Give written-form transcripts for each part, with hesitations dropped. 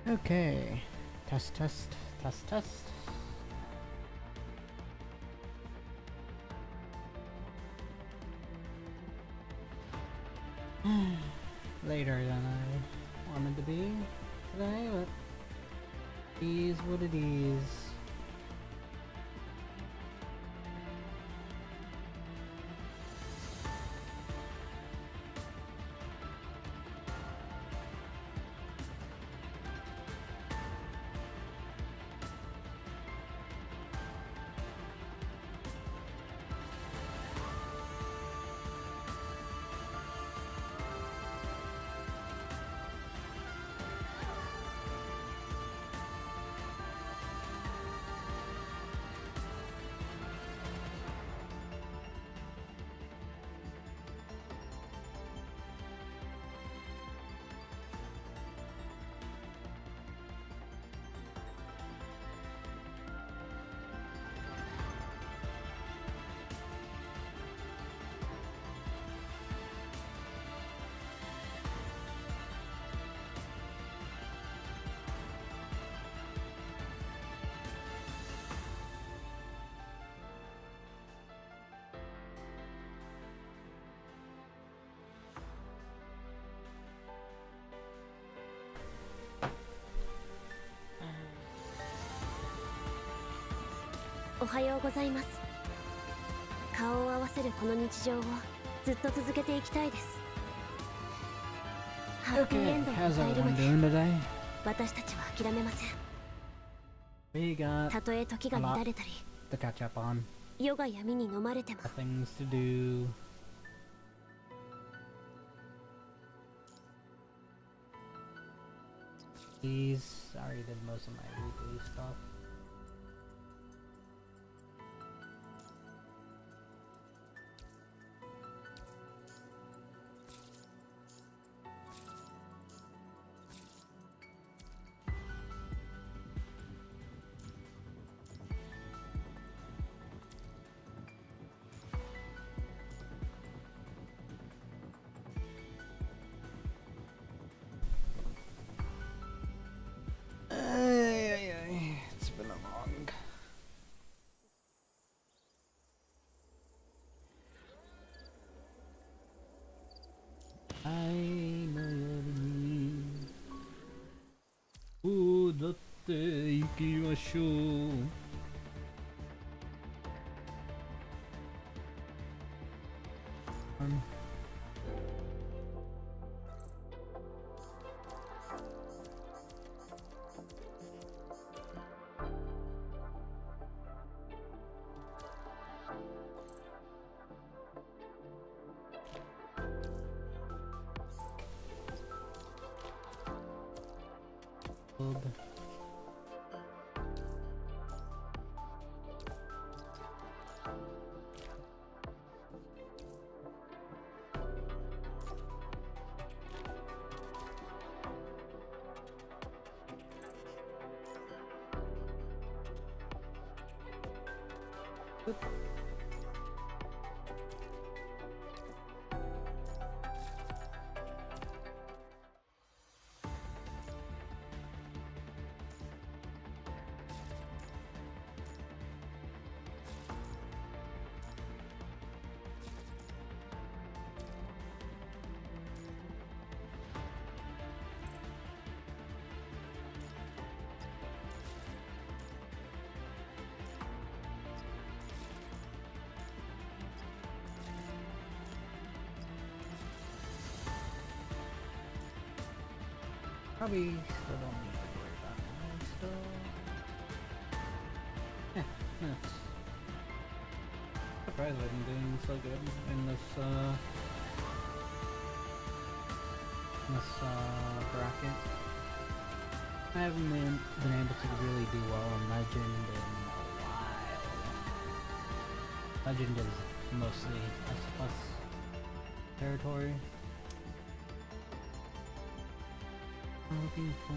Okay. Test, test, test, test. Later than I wanted to be today, but it is what it is. Okay, how's everyone doing today? We got a lot to catch up on. Things to do. Please, I already did most of my weekly stuff. It's been a long. I know your need. 踊って行きましょう。Probably still don't need to worry about that stuff. Yeah, that's surprised I've been doing so good in this bracket. I haven't been able to really do well in Legend in a while. Legend is mostly S+ territory. I'm looking for...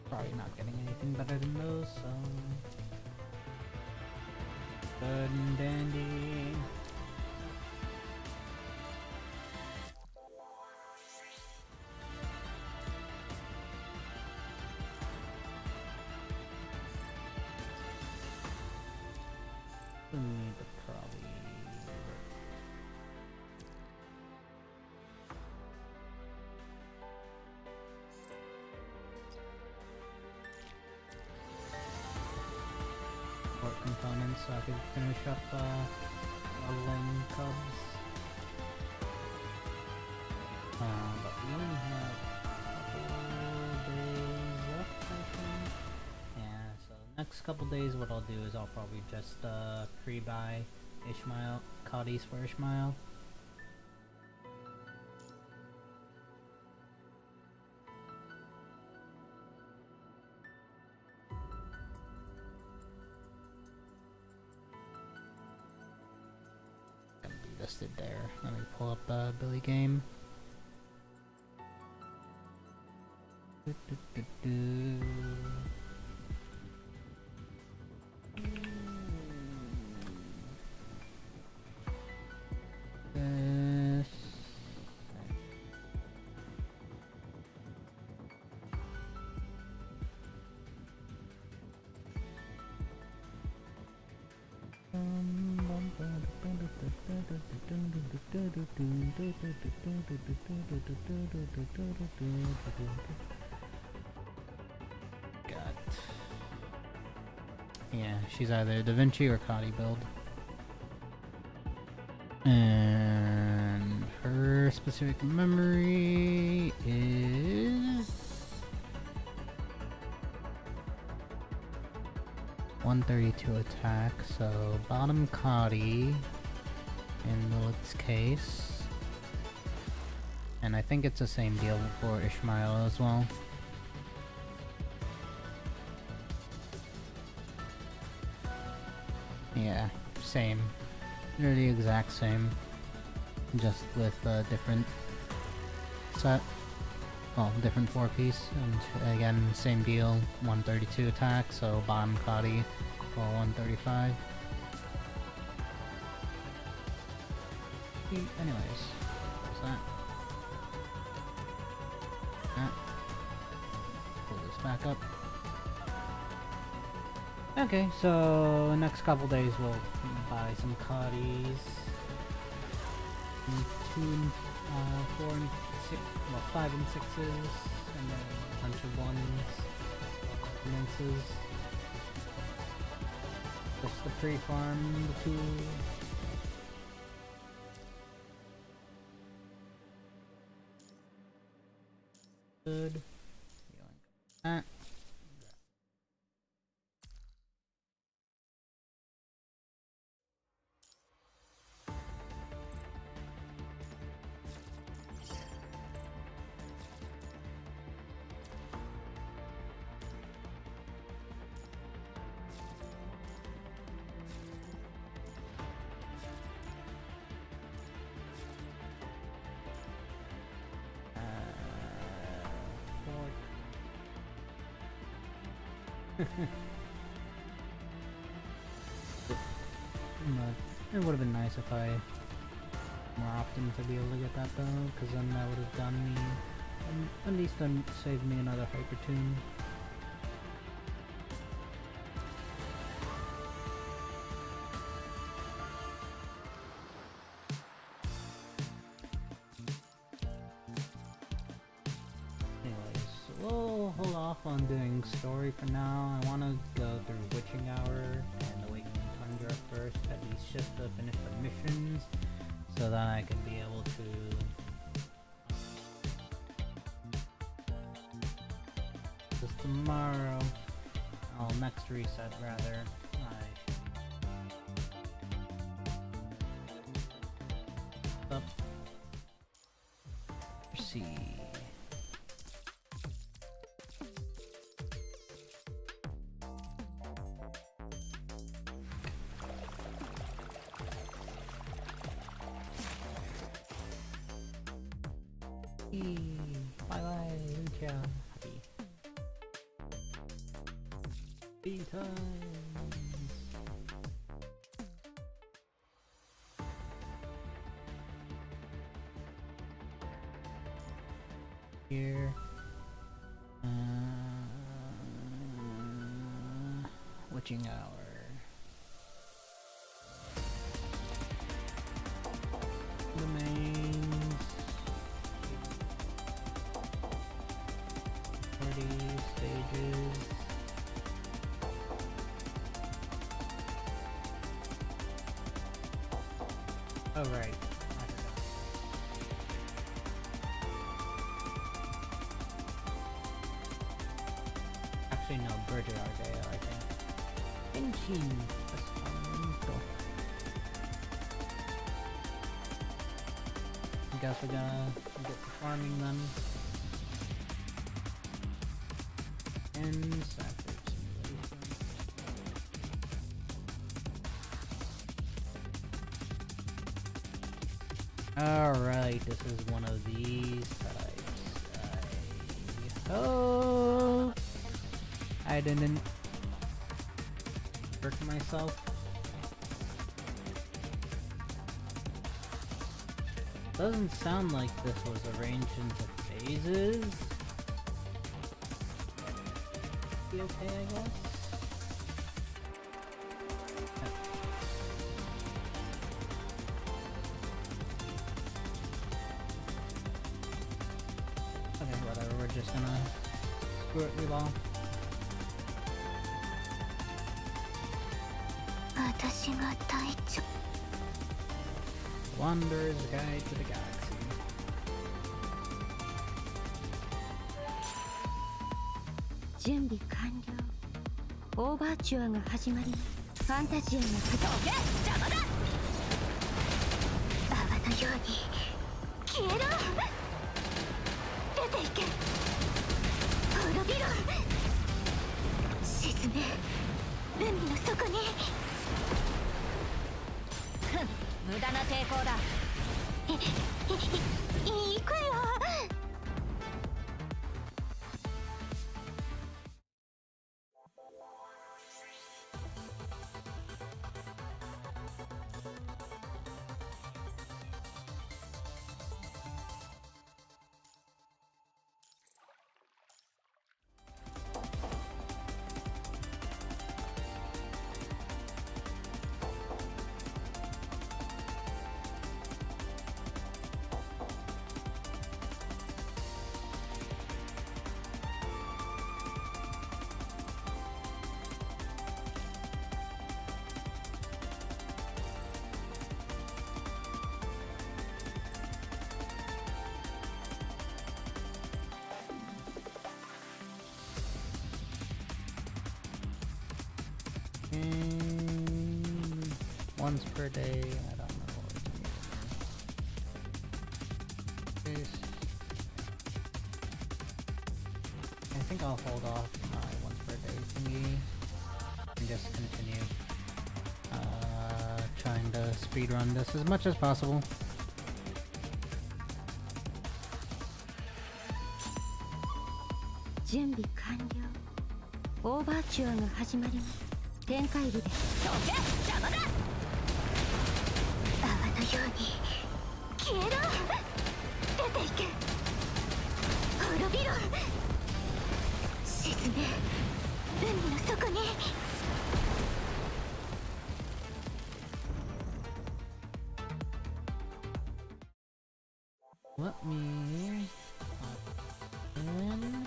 Probably not getting anything better than those, so... Good and dandy. We need to probably port components so I can finish up leveling cubs. But we only have a couple days left, I think. Yeah, so next couple days what I'll do is I'll probably just pre-buy Ishmael, Coddies for Ishmael. Gonna be listed there. Let me pull up Billy Game. This. Got. Yeah, she's either Da Vinci or Coddy build. And her specific memory is 132 attack, so bottom Coddy in Lilith's case. And I think it's the same deal for Ishmael as well. Yeah, same. They're the exact same. Just with a different set. Well, different 4-piece. And again, same deal. 132 attack, so bottom Coddy for 135. Anyways, what's that? Pull this back up. Okay, so next couple days we'll buy some Coddies. 4 and 6, well 5 and 6s, and then a bunch of 1s, minces. Just to pre-farm the 2. Good. That. But it would have been nice if I more often to be able to get that though, because then that would have done me, at least saved me another hyper tune. We'll hold off on doing story for now. I want to go through Witching Hour and Awakening Tundra first, at least just to finish the missions, so that I can be able to just tomorrow, next reset rather. Up. See. Bye-bye, Lucia. Happy. Tea times. here. Witching hour. Domains. 30 stages. Oh right. I forgot. Actually no, PGR day, I think. Engine. I guess we're gonna get to farming then. And Safford Simulation. Alright, this is one of these types. I hope I didn't hurt myself. Doesn't sound like this was arranged into phases. Be okay, I guess. Okay, whatever, we're just gonna screw it with all. Wanderer's Guide to the Galaxy. 準備完了。オーバーチュアが始まります。ファンタジアのどけ邪魔だ。泡のように消えろ。出ていけ。滅びろ。沈め。海の底に。無駄な抵抗だ。行くよ。Once per day, I don't know what it is. I think I'll hold off my once per day thingy and just continue trying to speedrun this as much as possible. 準備完了。オーバーチュアが始まります。展開日です。どけ邪魔だ。泡のように消えろ。出ていけ。滅びろ。沈め。海の底に。Let me in.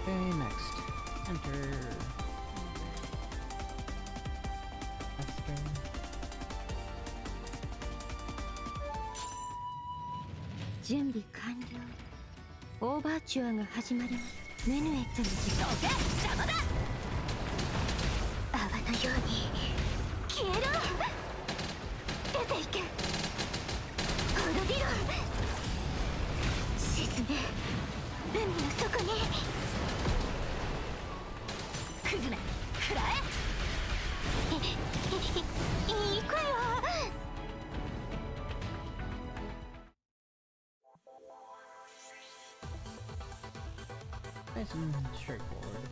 Okay, next. Enter. Master. 準備完了。オーバーチュアが始まります。メヌエットの時間。どけ邪魔だ。泡のように消えろ。出ていけ。滅びろ。沈め。海海の底にクズめ食らえ行くよ。Nice and straightforward.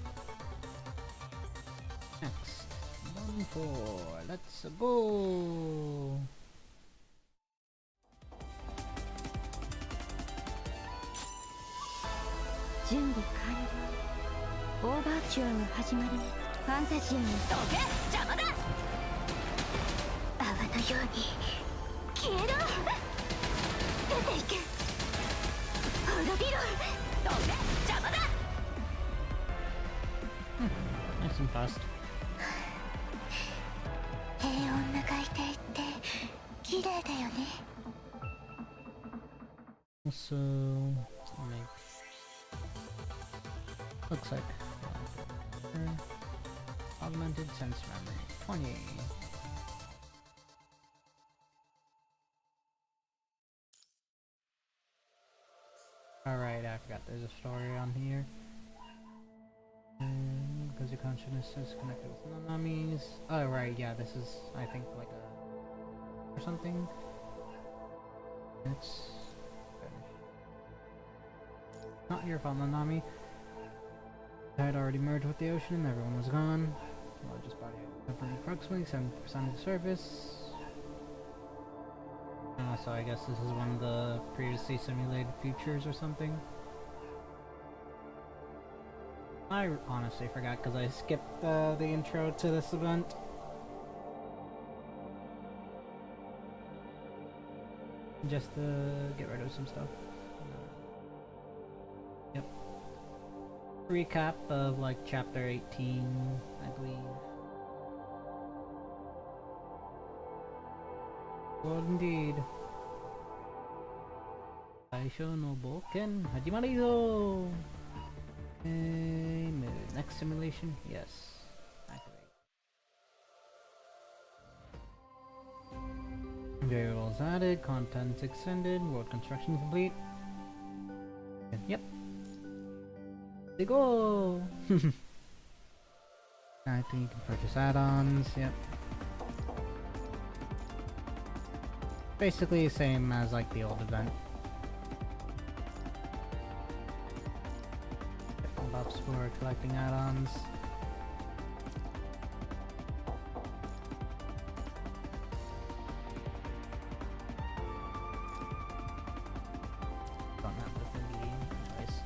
Next, 1-4. Let's go. 準備完了。オーバーチュアが始まり、ファンタジアにどけ邪魔だ。泡のように消えろ。出ていけ滅びろ。どけ邪魔だ。Nice and fast. 平穏な海底って綺麗だよね。Also, looks like augmented sense memory 20. Alright, I forgot there's a story on here. Because your consciousness is connected with Nanamis. Oh right, yeah, this is I think like a or something. It's not your fault, Nanami. I had already merged with the ocean and everyone was gone. Well, just body covering approximately 70% of the surface. So I guess this is one of the previously simulated futures or something. I honestly forgot because I skipped the intro to this event. Just to get rid of some stuff. Yep. Recap of like chapter 18, I believe. Well, indeed. Taisho no Boken Hajimari. Next simulation, yes. Activate. Variables added, contents extended, world construction complete. Yep. They go. I think you can purchase add-ons. Yep. Basically same as like the old event. Buffs for collecting add-ons. Don't have the thingy. Nice.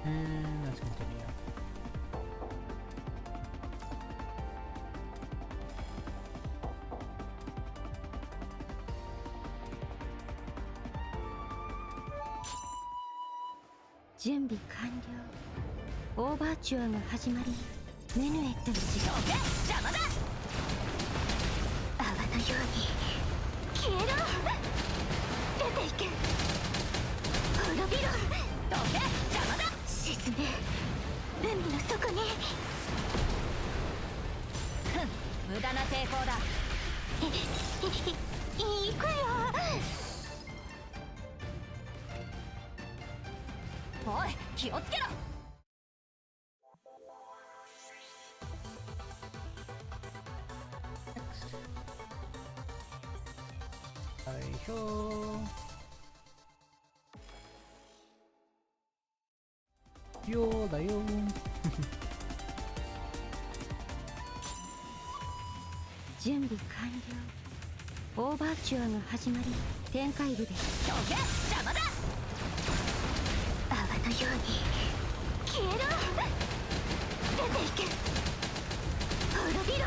And let's continue.準備完了。オーバーチュアが始まり、メヌエットの時間。邪魔だ。泡のように消えろ。出ていけ。滅びろ。どけ、邪魔だ。沈め、海の底に。ふん、無駄な抵抗だ。行くよ。おい、気をつけろ。よいしょー。よーだよー。準備完了。オーバーチュアが始まり、展開部で。どけ、邪魔だ。泡のように消えろ。出ていけ。滅びろ。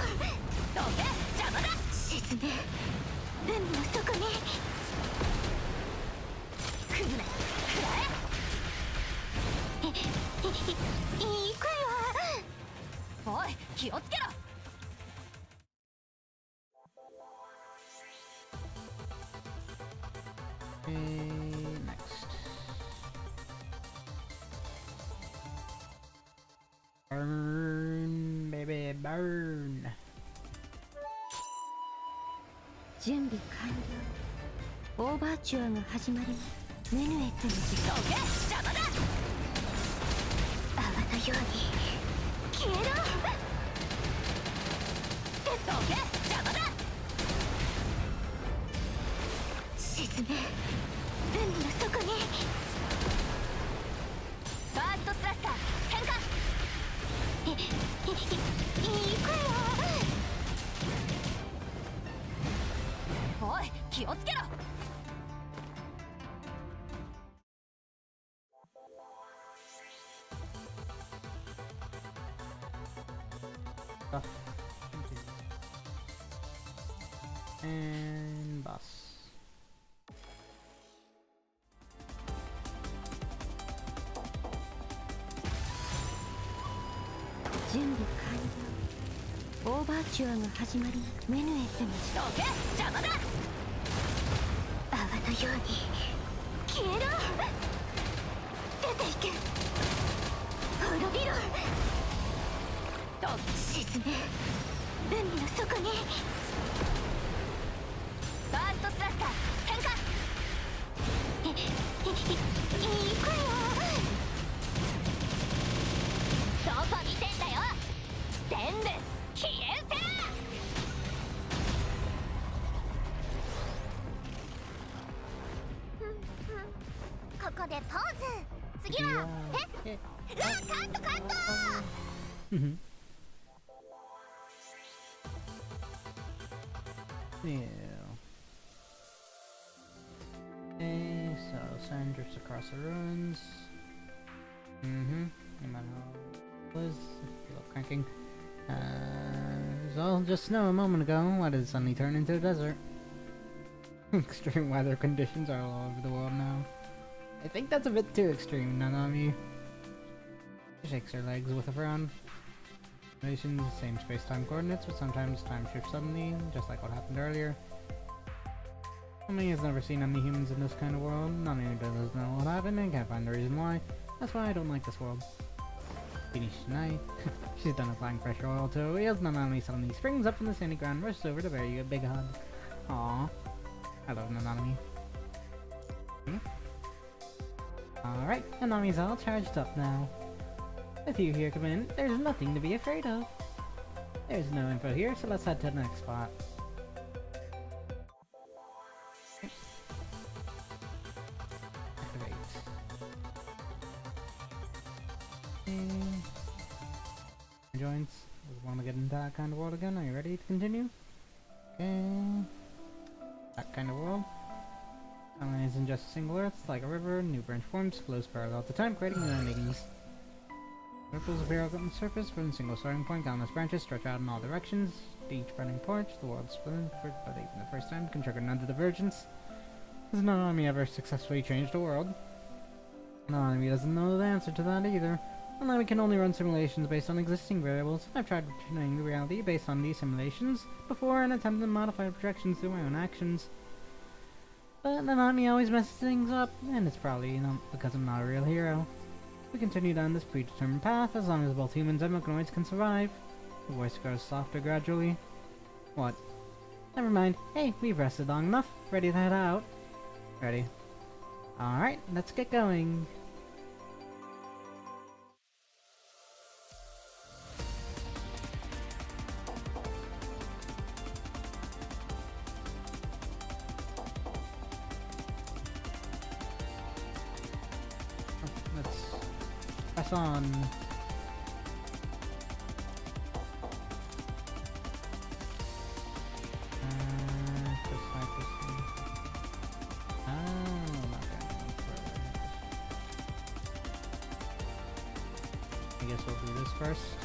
どけ、邪魔だ。沈め、海の底に。崩れ、食らえ。行くよ。おい、気をつけろ。Next. Burn, baby, burn. 準備完了。オーバーチュアが始まります。メヌエットの時間。どけ、邪魔だ。泡のように消えろ。どけ、邪魔だ。沈め、海の底に。ファーストスラスター変化。行くよ。おい、気をつけろ。And bus. 準備完了。オーバーチュアが始まり、メヌエットの時間。どけ、邪魔だ。泡のように消えろ。出ていけ。滅びろ。沈め、海の底に。ファーストスラスター変化。行くよ。どこ見てんだよ。全部消えんせ。ここでポーズ。次はえ、うわ、カットカット。Yeah. Okay, so send drifts across the ruins. No matter how it was, feel like cranking. It was all just snow a moment ago. Why did it suddenly turn into a desert? Extreme weather conditions are all over the world now. I think that's a bit too extreme, Nanami. She shakes her legs with a frown. Nations, same space-time coordinates, but sometimes time shifts suddenly, just like what happened earlier. Nami has never seen any humans in this kind of world. Nami doesn't know what happened and can't find the reason why. That's why I don't like this world. Finish tonight. She's done applying pressure oil to her wheels. Nanami suddenly springs up from the sandy ground, rushes over to bury you a big hug. Aww. I love Nanami. Alright, Nanami's all charged up now. With you here, come in. There's nothing to be afraid of. There's no info here, so let's head to the next spot. Activate. Okay. Joints. We want to get into that kind of world again. Are you ready to continue? Okay. That kind of world. Timeline isn't just a single earth, it's like a river. New branch forms, flows parallel to time, creating new endings. Ripples appear on the surface from a single starting point. Countless branches stretch out in all directions. Each burning porch, the world split, but even the first time can trigger another divergence. Has Nanami ever successfully changed the world? Nanami doesn't know the answer to that either. Nanami can only run simulations based on existing variables. I've tried returning the reality based on these simulations before and attempted to modify projections through my own actions. But Nanami always messes things up, and it's probably, because I'm not a real hero. We continue down this predetermined path as long as both humans and mechanoids can survive. The voice grows softer gradually. What? Never mind. Hey, we've rested long enough. Ready to head out? Ready. Alright, let's get going. Let's press on. I guess we'll do this first.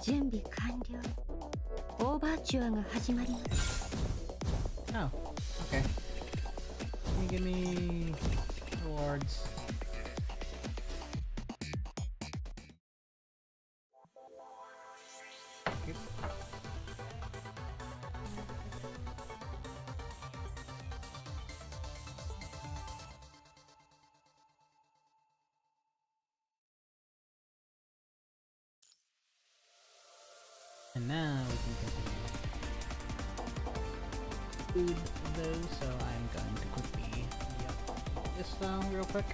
준비 완료. 오버추어가 始まります. Oh, okay. Can you give me rewards? Thank you. And now we can continue. Food though, so I'm going to quickly this down real quick.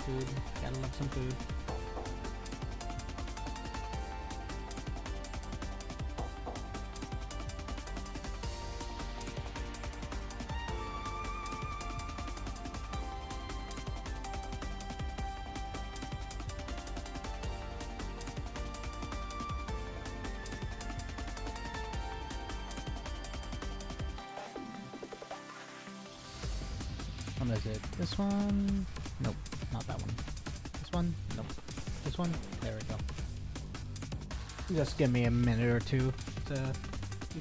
Food. Gotta love some food. What is it? This one? Nope, not that one. This one? Nope. This one? There we go. Just give me a minute or two to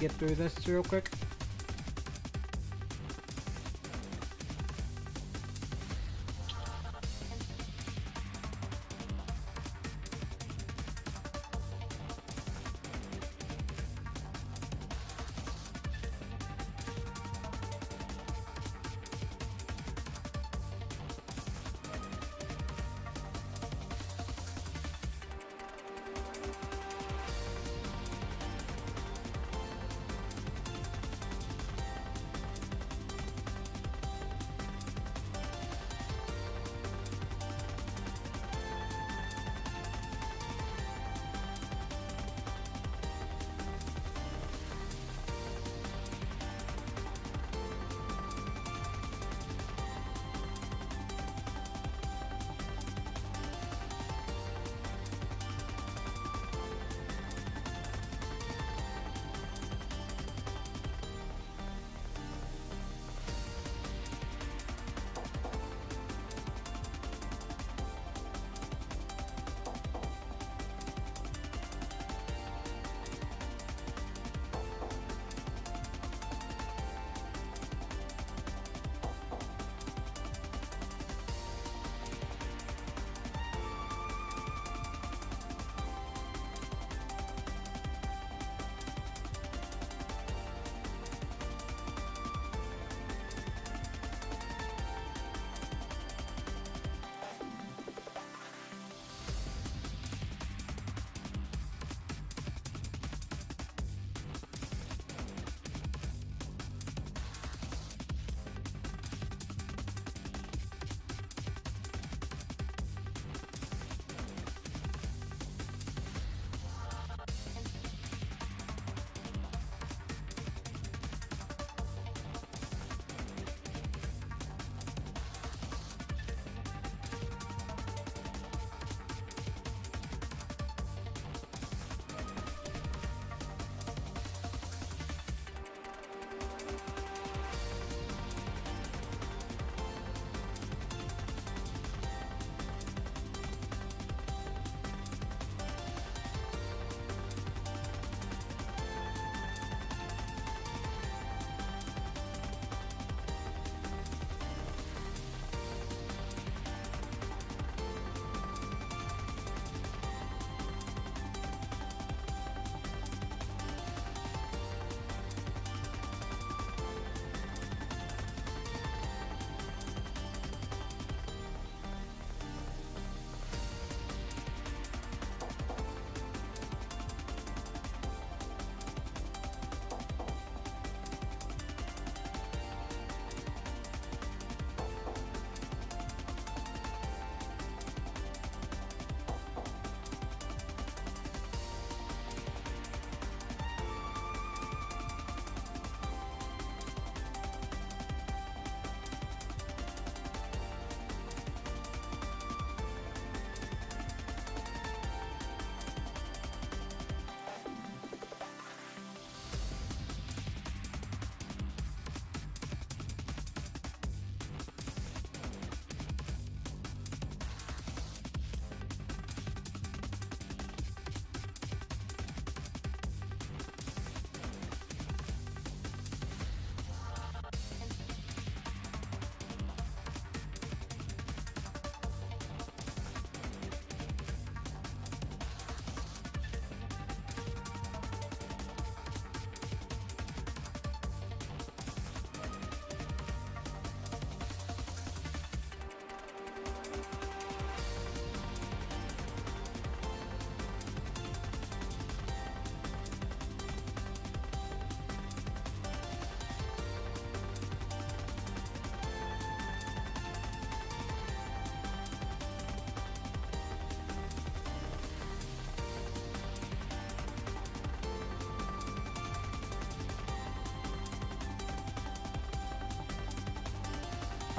get through this real quick.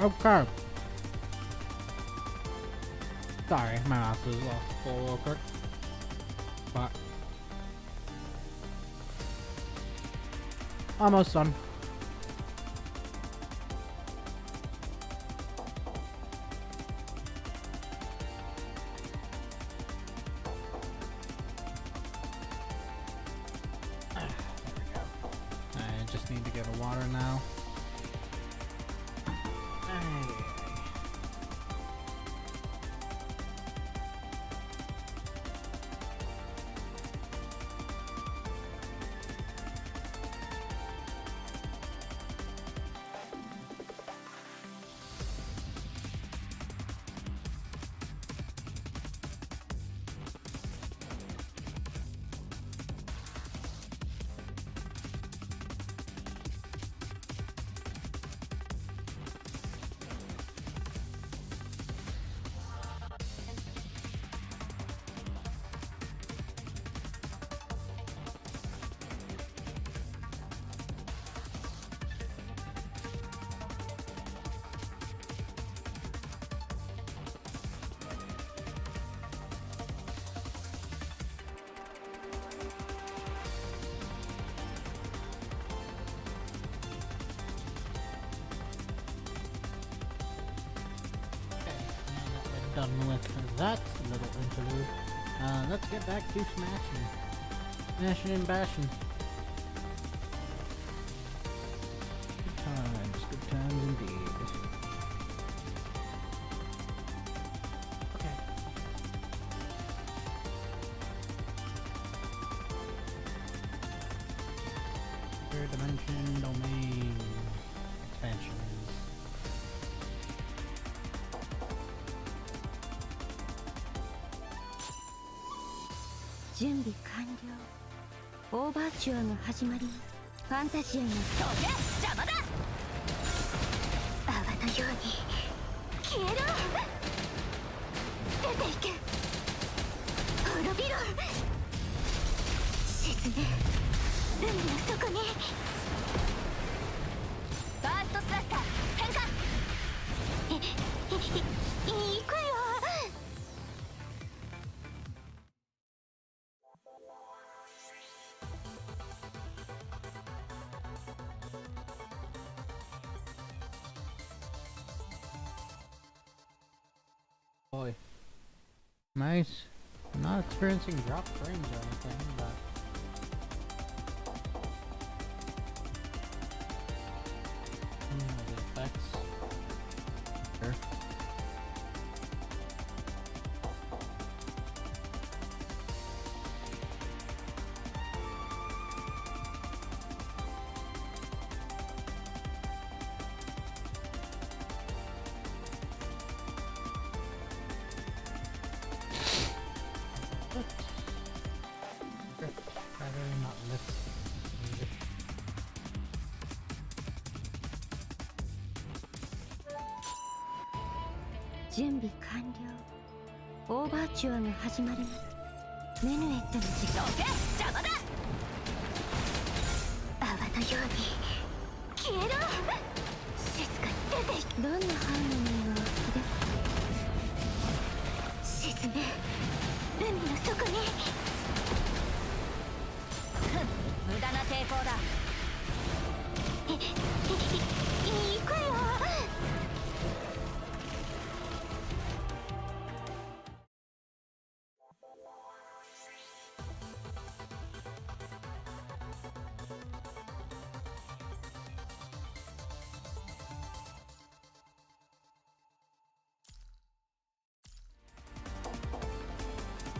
Okay. Sorry, my mouth was full real quick. But almost done. There we go. I just need to get a water now. Done with that little interlude. Let's get back to smashing. Smashing and bashing. Good times indeed. Okay. Third dimension domain expansions. 準備完了。オーバーチュアが始まります。ファンタジアがどけ邪魔だ。泡のように消えろ。出ていけ。滅びろ。沈め。海の底に。ファーストスラスター変化。行くよ。Boy. Nice. I'm not experiencing drop frames or anything, but the effects. Sure. Rather not lift music. 準備完了。オーバーチュアが始まります。メヌエットの時間。どけ邪魔だ。泡のように消えろ。静かに出ていけ。どんなハーモニーがお好きですか。沈め。海の底に。無駄な抵抗だ。行くよ。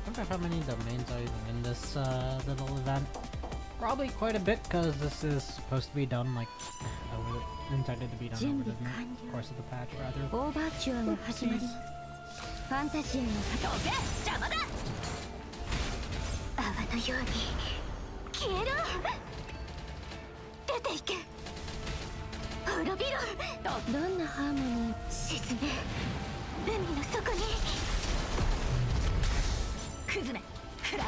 I wonder how many domains are even in this little event. Probably quite a bit, because this is supposed to be done like intended to be done over the course of the patch, rather. オーバーチュアが始まります。ファンタジアがどけ邪魔だ。泡のように消えろ。出ていけ。滅びろ。どんなハーモニー。沈め。海の底に。クズめ食らえ。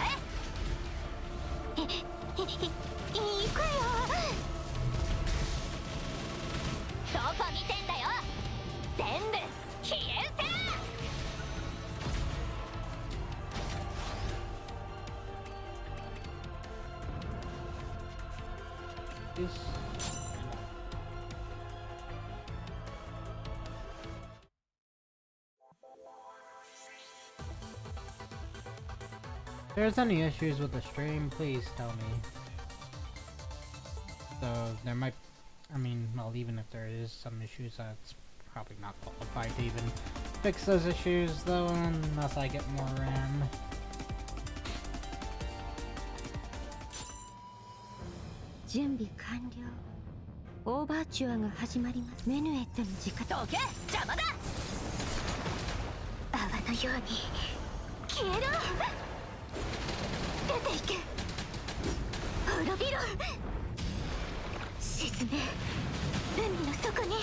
行くよ。どこ見てんだよ。Yes. If there's any issues with the stream, please tell me. So there might, I mean, well, even if there is some issues, that's probably not qualified to even fix those issues, though, unless I get more RAM. 準備完了。オーバーチュアが始まります。メヌエットの時間。どけ、邪魔だ。泡のように消えろ。出ていけ。滅びろ。沈め。海の底に。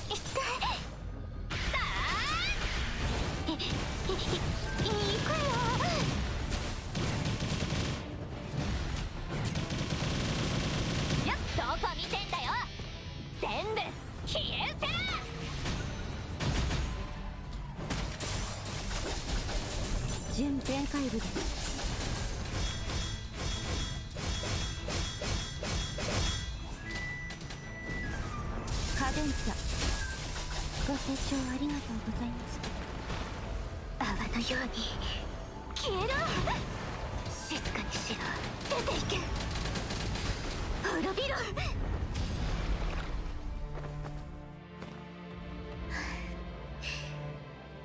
痛い。行くよ。どこ見てんだよ。全部消え失せろ。準全開部です。カデンサご清聴ありがとうございました。泡のように消えろ。静かにしろ。出ていけ。滅びろ。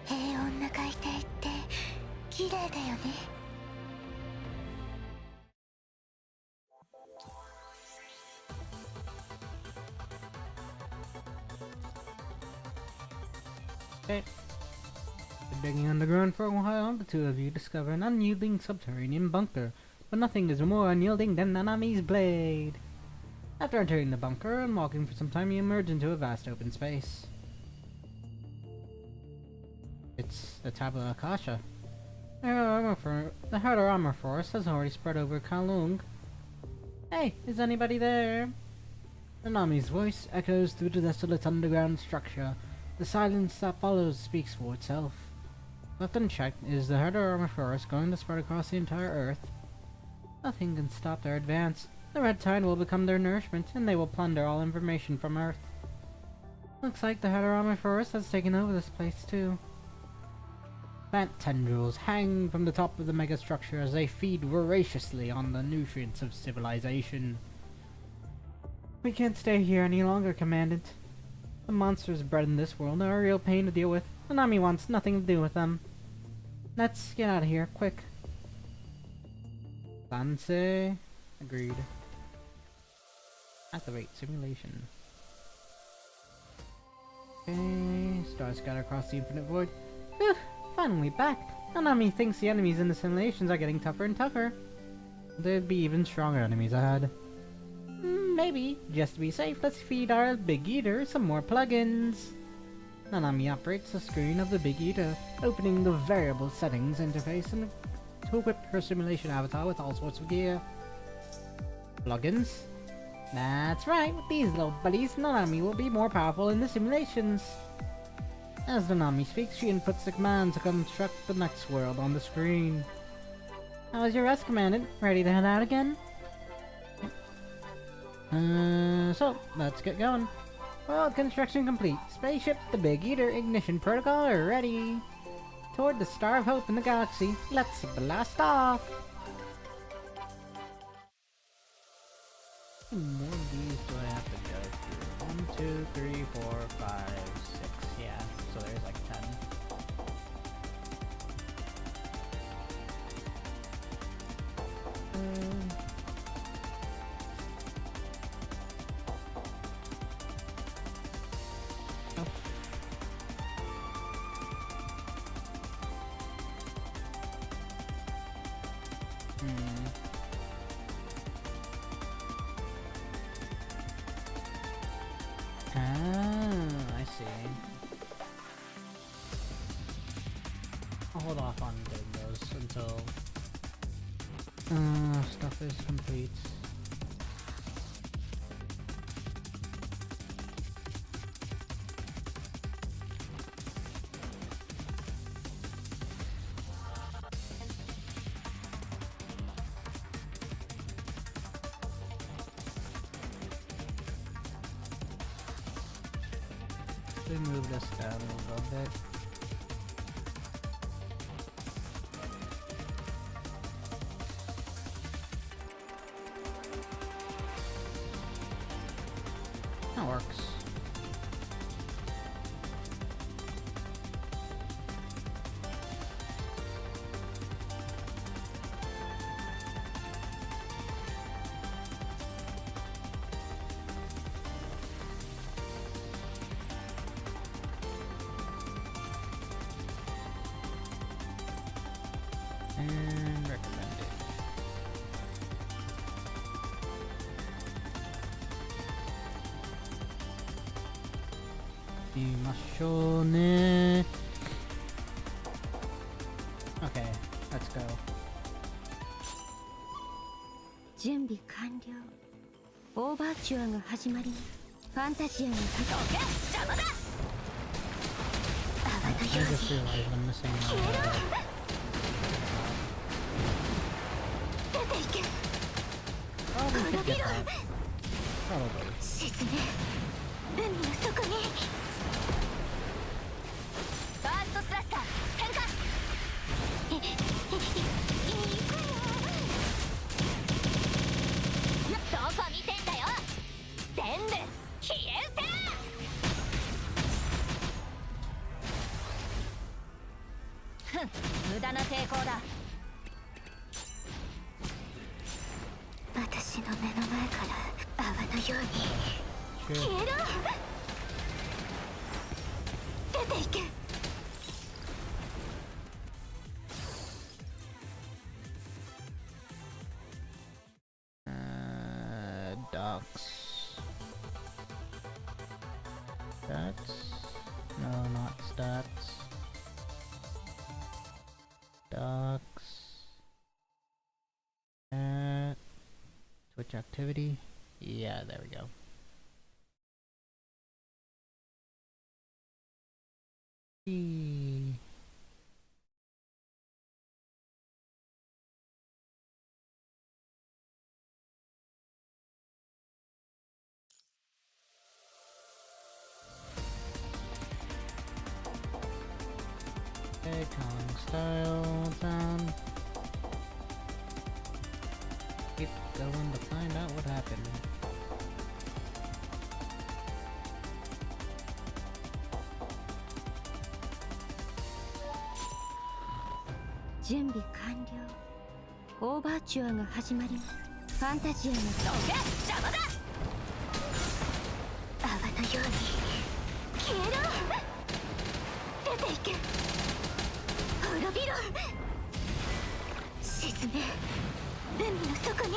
平穏な海底って綺麗だよね。Okay. After digging underground for a while, the two of you discover an unyielding subterranean bunker, but nothing is more unyielding than Nanami's blade. After entering the bunker and walking for some time, you emerge into a vast open space. It's the Tabula Akasha. The harder armor force has already spread over Kalung. Hey, is anybody there? Nanami's voice echoes through the desolate underground structure. The silence that follows speaks for itself. Left unchecked, is the harder armor force going to spread across the entire Earth? Nothing can stop their advance. The Red Tide will become their nourishment, and they will plunder all information from Earth. Looks like the Hadarama Forest has taken over this place too. Plant tendrils hang from the top of the megastructure as they feed voraciously on the nutrients of civilization. We can't stay here any longer, Commandant. The monsters bred in this world are a real pain to deal with. Nanami wants nothing to do with them. Let's get out of here, quick. Sanse. Agreed. Activate simulation. Okay, stars scatter across the infinite void. Phew, finally back! Nanami thinks the enemies in the simulations are getting tougher and tougher. There'd be even stronger enemies ahead. Maybe. Just to be safe, let's feed our Big Eater some more plugins. Nanami operates the screen of the Big Eater, opening the variable settings interface and to equip her simulation avatar with all sorts of gear. Plugins? That's right, with these little buddies, Nanami will be more powerful in the simulations. As Nanami speaks, she inputs the command to construct the next world on the screen. How was your rest, Commandant? Ready to head out again? So, let's get going. World construction complete. Spaceship, the Big Eater, ignition protocol are ready. Toward the Star of Hope in the galaxy, let's blast off! How many more of these do I have to go through? 1, 2, 3, 4, 5, 6. Yeah, so there's like 10. I see. I'll hold off on doing those until stuff is complete. We move this down a little bit. That works. And recommended. 行きましょうね。Okay, let's go. 準備完了。オーバーチュアが始まります。ファンタジアの時どけ邪魔だ I just realized I'm missing my Probably could get that. Probably. 沈め海の底にファーストスラスター点火行くよ。どこ見てんだよ全部消え失せふん無駄な抵抗だ私の目の前から泡のように消 Sure. えろ。出ていけ。Ducks. Stats? No, not stats. Ducks. Twitch activity? Yeah, there we go. Eee. Okay, calling style down. Keep going to find out what happened.準備完了。オーバーチュアが始まります。ファンタジアのどけ邪魔だ泡のように消えろ。出ていけ。滅びろ。沈め海の底に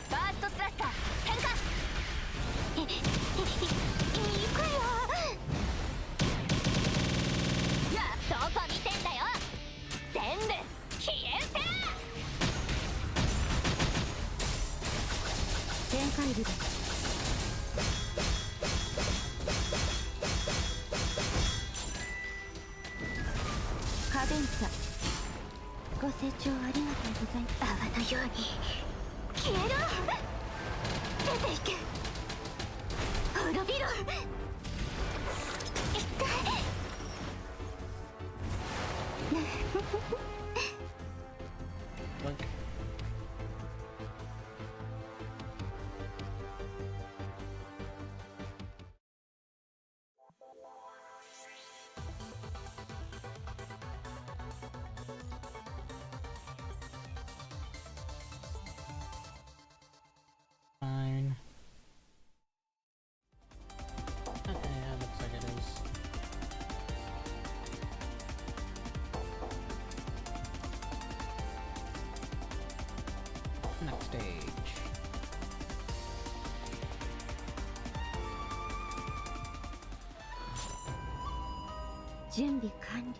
ファーストスラスター点火行くよ。どこ見てんだよ全部消え失せ展開部だ。カデンツァご清聴ありがとうございます。泡のように消えろ。出ていけ。滅びろ。一体Blink. Fine. Okay, yeah, looks like it is. Next stage.準備完了。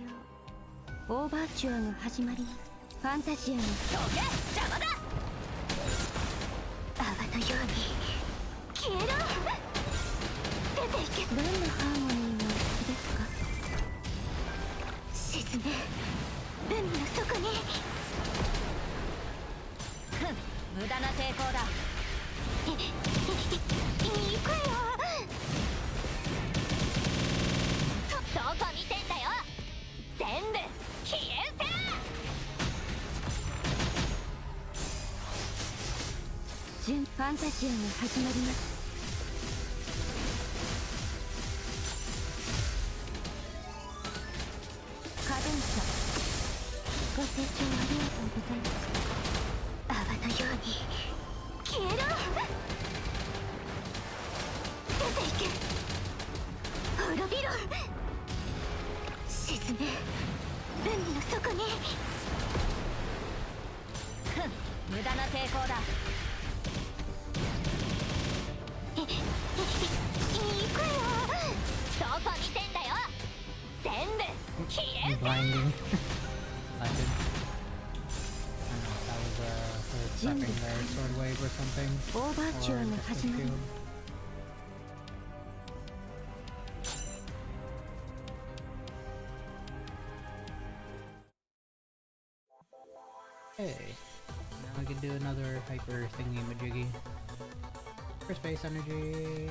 オーバーチュアが始まります。ファンタジアのどけ邪魔だ泡のように消えろ。出ていけ。どんなハーモニーがお好きですか。沈め海の底にふん無駄な抵抗だ行くよ。ファンタジアが始まります。カデンサ、ご清聴ありがとうございました。泡のように消えろ。出ていけ、滅びろ。沈め、海の底に。ふん、無駄な抵抗だ。行くよ。どこ見てんだよ。全部消える。 Blinding. Blinded. I don't know if that was her prepping their sword wave or something. オーバーチュア Or が just 始 a まり shield. ます。Hey, now we can do another hyper thingy majiggy. For space energy.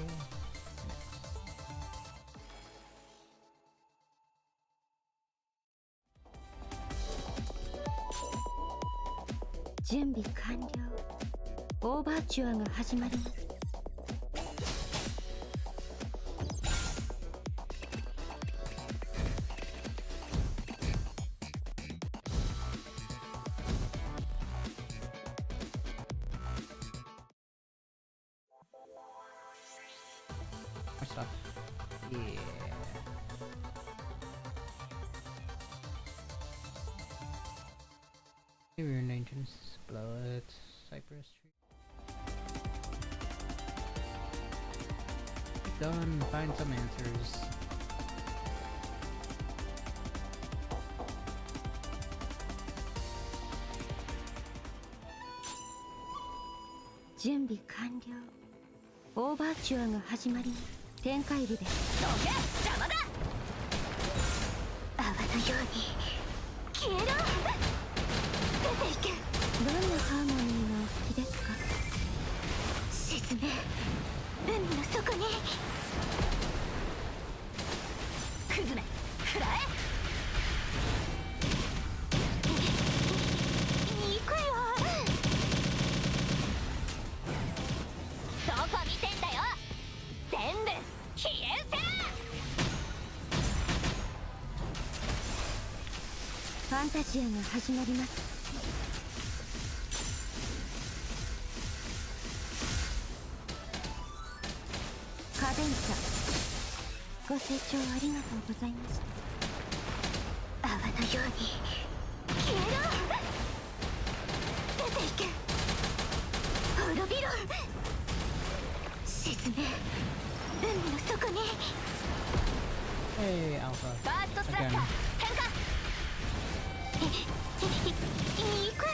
準備完了。オーバーチュアが始まります。More stuff. Yeah. Rune Ancients, blow it, Cypress tree. Keep going, find some answers. 準備完了。オーバーチュアが始まります。展開部です。どけ、邪魔だ。泡のように消えろ。出ていけ。どんなハーモニーがお好きですか。沈め、海の底に。クズめ、食らえ。行くよ。どこ見てんだよ。全部消えうせ。ファンタジアが始まります。カデンサ、ご清聴ありがとうございました。泡のように消えろ。出ていけ、滅びろ。沈め、海の底に。 Hey, Alpha. ファーストスラッ Again. ガー点火。行くよ。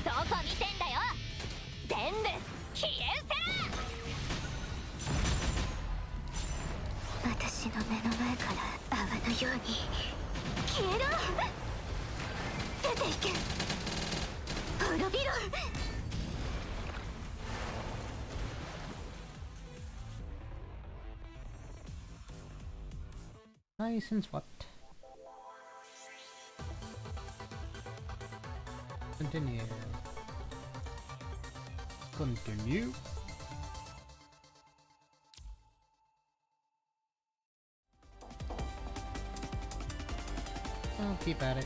どこ見てんだよ。全部消えうせ。私の目の前から泡のように消えろ。出ていけ、滅びろ。License what? Continue. Continue. I'll keep at it.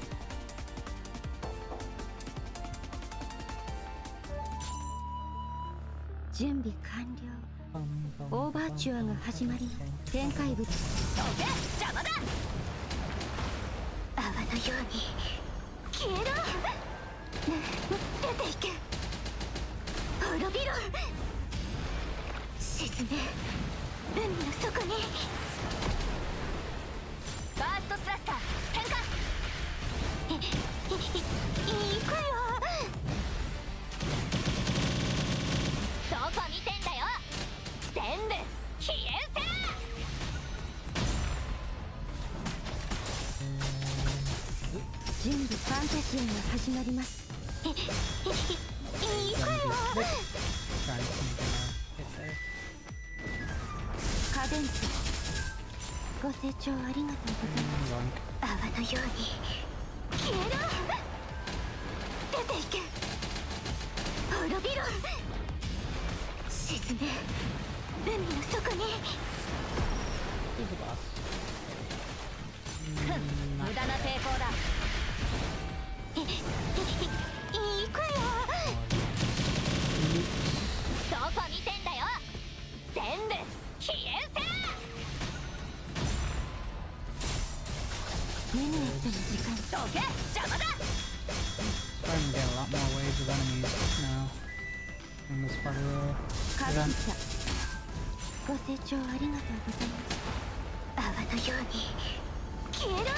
準備完了。オーバーチュアが始まります。展開部です。どけ、邪魔だ。泡のように消えろ。出ていけ、滅びろ。沈め、海の底に。ファーストスラッガー点火。行くよ。どこ見てんだよ。全部消えうせ。準備ファンタジアが始まります。行くよ。 Trying to sneak in a hit there. カデンサ、ご清聴ありがとうございます。泡のように消えろ。出ていけ。滅びろ。沈め。海の底に。Who's the boss? 無駄な抵抗だ。行くよ。どこ見てんだよ。全部消えせ。目にやっての時間。どけ、邪魔だ。Starting to get a lot more waves of enemies now in this part of the 感 event. 謝。ご清聴ありがとうございます。泡のように消えろ。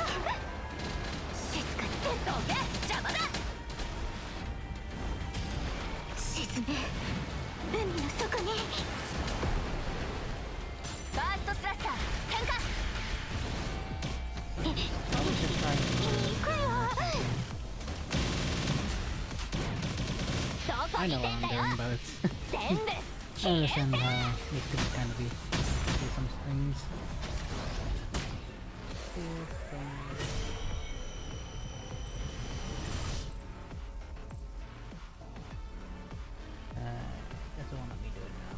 静かに。どけ、邪魔だ。沈め。海の底に。バーストスラッシャー点火。I was just trying to 行くよ。どこ I 見 know て what ん I'm だよ。 doing, but it's 全部 I 消え understand せ。 how it could kind of be do some things. Guess it won't let me do it now.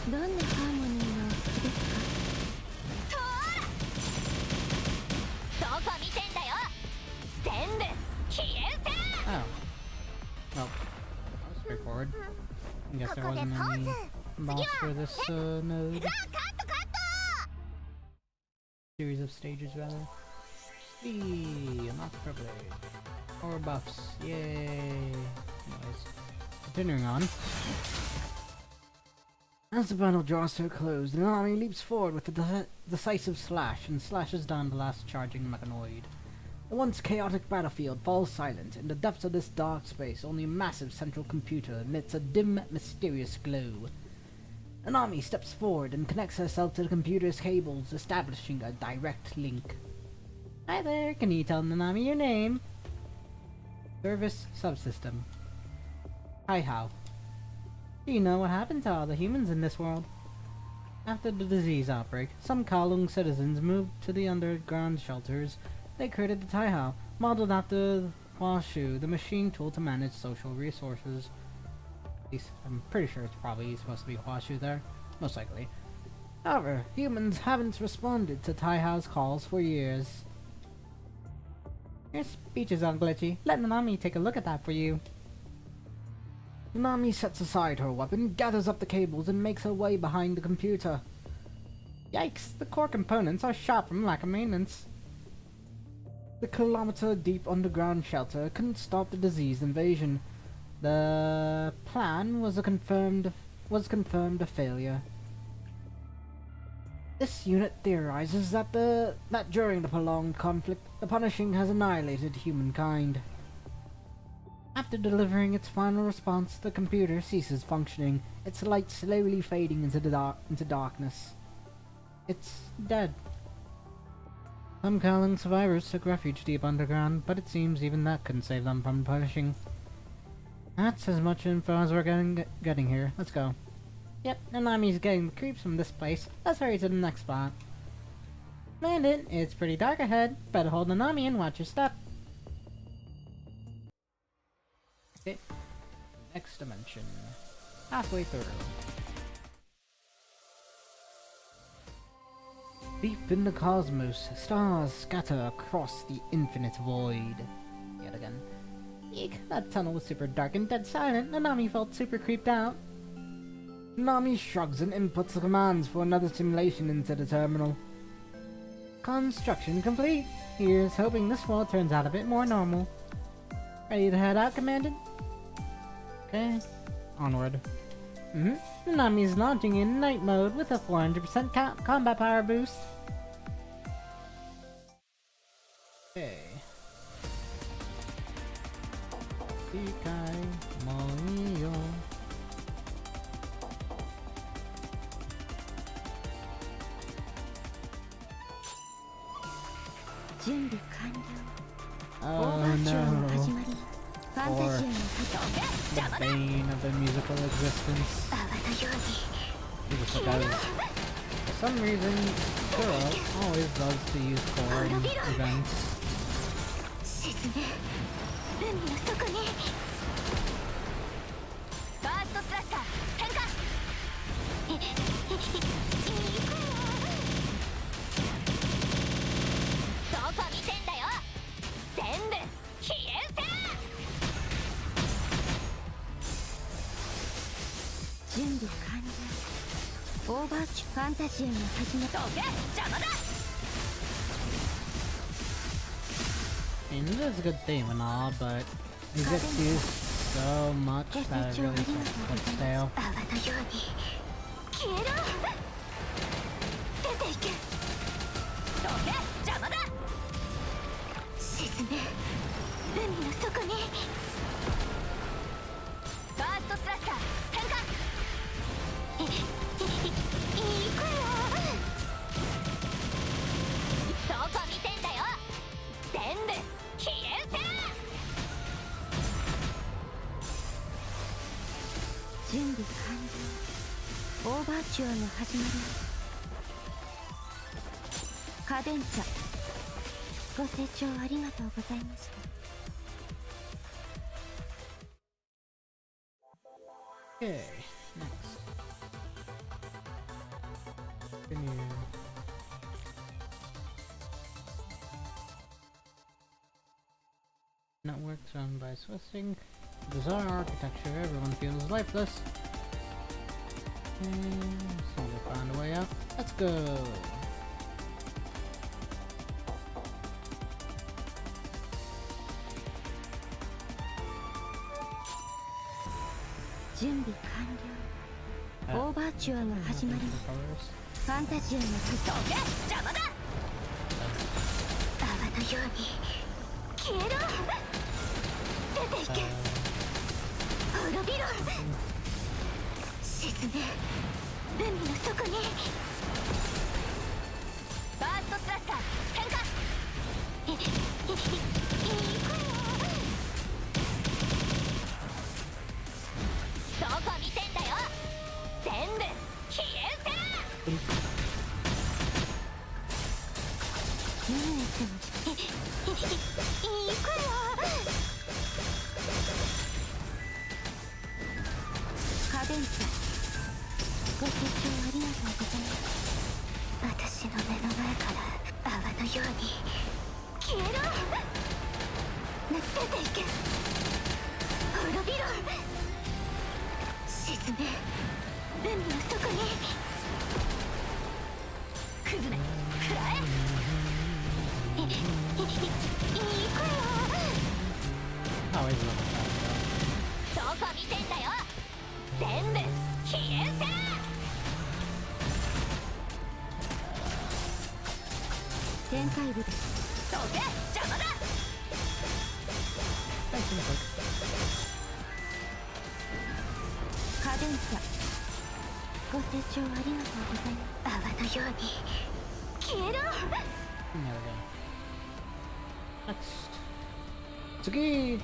どんなハーモニーがお好きですか。どこ見てんだよ。全部消えせ。 Oh. Well, that was straightforward. I guess there wasn't any boss for this node. カットカット。 Series of stages, rather. Unlock privilege. More buffs. Yay. Anyways, continuing on. As the battle draws to a close, the army leaps forward with a decisive slash and slashes down the last charging mechanoid. The once chaotic battlefield falls silent. In the depths of this dark space, only a massive central computer emits a dim, mysterious glow. An army steps forward and connects herself to the computer's cables, establishing a direct link. Hi there, can you tell Nanami your name? Service subsystem. Hi how. Do you know what happened to all the humans in this world? After the disease outbreak, some Kowloon citizens moved to the underground shelters. They created the Taihao, modeled after Huashu, the machine tool to manage social resources. At least, I'm pretty sure it's probably supposed to be Huashu there. Most likely. However, humans haven't responded to Taihao's calls for years. Your speech is all glitchy. Let Nanami take a look at that for you. Nanami sets aside her weapon, gathers up the cables, and makes her way behind the computer. Yikes, the core components are shot from lack of maintenance. The kilometer-deep underground shelter couldn't stop the disease invasion. The plan was confirmed a failure. This unit theorizes that during the prolonged conflict, the Punishing has annihilated humankind. After delivering its final response, the computer ceases functioning, its light slowly fading into darkness. It's dead. Some Kowloon survivors took refuge deep underground, but it seems even that couldn't save them from Punishing. That's as much info as we're getting here. Let's go. Yep, Nanami's getting the creeps from this place. Let's hurry to the next spot. Bandit, it's pretty dark ahead. Better hold Nanami and watch your step. Okay. Next dimension. Halfway through. Deep in the cosmos, stars scatter across the infinite void. Yet again. Eek, that tunnel was super dark and dead silent. Nanami felt super creeped out. Nanami shrugs and inputs the commands for another simulation into the terminal. Construction complete. Here's hoping this world turns out a bit more normal. Ready to head out, Commandant? Okay. Onward. Nanami's launching in night mode with a 400% combat power boost. Okay. Ikai Moio. Oh no. The bane of the musical existence. Just because for some reason Kuro always loves to use core in events. 沈め海の底にファーストスラッシャー変化行くよどこ見てんだよ全部消え失せ準備完了。オーバーチュファンタジアが始まった。どけ邪魔だ I mean, it is a good theme and all, but it gets used so much that it really starts to get stale. 泡のように消えろ。出ていけ。どけ邪魔だ沈め海の底にファーストスラッシャー変化行くよ。どこ見てんだよ全部消え失せ準備完了。オーバーチュアが始まります。カデンチャご清聴ありがとうございました。 Okay, next. Continue. Network surrounded by switching. Bizarre architecture, everyone feels lifeless. And somebody found a way out. Let's go! 準備完了。オーバーチュアが始まります。ファンタジアのどけ邪魔だ泡のように消えろ。出ていけ。滅びろ。沈め海の底にファーストスラッシャー変化行くよ。どこ見てんだよ全部消え失せ何やっても行くよ。カデンチャご清聴ありがとうございます。私の目の前から泡のように消えろ。出ていけ。滅びろ。沈め海の底にクズめ食らえ行くよ。 Always love that. どこ見てんだよ全部消え失せ展開部です。どけ邪魔だ Thanks for the click. カデンチャご清聴ありがとうございます。泡のように消えろ。 There we go. Next. Tsugi!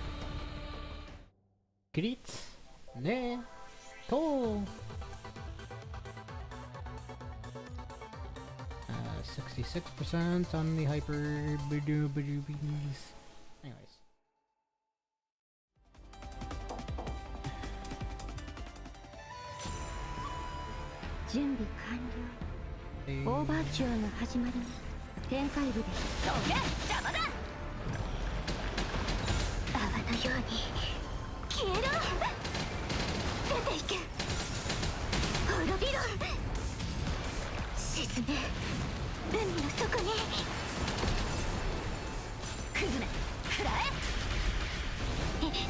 Grit! Ne! To! 66% on the hyper bidoobidoobis. Anyways. 準備完了。オーバーチュアが始まります。展開部です。どけ邪魔だ泡のように消えろ。出ていけ。滅びろ。沈め海の底にクズめ食らえ行くよ。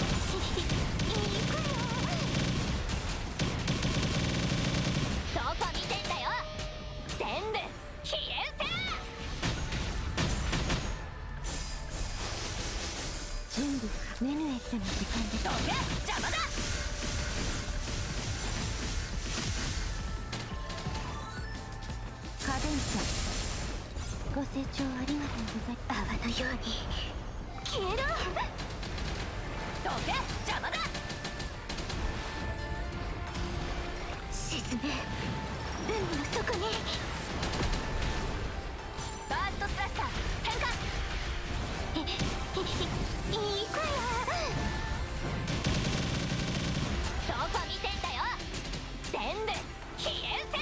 どこ見てんだよ全部消え失せ準備メヌエットの時間です。どけ邪魔だカデンチャご清聴ありがとうございます。泡のように消えろ。どけ邪魔だ沈め海の底にバーストスラッサー変化。いくよ。どこ見てんだよ。全部消え失せ。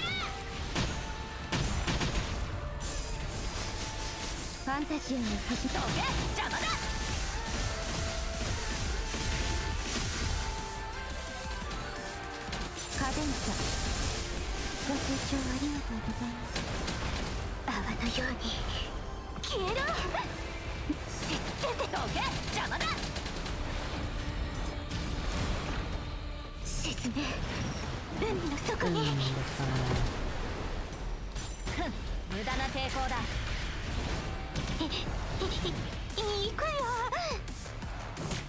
ファンタジアの端どけ邪魔だ。カデンサご清聴ありがとうございます。泡のように消えろ。出てどけ邪魔だ。沈め海の底に。ふん無駄な抵抗だ。いくよ。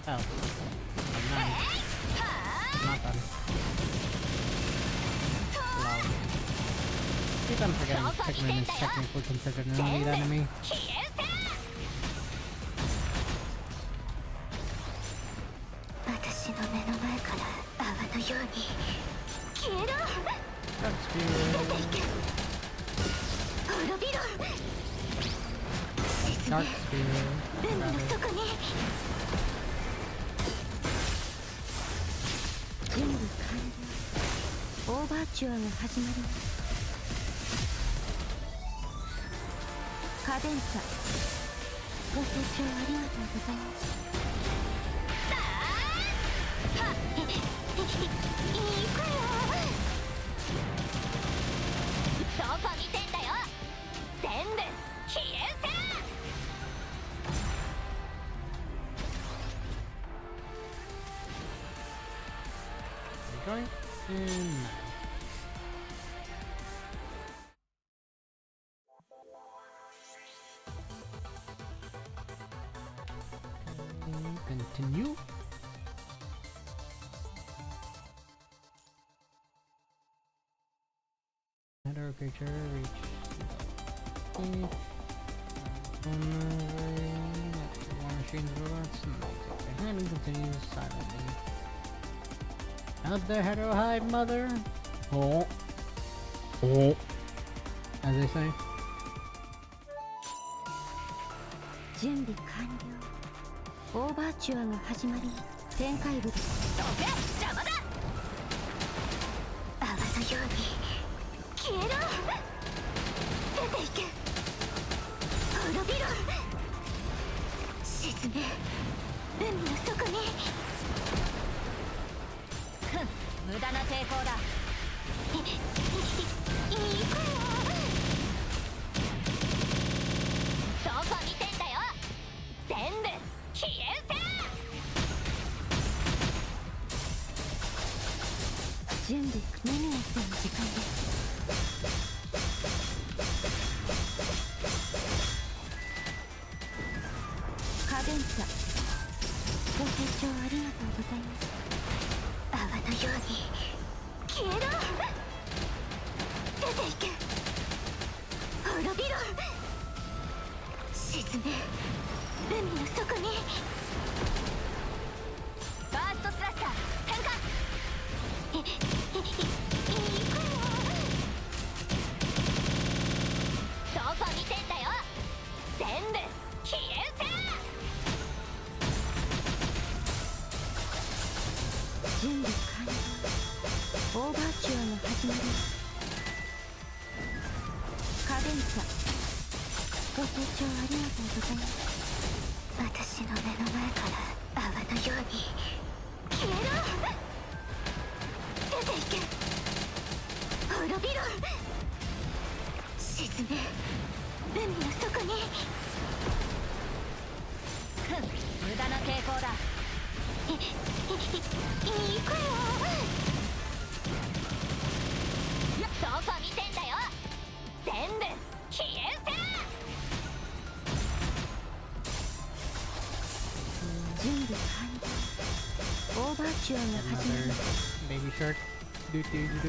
Oh. I'm え not, いはあ not done. Lol. Keep on forgetting Pikmin is technically considered an elite enemy. 消え失せ。私の目の前から泡のように消えろ。 That's 出 good. ていけ。滅びろ。沈 Dark め Spear. 海の Rather. 底に。準備完了。オーバーチュアが始まります。カデンサご清聴ありがとうございます。いくよ。どこ見てんだよ。全部消え失せ。Going in now. Okay, continue. Header creature reach. Okay. War machines robots. And it continues silently. Out there, hetero hive, mother. Oh. Oh. As they say. 準備完了。オーバーチュアが始まります。展開部です。どけ邪魔だ。泡のように消えろ。出ていけ。滅びろ。沈め海の底に。ふん無駄な抵抗だ。いくよ。どこ見てんだよ。全部消え失せ。準備何をしても時間です。カデンサご清聴ありがとうございます。泡のように消えろ。出ていけ。滅びろ。沈め海の底に。バーストスラッサー変化。いくよ。どこ見てんだよ。全部消え失せ。準備完了。オーバーチュアが始まります。カデンサご清聴ありがとうございます。私の目の前から泡のように消えろ。出ていけ。滅びろ。沈め海の底に。ふん無駄な抵抗だ。いくよ。どこ見てんだよ。全部消え失せ。準備完了。オーバーチュアが始まり Another ます。 baby shark. Do do do do.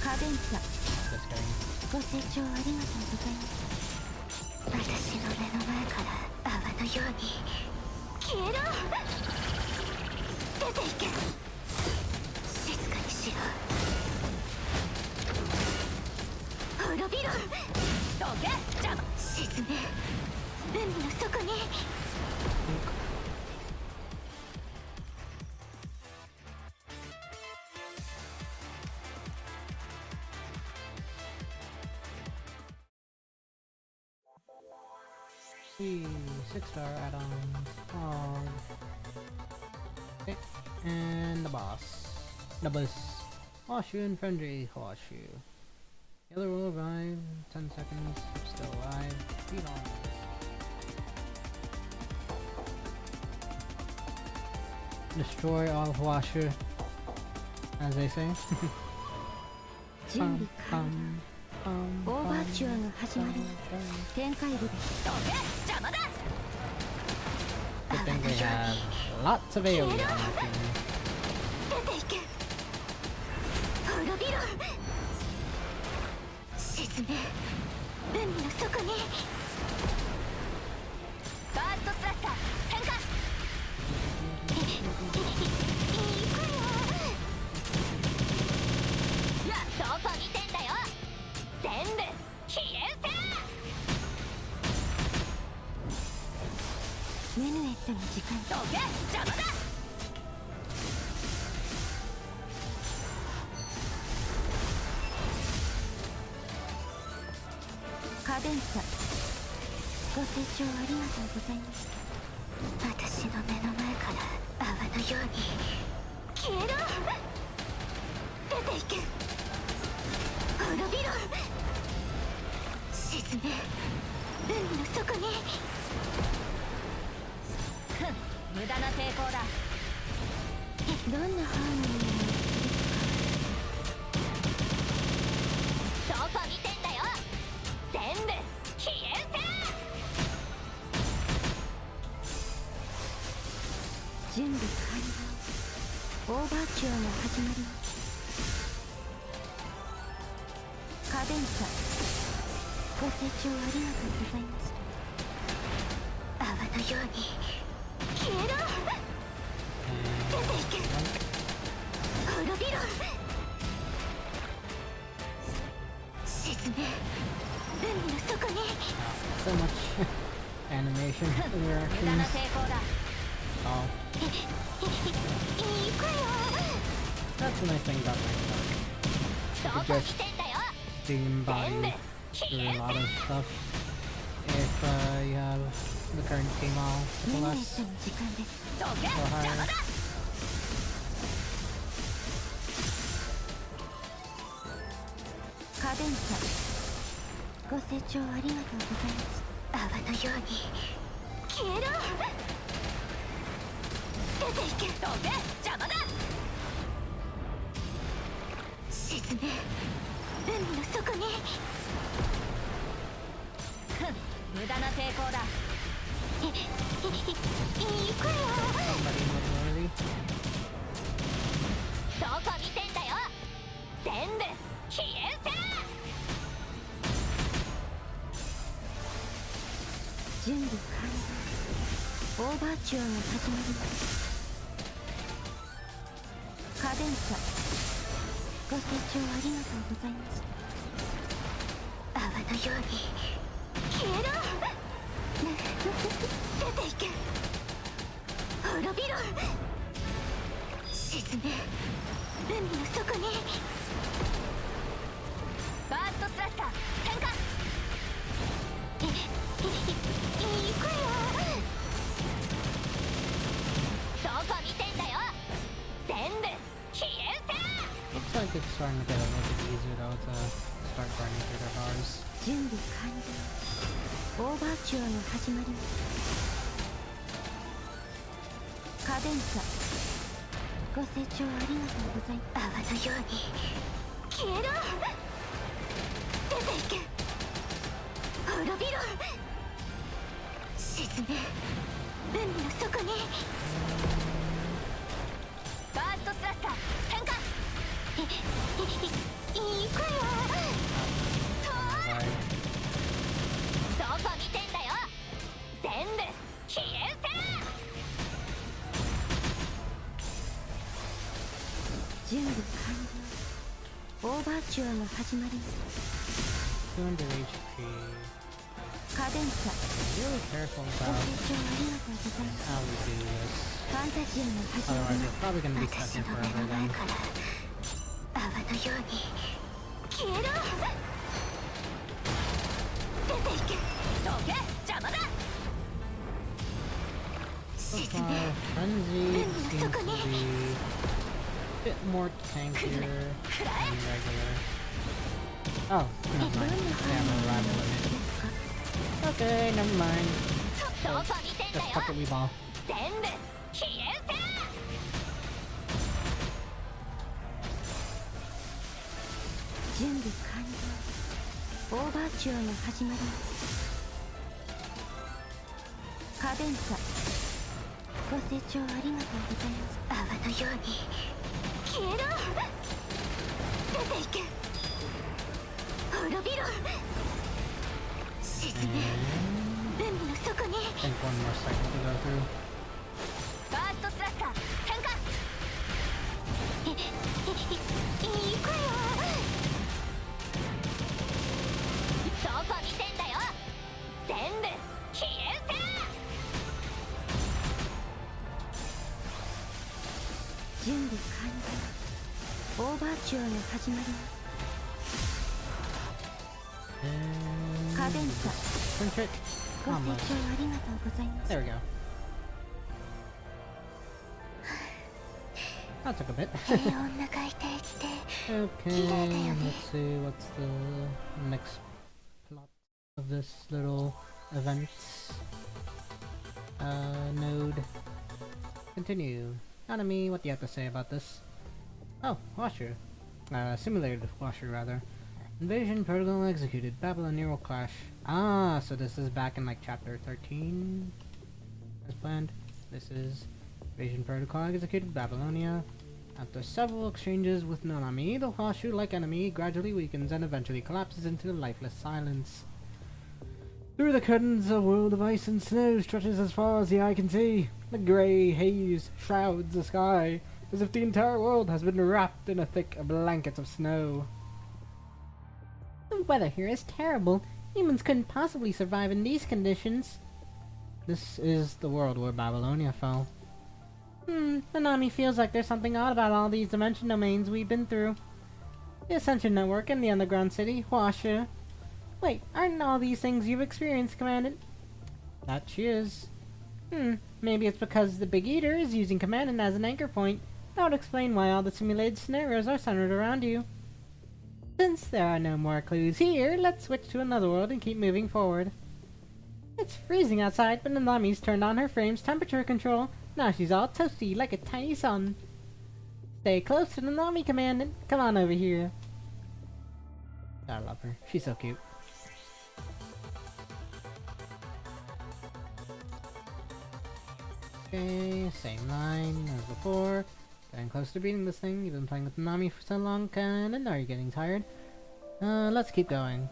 カデンサ Just kidding. ご清聴ありがとうございます。私の目の前から泡のように消えろ。出ていけ。静かにしろ。沈め海の底に。Hey, 6-star add-ons. Oh. Okay, and the boss. The boss. Horseshoe and Friendly Horseshoe. The other will revive. 10 seconds. Still alive. Feed on. Destroy all Horseshoe, as they say. 準備完了。オーバーチュアが始まります。展開部です。どけ邪魔だ。 Good thing we have lots of AoE on our team. 出ていけ。滅びろ。沈め海の底に。バーストスラッシャー展開。どこ見てんだよ。全部消えせ。メヌエットの時間。どけ邪魔だ。カデンサご清聴ありがとうございました。私の目の前から泡のように消えろ。出ていけ。滅びろ。沈め海の底に。ふん無駄な抵抗だ。どんなハーモニーをどこ見てんだよ。全部消えせ。準備完了。オーバーチュアが始まります。カデンサご清聴ありがとうございました。泡のように消えろ。出ていけ。滅びろ。沈め海の底に。 So much animation 無駄な interactions. 抵抗だ。 Oh, 行くよ。 that's the nice thing about my どこ見てんだよ。 stream body through a lot of stuff. If you have the current game all メ with ヌエッ less トの時間です。どけ or 邪魔 higher. だ。カデンサご清聴ありがとうございました。泡のように消えろ。出ていけ。どけ邪魔だ。沈め海の底に。ふん無駄な抵抗だ。行くよ。 Somebody more early. どこ見てんだよ。全部消えせ。準備完了。オーバーチュアが始まります。カデンサご清聴ありがとうございました。泡のように消えろ。出ていけ。滅びろ。沈め海の底に。バーストスラッシャー展開。行くよ。どこ見てんだよ。全部消えせ。 Looks like it's starting to get a little bit easier though to start burning through their bars. 準備完了。オーバーチュアが始まります。カデンサご清聴ありがとうございます。泡のように消えろ。出ていけ。滅びろ。沈め海の底に。バーストスラッシャー展開。行くよ。 Bye. どこ見てんだよ。全部消えせ。準備完了。オーバーチュアが始まります。200 HP. カデンサ Really careful ご about 清聴ありがとうございます how we do this. ファンタジアの始ま Otherwise, り we're probably gonna be stuck 私 here の目 forever の前 then. から泡のように消えろ出ていけどけ邪魔だ So 沈 far, め Frenzy seems to be a bit more tankier than regular. Oh, never mind. They have a rival limit. Okay, never mind. どこ見てんだ Just よ cut the weave off. 全部消えせ準備完了オーバーチュアが始まりますカデンサご清聴ありがとうございます泡のように消えろ出ていけ滅びろ沈め And 海の底に I think one more cycle to go through. ファーストスラスター点火行くよどこ見てんだよ全部消えせ準備完了オーバーチュアが始まります And カデンサ concentrate. ご Combo. 清聴ありがとうございます There we go. That took a bit. 女がいていて Okay, let's see what's the next plot of this little event. Node. Continue. Anami, what do you have to say about this? Oh, Washer. Simulated Washer, rather. Invasion protocol executed. Babylon neural clash. Ah, so this is back in like chapter 13 as planned. This is invasion protocol executed. Babylonia. After several exchanges with Nanami, the Washu-like enemy gradually weakens and eventually collapses into lifeless silence. Through the curtains, a world of ice and snow stretches as far as the eye can see. The grey haze shrouds the sky, as if the entire world has been wrapped in a thick blanket of snow. The weather here is terrible. Humans couldn't possibly survive in these conditions. This is the world where Babylonia fell. Nanami feels like there's something odd about all these dimension domains we've been through. The Ascension Network and the underground city, Huasha. Wait, aren't all these things you've experienced, Commandant? That she is. Maybe it's because the Big Eater is using Commandant as an anchor point. That would explain why all the simulated scenarios are centered around you. Since there are no more clues here, let's switch to another world and keep moving forward. It's freezing outside, but Nanami's turned on her frame's temperature control. Now she's all toasty like a tiny sun. Stay close to Nanami, Commandant. Come on over here. I love her. She's so cute. Okay, same line as before. Getting close to beating this thing. You've been playing with Nanami for so long, Commandant. Are you getting tired? Let's keep going.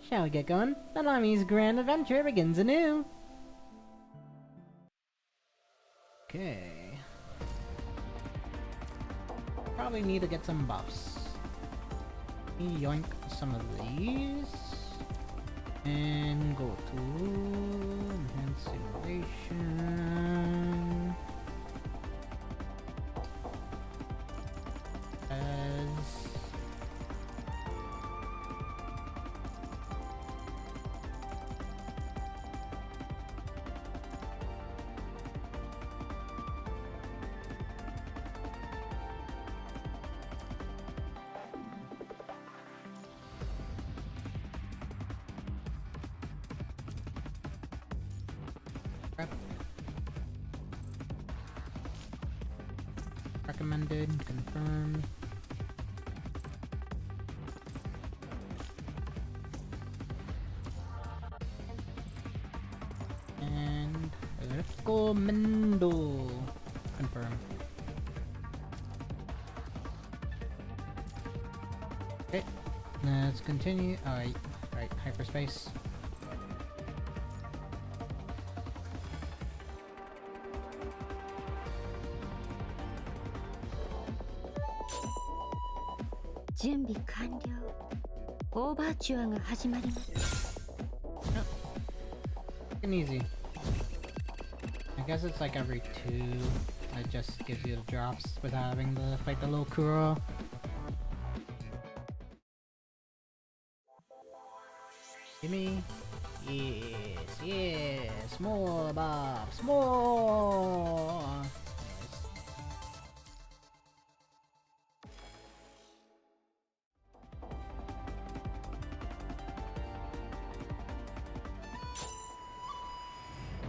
Shall we get going? Nanami's grand adventure begins anew! Okay. Probably need to get some buffs. Yoink some of these. And go to enhance simulation. As recommended, confirm. And recommendo, confirm. Okay, let's continue. Alright, right, hyperspace.準備完了オーバーチュアが始まります and easy. I guess it's like every 2. It just gives you the drops without having to fight the little Kuro. Gimme. Yes, yes. More buffs. More. Nice.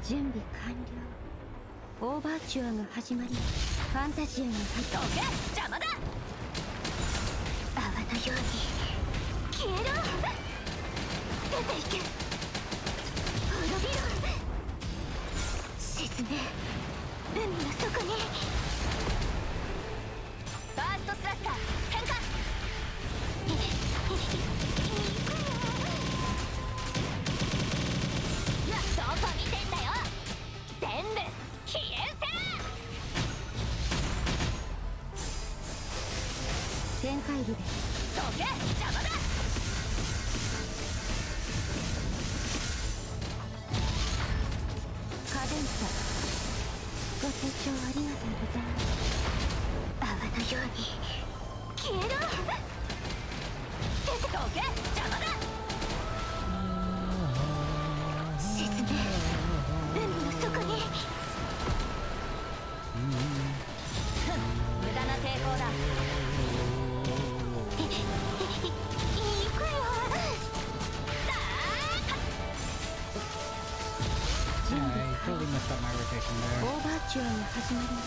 準備完了。オーバーチュアが始まります。ファンタジアが入ってどけ邪魔だ泡のように消えろ。出ていけ。滅びろ。沈め。海の底に。バーストスラスター変化どこ見てんだよ全部消え失せ展開部ですどけ邪魔だカデンサご清聴ありがとうございます。泡のように消えろ。どけ邪魔だ沈め。海の底に。無駄な抵抗だ行くよ。準 Yeah, 備 I totally messed up my rotation オ there. ーバーチュアが始まります。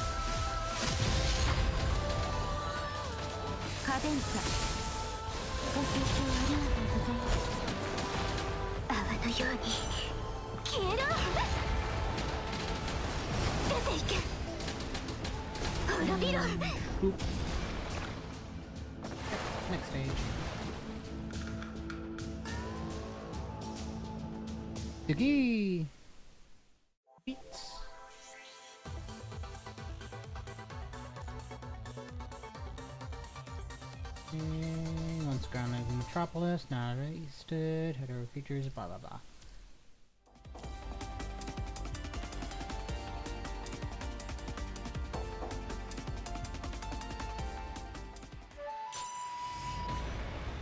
カデンサご清聴ありがとうございます。泡のように消えろ。出ていけ。滅びろ。 Boop. Next stage. Yugi! Beats. Okay, once grounded in Metropolis, now rested, head over features, blah blah blah.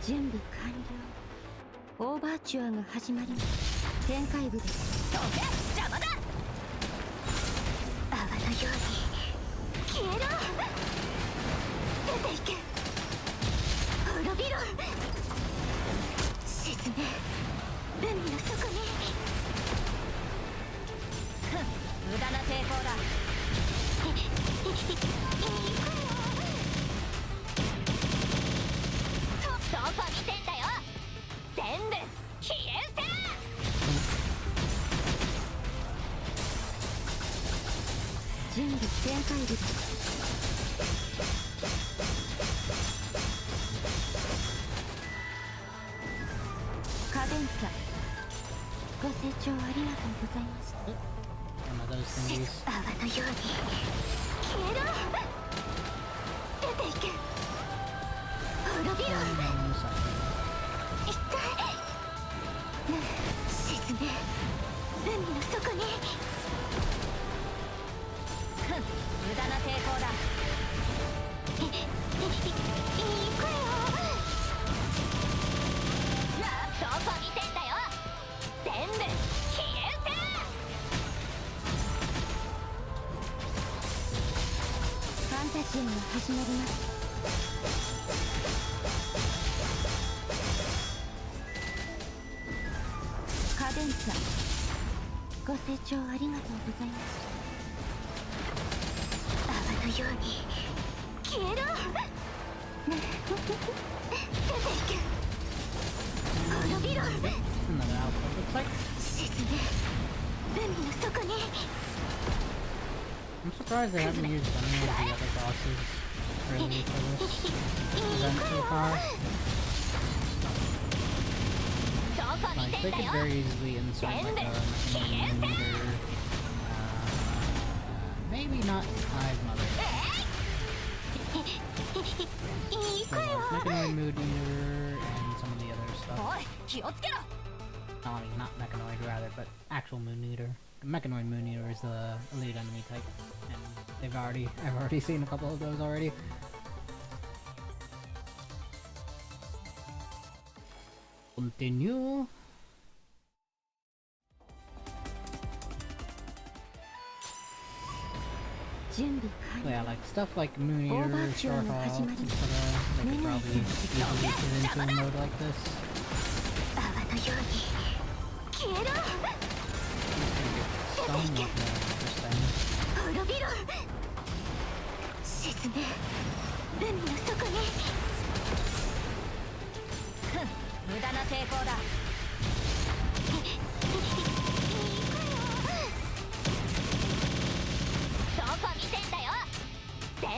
準備完了。オーバーチュアが始まります。展開部です。どけ邪魔だ泡のように消えろ。出ていけ。滅びろ。沈め。海の底に。無駄な抵抗だ行くよ。どこ見てんだよ全部消え失せ準備展開部です。カデンサご清聴ありがとうございました。 One of those thingies. 泡のように消えろ。出ていけ。滅びろ。 And second. 一体沈め。海の底に。無駄な抵抗だ行くよ。どこ見てんだよ全部消え失せファンタジアが始まります。カデンサご清聴ありがとうございました。泡のように消えろ。出ていけ。滅びろ。 Another output looks like. 沈め。海の底に。 I'm surprised they haven't used any of the other bosses really for this event so far. どこ見 Like, て they んだ could よ very easily insert like a meter, maybe not Hive Mother. 行 So, くよ。 like, Mechanoid Mood Meter and some of the other stuff. おい気をつけろ I mean, not Mechanoid rather, but actual Moon Eater. Mechanoid Moon Eater is the elite enemy type, and I've already seen a couple of those already. Continue. So yeah, like stuff like Moon Eater, Starhawk, etc. They could probably easily get into a mode like this. Somewhat more interesting. 無駄な抵抗だ。どこ見てんだよ。全部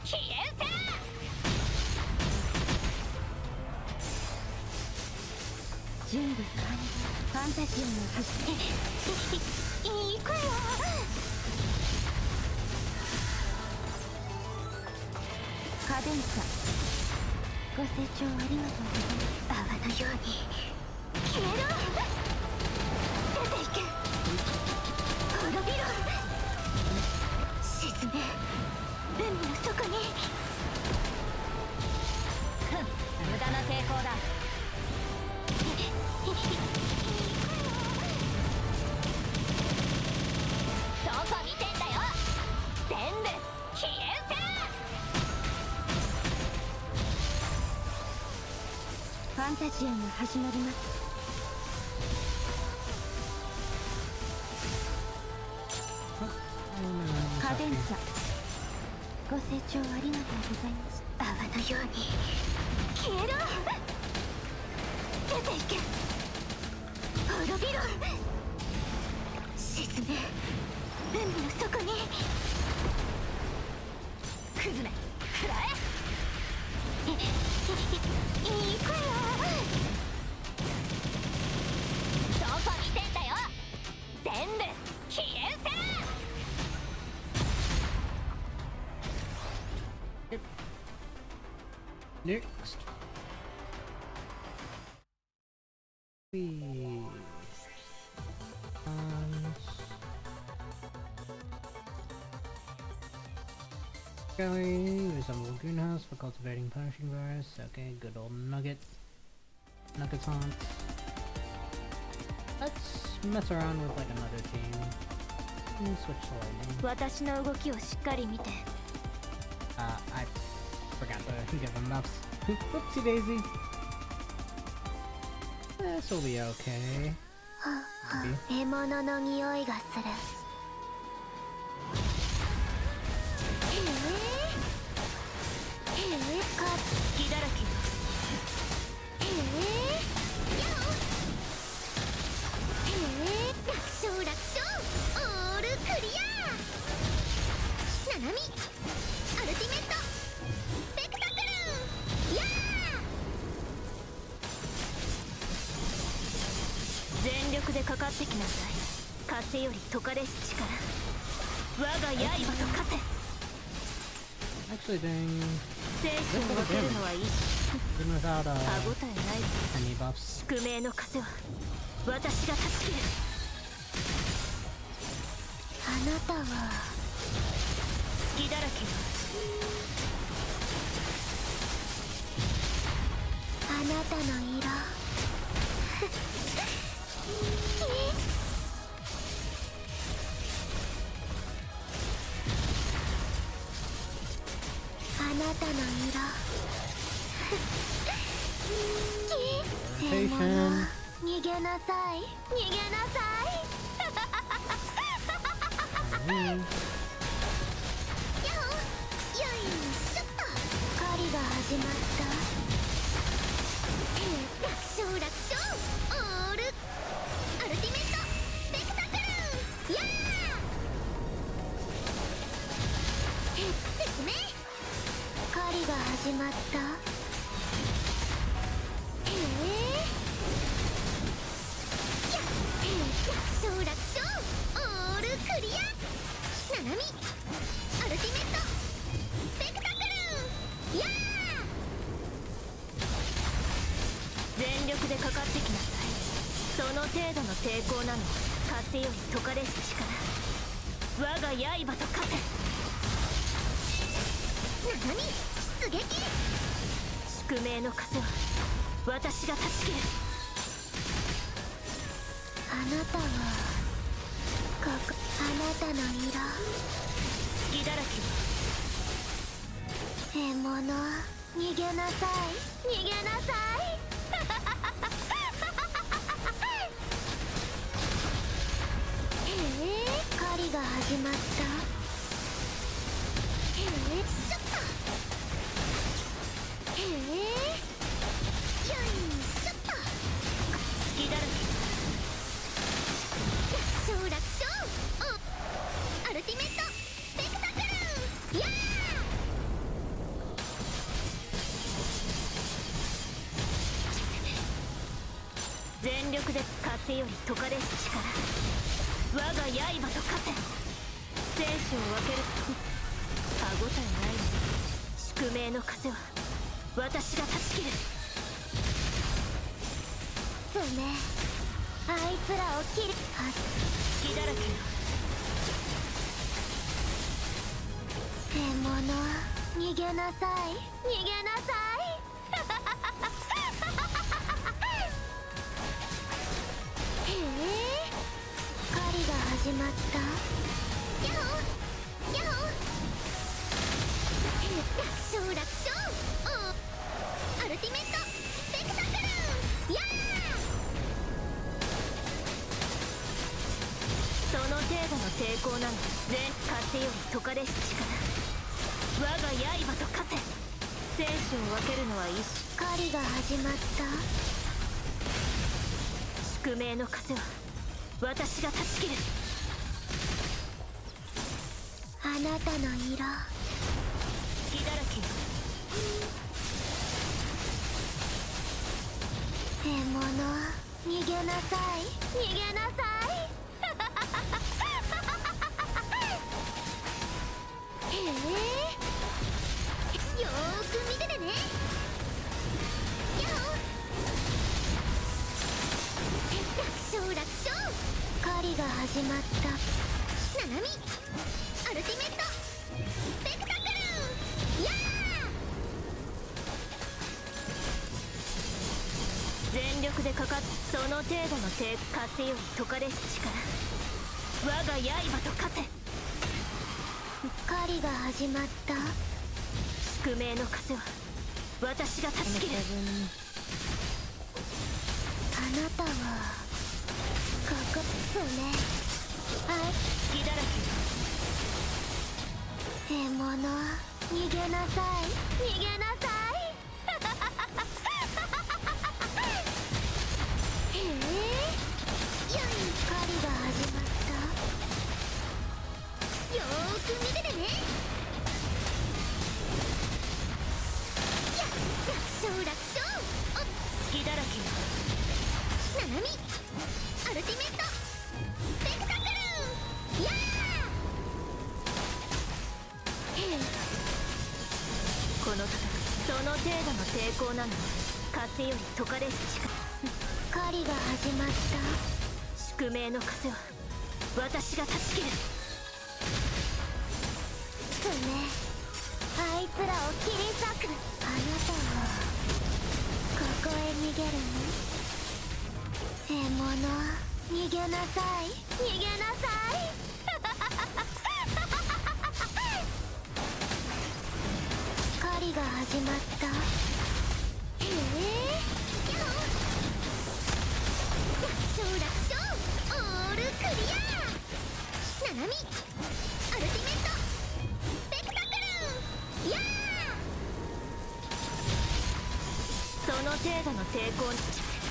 消えうせ。準備完了。ファンタジアの星。いい声よ。カデンサ。ご清聴ありがとうございます。泡のように消えろ。出ていけ。滅びろ。沈め。海の底に。無駄な抵抗だ。どこ見てんだよ。全部消えうせ。ファンタジアが始まります。カデンサ。ご清聴ありがとうございます。泡のように消えろ。出ていけ。滅びろ。沈め。海の底に。クズめ食らえ。いい声よ。どこ見てんだよ。全部消えうせ。Next. Okay, resemble greenhouse for cultivating punishing virus. Okay, good old nugget. Nuggets hunt. Let's mess around with like another team. And switch to lightning. 私の動きをしっかり見て。I forgot to give them buffs. Whoopsie daisy. This will be okay. Maybe. 獲物の匂いがする。カッキだらけ。楽勝楽勝。オールクリア。ナナミアルティメットスペクタクル。やー。全力でかかってきなさい。風より解かれし力。我が刃と化せ。Actually doing 精神を分けるのはいいし。 even without 歯応えない。 any buffs. 宿命の風は私が断ち切る。あなたは隙だらけよ。あなたの色あなたの色好き。逃げなさい逃げなさい。よいしょっと。狩りが始まった。楽勝楽勝。オールアルティメットスペクタクル。やー。進め。狩りが始まった。楽勝楽勝。オールクリア。ナナミアルティメットスペクタクル。やー。全力でかかってきなさい。その程度の抵抗なの風より解かれし力我が刃と化せなのに出撃宿命の風は私が断ち切るあなたはここあなたの色隙だらけ獲物逃げなさい逃げなさい狩りが始まったショットよいしょっと隙だら楽勝楽勝アルティメットスペクタクルやけ全力で風より解かれし力我が刃と化せ生死を分ける歯応えないの宿命の風は私が断ち切るすねあいつらを切るは隙だらけ獲物逃げなさい逃げなさい狩りが始まったヤホーヤホー楽勝楽勝アルティメットスペクタクルやその程度の抵抗なの全風より解かれし力我が刃と化せ生死を分けるのは一種狩りが始まった宿命の風は私が断ち切るあなたの色隙だらけ獲物逃げなさい逃げなさいよーく見ててねヤッホー楽勝楽勝狩りが始まったナナミアルティメットスペクタクルや全力でかかっその程度の風より解かれし力我が刃と化せ狩りが始まった宿命の風は私が断ち切るあなたはここすねはい隙だら獲物逃げなさい逃げなさいよい狩りが始まったよーく見ててね楽勝楽勝隙だらけナナミアルティメットスペクタクルやこの戦いその程度の抵抗なの風より解かれし力狩りが始まった宿命の風は私が断ち切るすねあいつらを切り裂くあなたはここへ逃げるの獲物逃げなさい逃げなさい狩りが始まったヤッホー楽勝楽勝オールクリアナナミアルティメットスペクタクルやその程度の抵抗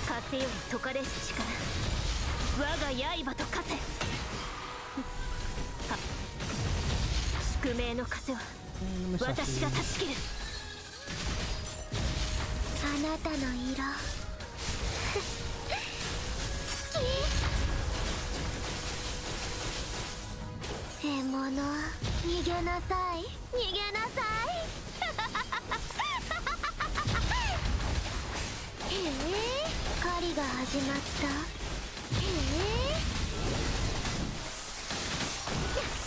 風より解かれし力我が刃と化せ宿命の風は私が断ち切るあなたの色獲物逃げなさい逃げなさい狩りが始まった楽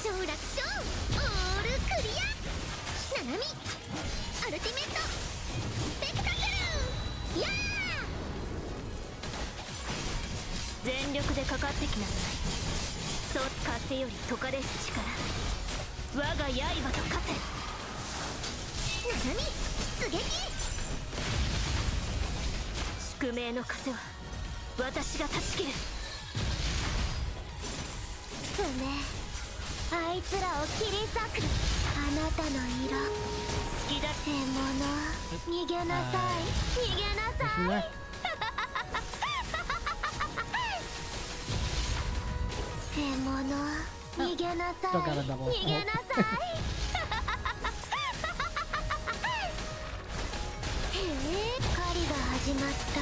勝楽勝オールクリア。ナナミアルティメットスペクタクルやー。全力でかかってきなさい。そう風より解かれし力、我が刃と化せ。ナナミ出撃。宿命の風は私が断ち切る。すね、あいつらを切り裂く。あなたの色好きだって獣、逃げなさい逃げなさい。獣、逃げなさい逃げなさい。へえ、狩りが始まった。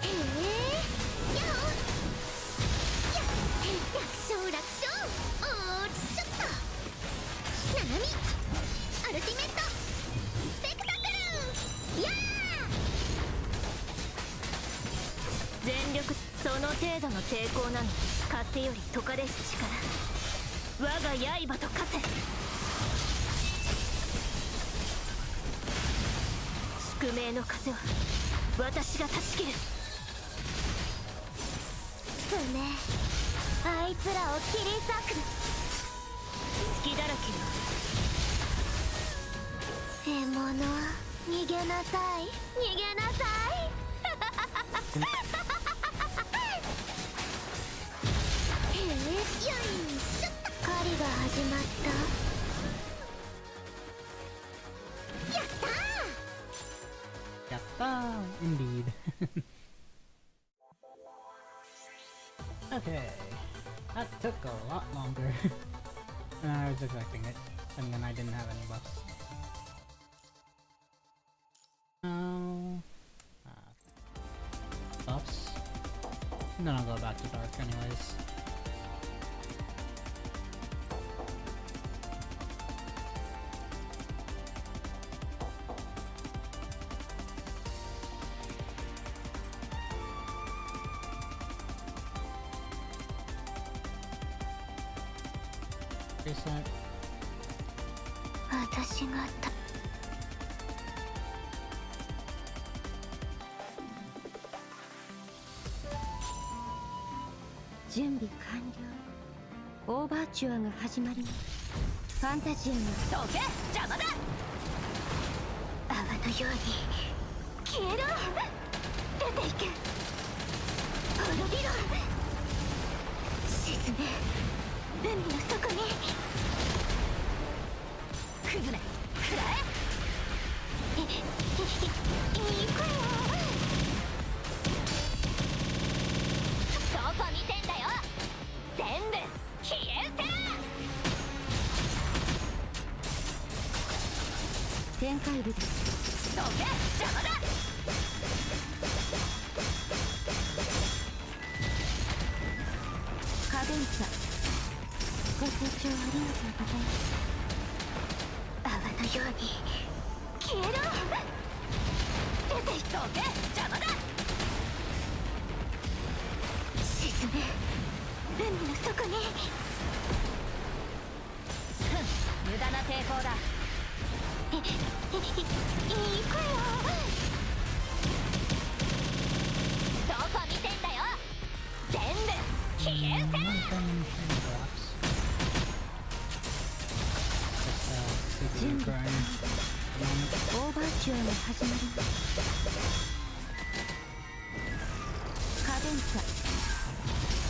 へえ、やお楽勝楽勝オールショット。ナナミアルティメットスペクタクルやー。全力、その程度の抵抗なの。風より解かれし力、我が刃と化せ。宿命の風は私が断ち切る。すね、あいつらを切り裂く。隙だらけよ。獣、逃げなさい逃げなさい。へえ、よいしょっと。狩りが始まった。やったー。やったー indeed. Okay, that took a lot longer than I was expecting it, and then I didn't have any buffs. Buffs? And then I'll go back to dark anyways. Reset. 私が準備完了。オーバーチュアが始まります。ファンタジアがどけ邪魔だ。泡のように消えろ。出ていけ滅びろ。沈め海の底に。崩れ食らえ。行くよ。どこ見てんだよ。全部消え失せ。展開部ですどけ邪魔だ。カデンサご清聴ありがとうございます。泡のように消えろ。出ていっておけ邪魔だ。沈め海の底に。無駄な抵抗だ。行くよ。どこ見てんだよ。全部消え失せ。オーバーチュアが始まります。カデンサ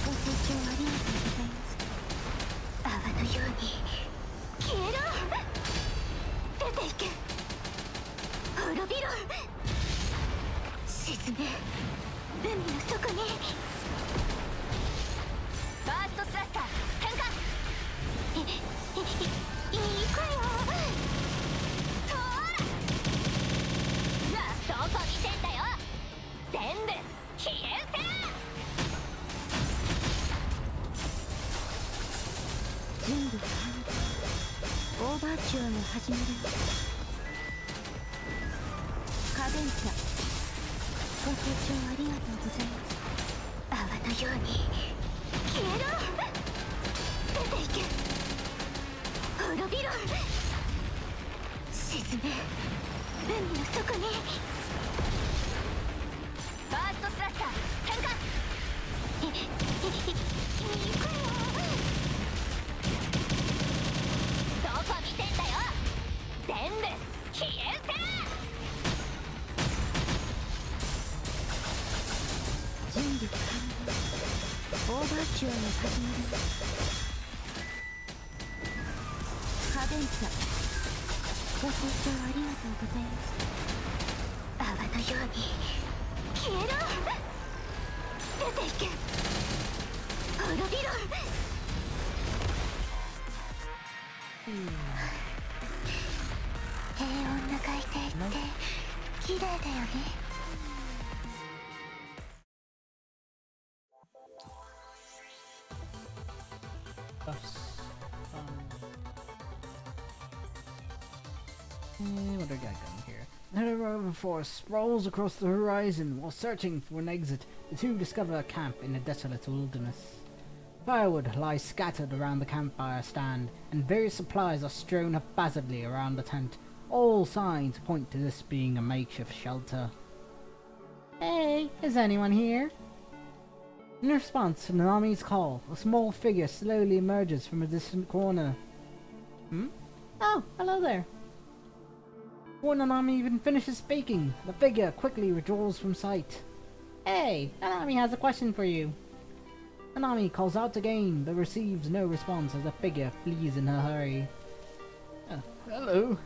ご清聴ありがとうございます。泡のように消えろ。出ていけ滅びろ。沈め海の底に。ファーストスラスター展開。行くよ。そらどこ見てんだよ。全部消え失せ。準備完了。オーバーチュアが始まります。カデンサご清聴ありがとうございます。泡ののように消えろ。出ていけ。滅びろ。沈め海の底に。ファーストスラスター参加。行くよ。どこ見てんだよ。全部消え失せ。準備完了。オーバーチュアの始まり。カデンツァご清聴ありがとうございました。泡のように消えろ。出ていけ。滅びろ。平穏な海底って綺麗だよね。What do I got going here? The header of a force sprawls across the horizon. While searching for an exit, the two discover a camp in a desolate wilderness. Firewood lies scattered around the campfire stand, and various supplies are strewn haphazardly around the tent. All signs point to this being a makeshift shelter. Hey, is anyone here? In response to Nanami's call, a small figure slowly emerges from a distant corner. Oh, hello there. Before Nanami even finishes speaking, the figure quickly withdraws from sight. Hey, Nanami has a question for you. Nanami calls out again, but receives no response as the figure flees in a hurry. Hello.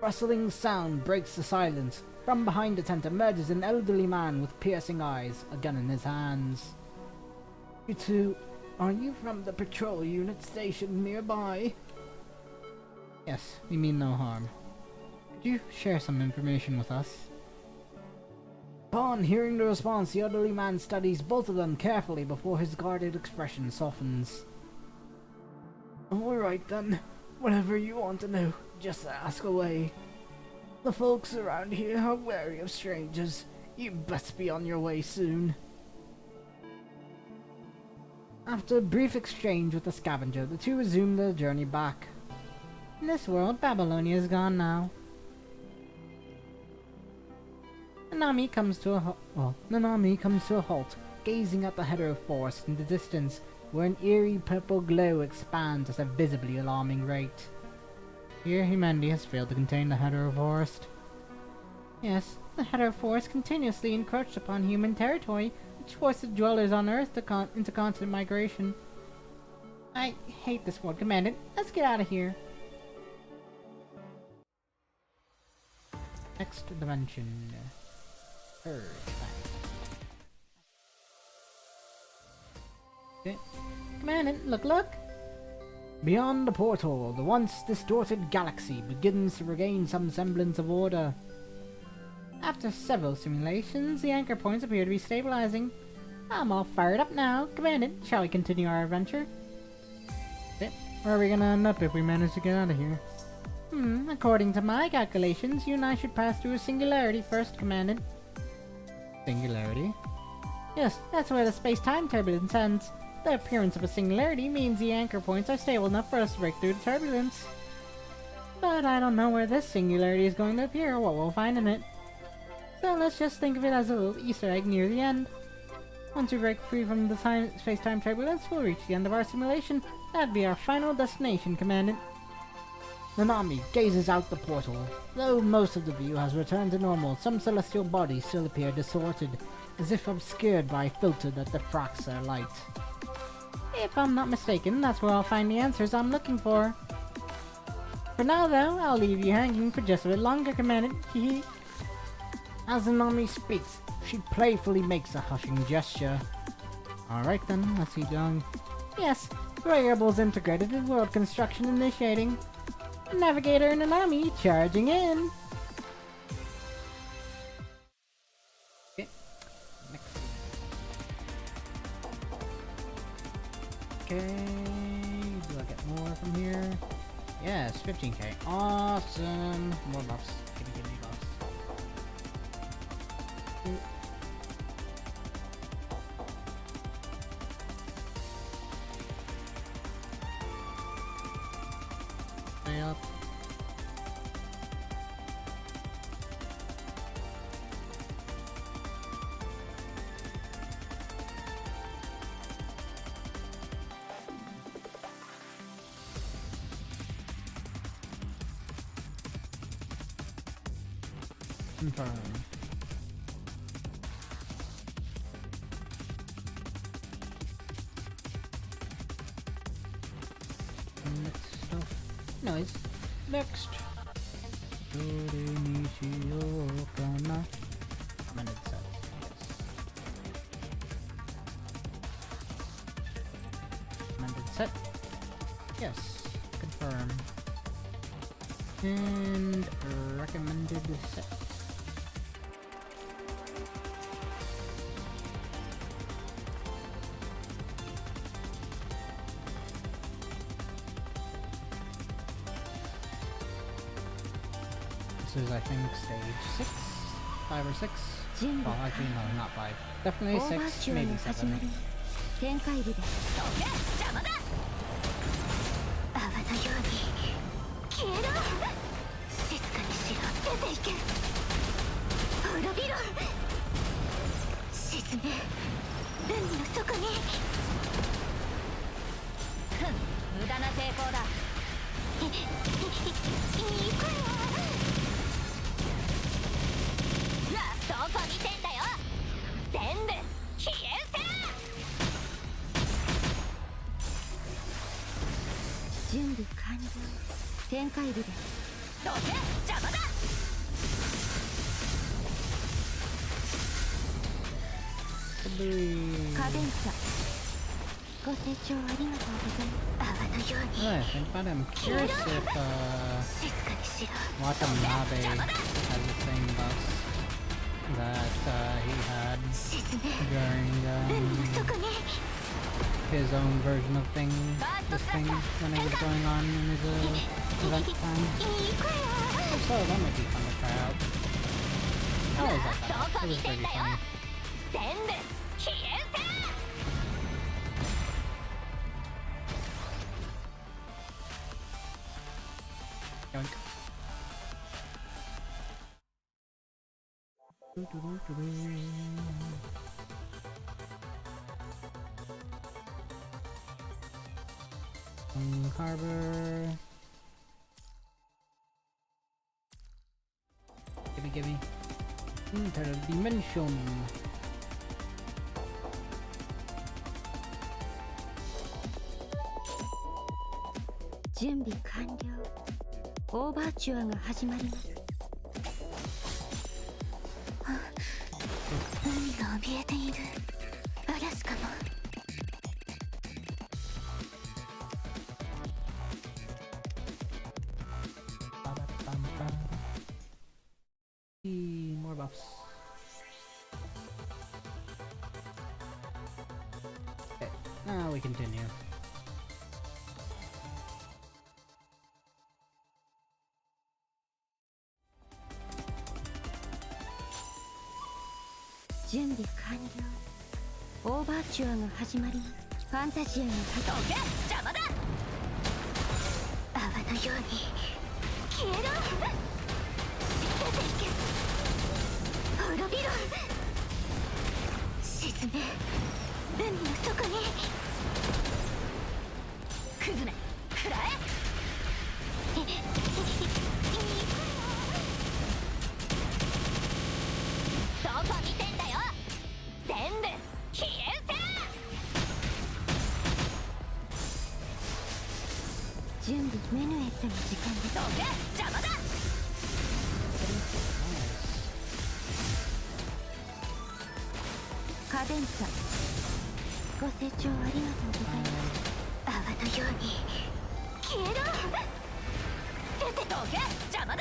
Rustling sound breaks the silence. From behind the tent emerges an elderly man with piercing eyes, a gun in his hands. You two, are you from the patrol unit stationed nearby? Yes, we mean no harm. Could you share some information with us? Upon hearing the response, the elderly man studies both of them carefully before his guarded expression softens. Alright then, whatever you want to know, just ask away. The folks around here are wary of strangers. You best be on your way soon. After a brief exchange with the scavenger, the two resume their journey back. In this world, Babylonia is gone now. Nanami comes to a halt, gazing at the header of forest in the distance, where an eerie purple glow expands at a visibly alarming rate. Here, humanity has failed to contain the header of forest. Yes, the header of forest continuously encroached upon human territory, which forced the dwellers on Earth into constant migration. I hate this world, Commandant. Let's get out of here. Next dimension. Earth. Okay. Commandant, look! Beyond the portal, the once distorted galaxy begins to regain some semblance of order. After several simulations, the anchor points appear to be stabilizing. I'm all fired up now. Commandant, shall we continue our adventure? Okay. Where are we gonna end up if we manage to get out of here? According to my calculations, you and I should pass through a singularity first, Commandant. Singularity? Yes, that's where the space-time turbulence ends. The appearance of a singularity means the anchor points are stable enough for us to break through the turbulence. But I don't know where this singularity is going to appear or what we'll find in it. So let's just think of it as a little Easter egg near the end. Once we break free from the space-time turbulence, we'll reach the end of our simulation. That'd be our final destination, Commandant. Nanami gazes out the portal. Though most of the view has returned to normal, some celestial bodies still appear distorted, as if obscured by a filter that diffracts their light. If I'm not mistaken, that's where I'll find the answers I'm looking for. For now, though, I'll leave you hanging for just a bit longer, Commandant. Hehe. As Nanami speaks, she playfully makes a hushing gesture. Alright then, let's keep going. Yes, variables integrated in world construction initiating. Navigator Nanami charging in. Okay, next. Okay, do I get more from here? Yes, 15k. Awesome. More buffs. Give me buffs. Confirm. Next stuff. Nice. Next. Recommended set. Yes. Recommended set. Yes. Confirm. And recommended set. This is, I think, stage 6? 5 or 6? Oh, actually, no, not 5. Definitely 6, maybe 7. 展開部で邪魔だ泡のように消えろ静かにしろ出ていけ滅びろ沈め海の底に無駄な抵抗だいいくよどこ見てんだよ全部消え失せ準備完了展開部でどけ邪魔だカデンサご清聴ありがとうございます泡のように Alright, think about it. I'm curious if Watanabe has the same buffs that he had during his own version of this thing when it was going on in his event time. If so, that might be fun to try out. I always like that. It was pretty funny. Yoink. Harbor. Gimme. Interdimension. 準備完了。オーバーチュアが始まります。海が怯えている。アラスカも。More buffs. Okay, now we continue.準備完了。オーバーチュアが始まります。ファンタジアが始まる。邪魔だ。泡のように消えろ。出ていけ。滅びろ。沈め。海の底に。クズめ。食らえ。どこ見てんだよ。全部消え失せ。準備メヌエットの時間です。どけ邪魔だ。カデンサご清聴ありがとうございます。泡のように消えろ。出てどけ邪魔だ。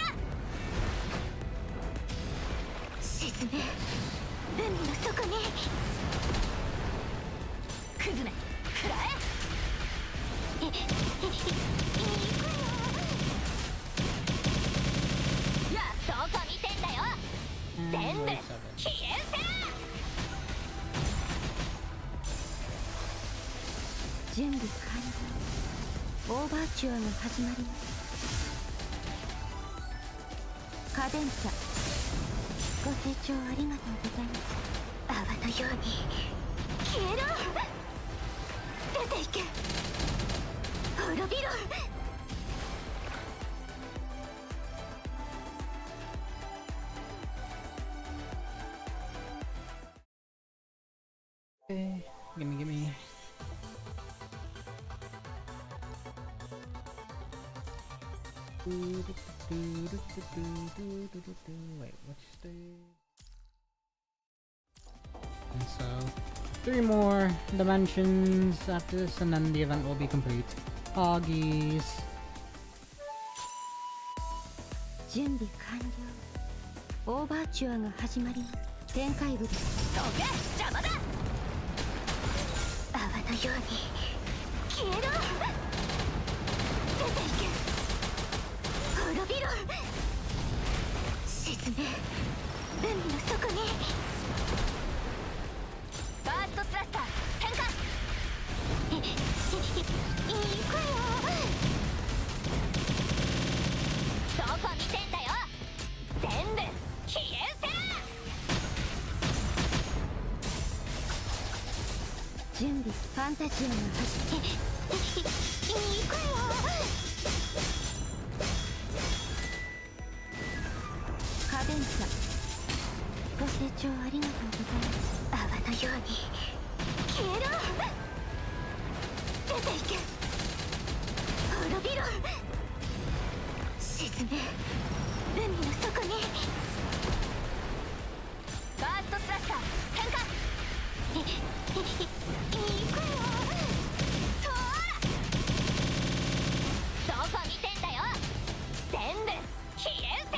沈め海の底に。クズめ食らえ。どこ見てんだよ。全部消え失せ。準備完了。オーバーチュアが始まります。カデンサご清聴ありがとうございます。泡のように消えろ。出ていけ。滅びろ。Okay, gimme. Wait, which stage? And so, 3 more dimensions after this, and then the event will be complete. Hoggies. 準備完了。オーバーチュアが始まります。展開部です。どけ、邪魔だ。泡のように消えろ。出ていけ。滅びろ。沈め。海の底に。バーストスラスター展開。いくよ。どこ見てんだよ。全部消え失せ。準備。ファンタジアが走っていくよ。カデンサご清聴ありがとうございます。泡のように消えろ。出ていけ。滅びろ。沈め。海の底に。バーストスラッシャー展開。いくよ。そら。どこ見てんだよ。全部消え失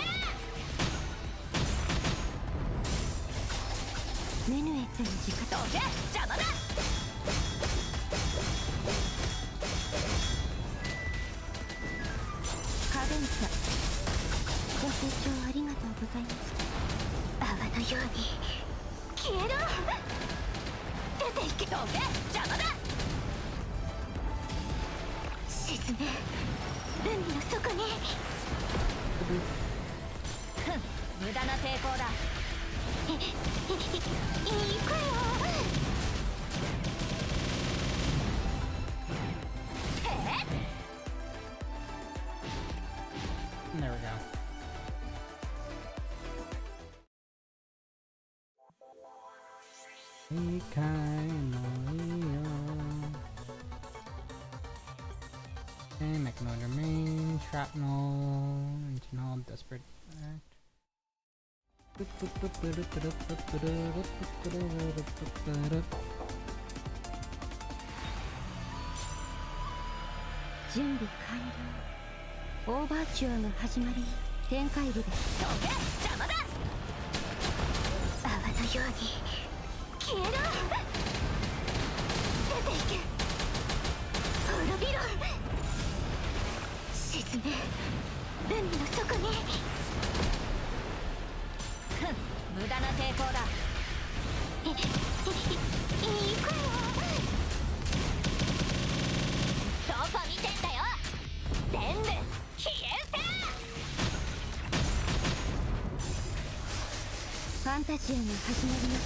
せ。メヌエットの時間。どけ、邪魔だ。カデンサご清聴ありがとうございます。泡のように消えろ。出ていけ。どけ、邪魔だ。沈め。海の底に。ふん、無駄な抵抗だ。いくよ。There we go. Okay, Mechanoid Remain, Shrapnel, Internal, Desperate Act. 準備完了。オーバーチュアが始まります。展開部です。どけ、邪魔だ。泡のように消えろ。出ていけ。滅びろ。沈め。海の底に。ふん、無駄な抵抗だ。いくよ。どこ見てんだよ。全部消え失せ。ファンタジアが始まります。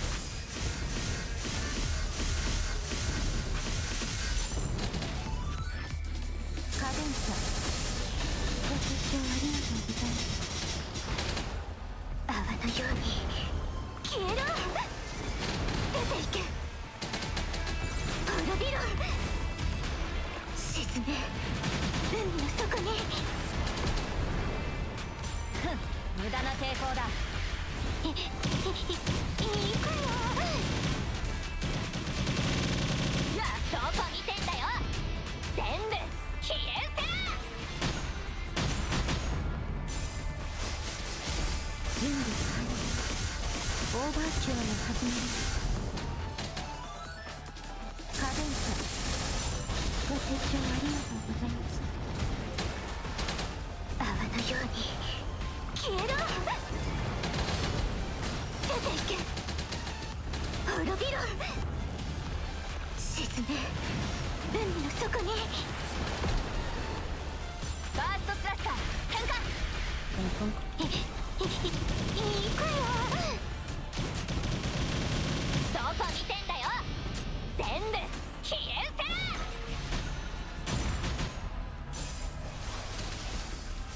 カデンサご清聴ありがとうございます。泡のように消えろ。出ていけ。滅びろ。沈め。海の底に。ふん、無駄な抵抗だ。いくよ。どこ見てんだよ。全部消え失せ。準備完了。オーバーチュアが始まります。カデンサご清聴ありがとうございます。泡のように消えろ。出ていけ。滅びろ。沈め。海の底に。バーストスラッシャー展開。いくよ。どこ見てんだよ。全部消え失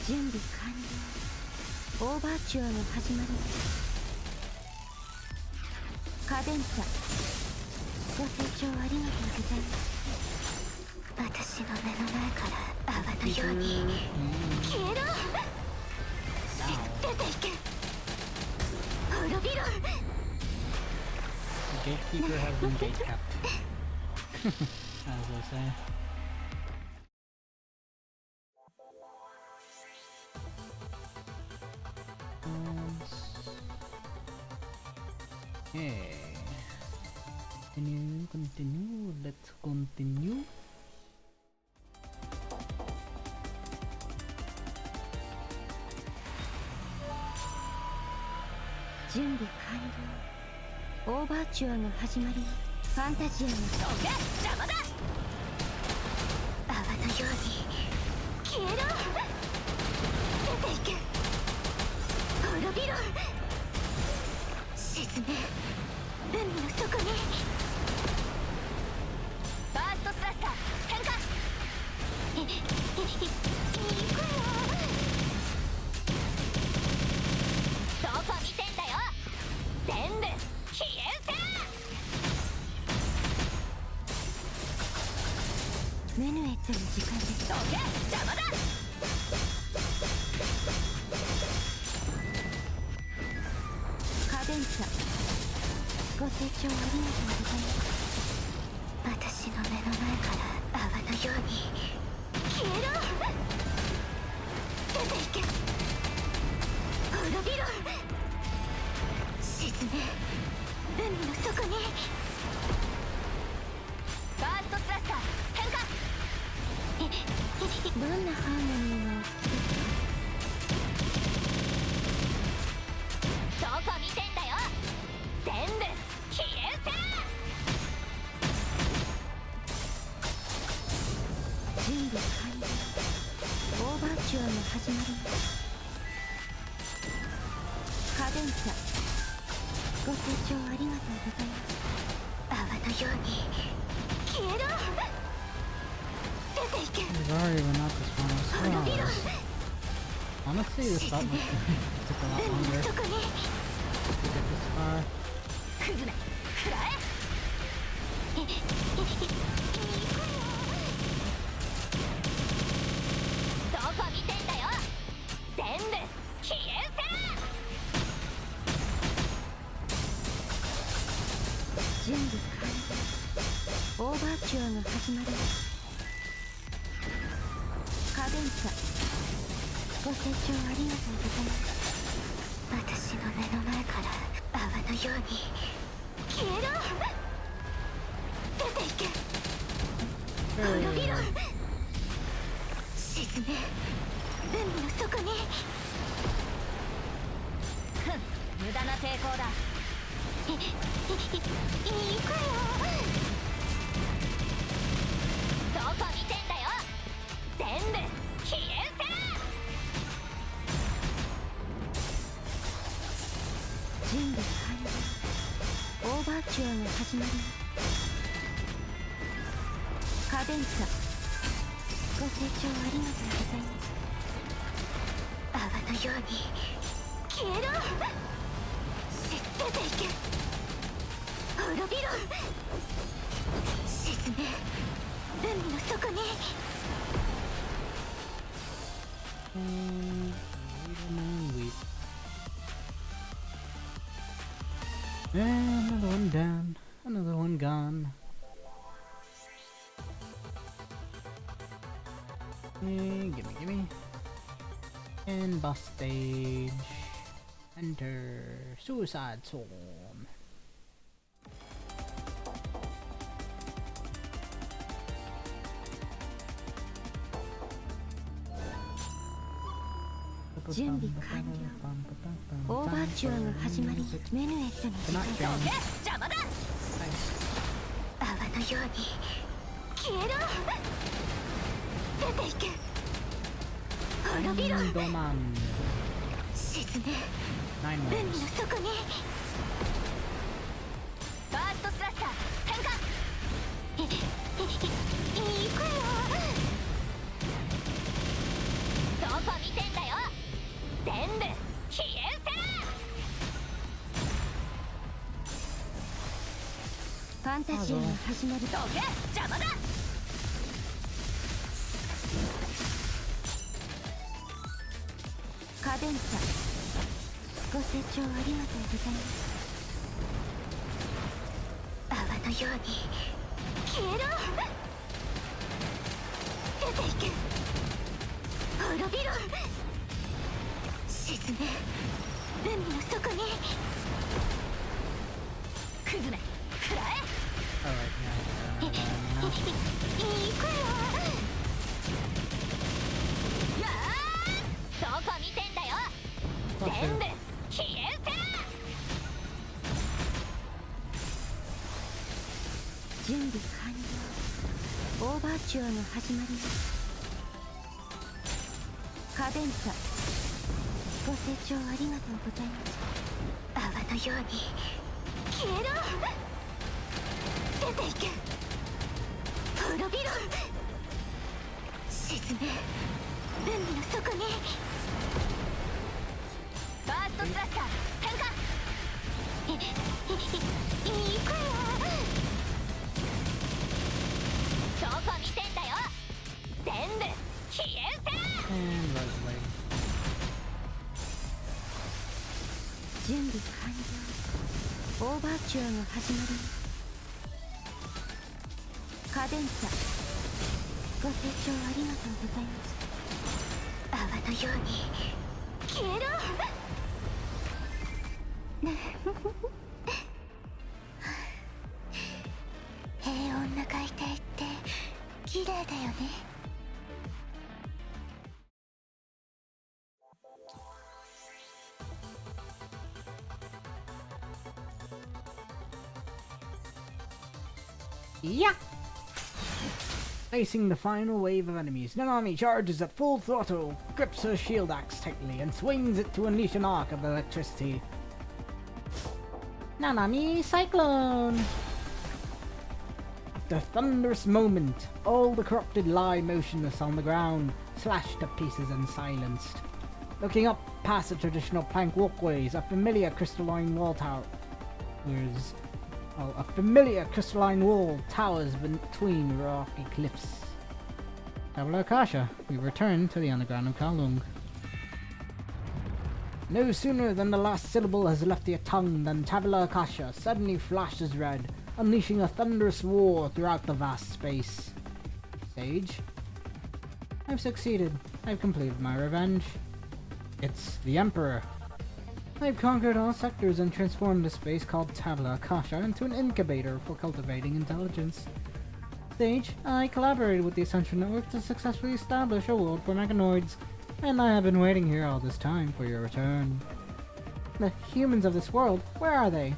せ。準備完了。オーバーチュアが始まります。カデンサご清聴ありがとうございます。私の目の前から泡のように消えろ。出ていけ。滅びろ。 The gatekeeper has been gatekept. As they say. Okay. Continue, let's continue.準備完了。オーバーチュアが始まります。ファンタジアのどけ邪魔だ。泡のように消えろ。出ていけ。滅びろ。沈め。海の底に。ファーストスラスター変化。行くよ。どこ見てんだよ。全部消え失せ。メヌエットの時間です。どけ邪魔だ。カデンサ、ご清聴ありがとうございます。私の目の前から泡のように消えろ。出ていけ。滅びろ。沈め。海の底に。ファーストスラスター変化。どんなハーモニーがお好きですか？どこ見てんだよ。全部消え失せ。準備完了。オーバーチュアが始まります。カデンサ、ご清聴ありがとうございます。泡のように消えろ。出ていけ。 Sorry, we're not this one. 滅びろ。 Honestly, this thought took a lot 海 longer の to 底に。 get this far. クズめ食らえ。どこ見てんだよ。全部消え失せ。準備完了。オーバーチュアが始まります。カデンサ、ご清聴ありがとうございます。私の目の前から泡のように消えろ。出ていけ。滅びろ。沈め。海の底に。ふん無駄な抵抗だ。行くよ。どこ見てんだよ。全部消え失せ。準備完了。オーバーチュアが始まります。カデンサ、ご清聴ありがとうございます。泡のように消えろ。出ていけ。滅びろ。沈め。海の底に。Wait. And another one down. Another one gone. Hey, gimme. And boss stage. Enter Suicide Swarm.準備完了。オーバーチュアが始まります。メヌエットの時間。どけ邪魔だ。泡のように消えろ。出ていけ。滅びろ。 Doman. 沈め。 9 海 waves. の底に。ファーストスラスター変化。行くよ。どこ見てんだよ。全部消え失せ。フファンタジーが始まる。どけ、邪魔だ。カデンサ、ご清聴ありがとうございます。泡のように消えろ。出ていけ、滅びろ。沈め、海の底に。クズめ、食らえ。Alright, now. 行くよ。やー、どこ見てんだよ。全部消えせ。準備完了。オーバーチュアが始まります。カデンサ、ご清聴ありがとうございます。泡のように消えろ。出ていけ、滅びろ。沈め、海の底に。ファーストスラッシャー点火。行くよ。どこ見てんだよ。全部消えせ。 And Leslie. 準備完了。オーバーチュアが始まります。カデンサ、ご清聴ありがとうございます。泡のように消えろ。平穏な海底って綺麗だよね。Yeah! Facing the final wave of enemies, Nanami charges at full throttle, grips her shield axe tightly, and swings it to unleash an arc of electricity. Nanami Cyclone! After a thunderous moment, all the corrupted lie motionless on the ground, slashed to pieces and silenced. Looking up past the traditional plank walkways, a familiar crystalline wall towers between rocky cliffs. Tabula Akasha, we return to the underground of Kowloon. No sooner than the last syllable has left your tongue than Tabula Akasha suddenly flashes red, unleashing a thunderous roar throughout the vast space. Sage? I've succeeded. I've completed my revenge. It's the Emperor. I've conquered all sectors and transformed the space called Tabula Akasha into an incubator for cultivating intelligence. Sage, I collaborated with the Ascension Network to successfully establish a world for mechanoids, and I have been waiting here all this time for your return. The humans of this world, where are they?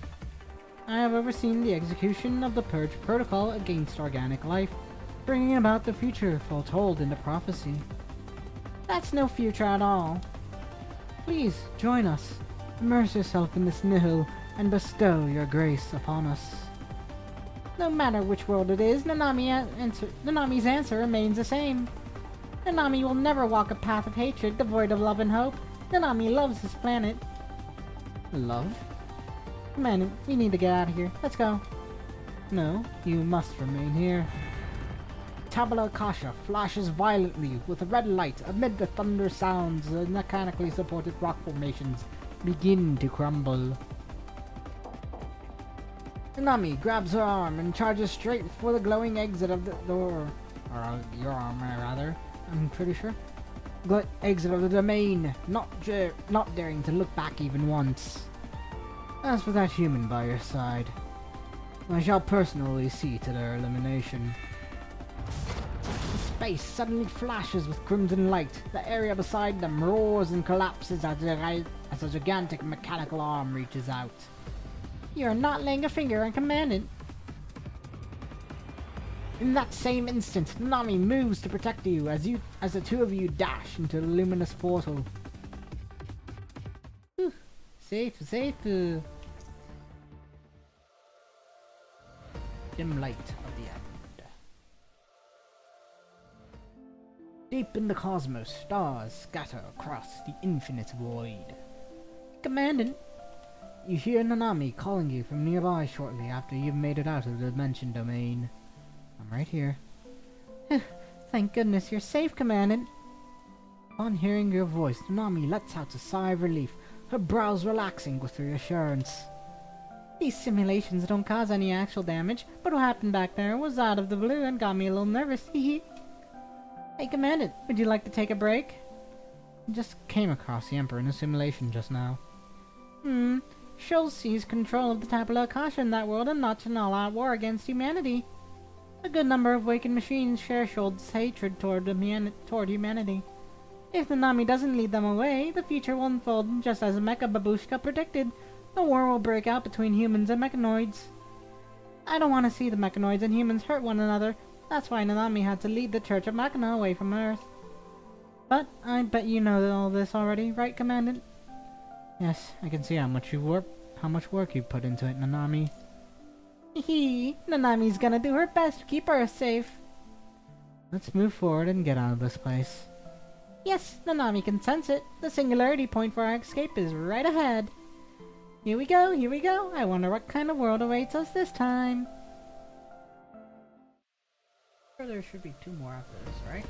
I have overseen the execution of the Purge Protocol against organic life, bringing about the future foretold in the prophecy. That's no future at all. Please, join us. Immerse yourself in this nihil and bestow your grace upon us. No matter which world it is, Nanami's answer remains the same. Nanami will never walk a path of hatred devoid of love and hope. Nanami loves his planet. Love? Man, we need to get out of here. Let's go. No, you must remain here. Tabula Akasha flashes violently with a red light amid the thunder sounds. The mechanically supported rock formations begin to crumble. Nanami grabs her arm and charges straight for the glowing exit of the door. Or your arm, rather. I'm pretty sure. Exit of the domain, not daring to look back even once. As for that human by your side, I shall personally see to their elimination. The space suddenly flashes with crimson light. The area beside them roars and collapses as a gigantic mechanical arm reaches out. You're not laying a finger on Commandant. In that same instant, Nanami moves to protect you as the two of you dash into the luminous portal. Whew. Safe. Dim light of the end. Deep in the cosmos, stars scatter across the infinite void. Commandant, You hear Nanami calling you from nearby shortly after you've made it out of the dimension domain. I'm right here. Thank goodness you're safe, Commandant. Upon hearing your voice, Nanami lets out a sigh of relief, her brows relaxing with reassurance. These simulations don't cause any actual damage, but what happened back there was out of the blue and got me a little nervous. Hey, Commandant, would you like to take a break? I just came across the Emperor in a simulation just now. Schultz seized control of the Tabula Akasha in that world and launched an all-out war against humanity. A good number of Wakened machines share Schultz's hatred toward humanity. If the Nami doesn't lead them away, the future will unfold just as Mecha Babushka predicted. The war will break out between humans and mechanoids. I don't want to see the mechanoids and humans hurt one another. That's why Nanami had to lead the Church of Machina away from Earth. But I bet you know all this already, right, Commandant? Yes, I can see how much work you put into it, Nanami. Nanami's gonna do her best to keep Earth safe. Let's move forward and get out of this place. Yes, Nanami can sense it. The singularity point for our escape is right ahead. Here we go, here we go. I wonder what kind of world awaits us this time. Sure, there should be 2 more after this, right?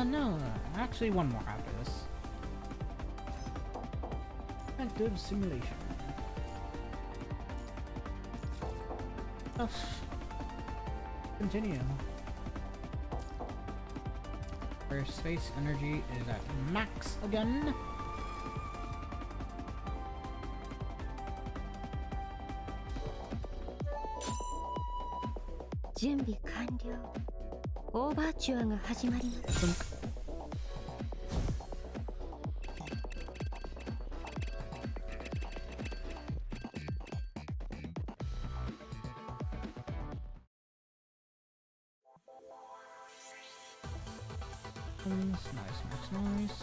No. Actually, 1 more after this. Active simulation. Continue. Our space energy is at max again. 준비 완료. 오버추어가 始まります。 Nice.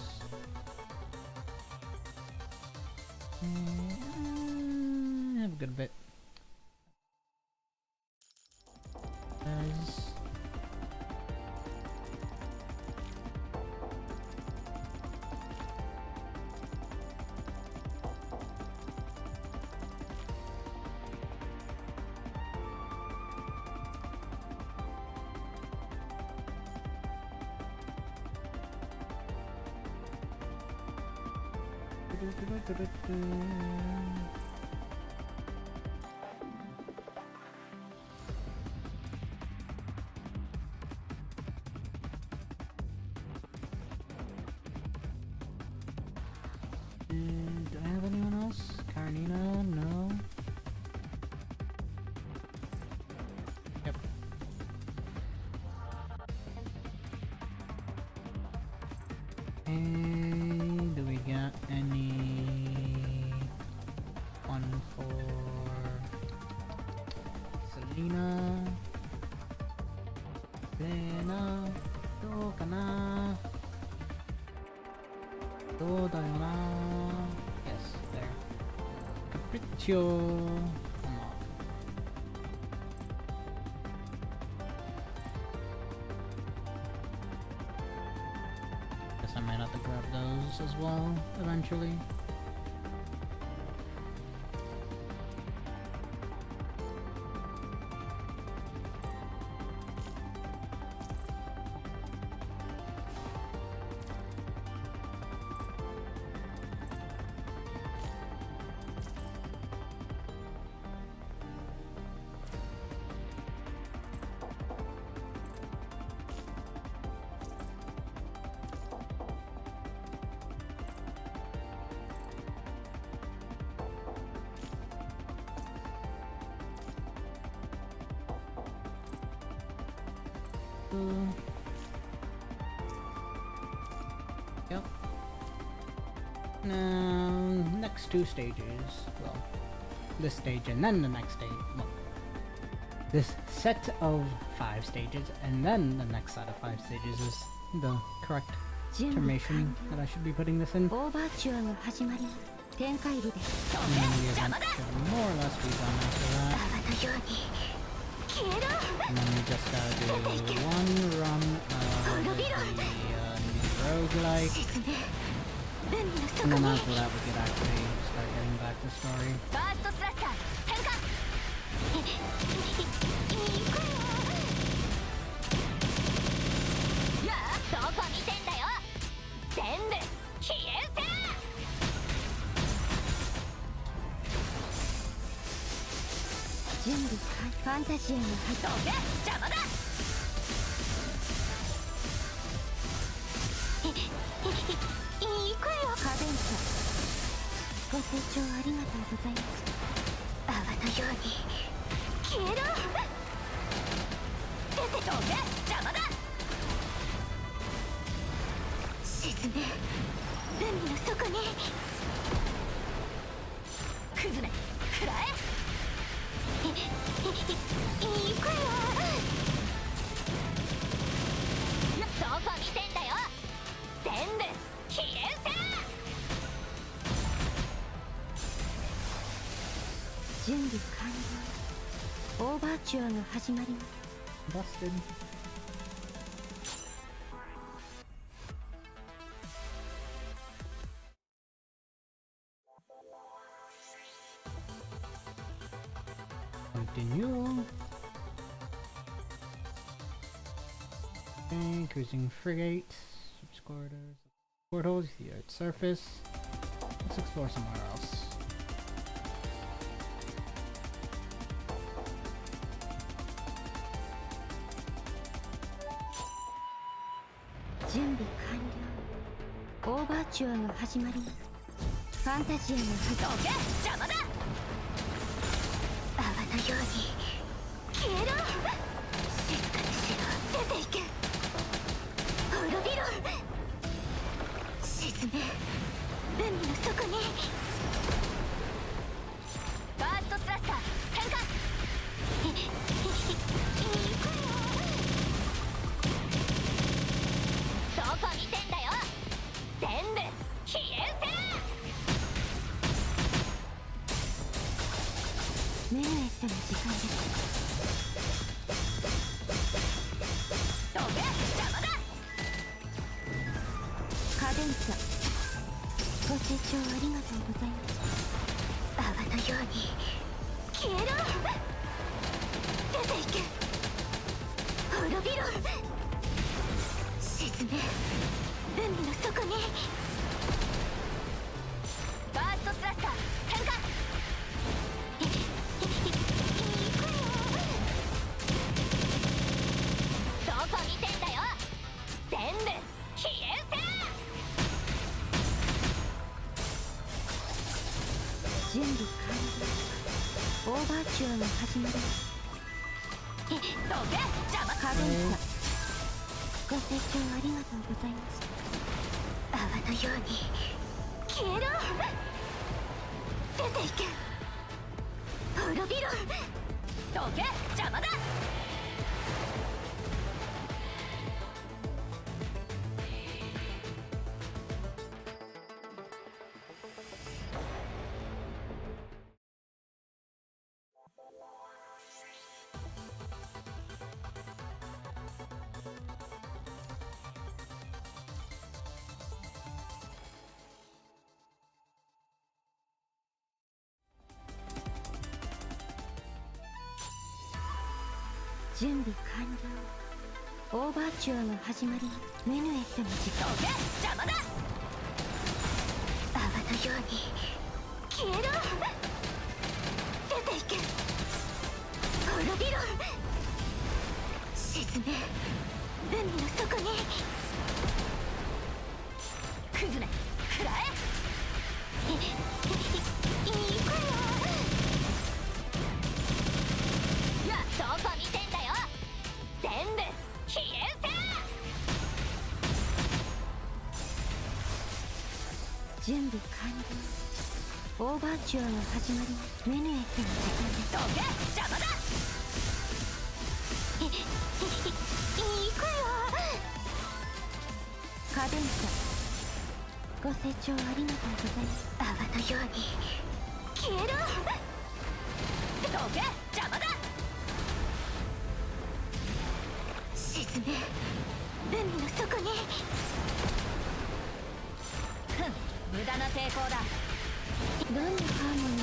Have a good bit. Do I have anyone else? Karenina? No. Yep. And do we got any one for Selena? Selena? どうかな? どうだよな? Yes, there. Capriccio. Come on. Guess I might have to grab those as well eventually. Yep. Now, next 2 stages. Well, this stage and then the next stage. Well, this set of 5 stages and then the next set of 5 stages is the correct termination that I should be putting this in. And then the event should more or less be done after that. And then we just gotta do 1 run of the roguelike. And then after that we could actually start back to story. ファーストスラッサー変化。いやどこ見てんだよ。全部消え失せ。準備完。ファンタジアに入っどけ邪魔だ。行くよ。カデンサご清聴ありがとうございます。泡のように消えろ。出てどけ邪魔だ。沈め海の底に。クズめ食らえ。行くよ。どこ見てんだよ。全部消え失せ。準備完了。オーバーチュアが始まります。 Busted. Continue. Okay, cruising frigate, ships quarters, portals, the Earth's surface. Let's explore somewhere else. 準備完了。オーバーチュアが始まります。ファンタジアが始まどけ邪魔だ。泡のように消えろ。静かにしろ。出ていけ。滅びろ。沈め海の底に。ファーストスラッサー変化。行くよ。どこ見てんだよ。全部消え失せ。メヌエットの時間です。どけ邪魔だ。カデンサご清聴ありがとうございます。泡のように消えろ。出ていけ。滅びろ。沈め海の底に。ファーストスラッサー変化。行くよ。どこ見てんだよ。全部消え失せ。準備完了。オーバーチュアが始まります。どけ邪魔。カデンサご清聴ありがとうございました。泡のように消えろ。出ていけ。滅びろ。どけ邪魔だ。準備完了。オーバーチュアが始まります。メヌエットの時間。どけ邪魔だ。泡のように消えろ。出ていけ。滅びろ。沈め海の底に。クズめ食らえ。行くよ。いやどこ見てんだよ。全部消え失せ。準備完了。オーバーチュアが始まります。メヌエットの時間です。どけ邪魔だ。行くよ。カデンサご清聴ありがとうございます。泡のように消えろ。どけ邪魔だ。沈め海の底に。ふん無駄な抵抗だ。どんなハーモニ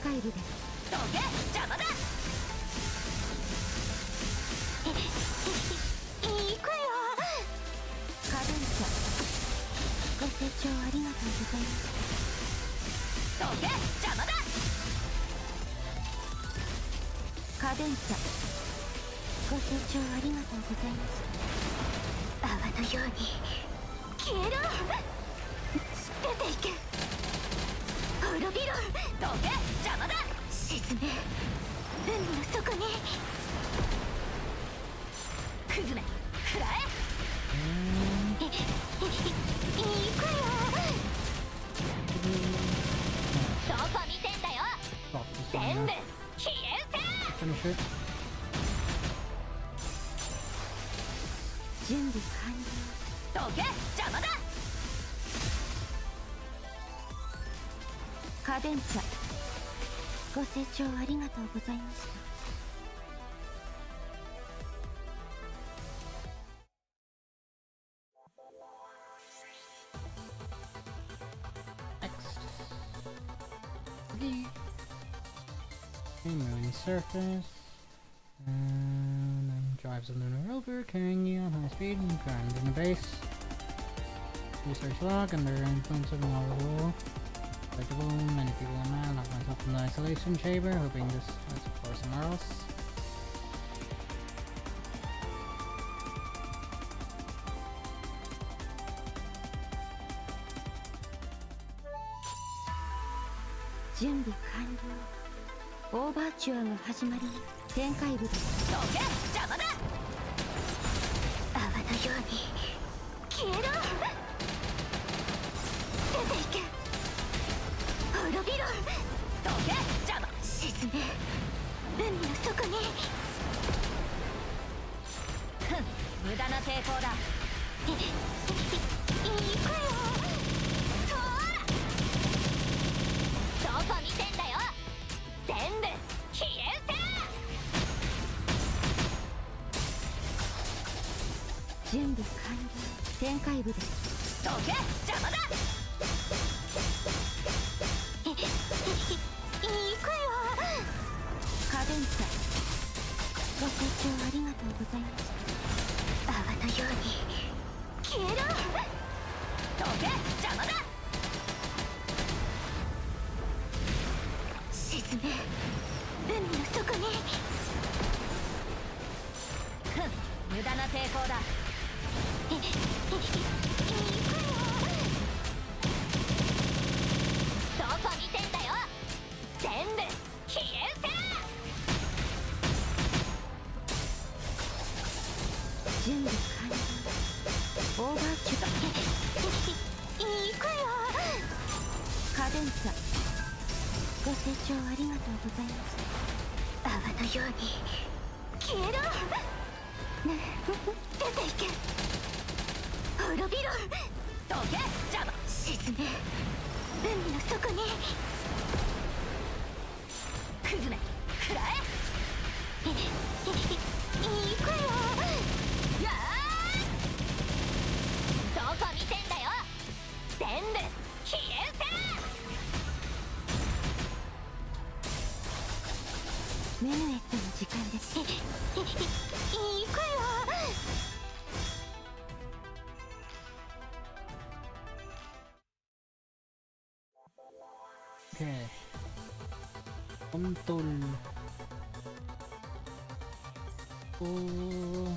開部です。どけ邪魔だ。行くよ。カデンチャ、ご清聴ありがとうございます。どけ邪魔だ。カデンチャ、ご清聴ありがとうございます。泡のように消えろ。出ていけ。滅びろ。どけ邪魔だ。沈め、海の底に。クズめ食らえ。行くよ。どこ見てんだよ。 Stop this 全 one 部 now. 消えんせ。 Finish it. 準備完了。どけ邪魔だ。カデンチャ、ご清聴ありがとうございました。Next. Okay. Moon surface. And then drives a lunar rover, carrying you on high speed and grounded in the base. Research log under influence of another. Predictable, many people in man lock myself in the isolation chamber, hoping this is for somewhere else.準備完了。オーバーチュアが始まります。展開部です。どけ邪魔だ。泡のように消えろ。出ていけ。滅びろ。どけ邪魔。沈め、海の底に。ふん無駄な抵抗だ。行くよ。そーら。どこ見てんだよ。全部消えんせ。準備完了。展開部です。どけ邪魔だ。行くよ。カデンチャ、ご清聴ありがとうございました。泡のように消えろ。どけ邪魔だ。沈め、海の底に。ふん無駄な抵抗だ。行くよ。どこ見てんだよ。全部消えんせ。準備完了。オーバーチュア。行くよ。カデンチャ、ご清聴ありがとうございます。泡のように消えろ。出ていけ。滅びろ。どけ邪魔。沈め、海の底に。クズめ食らえ。行くよ。やーどこ見てんだよ。全部消えんせ。メヌエットの時間です。行くよ。Okay. Kontol. Oh.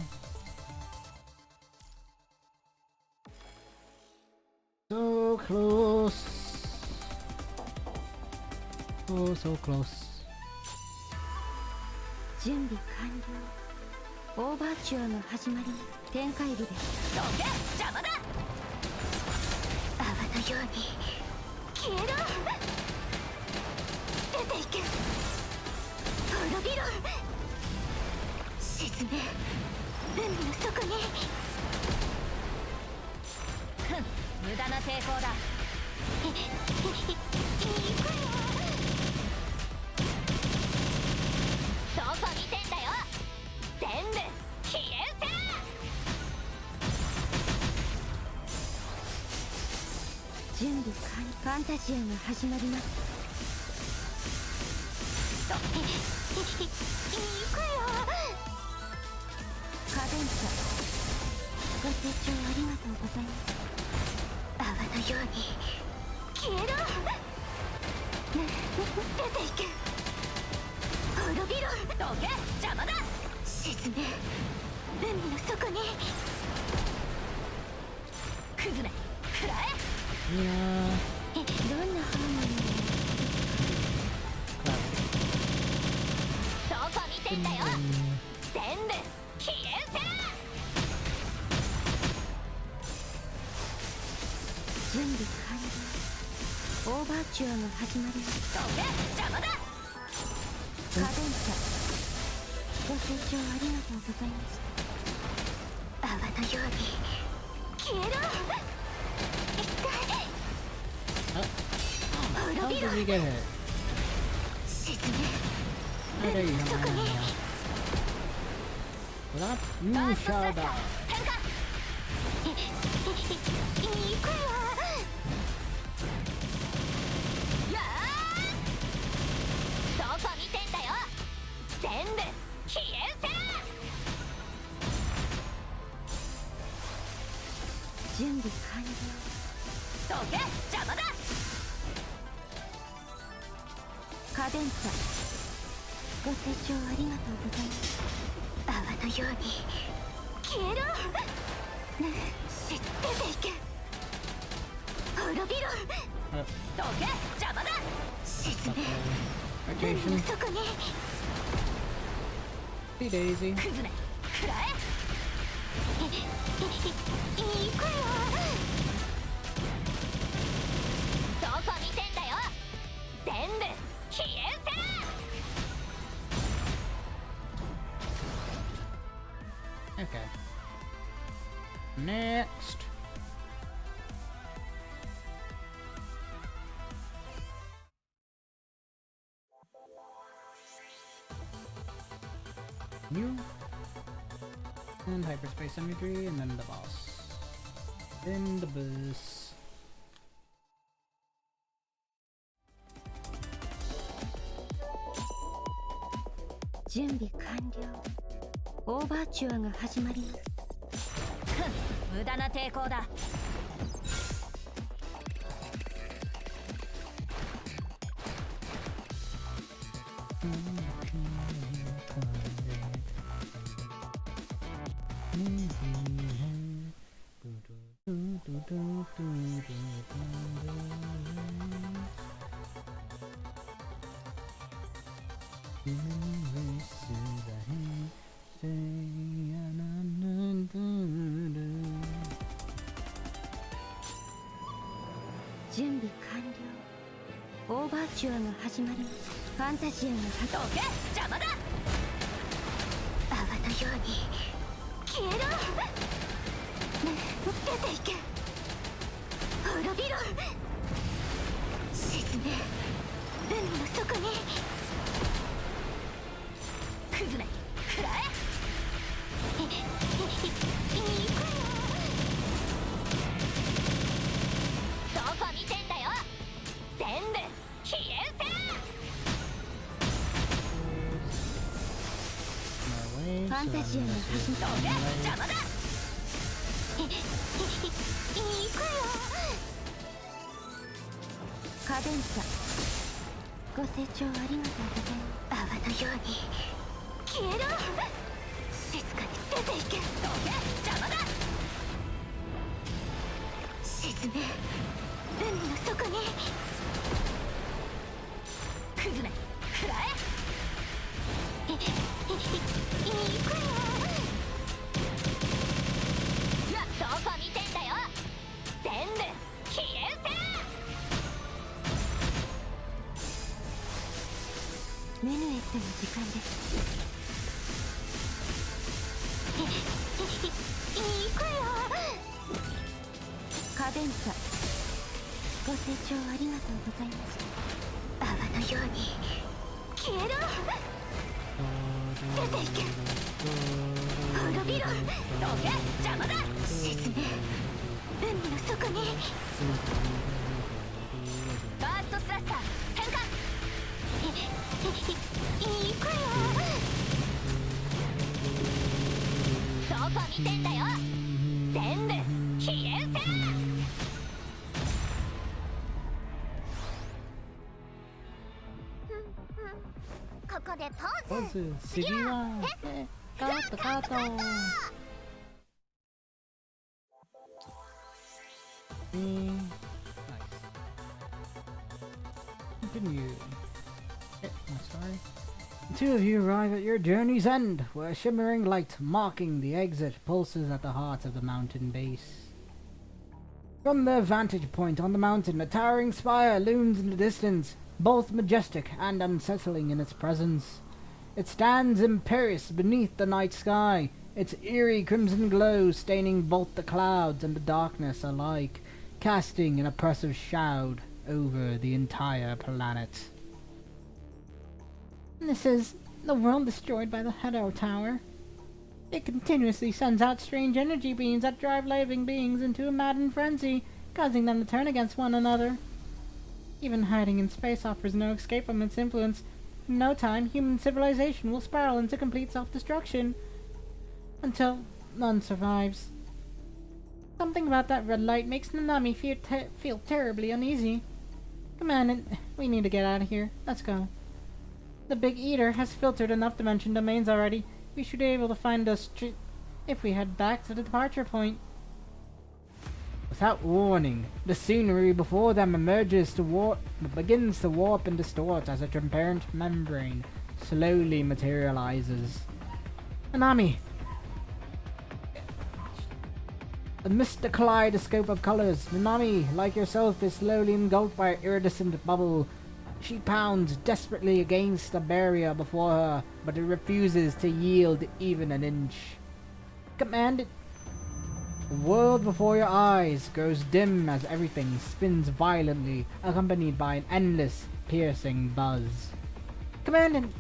So close. Oh, so close. 準備完了。オーバーチュアが始まります。展開部です。どけ邪魔だ。泡のように消えろ。出ていけ。滅びろ。沈め、海の底に。ふん無駄な抵抗だ。行くよ。どこ見てんだよ。全部消えんせ。準備完了。ファンタジアが始まります。くよ。カデンサ、ご清聴ありがとうございます。泡のように消えろ。出ていけ。滅びろ。どけ、邪魔だ。沈め、海の底に。崩れ、食らえ。いいなぁ。どんなハーモニー。どこ見てんだよ。全部消え失せ。準備完了。オーバーチュアが始まります。どけ、邪魔だ。カデンサ、ご清聴ありがとうございます。泡のように消えろ。How did he get hit? 沈 How did he め、 hit そこに。 Well, you shut up. 行くよ。やー、どこ見てんだよ。全部消え失せ。準備完了。どけ、邪魔だ。カデンサ、ご清聴ありがとうございます。泡のように消えろ。出ていけ。滅びろ。どけ、邪魔だ。沈め、海の Vacation. 底に。 Hey Daisy. 崩れ、食らえ。行くよ。どこ見てんだよ。全部消え失せ。Okay. Next. You. And hyperspace imagery, and then the boss. Then the boss. 準備完了。オーバーチュアが始まります。ふん、無駄な抵抗だ。準備完了。オーバーチュアが始まります。ファンタジアが発動。どけ、邪魔だ。泡のように消えろ。出ていけ。滅びろ。沈め、海の底に。崩れ、食らえ。行くよ。どこ見てんだよ。全部消え失せ。ファンタジアが始まる。どけ、邪魔だ。行くよ。カデンサ、ご清聴ありがとうございます。泡のように消えろ。静かに出ていけ。どけ、邪魔だ。沈め、海の底に。崩れ、食らえ。行くよ。どこ見てんだよ。全部消え失せ。メヌエットの時間です。行くよ。カデンサ、ご清聴ありがとうございます。泡のように消えろ。出ていけ。滅びろ。どけ、邪魔だ。沈め、海の底に。バーストスラッシャー展開。行くよ。どこ見てんだよ。全部消えんせ。ここでポーズ。次はカートカート。Nice. Continue. I'm sorry. The two of you arrive at your journey's end, where a shimmering light marking the exit pulses at the heart of the mountain base. From their vantage point on the mountain, a towering spire looms in the distance, both majestic and unsettling in its presence. It stands imperious beneath the night sky, its eerie crimson glow staining both the clouds and the darkness alike, casting an oppressive shroud over the entire planet. This is the world destroyed by the Heddo Tower. It continuously sends out strange energy beams that drive living beings into a maddened frenzy, causing them to turn against one another. Even hiding in space offers no escape from its influence. In no time, human civilization will spiral into complete self-destruction. Until none survives. Something about that red light makes Nanami feel terribly uneasy. Commandant, we need to get out of here. Let's go. The Big Eater has filtered enough dimension domains already. We should be able to find us if we head back to the departure point. Without warning, the scenery before them begins to warp and distort as a transparent membrane slowly materializes. Nanami! Amidst the kaleidoscope of colors, Nanami, like yourself, is slowly engulfed by an iridescent bubble. She pounds desperately against the barrier before her, but it refuses to yield even an inch. Command it. The world before your eyes grows dim as everything spins violently, accompanied by an endless, piercing buzz. Commandant!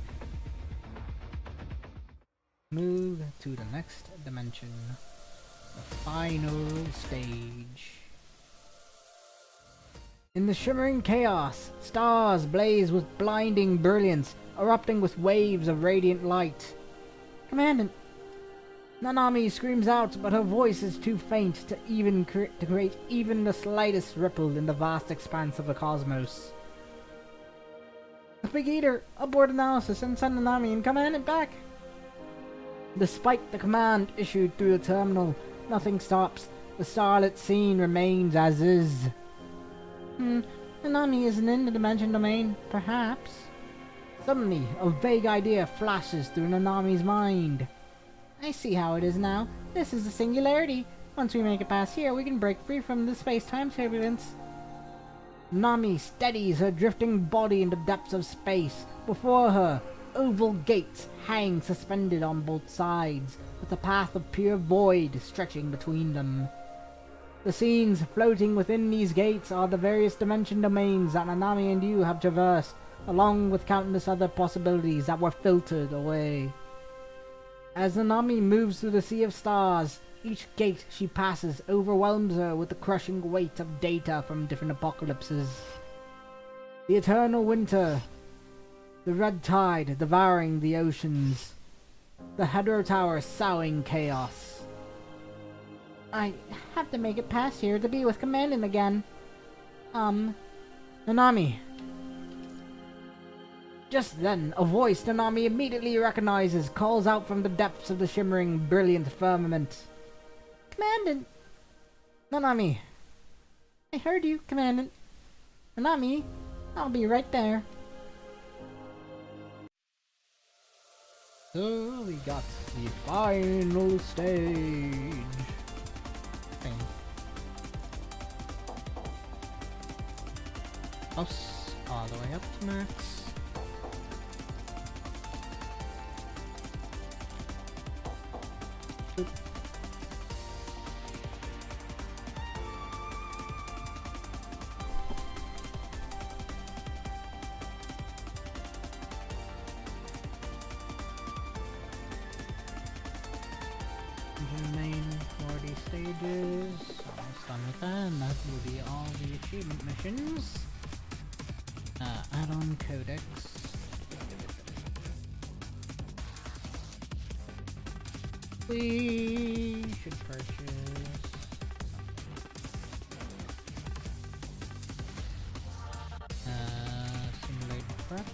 Move to the next dimension. The final stage. In the shimmering chaos, stars blaze with blinding brilliance, erupting with waves of radiant light. Commandant! Nanami screams out, but her voice is too faint to create even the slightest ripple in the vast expanse of the cosmos. The Big Eater, abort analysis and send Nanami and Commandant back! Despite the command issued through the terminal, nothing stops. The starlit scene remains as is. Nanami isn't in the dimension domain, perhaps. Suddenly, a vague idea flashes through Nanami's mind. I see how it is now. This is the singularity. Once we make it past here, we can break free from the space-time turbulence. Nanami steadies her drifting body in the depths of space. Before her, oval gates hang suspended on both sides, with a path of pure void stretching between them. The scenes floating within these gates are the various dimension domains that Nanami and you have traversed, along with countless other possibilities that were filtered away. As Nanami moves through the sea of stars, each gate she passes overwhelms her with the crushing weight of data from different apocalypses. The eternal winter, the red tide devouring the oceans, the Hedro Tower sowing chaos. I have to make it past here to be with Commandant again. Nanami. Just then, a voice Nanami immediately recognizes calls out from the depths of the shimmering, brilliant firmament. Commandant! Nanami. I heard you, Commandant. Nanami, I'll be right there. So, we got the final stage. House all the way up to max. Shoot. Remain 40 stages. Almost done with that, and that will be all the achievement missions. Add-on codex. We should purchase simulate prep.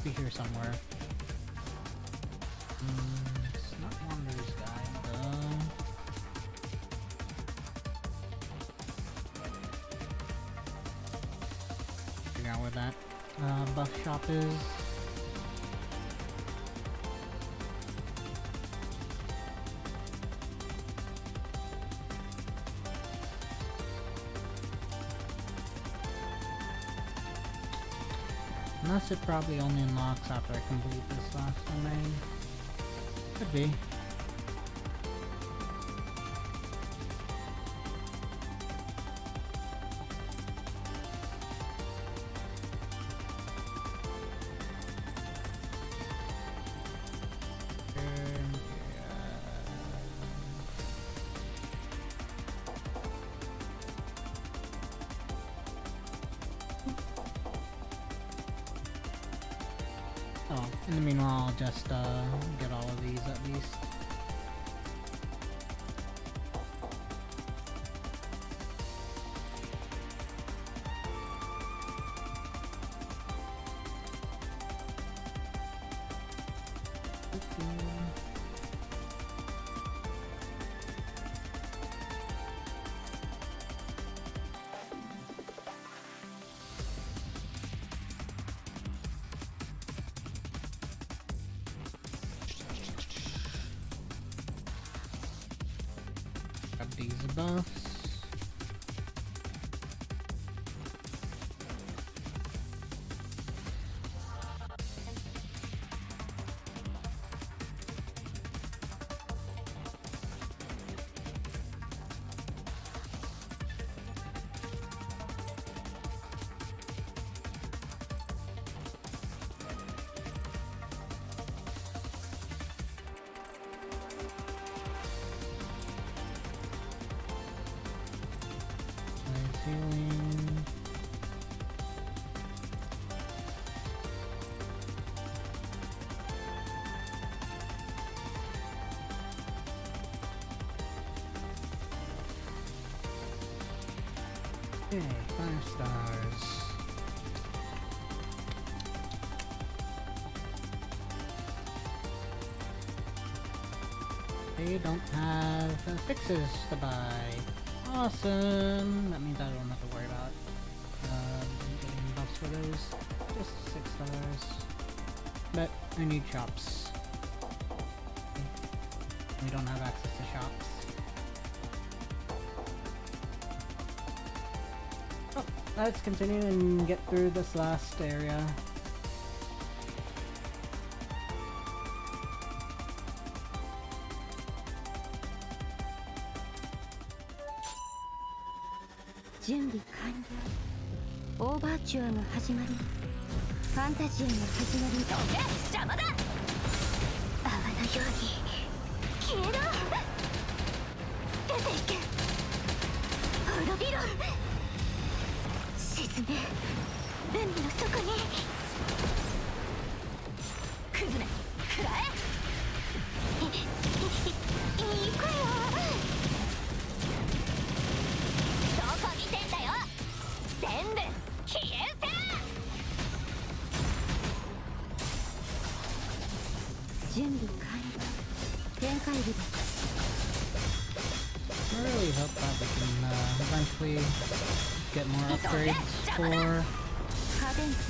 Be here somewhere. It's not Wanderer's Guide though. Figure out where that buff shop is. Unless it probably only unlocks after I complete this last domain. Could be. Oh, in the meanwhile, I'll just get all of these at least. Grab these buffs. Healing. Okay, 5 stars. They don't have fixes to buy. Awesome! That means I don't have to worry about getting buffs for those. Just 6 stars. But I need shops. We don't have access to shops. Oh, let's continue and get through this last area.準備完了。オーバーチュアが始まります。ファンタジアが始まります。どけ！邪魔だ！泡のように消えろ！出ていけ！滅びろ！沈め！海の底に！崩れ！食らえ！行くよ！全部消えせ！準備完了。展開日です。I really hope that we can eventually get more upgrades for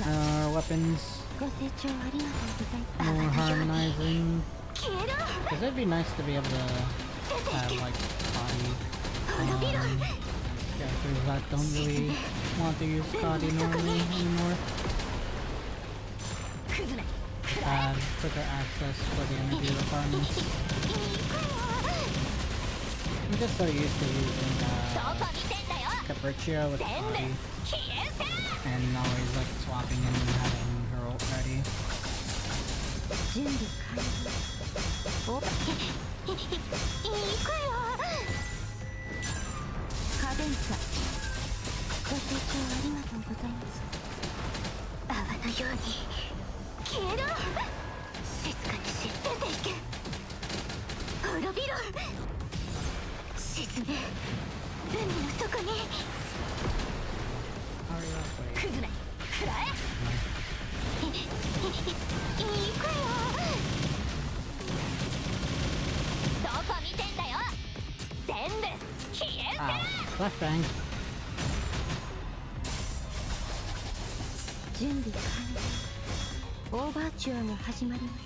our weapons. ご清聴ありがとうござい More ます。 harmonizing. 消えろ！ Because it'd be nice to be able to have like body characters that don't really want to use Scotty normally anymore. Have quicker access for the energy requirements. I'm just so used to using Capriccio with Scotty. And always like swapping and having her ult ready. 準備完了。おっ！行くよ！カデンサ。ご清聴ありがとうございます。泡のように消えろ！静かにし沈め海の底に Hurry up, wait. クズめ食らえいくよどこ見てんだよ全部消え Ow. Flashbang. 準備完了オーバーチュアが始まります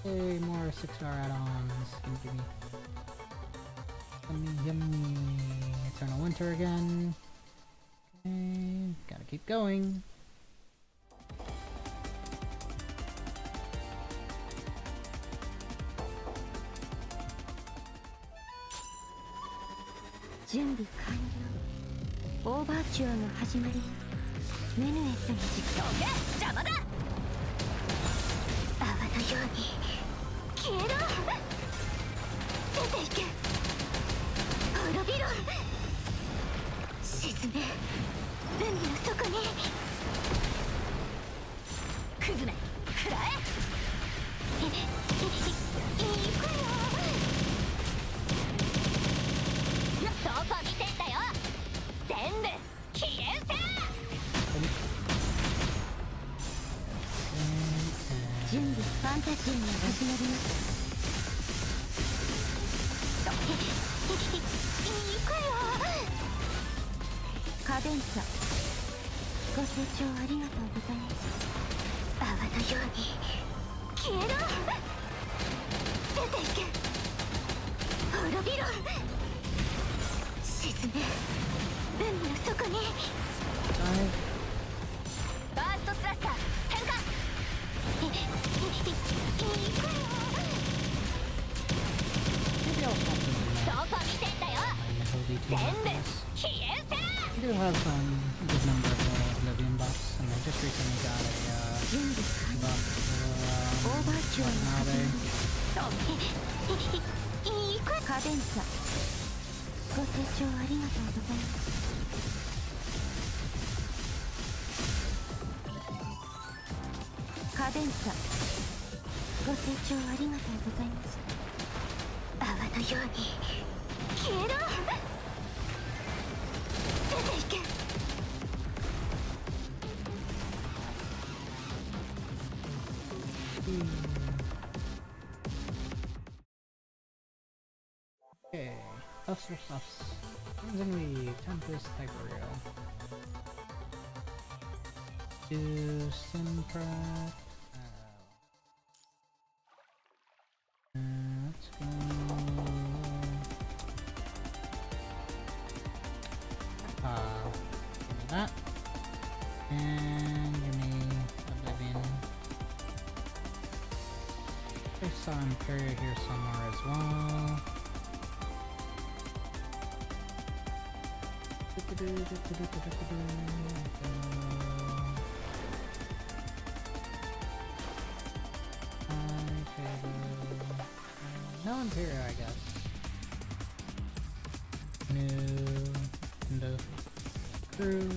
Hey, more 6-star add-ons. Yummy. Eternal Winter again. Okay, gotta keep going. 준비 완료. オーバーチュアが始まります。メヌエットの実装が邪魔だ。泡のように消えろ。出ていけ。滅びろ。沈め海の底に。クズめ食らえ。行くよ。どこ見てんだよ全部消えんせ準備ファンタジーが始まります行くよカデンサご清聴ありがとうございます泡のように消えろ出ていけ滅びろ沈め海の底にバーストスラッサー変化行くよどこ見てんだよ全部消えんせ I do have some good number of Oblivion buffs, and I just recently got a buff for now there. カデンサご清聴ありがとうございますカデンサご清聴ありがとうございます泡のように消えろ出ていけOkay, buffs for buffs. Amazingly, Tempest Hyperio. Do Simprep. Let's go. Give me that. And give me Oblivion. I saw Imperia here somewhere as well. No Imperia, I guess. New Nintendo crew.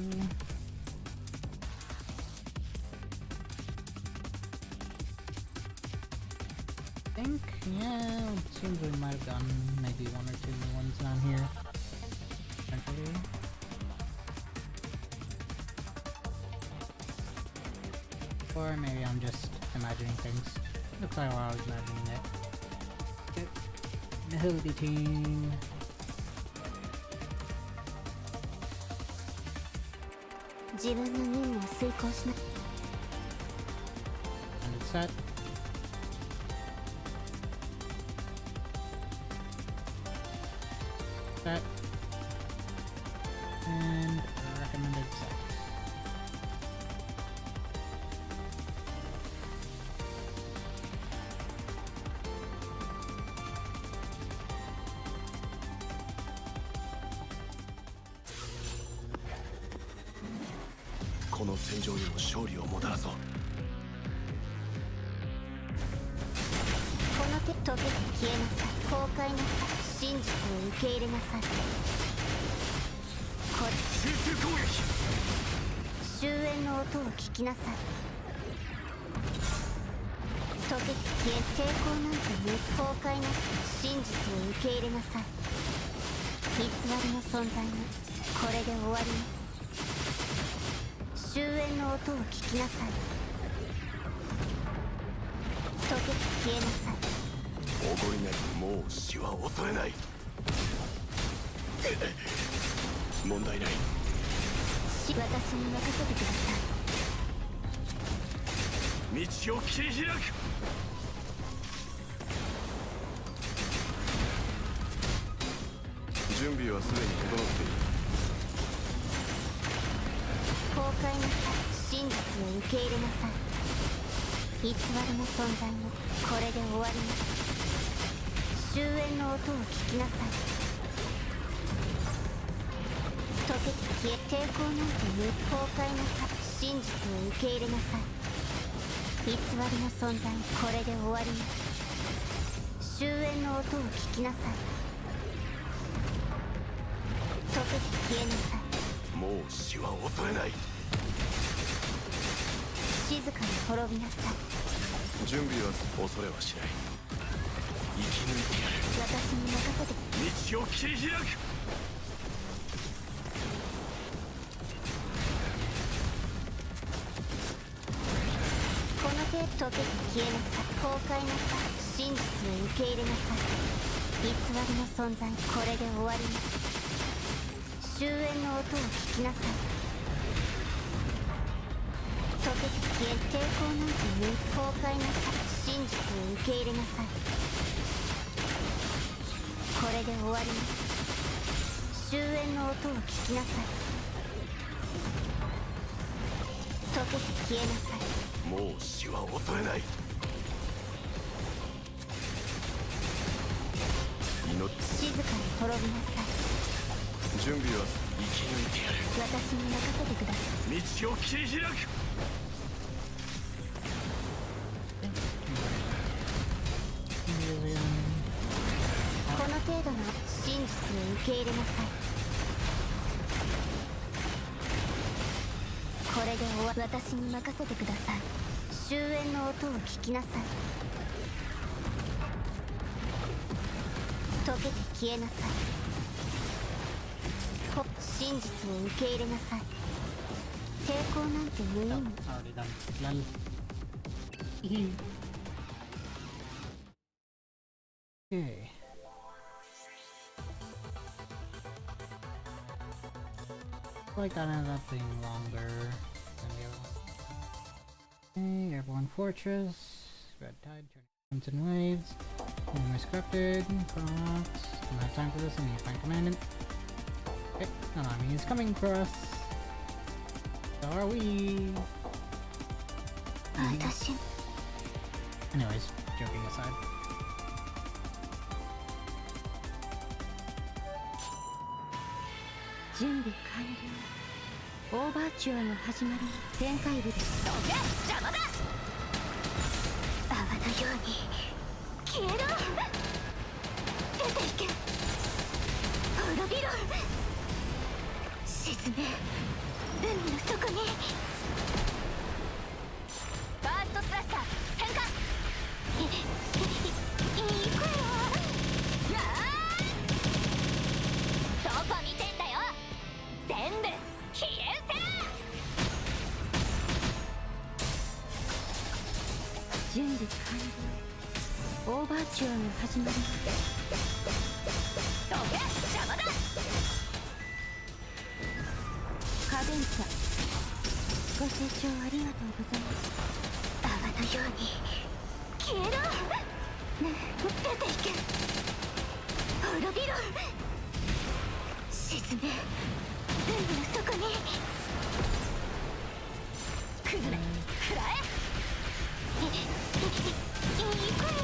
I think, yeah, it seems we might have gotten maybe one or two new ones down here. Potentially. Or maybe I'm just imagining things. Looks like I was imagining it. Yep. Nihility team. And it's set. Set. And recommended set.この戦場にも勝利をもたらそう。この手溶けて消えなさい崩壊なさい真実を受け入れなさいこれ集中攻撃。終終焉の音を聞きなさい。溶けて消え、抵抗なんて無崩壊な真実を受け入れなさい。偽りの存在もこれで終わりね。終焉の音を聞きなさい。溶けて消えなさい。おごりない。もう死は恐れない。問題ない。私に任せてください。道を切り開く。準備はすでに整っている。崩壊なさい。真実を受け入れなさい。偽りの存在もこれで終わりね。終焉の音を聞きなさい。溶けて消え、抵抗なんて無崩壊なさい。真実を受け入れなさい。偽りの存在これで終わりね。終焉の音を聞きなさい。溶けて消えなさい。もう死は恐れない。静かに滅びなさい。準備は恐れはしない。生き抜いてやる。私に任せて。道を切り開く。この程度溶けて消えなさい。崩壊なさい。真実を受け入れなさい。偽りの存在これで終わりね。終焉の音を聞きなさい。溶けて消え、抵抗なんて無崩壊なさい。真実を受け入れなさい。これで終わりね。終焉の音を聞きなさい。溶けて消えなさい。もう死は恐れない。静かに滅びなさい。準備は生き抜いてやる。私に任せてください。道を切り開く。この程度の真実を受け入れなさい。これで終わり。私に任せてください。終焉の音を聞きなさい。溶けて消えなさい。真実を受け入れなさい。抵抗なんて無意味。 Already done. Lol. Okay. Like that ended up being longer than the other one. Okay, Airborne Fortress, Red Tide, Turning in Waves, Numerous Corrupted, Crocs. Don't have time for this, I need to find Commandant. Okay, an army is coming for us. So are we. 私 Anyways, joking aside. 準備完了。オーバーチュアの始まり。展開部です。どけ邪魔だ。泡のように消えろ。出ていけ。滅びろ。沈め。海の底に。ファーストスラスター変化。行くよ。やーどこ見てんだよ。全部消え失せ。準備完了。オーバーチュアの始まり。どけ邪魔だ。カデンツァ、ご清聴ありがとうございます。泡のように消えろ。ねえ、出ていけ。滅びろ。沈め。海の底に。崩れ食らえ。行くよ。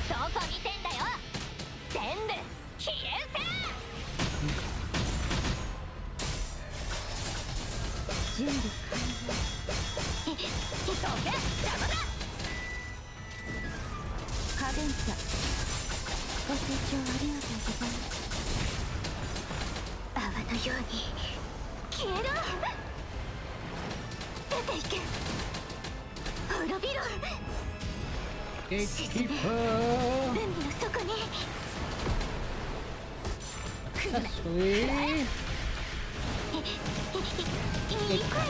どこ見てんだよ。全部消え失せ。準備完了。どけ邪魔だ。カデンツァ、ご清聴ありがとうございます。泡のように消えろ。出ていけ。滅びろ。沈め。 Gatekeeper! 海の底に。 Successfully! いい子よ。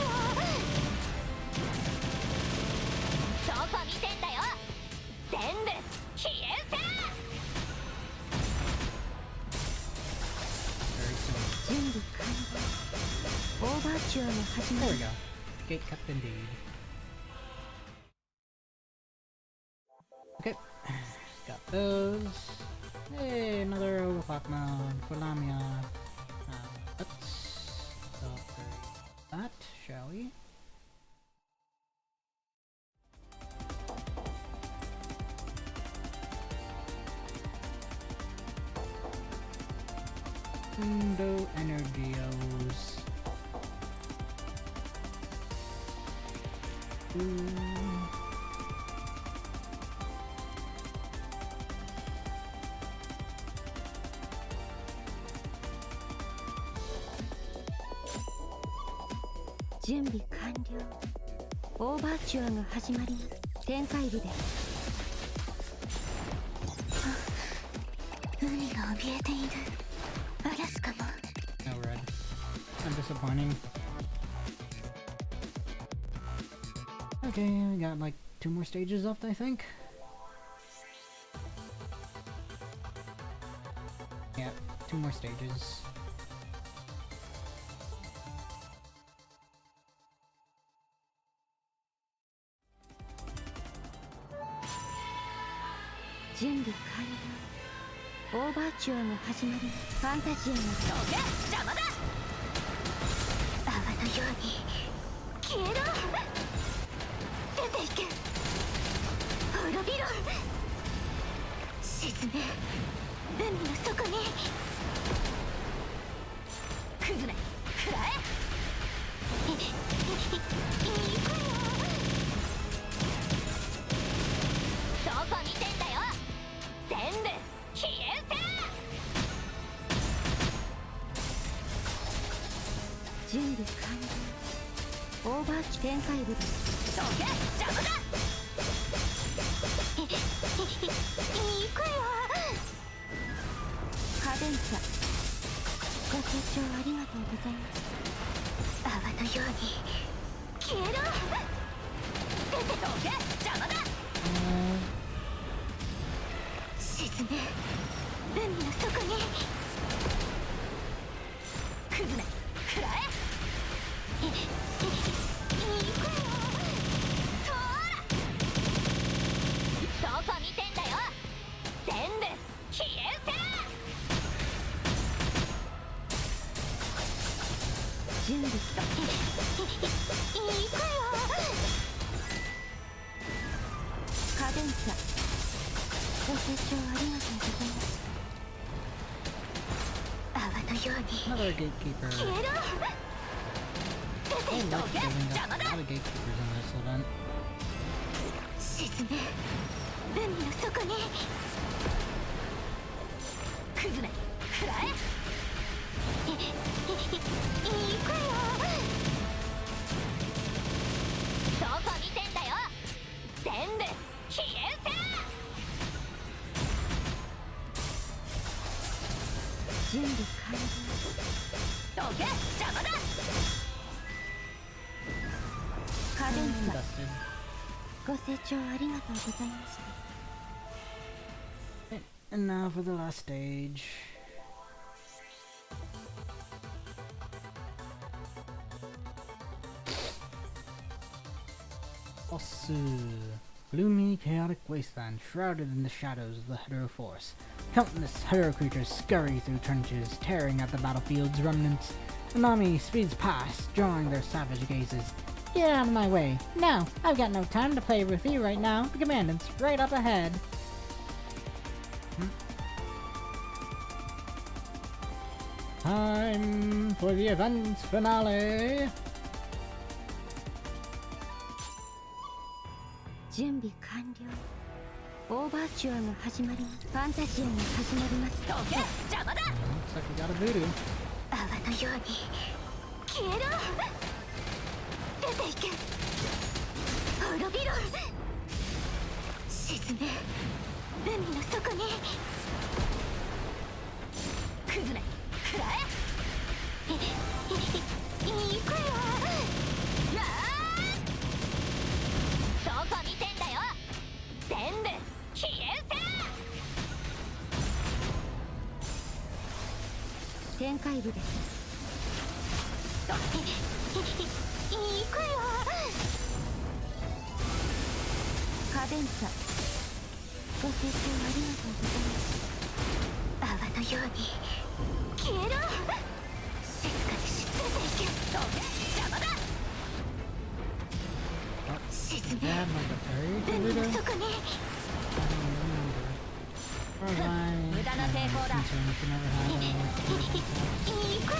どこ見てんだよ。全部消えせ。 Very soon. 準備完了。オーバーチュアが始ま There る。 we go. Gate kept indeed. Okay. Got those. Hey, another overclock mode for Lamia. Let's upgrade that, shall we? Window Energios. Ooh. 準備完了。オーバーチュアが始まります。展開部です。海が怯えている。アラスカも。 No red. I'm disappointing. Okay, we got like 2 more stages left, I think. Yeah, 2 more stages. 準備完了。オーバーチュアが始まります。ファンタジアが。どけ、邪魔だ。泡のように消えろ。出ていけ。滅びろ。沈め。海の底に。崩れ。食らえ。いい子よ。どこ見てんだよ。全部消えせ。準備完了。オーバーチ展開部です。どけ、邪魔だ。いい子よ。カデンサ、ご清聴ありがとうございます。泡のように消えろ。出てどけ、邪魔だ。沈め。海の底に。崩れ。食らえ。いい子よ。そら。どこ見てんだよ。全部消えせ。準備と。いい子よ。カデンサ、ご清聴ありがとうございます。泡のように Another gatekeeper. 消えろ。 I like giving up a lot of gatekeepers in this event. 沈め。海の底に。崩れ。食らえ。いい子よ。どこ見てんだよ。全部消えせ。準備完了。どけ、邪魔だ。カデン And サ、 dusted. ご清聴ありがとうございました。 And now for the last stage. Osu. Gloomy, chaotic wasteland shrouded in the shadows of the Hetero Force. Countless Hetero creatures scurry through trenches, tearing at the battlefield's remnants. An army speeds past, drawing their savage gazes. Get out of my way. No, I've got no time to play with you right now. The commandant's right up ahead. Time for the event finale. 準備完了。オーバーチュアが始まります。ファンタジアが始まります。どけ、邪魔だ。 Looks like we got a voodoo. 泡ののように消えろ。出ていけ。滅びろ。沈め海の底に。崩れ食らえ。行くよ。どこ見てんだよ。全部消えせ。展開部です。行くよ。カデンサご清聴ありがとうございます。泡のように消えろ。静かに出ていけ。どけ邪魔だ。沈め Yeah, like a fairy 海の Gerudo? 底に。 Or have I... 無駄な抵抗だ。 concerned if you never had a... 行くよ。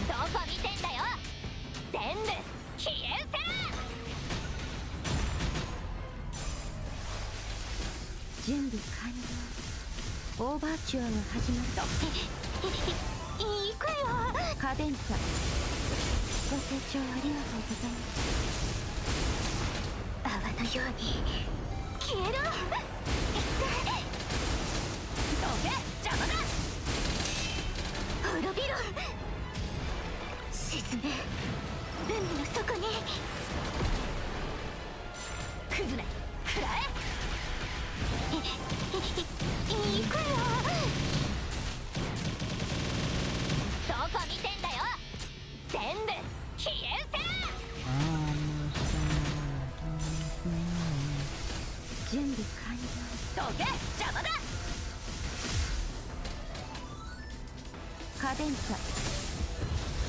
どこ見てんだよ。全部消えせ。準備完了。オーバーチュアが始まる。行くよ。カデンサご清聴ありがとうございます。泡のように消えろ。どけ邪魔だ。滅びろ。沈め海の底に。崩れ食らえ。行くよ。どこ見てんだよ。全部消えせ。準備完了。どけ邪魔だ。カデンサ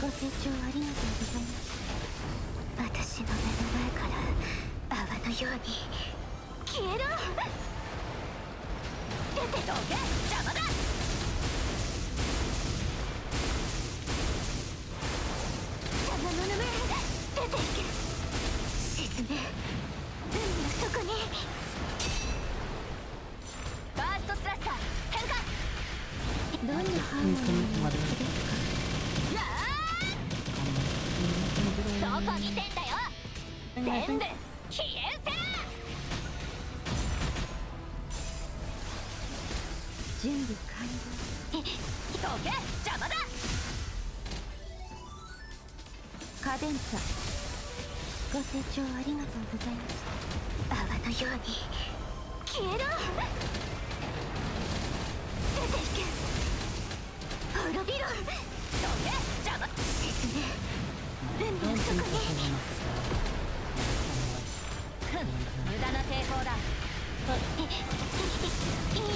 ご清聴ありがとうございます。私の目の前から泡のように消えろ。出てどけ邪魔だ。邪魔者め出ていけ。沈め海の底に。バーストスラッシャー変化。どんなハーモニーのですか。どこ見てんだよ。全部消えせ。準備完了。どけ邪魔だ。カデンサご清聴ありがとうございます。泡のように消えろ。出ていけ。滅びろ。どけ邪魔。沈め海の底に。無駄な抵抗だ。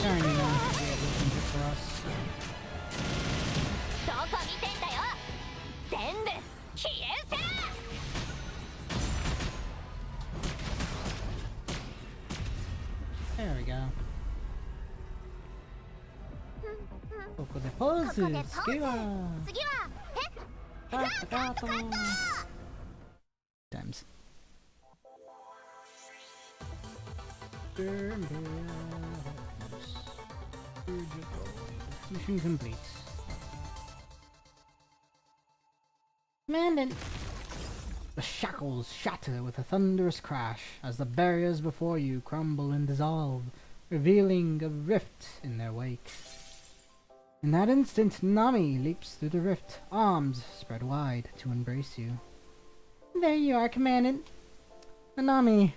Darn, you know, to be able to for us. どこ見てんだよ。全部消えせ。There we go. ここでポーズ。次はカット。Times. Mission complete. Commandant! The shackles shatter with a thunderous crash as the barriers before you crumble and dissolve, revealing a rift in their wake. In that instant, Nami leaps through the rift, arms spread wide to embrace you. There you are, Commandant. Nami.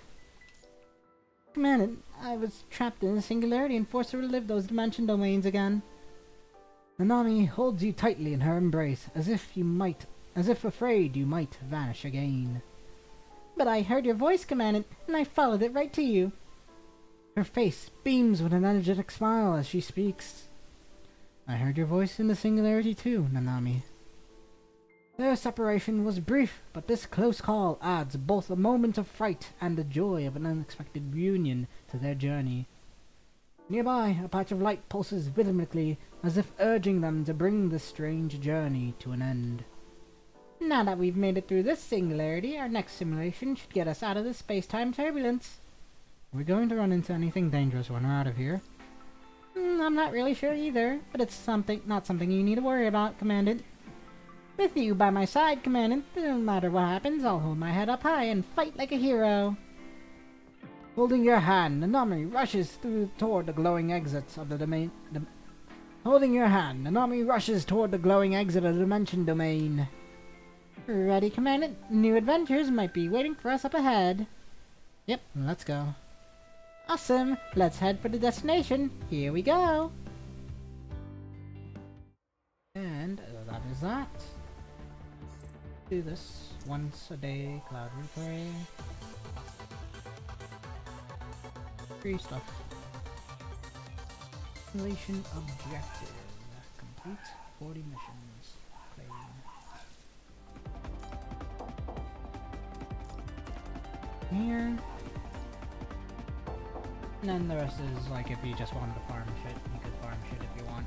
Commandant, I was trapped in a singularity and forced to relive those dimension domains again. Nanami holds you tightly in her embrace, as if afraid you might vanish again. But I heard your voice, Commandant, and I followed it right to you. Her face beams with an energetic smile as she speaks. I heard your voice in the singularity too, Nanami. Their separation was brief, but this close call adds both a moment of fright and the joy of an unexpected reunion to their journey. Nearby, a patch of light pulses rhythmically, as if urging them to bring this strange journey to an end. Now that we've made it through this singularity, our next simulation should get us out of this space-time turbulence. Are we going to run into anything dangerous when we're out of here? I'm not really sure either, but it's not something you need to worry about, Commandant. With you by my side, Commandant, no matter what happens, I'll hold my head up high and fight like a hero. Holding your hand, Nanami rushes toward the glowing exits of the domain. Holding your hand, Nanami rushes toward the glowing exit of the Dimension Domain. Ready, Commandant? New adventures might be waiting for us up ahead. Yep, let's go. Awesome! Let's head for the destination. Here we go! And that is that. Do this once a day, cloud replay. Free stuff. Simulation objective. Complete 40 missions. Claim. Here. And then the rest is like if you just wanted to farm shit, you could farm shit if you want.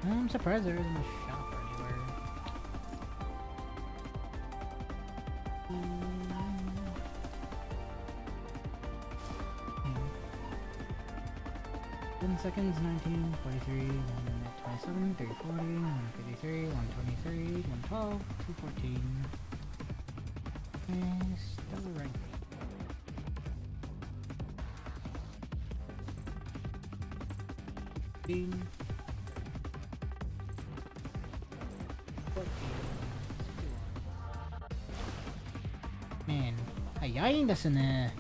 I'm surprised there isn't a shop anywhere. 10 seconds, 19, 43, 127, 340, 153, 123, 112, 214. Still right. Man, 早いんですね.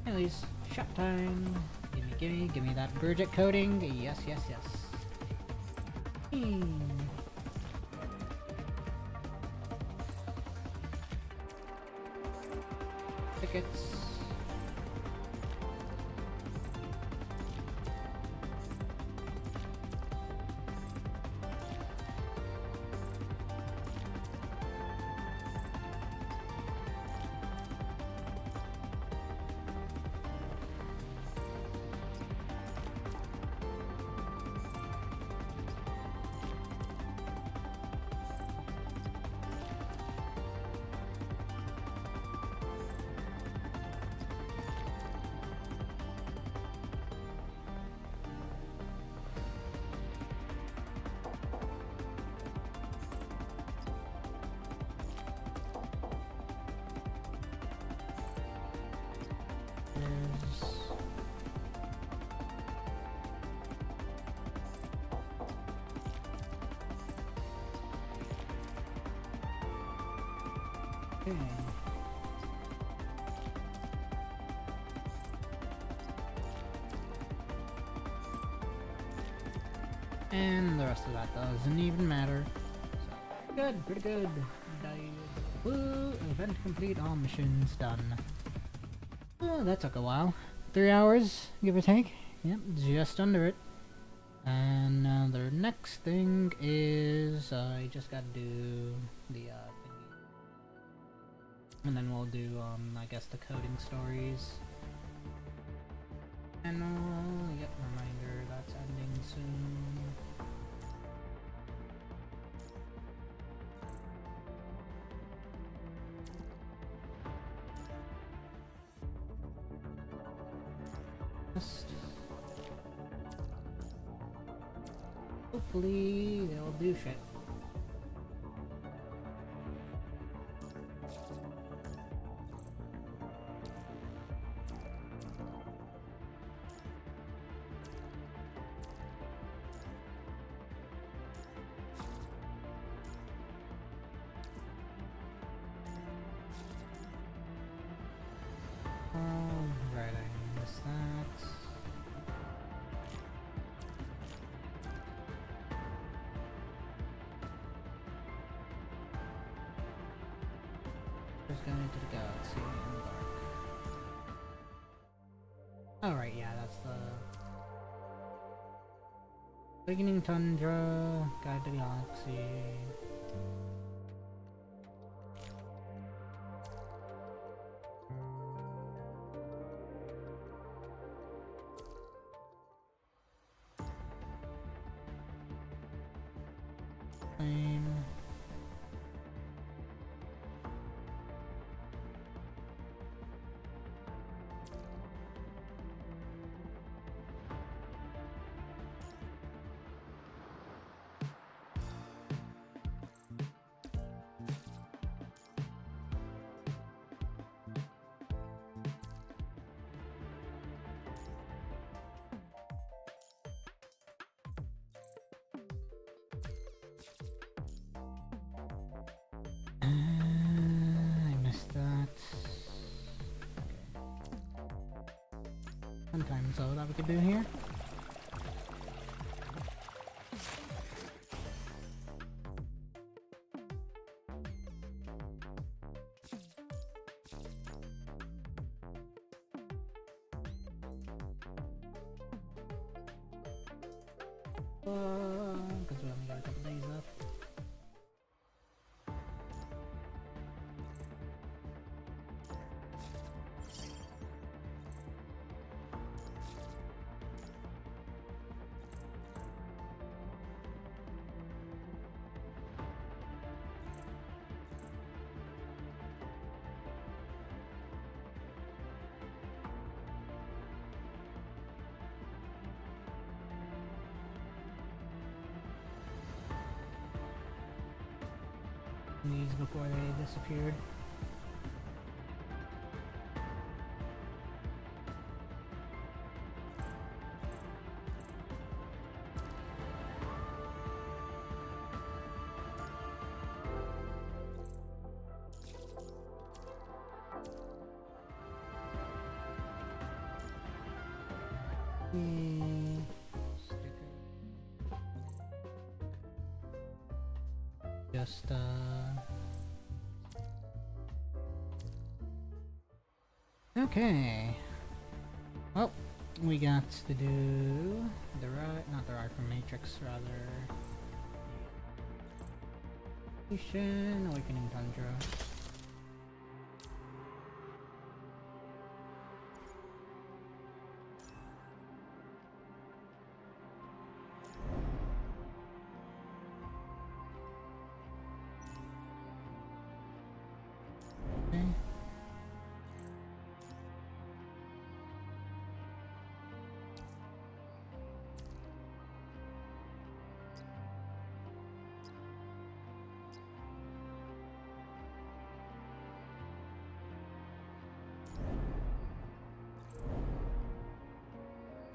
Anyways, shop time. Give me that Burjet coating. Yes. Tickets. Okay. And the rest of that doesn't even matter. So, good, pretty good. Woo! Event complete, all missions done. Oh, that took a while. 3 hours, give or take. Yep, just under it. And the next thing is I just gotta do the thingy. And then we'll do I guess the coding stories. And yep, reminder that's ending soon. Hopefully they'll do shit. Right, I missed that. Just going into the galaxy in the dark. Alright, yeah, that's the beginning tundra, guide to the galaxy. Fun so that we could do here. Because we haven't got a couple days left. These before they disappeared. Just okay. Well, we got to do the ride, not the ride from Matrix, rather. Awakening Tundra. Okay.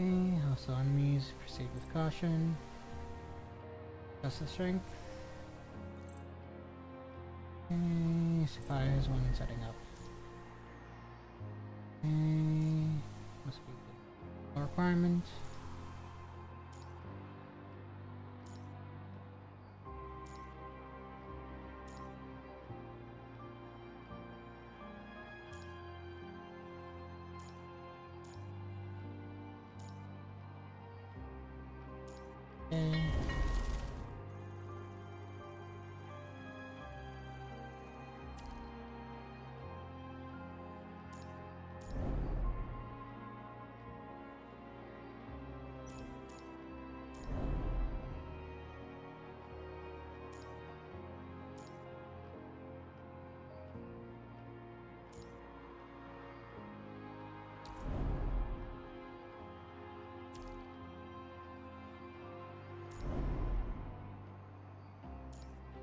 Okay, hostile enemies, proceed with caution. That's the strength. Okay, supplies when setting up. Okay, must be the requirement. Okay.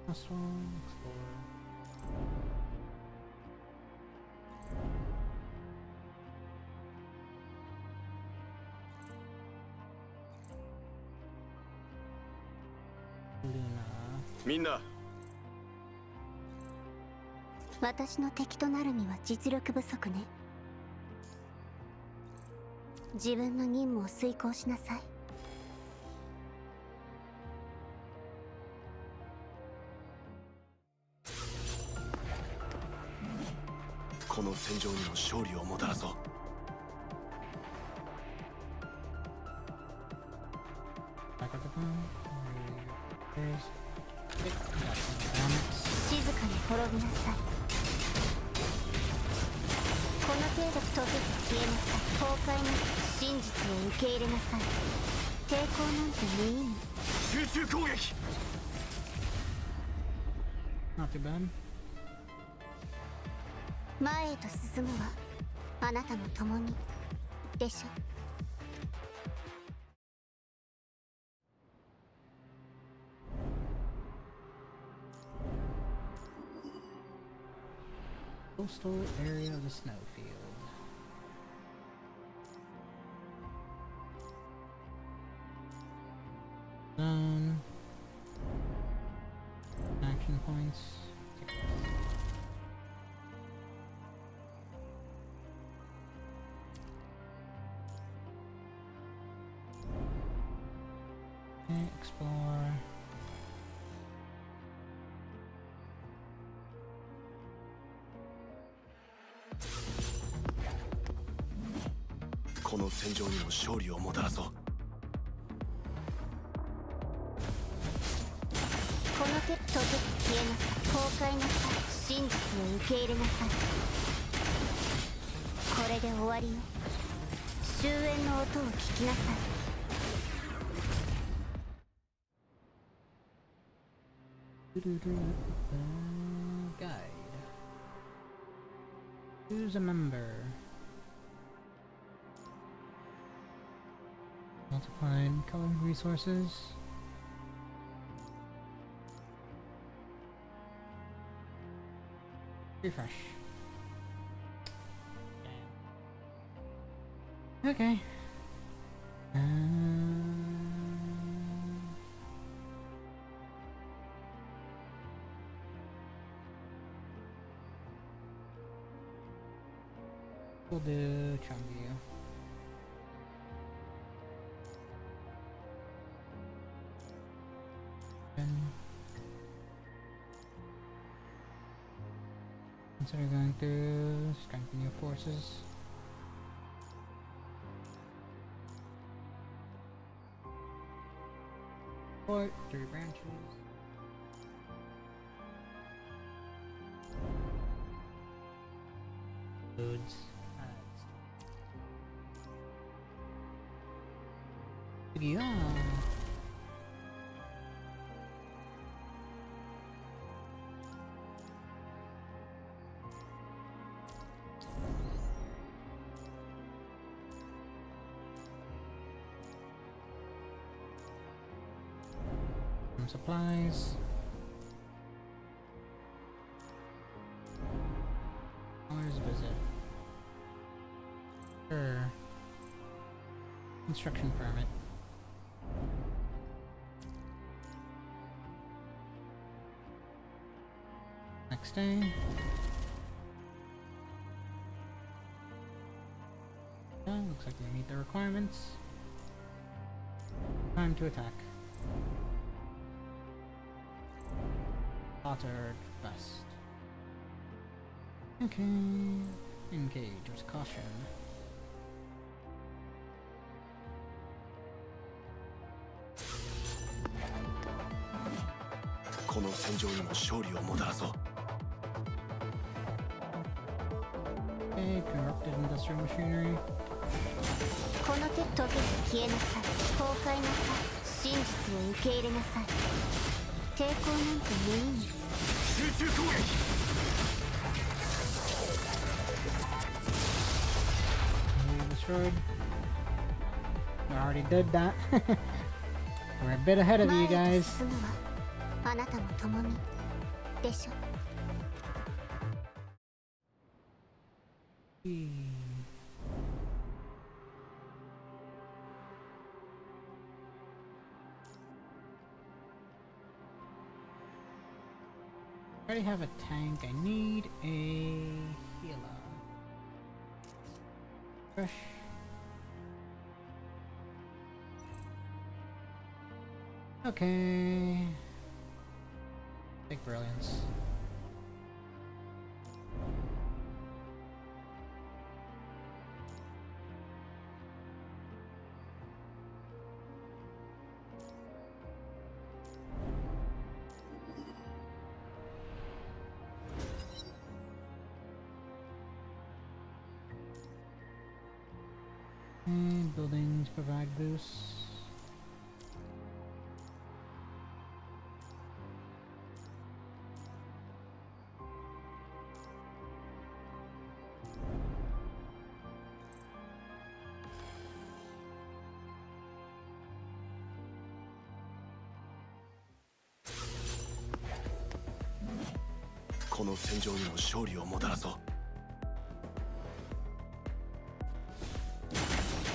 Last one, explore. Luna. みんな私の敵となるには実力不足ね。自分の任務を遂行しなさい。この戦場にも勝利をもたらそう。静かに滅びなさい。この程度溶けて消えなさい。崩壊なき真実を受け入れなさい。抵抗なんて無意味。集中攻撃。 Not too bad. 前へと進むわ。あなたも共にでしょ。Coastal area of the snowfield. Action points. explore.この戦場にも勝利をもたらそう。この手とて消えなさい。崩壊なさい。真実を受け入れなさい。これで終わりよ。終焉の音を聞きなさい。Guide. Choose a member. Multiplied color resources. Refresh. Okay. We'll do Chungu. Consider going to strengthen your forces. Fort 3 branches. Loads. PGR. Some supplies. Owner's visit. Sure. Construction permit. Next day. Yeah, looks like we meet the requirements. Time to attack. Slaughtered best. Okay. Engage with caution. この戦場にも勝利をもたらそう。 Okay, corrupted industrial machinery. この手とけて消えなさい。崩壊なさい。真実を受け入れなさい。抵抗なんて無意味。集中攻撃。 Destroyed. We already did that. We're a bit ahead of you 前へと guys. 進むわ。あなたも共にでしょ。 I already have a tank. I need a healer. Fresh. Okay. Big brilliance. And buildings provide boosts.この戦場にも勝利をもたらそう。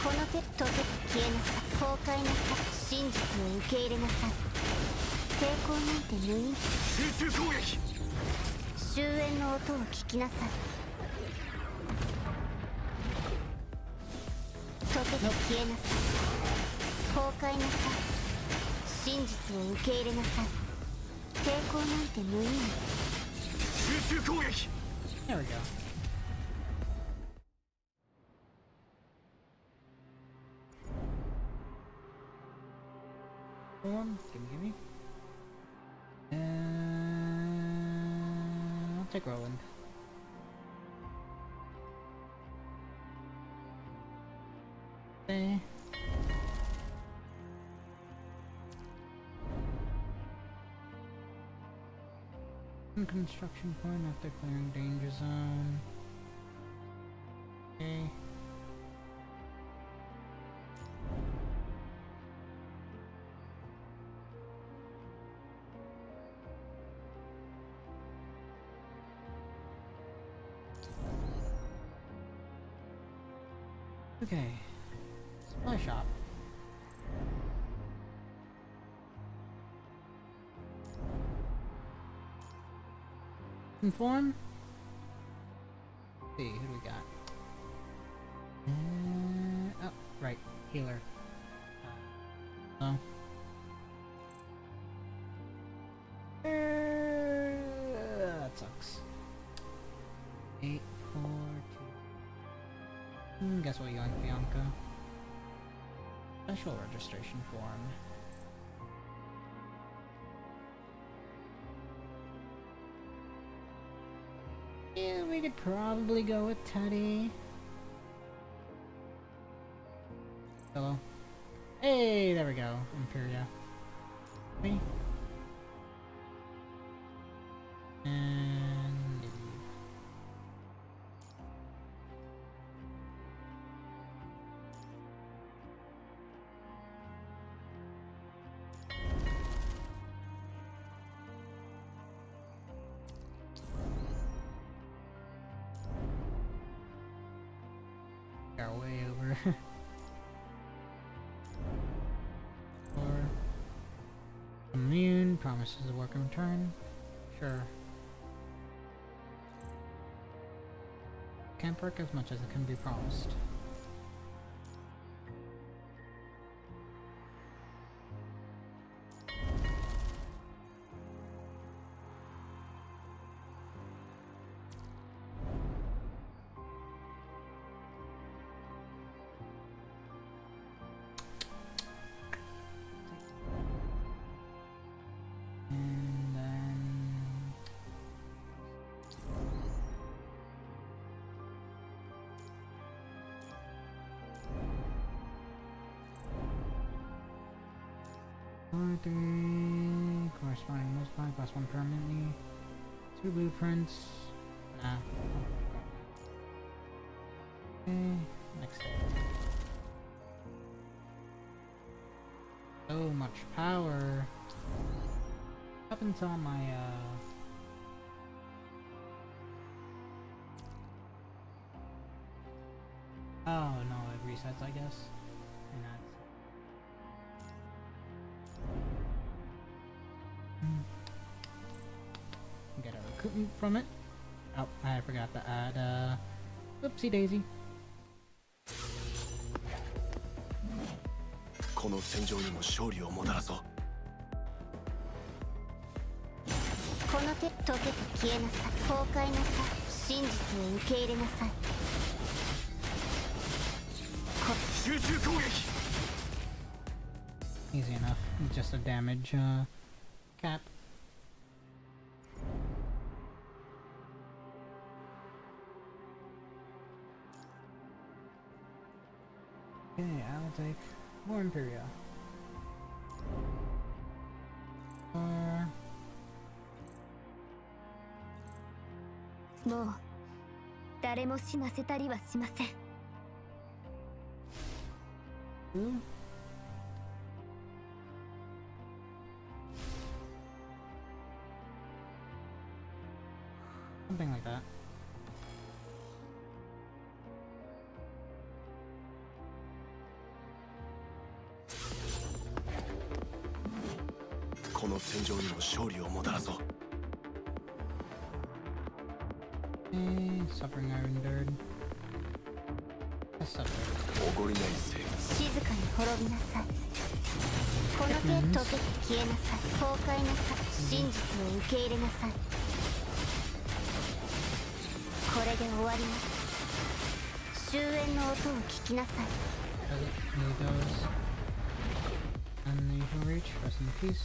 この手とけて消えなさい。崩壊なさい。真実を受け入れなさい。抵抗なんて無意味。集中攻撃。終焉の音を聞きなさい。溶けて消えなさい。崩壊なさい。真実を受け入れなさい。抵抗なんて無意味。集中攻撃。 There we go. One, gimme. I'll take Roland. Okay. Construction point after clearing danger zone. Okay. Okay. Supply shop. Inform? Let's see, who do we got? Oh, right, healer. Oh. That sucks. 8, 4, 2. Guess what you like, Bianca? Special registration form. Yeah, we could probably go with Teddy. Hello. Hey, there we go. Imperia. Me. And leave. Our way over. Or immune promises a work in return. Sure. Can't work as much as it can be promised. And then three corresponding multiply +1 permanently. 2 blueprints. Nah. Okay, next day. So much power. Up until my oh no, it resets, I guess. And that's get a recruitment from it. Oh, I forgot to add whoopsie daisy. この戦場にも勝利をもたらそう。この手溶けて消えなさい。崩壊なさい。真実を受け入れなさい。集中攻撃。 Easy enough. Just a damage cap. Okay, I'll take more Imperia. Or もう誰も死なせたりはしません。 2? Something like that. この戦場にも勝利をもたらそう。 Okay, suffering Iron Bird. A suburb. おごりない生活静かに滅びなさい。この手溶けて消えなさい。崩壊なさい。真実を受け入れなさい。これで終わります。終焉の音を聞きなさい。 Here it goes. And you can reach. Rest in peace.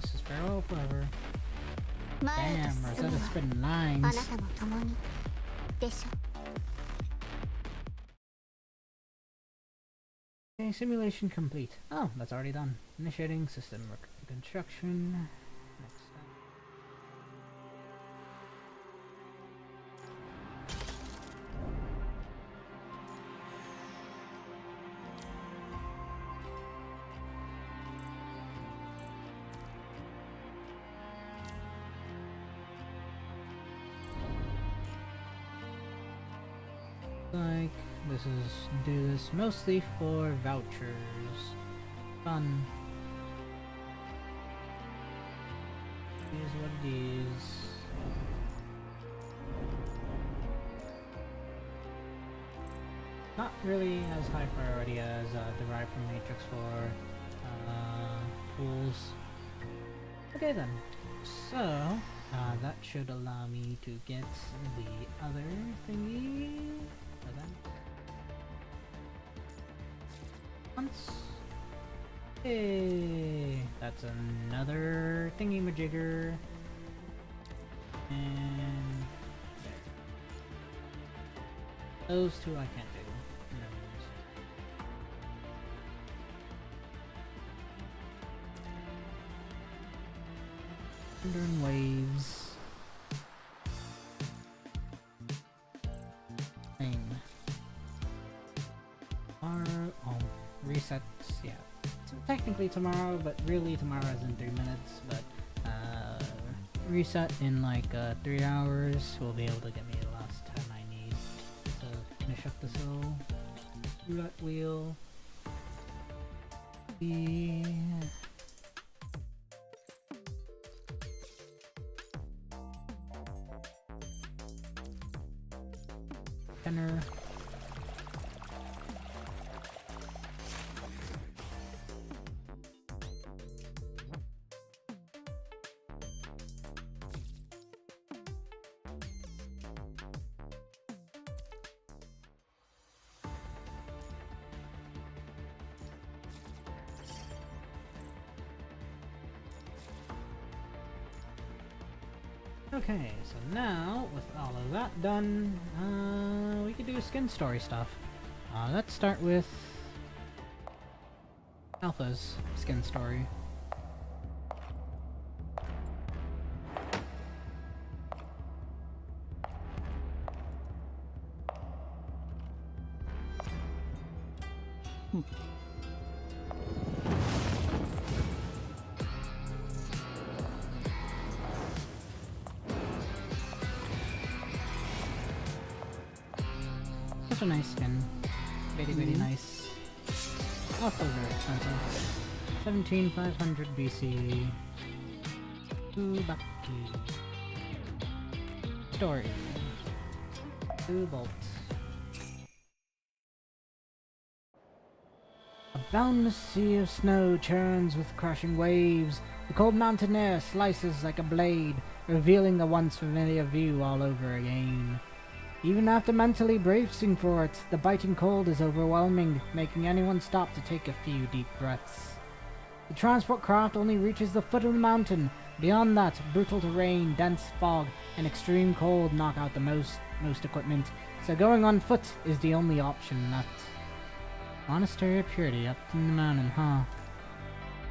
This is farewell forever. 前へと Damn, 進む Rosetta わ。 spitting あ lines. なたも共にでしょ。 Okay, simulation complete. Oh, that's already done. Initiating system reconstruction. Next step. Like this is do this mostly for vouchers. Fun. Here's what it is. Not really as high priority as derived from Matrix 4 fools. Okay then. So that should allow me to get the other thingy. Event. Once. Hey, that's another thingy majigger. And there. Those two I can't do. No. Thunder and waves. Resets, yeah. So technically tomorrow, but really tomorrow is in 3 minutes, but reset in like 3 hours will be able to get me the last time I need to finish up this little roulette wheel. The tenor. Okay, so now, with all of that done, we can do skin story stuff. Let's start with Alpha's skin story. Such a nice skin. Very nice. Also very expensive. 17,500 BC. Ubaki. Story. Bolt. A boundless sea of snow churns with crashing waves. The cold mountain air slices like a blade, revealing the once familiar view all over again. Even after mentally bracing for it, the biting cold is overwhelming, making anyone stop to take a few deep breaths. The transport craft only reaches the foot of the mountain. Beyond that, brutal terrain, dense fog, and extreme cold knock out the most equipment, so going on foot is the only option left. Monastery of Purity up in the mountain, huh?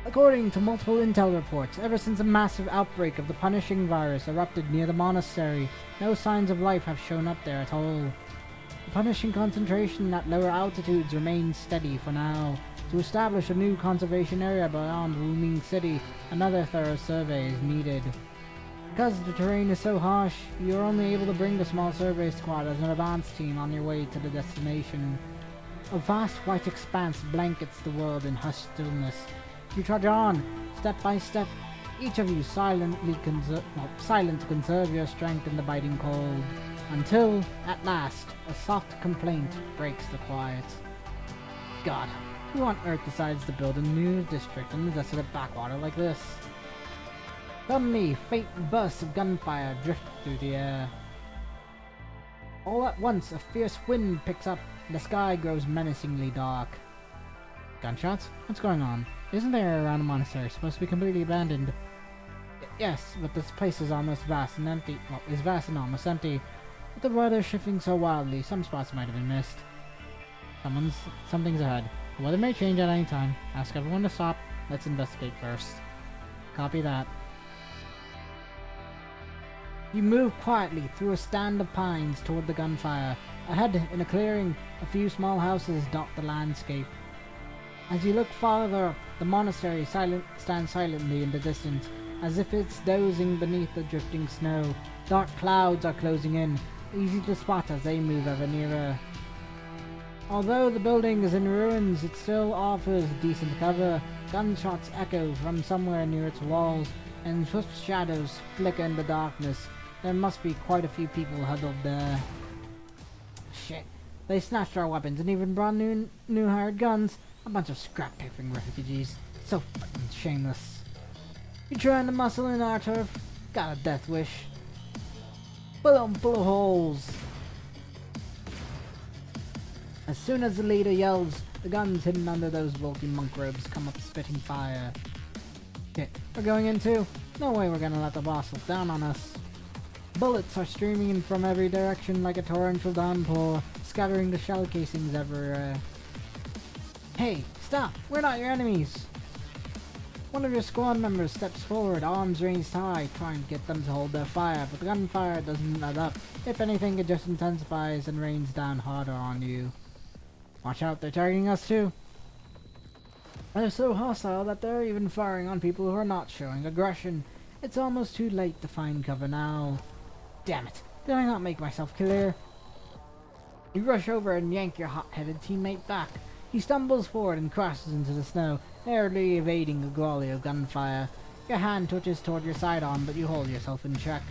According to multiple intel reports, ever since a massive outbreak of the punishing virus erupted near the monastery, no signs of life have shown up there at all. The punishing concentration at lower altitudes remains steady for now. To establish a new conservation area beyond Wuming City, another thorough survey is needed. Because the terrain is so harsh, you're only able to bring the small survey squad as an advance team on your way to the destination. A vast white expanse blankets the world in hushed stillness. You trudge on, step by step, each of you silent to conserve your strength in the biting cold. Until, at last, a soft complaint breaks the quiet. God, who on earth decides to build a new district in the desolate backwater like this? Suddenly, faint bursts of gunfire drift through the air. All at once, a fierce wind picks up, and the sky grows menacingly dark. Gunshots? What's going on? Isn't there around a monastery supposed to be completely abandoned? Yes, but this place is almost vast and empty. Well, is vast and almost empty. With the weather shifting so wildly, some spots might have been missed. Something's ahead. The weather may change at any time. Ask everyone to stop. Let's investigate first. Copy that. You move quietly through a stand of pines toward the gunfire. Ahead, in a clearing, a few small houses dot the landscape. As you look farther up, the monastery stands silently in the distance, as if it's dozing beneath the drifting snow. Dark clouds are closing in, easy to spot as they move ever nearer. Although the building is in ruins, it still offers decent cover. Gunshots echo from somewhere near its walls, and swift shadows flicker in the darkness. There must be quite a few people huddled there. Shit. They snatched our weapons and even brought new hired guns. A bunch of scrap-pickering refugees. So fucking shameless. You trying to muscle in our turf? Got a death wish. Fill 'em full of holes. As soon as the leader yells, the guns hidden under those bulky monk robes come up spitting fire. Shit, we're going in too? No way we're gonna let the boss look down on us. Bullets are streaming in from every direction like a torrential downpour, scattering the shell casings everywhere. Hey, stop! We're not your enemies! One of your squad members steps forward, arms raised high, trying to get them to hold their fire, but the gunfire doesn't let up. If anything, it just intensifies and rains down harder on you. Watch out, they're targeting us too. They're so hostile that they're even firing on people who are not showing aggression. It's almost too late to find cover now. Damn it, did I not make myself clear? You rush over and yank your hot-headed teammate back. He stumbles forward and crashes into the snow, narrowly evading a volley of gunfire. Your hand twitches toward your sidearm, but you hold yourself in check.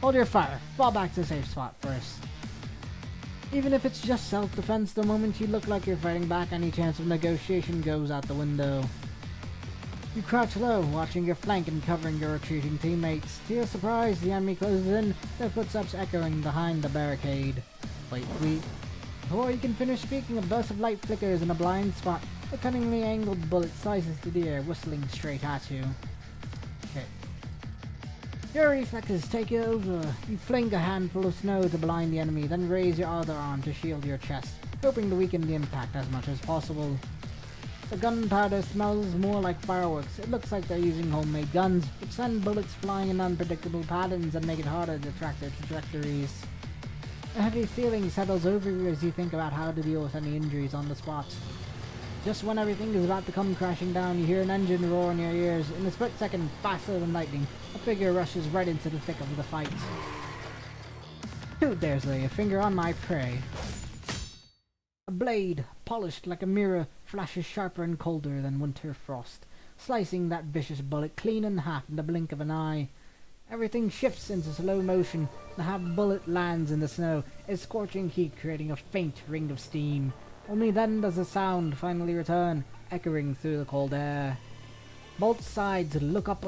Hold your fire. Fall back to the safe spot first. Even if it's just self-defense, the moment you look like you're fighting back, any chance of negotiation goes out the window. You crouch low, watching your flank and covering your retreating teammates. To your surprise, the enemy closes in, their footsteps echoing behind the barricade. Wait, before you can finish speaking, a burst of light flickers in a blind spot. A cunningly angled bullet slices through the air, whistling straight at you. Okay. Your reflexes take you over. You fling a handful of snow to blind the enemy, then raise your other arm to shield your chest, hoping to weaken the impact as much as possible. The gunpowder smells more like fireworks. It looks like they're using homemade guns, which send bullets flying in unpredictable patterns and make it harder to track their trajectories. A heavy feeling settles over you as you think about how to deal with any injuries on the spot. Just when everything is about to come crashing down, you hear an engine roar in your ears. In a split second, faster than lightning, a figure rushes right into the thick of the fight. Who dares lay a finger on my prey? A blade, polished like a mirror, flashes sharper and colder than winter frost, slicing that vicious bullet clean in half in the blink of an eye. Everything shifts into slow motion. The half bullet lands in the snow, its scorching heat creating a faint ring of steam. Only then does the sound finally return, echoing through the cold air. Both sides look up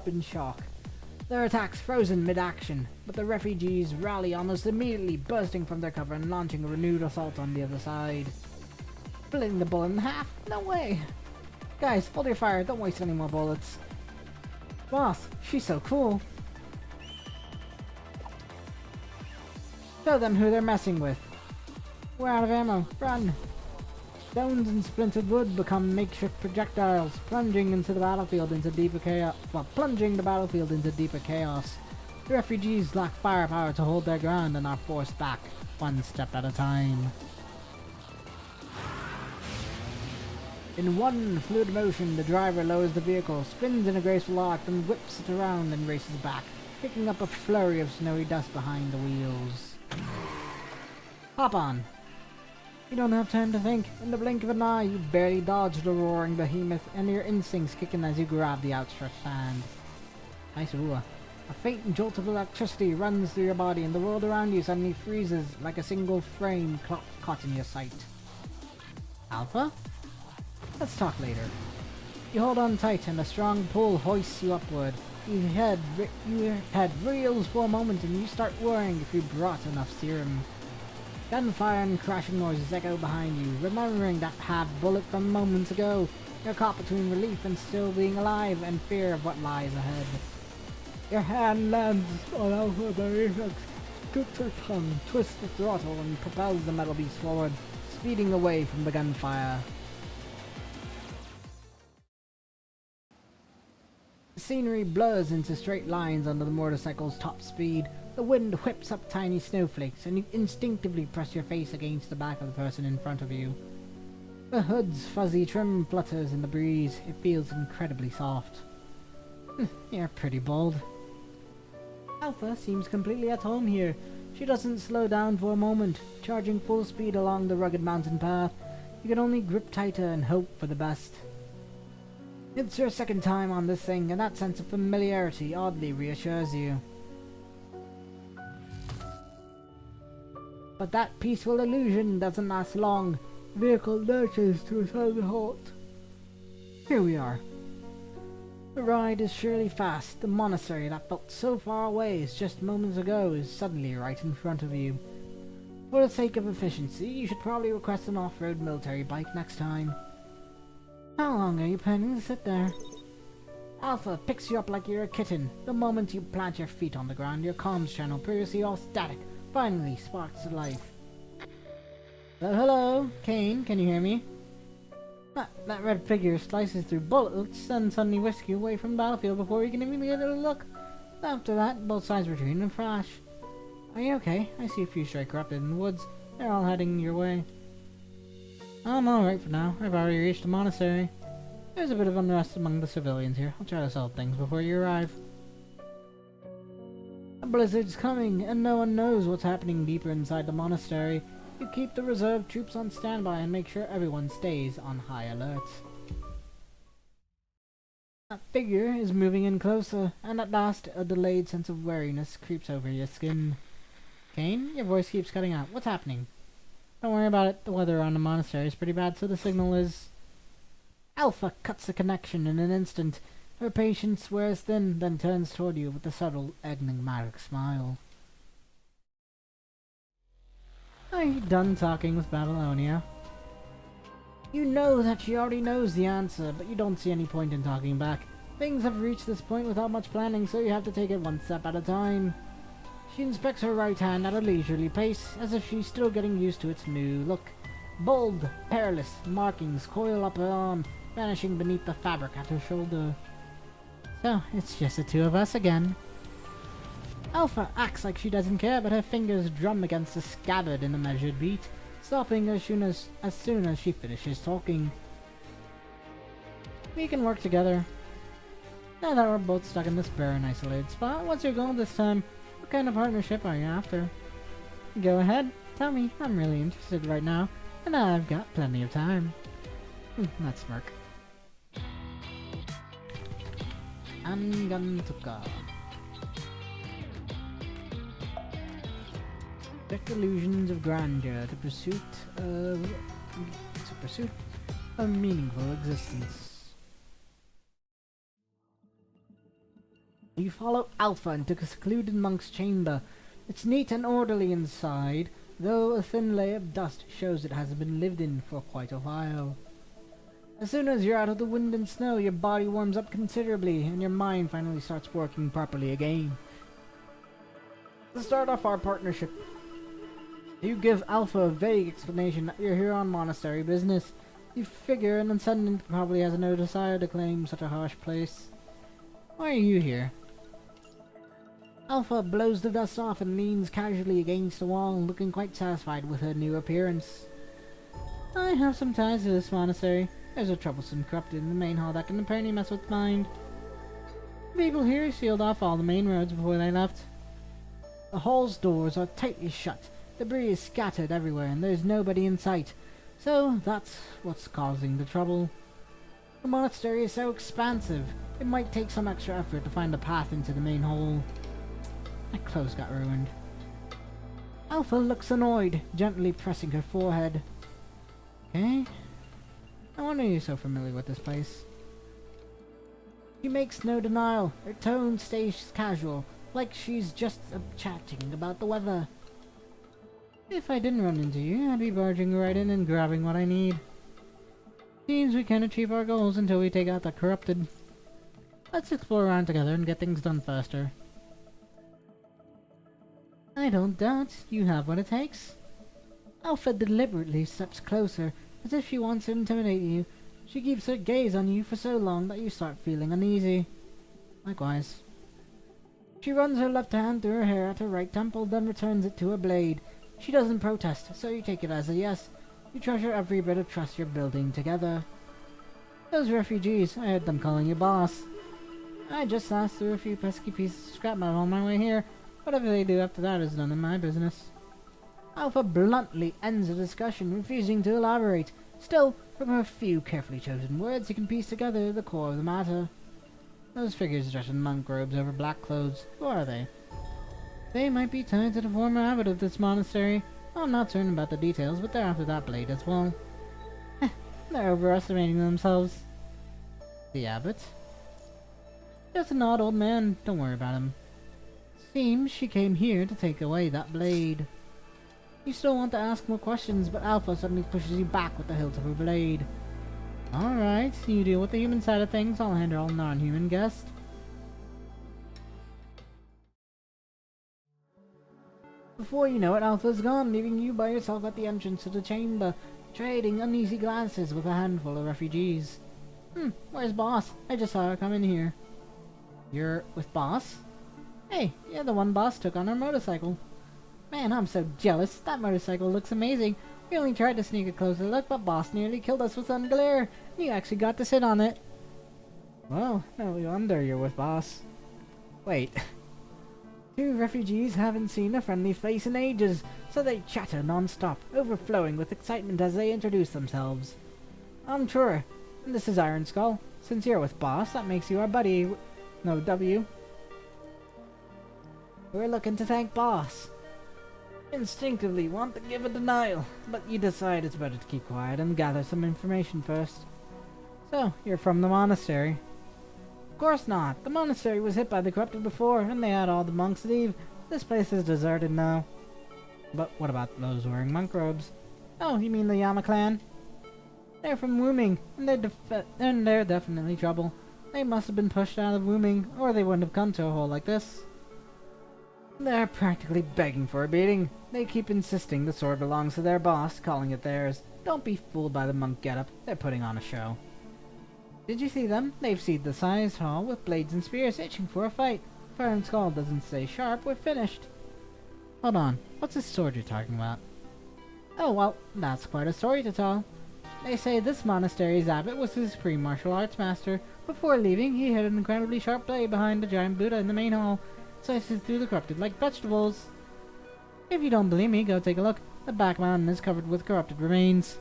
in shock. Their attacks frozen mid-action, but the refugees rally almost immediately, bursting from their cover and launching a renewed assault on the other side. Splitting the bullet in half? No way! Guys, hold your fire, don't waste any more bullets. Boss, she's so cool. Show them who they're messing with. We're out of ammo. Run! Stones and splintered wood become makeshift projectiles, plunging the battlefield into deeper chaos. The refugees lack firepower to hold their ground and are forced back, one step at a time. In one fluid motion, the driver lowers the vehicle, spins in a graceful arc, then whips it around and races back, kicking up a flurry of snowy dust behind the wheels. Hop on! You don't have time to think. In the blink of an eye, you barely dodge the roaring behemoth, and your instincts kick in as you grab the outstretched hand. Nice ooh. A faint jolt of electricity runs through your body, and the world around you suddenly freezes like a single frame caught in your sight. Alpha? Let's talk later. You hold on tight, and a strong pull hoists you upward. Your head reels for a moment, and you start worrying if you brought enough serum. Gunfire and crashing noises echo behind you. Remembering that half-bullet from moments ago, you're caught between relief and still being alive and fear of what lies ahead. Your hand lands on Alpha by reflex, scoops her tongue, twists the throttle, and propels the metal beast forward, speeding away from the gunfire. The scenery blurs into straight lines under the motorcycle's top speed. The wind whips up tiny snowflakes, and you instinctively press your face against the back of the person in front of you. The hood's fuzzy trim flutters in the breeze. It feels incredibly soft. You're pretty bold. Alpha seems completely at home here. She doesn't slow down for a moment, charging full speed along the rugged mountain path. You can only grip tighter and hope for the best. It's your second time on this thing, and that sense of familiarity oddly reassures you. But that peaceful illusion doesn't last long. The vehicle lurches to a sudden halt. Here we are. The ride is surely fast. The monastery that felt so far away just moments ago is suddenly right in front of you. For the sake of efficiency, you should probably request an off-road military bike next time. How long are you planning to sit there? Alpha picks you up like you're a kitten. The moment you plant your feet on the ground, your comms channel, previously all static, finally sparks to life. Hello? Kane, can you hear me? That red figure slices through bullets and suddenly whisks you away from the battlefield before you can even get a look. After that, both sides retreat in a flash. Are you okay? I see a few stray corrupted in the woods. They're all heading your way. I'm alright for now. I've already reached the monastery. There's a bit of unrest among the civilians here. I'll try to solve things before you arrive. A blizzard's coming, and no one knows what's happening deeper inside the monastery. You keep the reserve troops on standby and make sure everyone stays on high alert. That figure is moving in closer, and at last a delayed sense of wariness creeps over your skin. Kane, your voice keeps cutting out. What's happening? Don't worry about it. The weather around the monastery is pretty bad, so the signal is... Alpha cuts the connection in an instant. Her patience wears thin, then turns toward you with a subtle, enigmatic smile. Are you done talking with Babylonia? You know that she already knows the answer, but you don't see any point in talking back. Things have reached this point without much planning, so you have to take it one step at a time. She inspects her right hand at a leisurely pace, as if she's still getting used to its new look. Bold, perilous markings coil up her arm, vanishing beneath the fabric at her shoulder. So, it's just the two of us again. Alpha acts like she doesn't care, but her fingers drum against the scabbard in a measured beat, stopping as soon as she finishes talking. We can work together. Now that we're both stuck in this barren, isolated spot, what's your goal this time? What kind of partnership are you after? Go ahead, tell me. I'm really interested right now, and I've got plenty of time. Let's smirk. Angantuka. Direct illusions of grandeur, the pursuit of a meaningful existence. You follow Alpha into a secluded monk's chamber. It's neat and orderly inside, though a thin layer of dust shows it hasn't been lived in for quite a while. As soon as you're out of the wind and snow, your body warms up considerably, and your mind finally starts working properly again. To start off our partnership, you give Alpha a vague explanation that you're here on monastery business. You figure an ascendant probably has no desire to claim such a harsh place. Why are you here? Alpha blows the dust off and leans casually against the wall, looking quite satisfied with her new appearance. I have some ties to this monastery. There's a troublesome corrupted in the main hall that can apparently mess with mind. The people here sealed off all the main roads before they left. The hall's doors are tightly shut. Debris is scattered everywhere and there's nobody in sight. So that's what's causing the trouble. The monastery is so expansive, it might take some extra effort to find a path into the main hall. My clothes got ruined. Alpha looks annoyed, gently pressing her forehead. Okay. No wonder you're so familiar with this place. She makes no denial. Her tone stays casual, like she's just chatting about the weather. If I didn't run into you, I'd be barging right in and grabbing what I need. Seems we can't achieve our goals until we take out the corrupted. Let's explore around together and get things done faster. I don't doubt you have what it takes. Alpha deliberately steps closer, as if she wants to intimidate you. She keeps her gaze on you for so long that you start feeling uneasy. Likewise. She runs her left hand through her hair at her right temple, then returns it to her blade. She doesn't protest, so you take it as a yes. You treasure every bit of trust you're building together. Those refugees, I heard them calling you boss. I just asked through a few pesky pieces of scrap metal on my way here. Whatever they do after that is none of my business. Alpha bluntly ends the discussion, refusing to elaborate. Still, from her few carefully chosen words, you can piece together the core of the matter. Those figures dressed in monk robes over black clothes, who are they? They might be tied to the former abbot of this monastery. I'm not certain about the details, but they're after that blade as well. They're overestimating themselves. The abbot? Just an odd old man, don't worry about him. Seems she came here to take away that blade. You still want to ask more questions, but Alpha suddenly pushes you back with the hilt of her blade. Alright, you deal with the human side of things, I'll handle non-human guest. Before you know it, Alpha's gone, leaving you by yourself at the entrance to the chamber, trading uneasy glances with a handful of refugees. Where's Boss? I just saw her come in here. You're with Boss? Hey, you're the one Boss took on her motorcycle. Man, I'm so jealous. That motorcycle looks amazing. We only tried to sneak a closer look, but Boss nearly killed us with sun glare. You actually got to sit on it. Well, no wonder you're with Boss. Wait. Two refugees haven't seen a friendly face in ages, so they chatter non-stop, overflowing with excitement as they introduce themselves. I'm Trura, and this is Iron Skull. Since you're with Boss, that makes you our buddy. No, W. We're looking to thank Boss. Instinctively want to give a denial, but you decide it's better to keep quiet and gather some information first. So, you're from the monastery? Of course not. The monastery was hit by the corrupted before, and they had all the monks leave. This place is deserted now. But what about those wearing monk robes? Oh, you mean the Yama clan? They're from Wooming, and they're definitely trouble. They must have been pushed out of Wooming, or they wouldn't have come to a hole like this. They're practically begging for a beating. They keep insisting the sword belongs to their boss, calling it theirs. Don't be fooled by the monk getup. They're putting on a show. Did you see them? They've seeded the science hall with blades and spears, itching for a fight. If Iron Skull doesn't stay sharp, we're finished. Hold on. What's this sword you're talking about? Oh, well, that's quite a story to tell. They say this monastery's abbot was the supreme martial arts master. Before leaving, he hid an incredibly sharp blade behind the giant Buddha in the main hall, slices through the corrupted like vegetables. If you don't believe me, go take a look. The back mountain is covered with corrupted remains.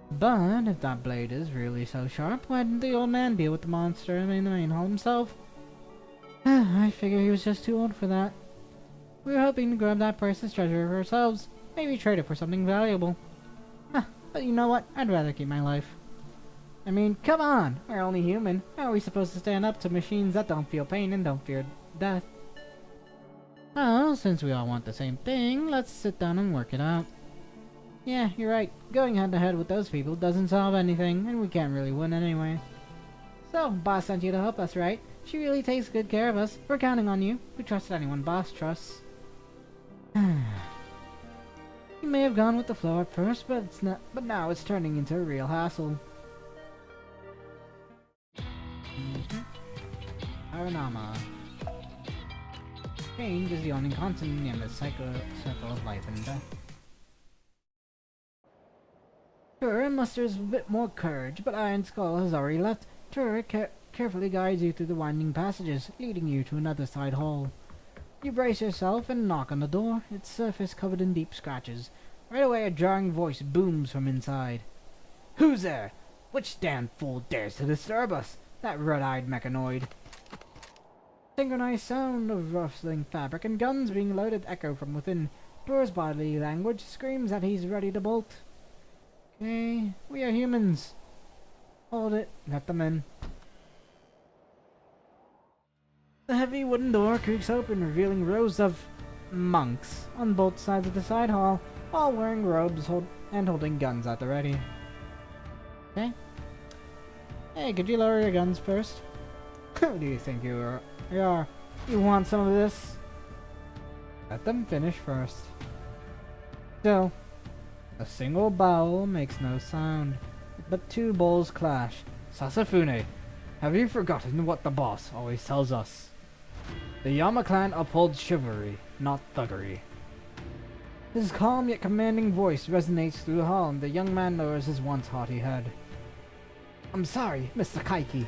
But if that blade is really so sharp, why didn't the old man deal with the monster in the main hall himself? I figure he was just too old for that. We were hoping to grab that priceless treasure for ourselves. Maybe trade it for something valuable. But you know what? I'd rather keep my life. I mean, come on! We're only human. How are we supposed to stand up to machines that don't feel pain and don't fear death? Well, since we all want the same thing, let's sit down and work it out. Yeah, you're right. Going head-to-head with those people doesn't solve anything, and we can't really win anyway. So, Boss sent you to help us, right? She really takes good care of us. We're counting on you. We trust anyone Boss trusts. You may have gone with the flow at first, but it's not. But now it's turning into a real hassle. Aranama. Change is the only constant in the circle of life and death. Trura musters a bit more courage, but Iron Skull has already left. Trura carefully guides you through the winding passages, leading you to another side hall. You brace yourself and knock on the door, its surface covered in deep scratches. Right away a jarring voice booms from inside. Who's there? Which damn fool dares to disturb us? That red-eyed mechanoid. Synchronized sound of rustling fabric and guns being loaded echo from within. Door's bodily language screams that he's ready to bolt. Okay, we are humans. Hold it, let them in. The heavy wooden door creaks open, revealing rows of monks on both sides of the side hall, all wearing robes and holding guns at the ready. Okay. Hey, could you lower your guns first? Who do you think you are? You want some of this? Let them finish first. Still, a single bowl makes no sound, but two bowls clash. Sasafune, have you forgotten what the boss always tells us? The Yama clan upholds chivalry, not thuggery. His calm yet commanding voice resonates through the hall, and the young man lowers his once haughty head. I'm sorry, Mr. Kaiki,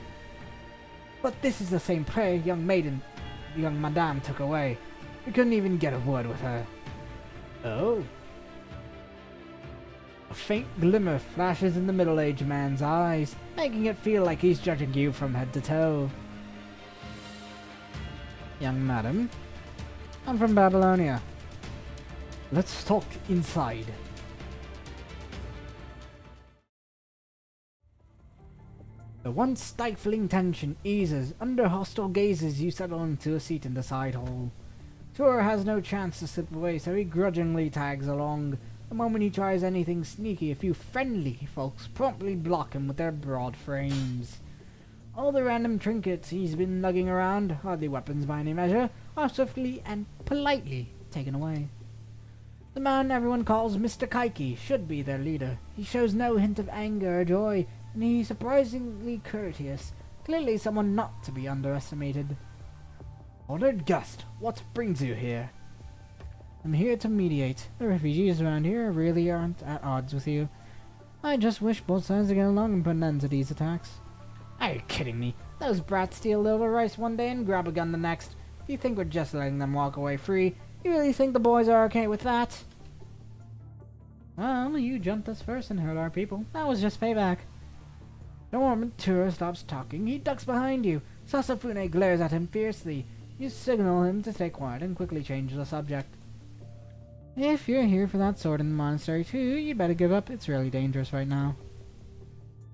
but this is the same prey young madame took away. We couldn't even get a word with her. Oh. A faint glimmer flashes in the middle-aged man's eyes, making it feel like he's judging you from head to toe. Young madam, I'm from Babylonia. Let's talk inside. The once stifling tension eases. Under hostile gazes, you settle into a seat in the side hall. Tor has no chance to slip away, so he grudgingly tags along. The moment he tries anything sneaky, a few friendly folks promptly block him with their broad frames. All the random trinkets he's been lugging around, hardly weapons by any measure, are swiftly and politely taken away. The man everyone calls Mr. Kaiki should be their leader. He shows no hint of anger or joy, and he's surprisingly courteous, clearly someone not to be underestimated. Honored guest, what brings you here? I'm here to mediate. The refugees around here really aren't at odds with you. I just wish both sides to get along and put an end to these attacks. Are you kidding me? Those brats steal a little rice one day and grab a gun the next. If you think we're just letting them walk away free, you really think the boys are okay with that? Well, you jumped us first and hurt our people. That was just payback. The moment Tura stops talking, he ducks behind you. Sasafune glares at him fiercely. You signal him to stay quiet and quickly change the subject. If you're here for that sword in the monastery too, you'd better give up. It's really dangerous right now.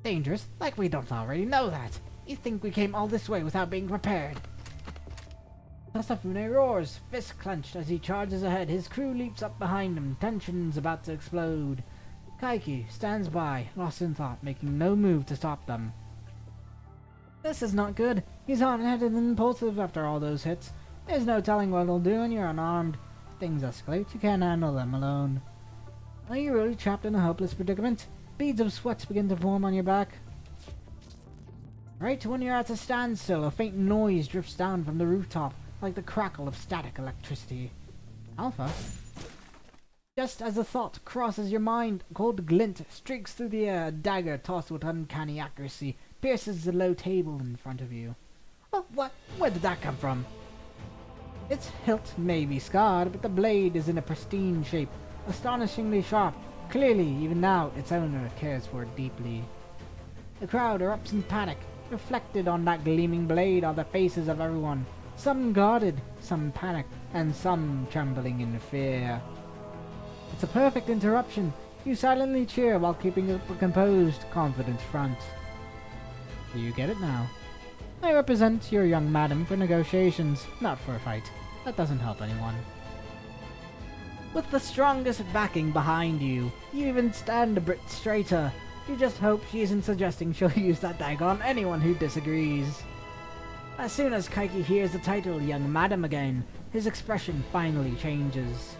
Dangerous? Like we don't already know that. You think we came all this way without being prepared? Sasafune roars, fists clenched as he charges ahead. His crew leaps up behind him, tensions about to explode. Kaiki stands by, lost in thought, making no move to stop them. This is not good. He's hot-headed and impulsive after all those hits. There's no telling what he'll do when you're unarmed. If things escalate, you can't handle them alone. Are you really trapped in a hopeless predicament? Beads of sweat begin to form on your back. Right when you're at a standstill, a faint noise drifts down from the rooftop, like the crackle of static electricity. Alpha? Just as a thought crosses your mind, a cold glint streaks through the air. A dagger tossed with uncanny accuracy pierces the low table in front of you. Oh, what? Where did that come from? Its hilt may be scarred, but the blade is in a pristine shape, astonishingly sharp. Clearly, even now, its owner cares for it deeply. The crowd erupts in panic. Reflected on that gleaming blade are the faces of everyone. Some guarded, some panicked, and some trembling in fear. It's a perfect interruption. You silently cheer while keeping up a composed, confident front. Do you get it now? I represent your young madam for negotiations, not for a fight. That doesn't help anyone. With the strongest backing behind you, you even stand a bit straighter. You just hope she isn't suggesting she'll use that dagger on anyone who disagrees. As soon as Kaiki hears the title young madam again, his expression finally changes.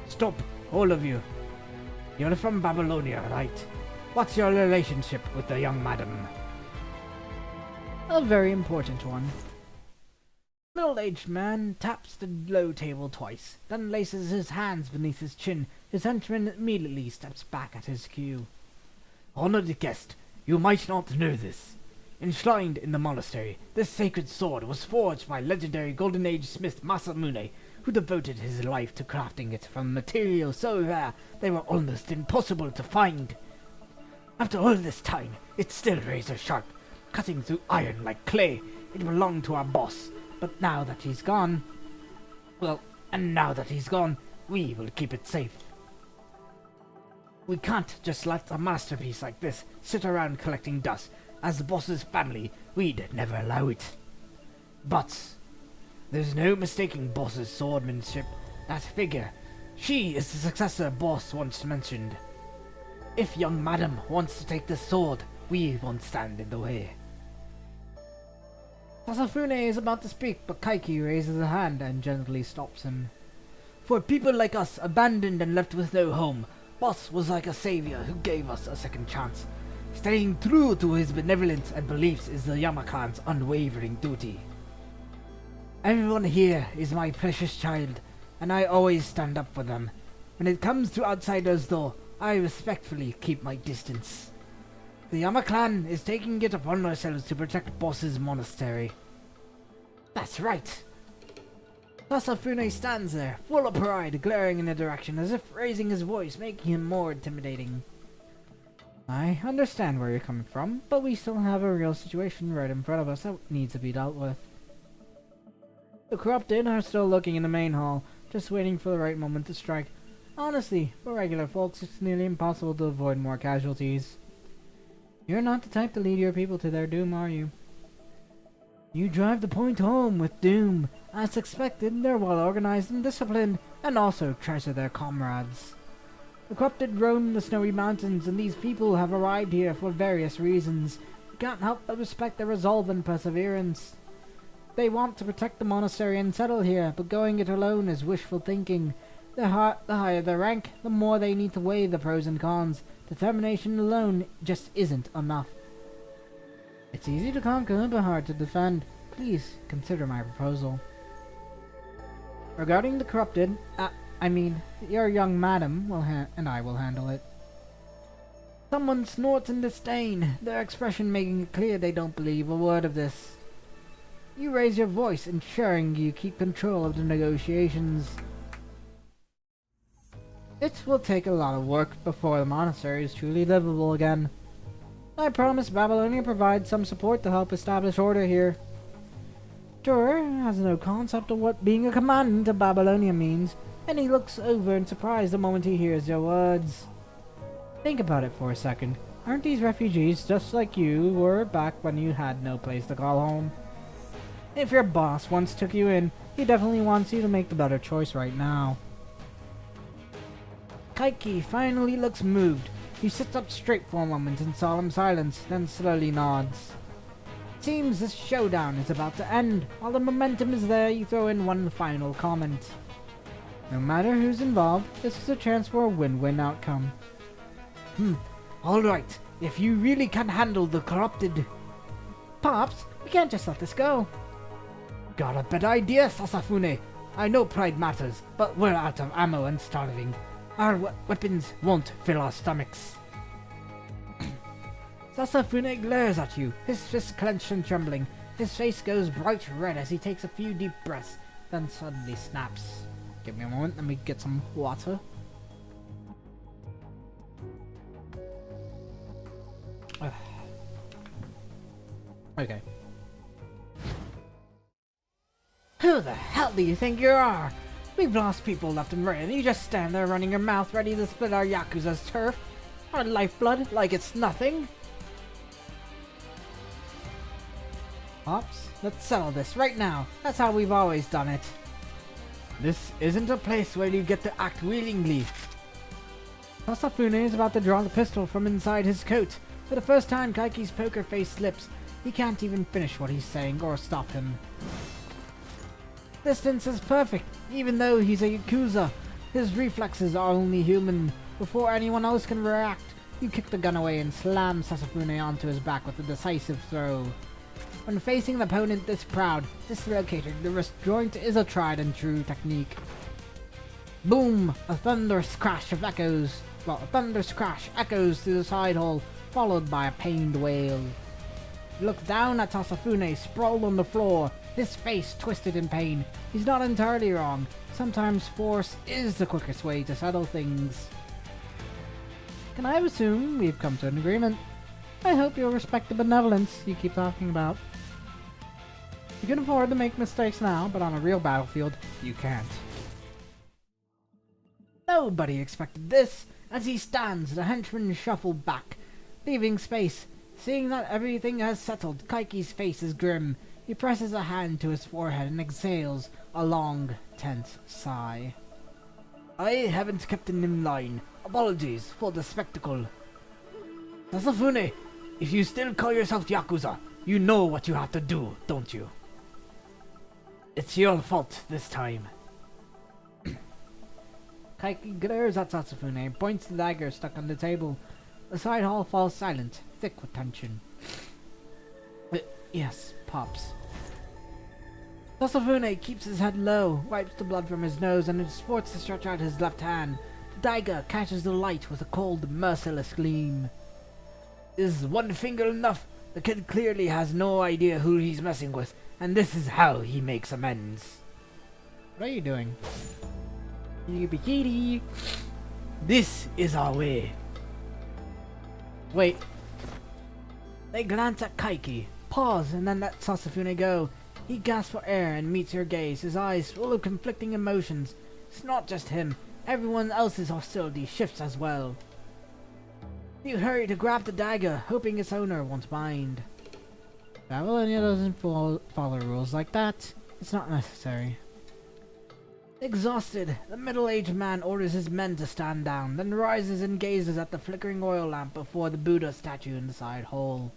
Stop, all of you. You're from Babylonia, right? What's your relationship with the young madam? A very important one. Middle-aged man taps the low table twice, then laces his hands beneath his chin. His henchman immediately steps back at his cue. Honored guest, you might not know this. Enshrined in the monastery, this sacred sword was forged by legendary Golden Age smith Masamune, who devoted his life to crafting it from materials so rare they were almost impossible to find. After all this time, It's still razor sharp, cutting through iron like clay. It belonged to our boss, but now that he's gone... Well, and now that he's gone, we will keep it safe. We can't just let a masterpiece like this sit around collecting dust. As the boss's family, we'd never allow it. But there's no mistaking boss's swordsmanship. That figure, she is the successor boss once mentioned. If young madam wants to take this sword, we won't stand in the way. Sasafune is about to speak, but Kaiki raises a hand and gently stops him. For people like us, abandoned and left with no home, Boss was like a savior who gave us a second chance. Staying true to his benevolence and beliefs is the Yama-clan's unwavering duty. Everyone here is my precious child, and I always stand up for them. When it comes to outsiders though, I respectfully keep my distance. The Yama-clan is taking it upon ourselves to protect Boss's monastery. That's right. Sasafune stands there, full of pride, glaring in a direction as if raising his voice, making him more intimidating. I understand where you're coming from, but we still have a real situation right in front of us that needs to be dealt with. The corrupted are still looking in the main hall, just waiting for the right moment to strike. Honestly, for regular folks, it's nearly impossible to avoid more casualties. You're not the type to lead your people to their doom, are you? You drive the point home with doom. As expected, they're well organized and disciplined, and also treasure their comrades. The corrupted roam the snowy mountains, and these people have arrived here for various reasons. You can't help but respect their resolve and perseverance. They want to protect the monastery and settle here, but going it alone is wishful thinking. The higher their rank, the more they need to weigh the pros and cons. Determination alone just isn't enough. It's easy to conquer, but hard to defend. Please consider my proposal. Regarding the corrupted, your young madam and I will handle it. Someone snorts in disdain, their expression making it clear they don't believe a word of this. You raise your voice, ensuring you keep control of the negotiations. It will take a lot of work before the monastery is truly livable again. I promise Babylonia provides some support to help establish order here. Jor has no concept of what being a commandant of Babylonia means, and he looks over in surprise the moment he hears your words. Think about it for a second. Aren't these refugees just like you were back when you had no place to call home? If your boss once took you in, he definitely wants you to make the better choice right now. Kaiki finally looks moved. He sits up straight for a moment in solemn silence, then slowly nods. Seems this showdown is about to end. While the momentum is there, you throw in one final comment. No matter who's involved, this is a chance for a win-win outcome. Alright, if you really can handle the corrupted... Pops, we can't just let this go. Got a better idea, Sasafune. I know pride matters, but we're out of ammo and starving. Our weapons won't fill our stomachs. Sasafune glares at you, his fists clenched and trembling. His face goes bright red as he takes a few deep breaths, then suddenly snaps. Give me a moment, let me get some water. Okay. Who the hell do you think you are? We've lost people left and right, and you just stand there running your mouth ready to split our Yakuza's turf. Our lifeblood like it's nothing. Pops, let's settle this right now. That's how we've always done it. This isn't a place where you get to act willingly. Sasafune is about to draw the pistol from inside his coat. For the first time, Kaiki's poker face slips. He can't even finish what he's saying or stop him. Distance is perfect, even though he's a Yakuza. His reflexes are only human. Before anyone else can react, you kick the gun away and slam Sasafune onto his back with a decisive throw. When facing an opponent this proud, dislocated, the wrist joint is a tried and true technique. Boom! A thunderous crash echoes through the side hall, followed by a pained wail. You look down at Sasafune sprawled on the floor, his face twisted in pain. He's not entirely wrong. Sometimes force is the quickest way to settle things. Can I assume we've come to an agreement? I hope you'll respect the benevolence you keep talking about. You can afford to make mistakes now, but on a real battlefield, you can't. Nobody expected this. As he stands, the henchmen shuffle back, leaving space. Seeing that everything has settled, Kaiki's face is grim. He presses a hand to his forehead and exhales a long, tense sigh. I haven't kept him in line. Apologies for the spectacle. Sasafune, if you still call yourself Yakuza, you know what you have to do, don't you? It's your fault this time. Kaiki glares at Sasafune and points the dagger stuck on the table. The side hall falls silent, thick with tension. Yes, Pops. Sasafune keeps his head low, wipes the blood from his nose, and sports to stretch out his left hand. The dagger catches the light with a cold, merciless gleam. Is one finger enough? The kid clearly has no idea who he's messing with, and this is how he makes amends. What are you doing? Yippee-kitty! This is our way. Wait. They glance at Kaiki, pause, and then let Sasafune go. He gasps for air and meets her gaze, his eyes full of conflicting emotions. It's not just him. Everyone else's hostility shifts as well. You hurry to grab the dagger, hoping its owner won't mind. Babylonia doesn't follow rules like that. It's not necessary. Exhausted, the middle-aged man orders his men to stand down, then rises and gazes at the flickering oil lamp before the Buddha statue in the side hall.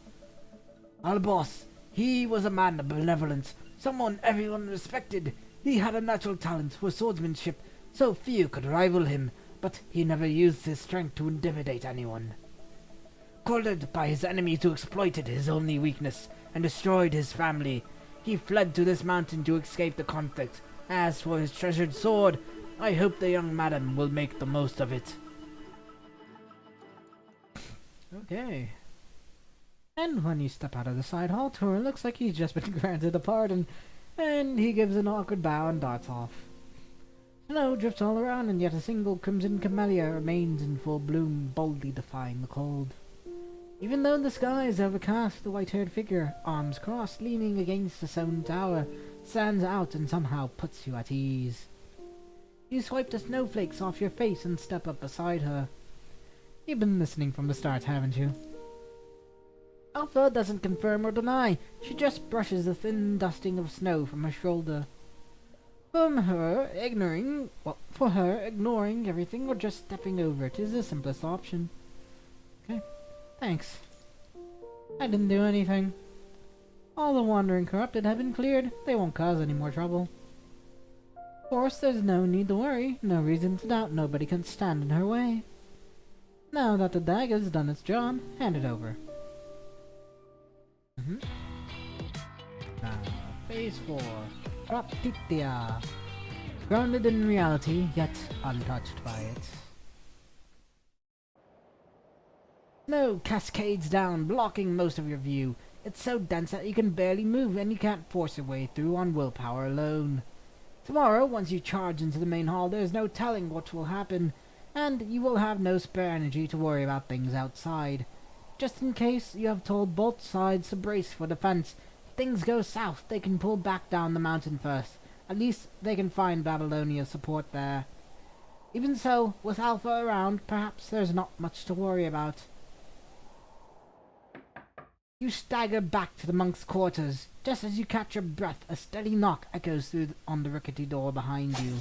Our boss, he was a man of benevolence, someone everyone respected. He had a natural talent for swordsmanship, so few could rival him, but he never used his strength to intimidate anyone. Cornered by his enemy who exploited his only weakness and destroyed his family, he fled to this mountain to escape the conflict. As for his treasured sword, I hope the young madam will make the most of it. Okay. And when you step out of the side hall tour, it looks like he's just been granted a pardon, and he gives an awkward bow and darts off. Snow drifts all around, and yet a single crimson camellia remains in full bloom, boldly defying the cold. Even though the sky is overcast, the white-haired figure, arms crossed, leaning against the stone tower, stands out and somehow puts you at ease. You swipe the snowflakes off your face and step up beside her. You've been listening from the start, haven't you? Alpha doesn't confirm or deny. She just brushes the thin dusting of snow from her shoulder. For her, ignoring everything or just stepping over it is the simplest option. Okay, thanks. I didn't do anything. All the wandering corrupted have been cleared. They won't cause any more trouble. Of course, there's no need to worry. No reason to doubt nobody can stand in her way. Now that the dagger's done its job, hand it over. Now, Phase 4. Raptitya. Grounded in reality, yet untouched by it. Snow cascades down, blocking most of your view. It's so dense that you can barely move, and you can't force your way through on willpower alone. Tomorrow, once you charge into the main hall, there's no telling what will happen, and you will have no spare energy to worry about things outside. Just in case, you have told both sides to brace for defense. If things go south, they can pull back down the mountain first. At least they can find Babylonia's support there. Even so, with Alpha around, perhaps there's not much to worry about. You stagger back to the monk's quarters. Just as you catch your breath, a steady knock echoes through on the rickety door behind you.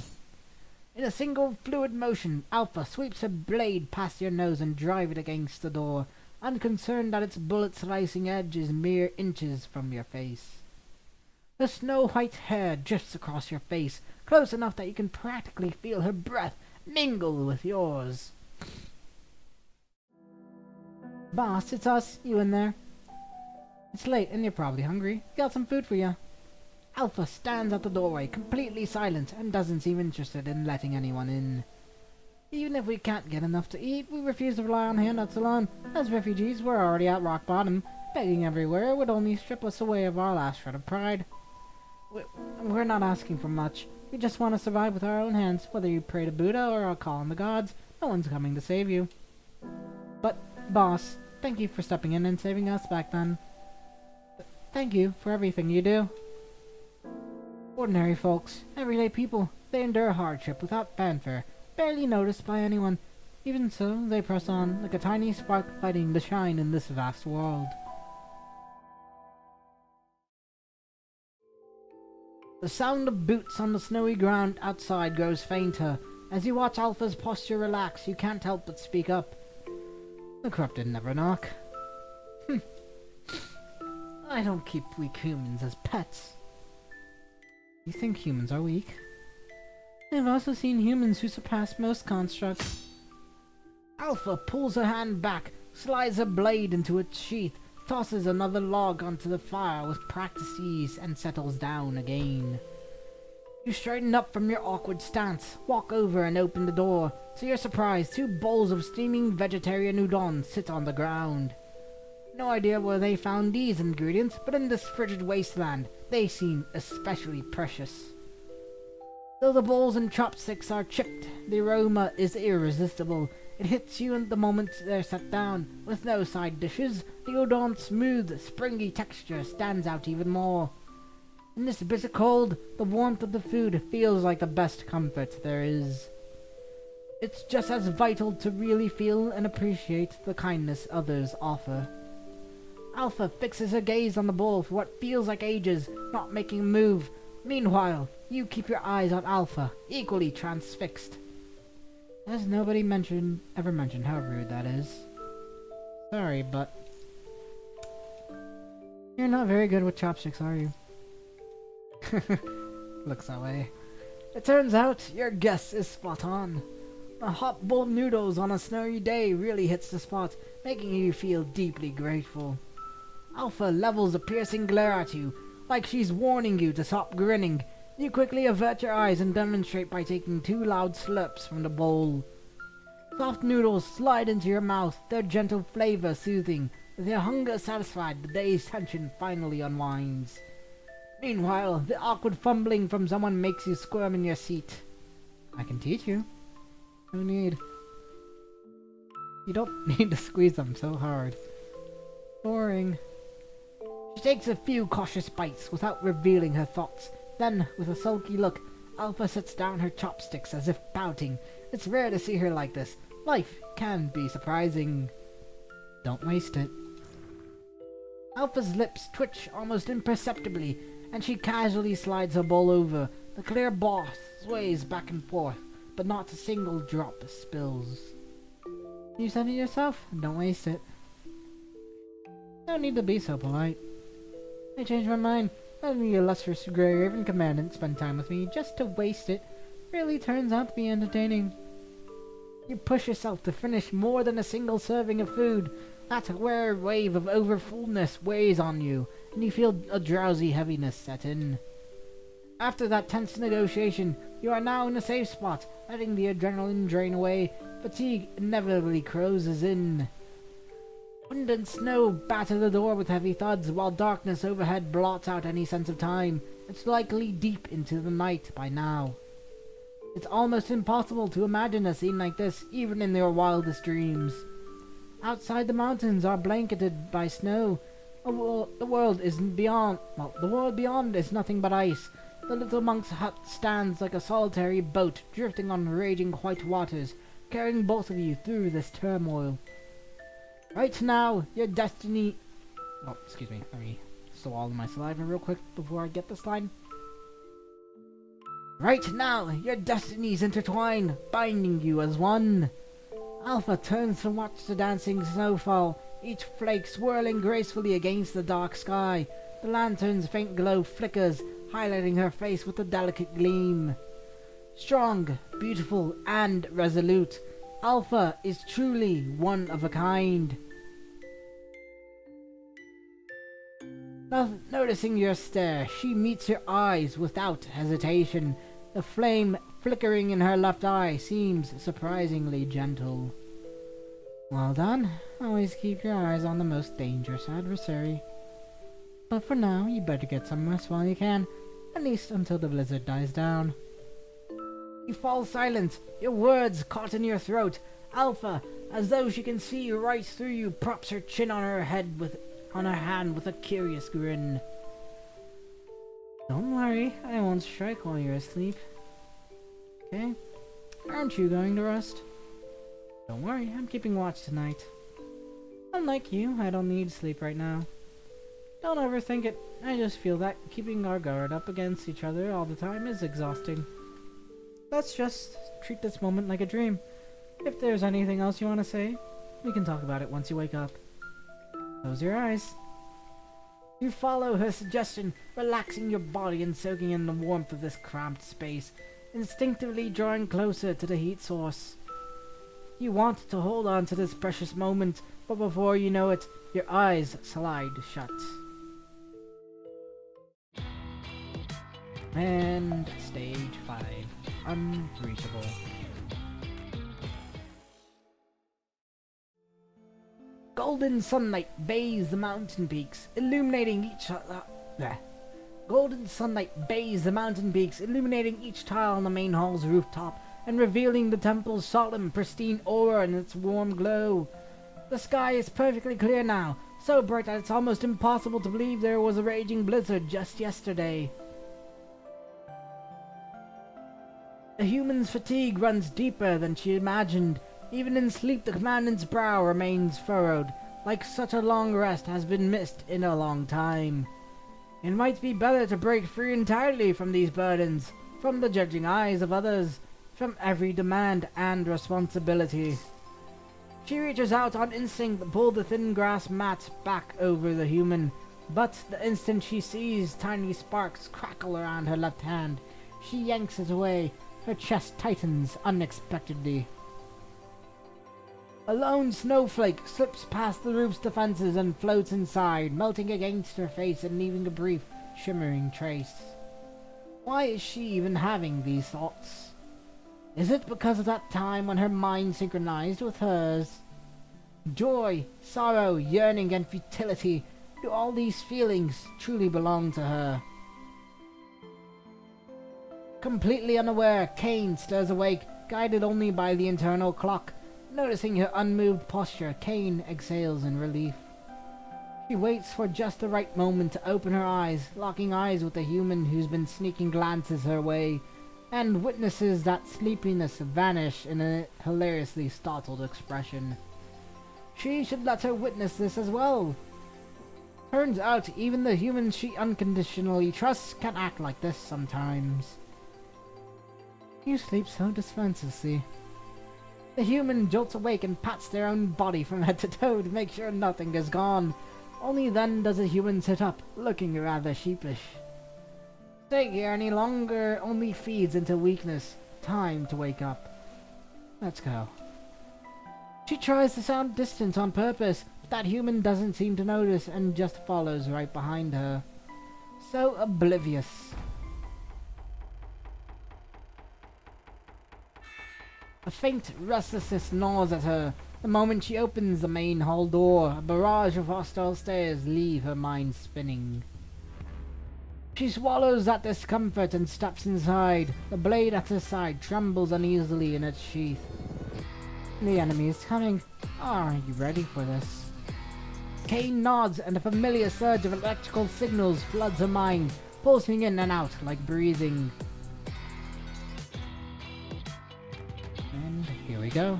In a single fluid motion, Alpha sweeps her blade past your nose and drives it against the door, unconcerned that its bullet-slicing edge is mere inches from your face. The snow-white hair drifts across your face, close enough that you can practically feel her breath mingle with yours. Boss, it's us. You in there? It's late and you're probably hungry. Got some food for you. Alpha stands at the doorway, completely silent, and doesn't seem interested in letting anyone in. Even if we can't get enough to eat, we refuse to rely on handouts alone. As refugees, we're already at rock bottom. Begging everywhere would only strip us away of our last shred of pride. We're not asking for much. We just want to survive with our own hands. Whether you pray to Buddha or call on the gods, no one's coming to save you. But, boss, thank you for stepping in and saving us back then. Thank you for everything you do. Ordinary folks, everyday people, they endure hardship without fanfare, barely noticed by anyone. Even so, they press on, like a tiny spark fighting to shine in this vast world. The sound of boots on the snowy ground outside grows fainter. As you watch Alpha's posture relax, you can't help but speak up. The corrupted never knock. I don't keep weak humans as pets. You think humans are weak? I've also seen humans who surpass most constructs. Alpha pulls her hand back, slides a blade into its sheath, tosses another log onto the fire with practiced ease, and settles down again. You straighten up from your awkward stance, walk over and open the door. To your surprise, 2 bowls of steaming vegetarian udon sit on the ground. No idea where they found these ingredients, but in this frigid wasteland, they seem especially precious. Though the bowls and chopsticks are chipped, the aroma is irresistible. It hits you in the moment they're set down. With no side dishes, the udon's smooth, springy texture stands out even more. In this bitter cold, the warmth of the food feels like the best comfort there is. It's just as vital to really feel and appreciate the kindness others offer. Alpha fixes her gaze on the bowl for what feels like ages, not making a move. Meanwhile, you keep your eyes on Alpha, equally transfixed. Has nobody ever mentioned how rude that is? Sorry, but you're not very good with chopsticks, are you? Looks that way. It turns out your guess is spot on. A hot bowl of noodles on a snowy day really hits the spot, making you feel deeply grateful. Alpha levels a piercing glare at you, like she's warning you to stop grinning. You quickly avert your eyes and demonstrate by taking 2 loud slurps from the bowl. Soft noodles slide into your mouth, their gentle flavor soothing. With your hunger satisfied, the day's tension finally unwinds. Meanwhile, the awkward fumbling from someone makes you squirm in your seat. I can teach you. No need. You don't need to squeeze them so hard. Boring. She takes a few cautious bites without revealing her thoughts. Then, with a sulky look, Alpha sets down her chopsticks as if pouting. It's rare to see her like this. Life can be surprising. Don't waste it. Alpha's lips twitch almost imperceptibly, and she casually slides her bowl over. The clear broth sways back and forth, but not a single drop spills. You said it yourself. Don't waste it. No need to be so polite. I changed my mind. Letting the illustrious Grey Raven Commandant spend time with me just to waste it really turns out to be entertaining. You push yourself to finish more than a single serving of food. That rare wave of overfullness weighs on you, and you feel a drowsy heaviness set in. After that tense negotiation, you are now in a safe spot, letting the adrenaline drain away. Fatigue inevitably closes in. Wind and snow batter the door with heavy thuds, while darkness overhead blots out any sense of time. It's likely deep into the night by now. It's almost impossible to imagine a scene like this, even in your wildest dreams. Outside, the mountains are blanketed by snow. The world beyond is nothing but ice. The little monk's hut stands like a solitary boat drifting on raging white waters, carrying both of you through this turmoil. Right now, your destiny... Oh, excuse me. Let me swallow my saliva real quick before I get this line. Right now, your destinies intertwine, binding you as one. Alpha turns to watch the dancing snowfall, each flake swirling gracefully against the dark sky. The lantern's faint glow flickers, highlighting her face with a delicate gleam. Strong, beautiful, and resolute, Alpha is truly one of a kind. Noticing your stare, she meets your eyes without hesitation. The flame flickering in her left eye seems surprisingly gentle. Well done. Always keep your eyes on the most dangerous adversary. But for now, you better get some rest while you can, at least until the blizzard dies down. You fall silent, your words caught in your throat. Alpha, as though she can see right through you, props her chin on her hand with a curious grin. Don't worry, I won't strike while you're asleep. Okay? Aren't you going to rest? Don't worry, I'm keeping watch tonight. Unlike you, I don't need sleep right now. Don't overthink it. I just feel that keeping our guard up against each other all the time is exhausting. Let's just treat this moment like a dream. If there's anything else you want to say, we can talk about it once you wake up. Close your eyes. You follow her suggestion, relaxing your body and soaking in the warmth of this cramped space, instinctively drawing closer to the heat source. You want to hold on to this precious moment, but before you know it, your eyes slide shut. And stage 5. Unreachable. Golden sunlight bathes the mountain peaks, illuminating each tile on the main hall's rooftop, and revealing the temple's solemn, pristine aura in its warm glow. The sky is perfectly clear now, so bright that it's almost impossible to believe there was a raging blizzard just yesterday. The human's fatigue runs deeper than she imagined. Even in sleep, the commandant's brow remains furrowed, like such a long rest has been missed in a long time. It might be better to break free entirely from these burdens, from the judging eyes of others, from every demand and responsibility. She reaches out on instinct to pull the thin grass mat back over the human, but the instant she sees tiny sparks crackle around her left hand, she yanks it away. Her chest tightens unexpectedly. A lone snowflake slips past the roof's defenses and floats inside, melting against her face and leaving a brief, shimmering trace. Why is she even having these thoughts? Is it because of that time when her mind synchronized with hers? Joy, sorrow, yearning, and futility, do all these feelings truly belong to her? Completely unaware, Kane stirs awake, guided only by the internal clock. Noticing her unmoved posture, Kane exhales in relief. She waits for just the right moment to open her eyes, locking eyes with the human who's been sneaking glances her way, and witnesses that sleepiness vanish in a hilariously startled expression. She should let her witness this as well. Turns out even the humans she unconditionally trusts can act like this sometimes. You sleep so defenselessly. The human jolts awake and pats their own body from head to toe to make sure nothing is gone. Only then does the human sit up, looking rather sheepish. Staying here any longer only feeds into weakness. Time to wake up. Let's go. She tries to sound distant on purpose, but that human doesn't seem to notice and just follows right behind her. So oblivious. A faint restlessness gnaws at her. The moment she opens the main hall door, a barrage of hostile stares leave her mind spinning. She swallows that discomfort and steps inside. The blade at her side trembles uneasily in its sheath. The enemy is coming. Are you ready for this? Kane nods, and a familiar surge of electrical signals floods her mind, pulsing in and out like breathing. And here we go.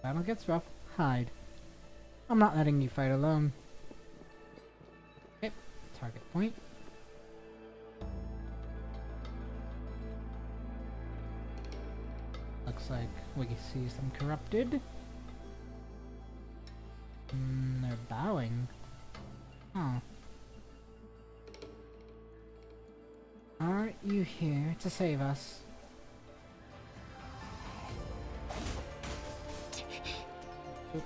Battle gets rough. Hide. I'm not letting you fight alone. Okay, target point. Looks like we can see some corrupted. They're bowing. Oh. Are you here to save us? Oop.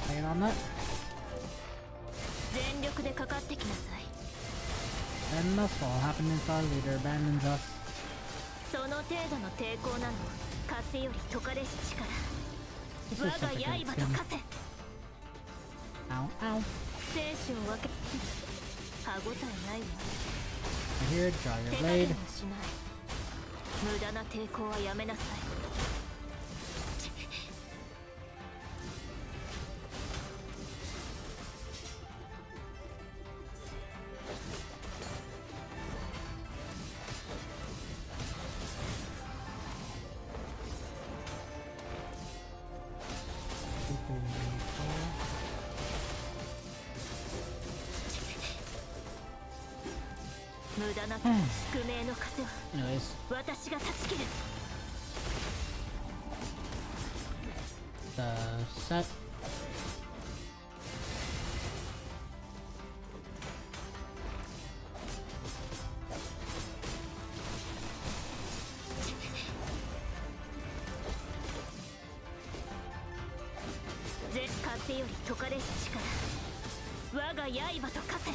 Lay it on that. And that's all happened if our leader abandons us. This is such a good skin. Ow. ow. 生死を分け歯ごたえないわ。 I hear draw your 手加 blade. 減はしない。無駄な抵抗はやめなさい。 無駄な宿命の風は Anyways, 私が断ち切る。 the set.風より解かれし力、我が刃と化せ。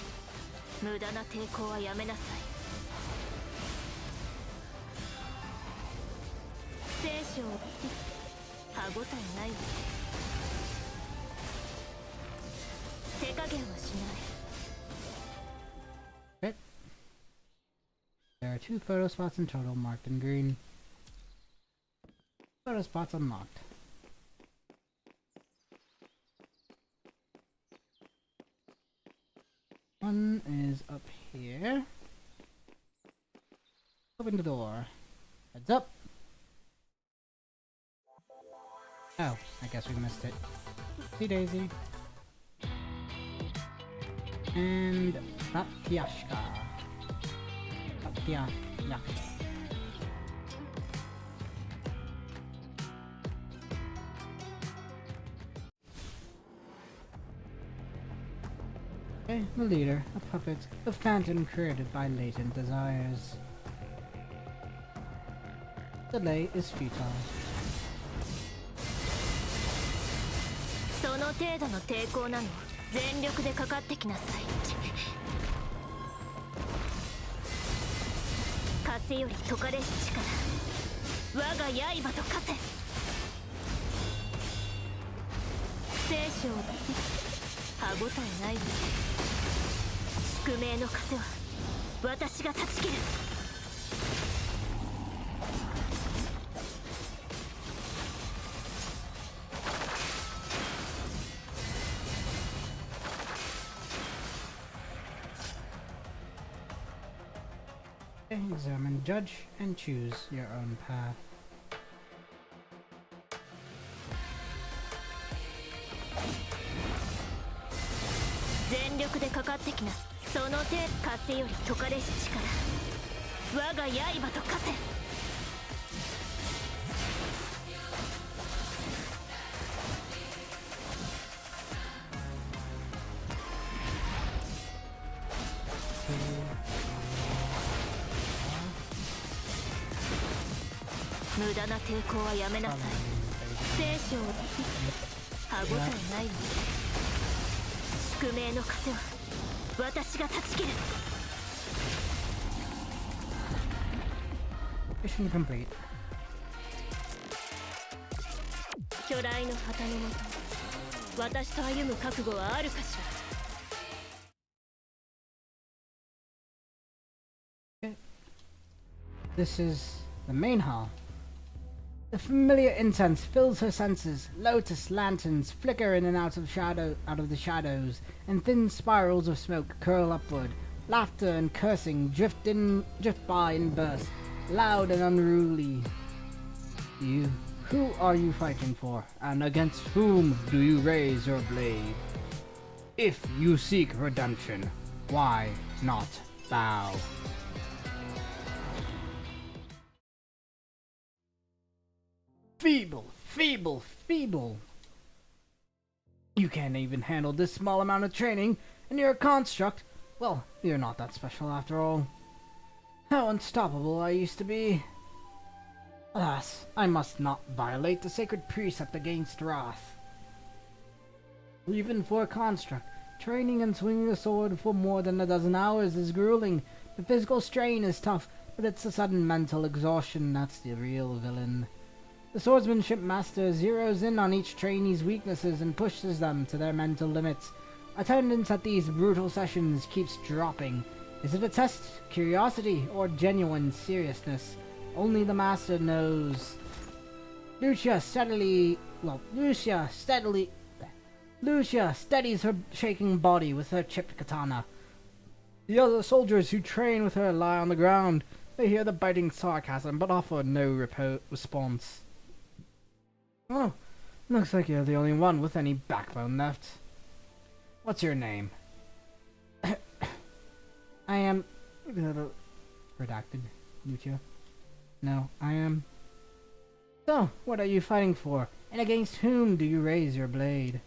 無駄な抵抗はやめなさい。聖書を歯ごたえないわ。手加減はしない。 Okay. There are 2 photo spots in total marked in green. Photo spots unlocked. One is up here. Open the door. Heads up. Oh, I guess we missed it. See Daisy. And Ratyashka. Ratyashka. Okay, the leader, a puppet, a phantom created by latent desires. Delay is futile. その程度の抵抗なの。全力でかかってきなさい。風より解かれし力、我が刃と化せ。聖書を歯ごたえないわ。宿命の風は私が断ち切る。Examine, judge, and choose your own path. 全力でかかってきな。その手風より解かれし力、我が刃と化せ。無駄な抵抗はやめなさい。聖書を歯ごたえないわ。宿命の風は私が断ち切る。 Mission complete. 巨大の旗のもと、私と歩む覚悟はあるかしら。 This is the main hall. The familiar incense fills her senses. Lotus lanterns flicker in and out of the shadows, and thin spirals of smoke curl upward. Laughter and cursing drift by in bursts, loud and unruly. Who are you fighting for, and against whom do you raise your blade? If you seek redemption, why not bow? Feeble, feeble, feeble. You can't even handle this small amount of training, and you're a construct. Well, you're not that special after all. How unstoppable I used to be. Alas, I must not violate the sacred precept against wrath. Even for a construct, training and swinging a sword for more than a dozen hours is grueling. The physical strain is tough, but it's the sudden mental exhaustion that's the real villain. The swordsmanship master zeroes in on each trainee's weaknesses and pushes them to their mental limits. Attendance at these brutal sessions keeps dropping. Is it a test, curiosity, or genuine seriousness? Only the master knows. Lucia steadies her shaking body with her chipped katana. The other soldiers who train with her lie on the ground. They hear the biting sarcasm, but offer no response. Oh, looks like you're the only one with any backbone left. What's your name? I am... redacted, Lucia. No, I am... So, what are you fighting for? And against whom do you raise your blade?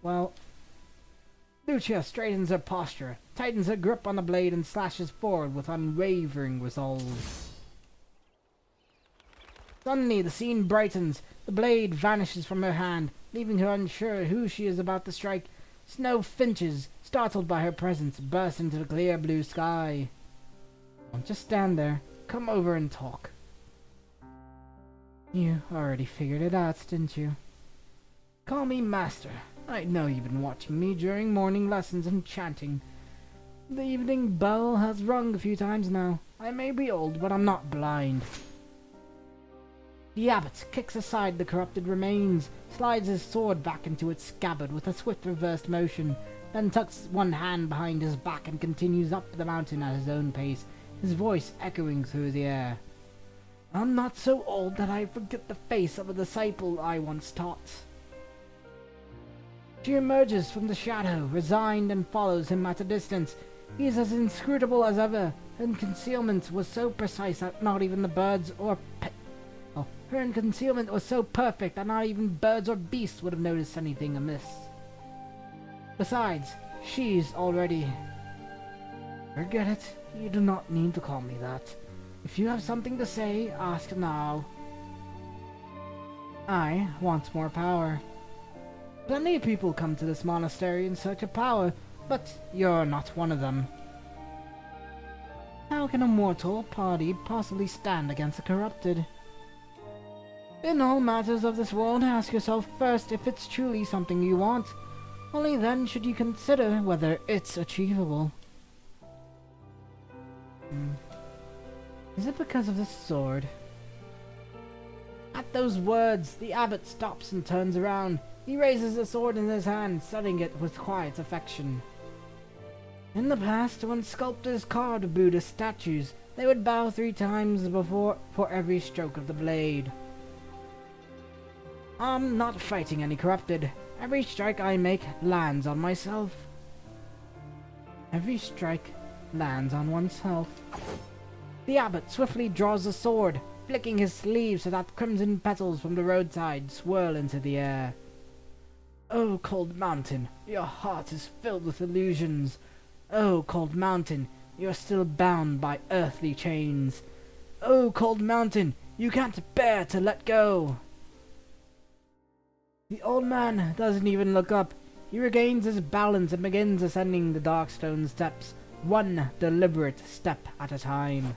Well... Lucia straightens her posture, tightens her grip on the blade, and slashes forward with unwavering resolve. Suddenly, the scene brightens. The blade vanishes from her hand, leaving her unsure who she is about to strike. Snow finches, startled by her presence, burst into the clear blue sky. Don't just stand there. Come over and talk. You already figured it out, didn't you? Call me Master. I know you've been watching me during morning lessons and chanting. The evening bell has rung a few times now. I may be old, but I'm not blind. The abbot kicks aside the corrupted remains, slides his sword back into its scabbard with a swift reversed motion, then tucks one hand behind his back and continues up the mountain at his own pace, his voice echoing through the air. I'm not so old that I forget the face of a disciple I once taught. She emerges from the shadow, resigned, and follows him at a distance. He is as inscrutable as ever, and concealment was so precise that not even the birds or her concealment was so perfect that not even birds or beasts would have noticed anything amiss. Besides, she's already... Forget it. You do not need to call me that. If you have something to say, ask now. I want more power. Plenty of people come to this monastery in search of power, but you're not one of them. How can a mortal party possibly stand against the corrupted? In all matters of this world, ask yourself first if it's truly something you want. Only then should you consider whether it's achievable. Is it because of this sword? At those words, the abbot stops and turns around. He raises the sword in his hand, studying it with quiet affection. In the past, when sculptors carved Buddhist statues, they would bow 3 times for every stroke of the blade. I'm not fighting any corrupted. Every strike I make lands on myself. Every strike lands on oneself. The abbot swiftly draws the sword, flicking his sleeve so that crimson petals from the roadside swirl into the air. Oh, cold mountain, your heart is filled with illusions. Oh, cold mountain, you're still bound by earthly chains. Oh, cold mountain, you can't bear to let go. The old man doesn't even look up. He regains his balance and begins ascending the dark stone steps, one deliberate step at a time.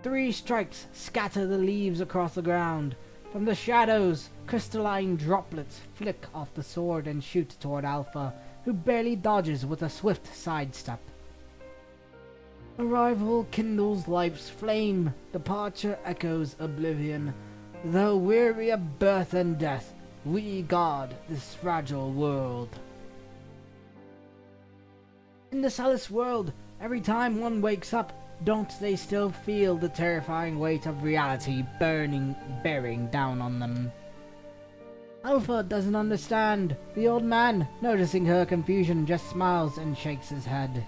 3 strikes scatter the leaves across the ground. From the shadows, crystalline droplets flick off the sword and shoot toward Alpha, who barely dodges with a swift sidestep. Arrival kindles life's flame, departure echoes oblivion. Though weary of birth and death, we guard this fragile world. In the Celis world, every time one wakes up, don't they still feel the terrifying weight of reality bearing down on them? Alpha doesn't understand. The old man, noticing her confusion, just smiles and shakes his head.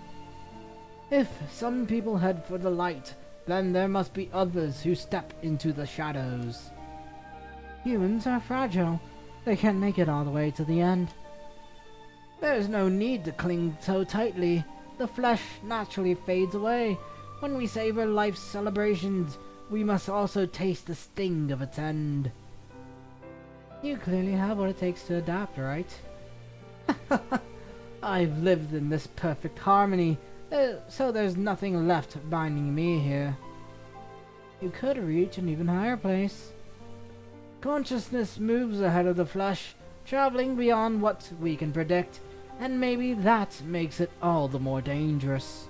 If some people head for the light, then there must be others who step into the shadows. Humans are fragile. They can't make it all the way to the end. There's no need to cling so tightly. The flesh naturally fades away. When we savor life's celebrations, we must also taste the sting of its end. You clearly have what it takes to adapt, right? I've lived in this perfect harmony, so there's nothing left binding me here. You could reach an even higher place. Consciousness moves ahead of the flesh, traveling beyond what we can predict. and maybe that makes it all the more dangerous.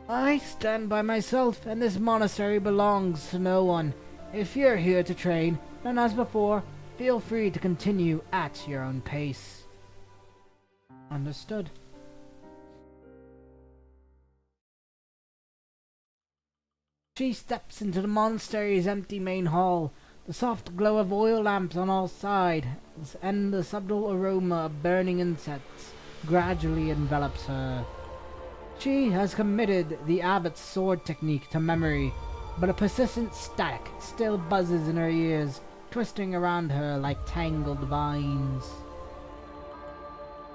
I stand by myself, and this monastery belongs to no one. If you're here to train, then as before, feel free to continue at your own pace. Understood. She steps into the monastery's empty main hall. The soft glow of oil lamps on all sides and the subtle aroma of burning incense gradually envelops her. She has committed the abbot's sword technique to memory, but a persistent static still buzzes in her ears, twisting around her like tangled vines.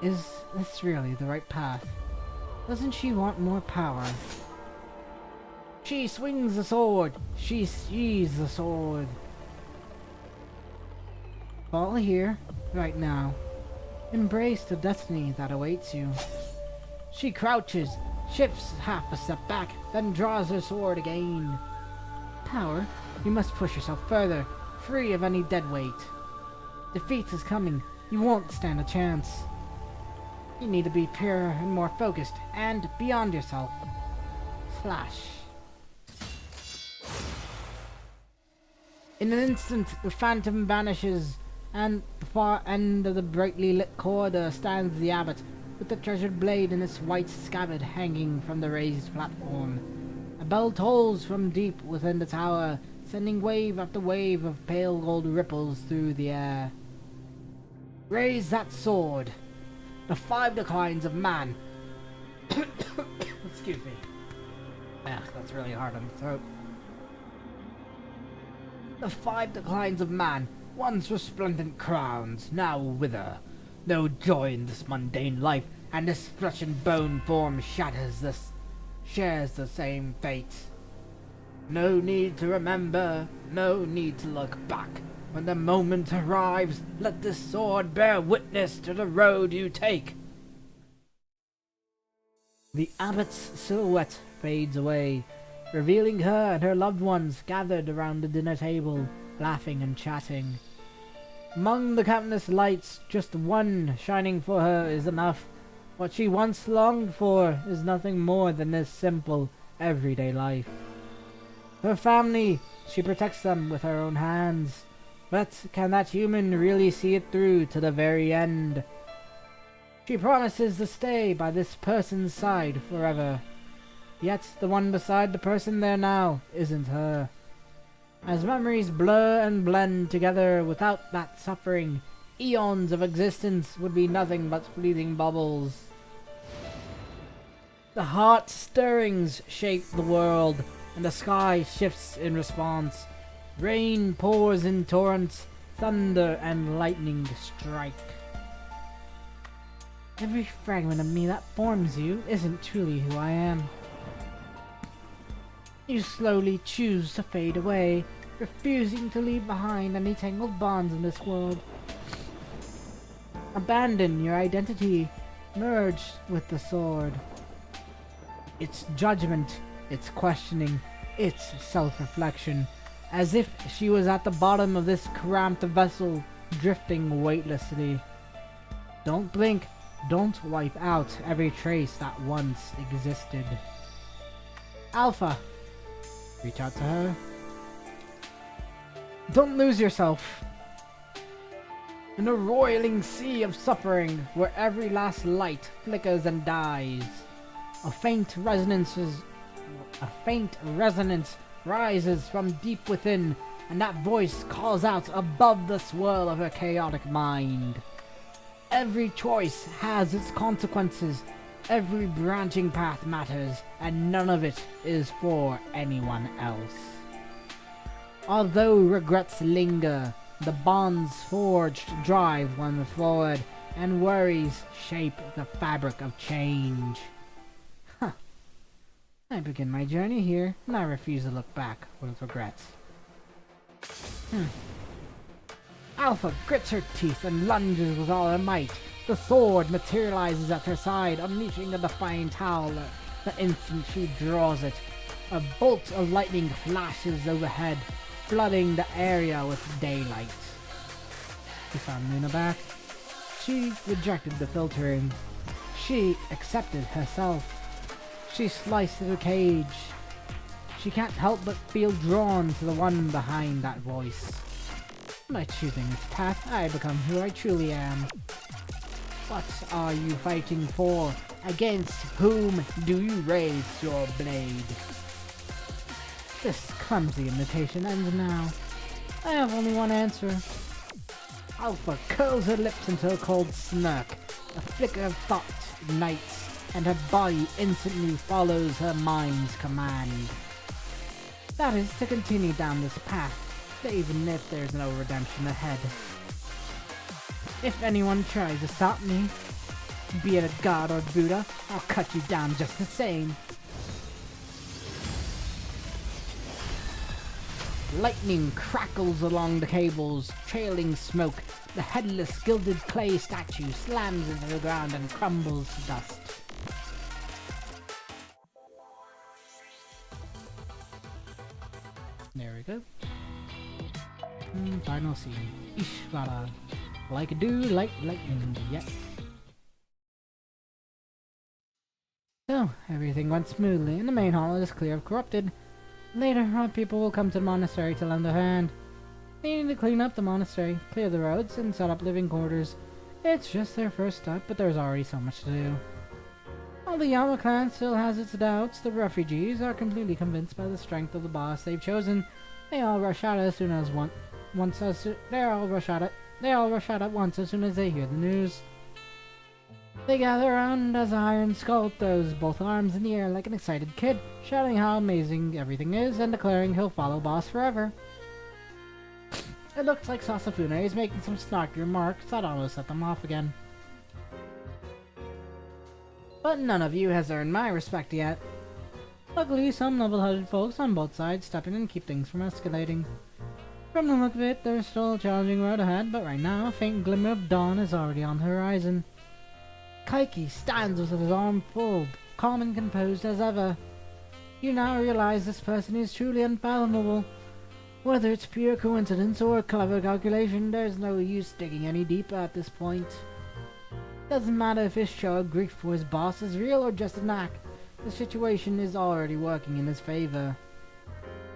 Is this really the right path? Doesn't she want more power? She swings the sword. She sees the sword. Fall here, right now. Embrace the destiny that awaits you. She crouches, shifts half a step back, then draws her sword again. Power, you must push yourself further, free of any dead weight. Defeat is coming. You won't stand a chance. You need to be purer and more focused, and beyond yourself. Flash. In an instant, the phantom vanishes, and at the far end of the brightly lit corridor stands the abbot, with the treasured blade in its white scabbard hanging from the raised platform. A bell tolls from deep within the tower, sending wave after wave of pale gold ripples through the air. Raise that sword. The 5 declines of man. Excuse me. That's really hard on the throat. The 5 declines of man, once resplendent crowns, now wither. No joy in this mundane life, and this flesh and bone form shares the same fate. No need to remember, no need to look back. When the moment arrives, let this sword bear witness to the road you take. The abbot's silhouette fades away, revealing her and her loved ones gathered around the dinner table, laughing and chatting. Among the countless lights, just one shining for her is enough. What she once longed for is nothing more than this simple, everyday life. Her family, she protects them with her own hands. But can that human really see it through to the very end? She promises to stay by this person's side forever. Yet the one beside the person there now isn't her. As memories blur and blend together without that suffering, eons of existence would be nothing but fleeting bubbles. The heart stirrings shape the world, and the sky shifts in response. Rain pours in torrents, thunder and lightning strike. Every fragment of me that forms you isn't truly who I am. You slowly choose to fade away, refusing to leave behind any tangled bonds in this world. Abandon your identity, merge with the sword. Its judgment, its questioning, its self-reflection, as if she was at the bottom of this cramped vessel, drifting weightlessly. Don't blink, don't wipe out every trace that once existed. Alpha! Reach out to her. Don't lose yourself in a roiling sea of suffering where every last light flickers and dies. A faint resonance rises from deep within, and that voice calls out above the swirl of her chaotic mind. Every choice has its consequences. Every branching path matters, and none of it is for anyone else. Although regrets linger, the bonds forged drive one forward, and worries shape the fabric of change. I begin my journey here, and I refuse to look back with regrets. Alpha grits her teeth and lunges with all her might. The sword materializes at her side, unleashing a defiant howl the instant she draws it. A bolt of lightning flashes overhead, flooding the area with daylight. You found Luna back? She rejected the filtering. She accepted herself. She sliced through the cage. She can't help but feel drawn to the one behind that voice. By choosing this path, I become who I truly am. What are you fighting for? Against whom do you raise your blade? This clumsy invitation ends now. I have only one answer. Alpha curls her lips into a cold smirk. A flicker of thought ignites, and her body instantly follows her mind's command. That is to continue down this path, even if there's no redemption ahead. If anyone tries to stop me, be it a god or Buddha, I'll cut you down just the same. Lightning crackles along the cables, trailing smoke. The headless gilded clay statue slams into the ground and crumbles to dust. There we go. Final scene. Ishvara. Like a dude, like lightning, yep. So, everything went smoothly, and the main hall is clear of corrupted. Later, our people will come to the monastery to lend a hand. They need to clean up the monastery, clear the roads, and set up living quarters. It's just their first step, but there's already so much to do. While the Yama clan still has its doubts, the refugees are completely convinced by the strength of the boss they've chosen. They all rush out as soon as they all rush out at once as soon as they hear the news. They gather around as Iron Skull throws both arms in the air like an excited kid, shouting how amazing everything is and declaring he'll follow boss forever. It looks like Sasafune is making some snarky remarks that almost set them off again. But none of you has earned my respect yet. Luckily, some level-headed folks on both sides step in and keep things from escalating. From the look of it, there's still a challenging road ahead, but right now a faint glimmer of dawn is already on the horizon. Kaiki stands with his arm folded, calm and composed as ever. You now realize this person is truly unfathomable. Whether it's pure coincidence or a clever calculation, there's no use digging any deeper at this point. Doesn't matter if his show of grief for his boss is real or just an act. The situation is already working in his favor.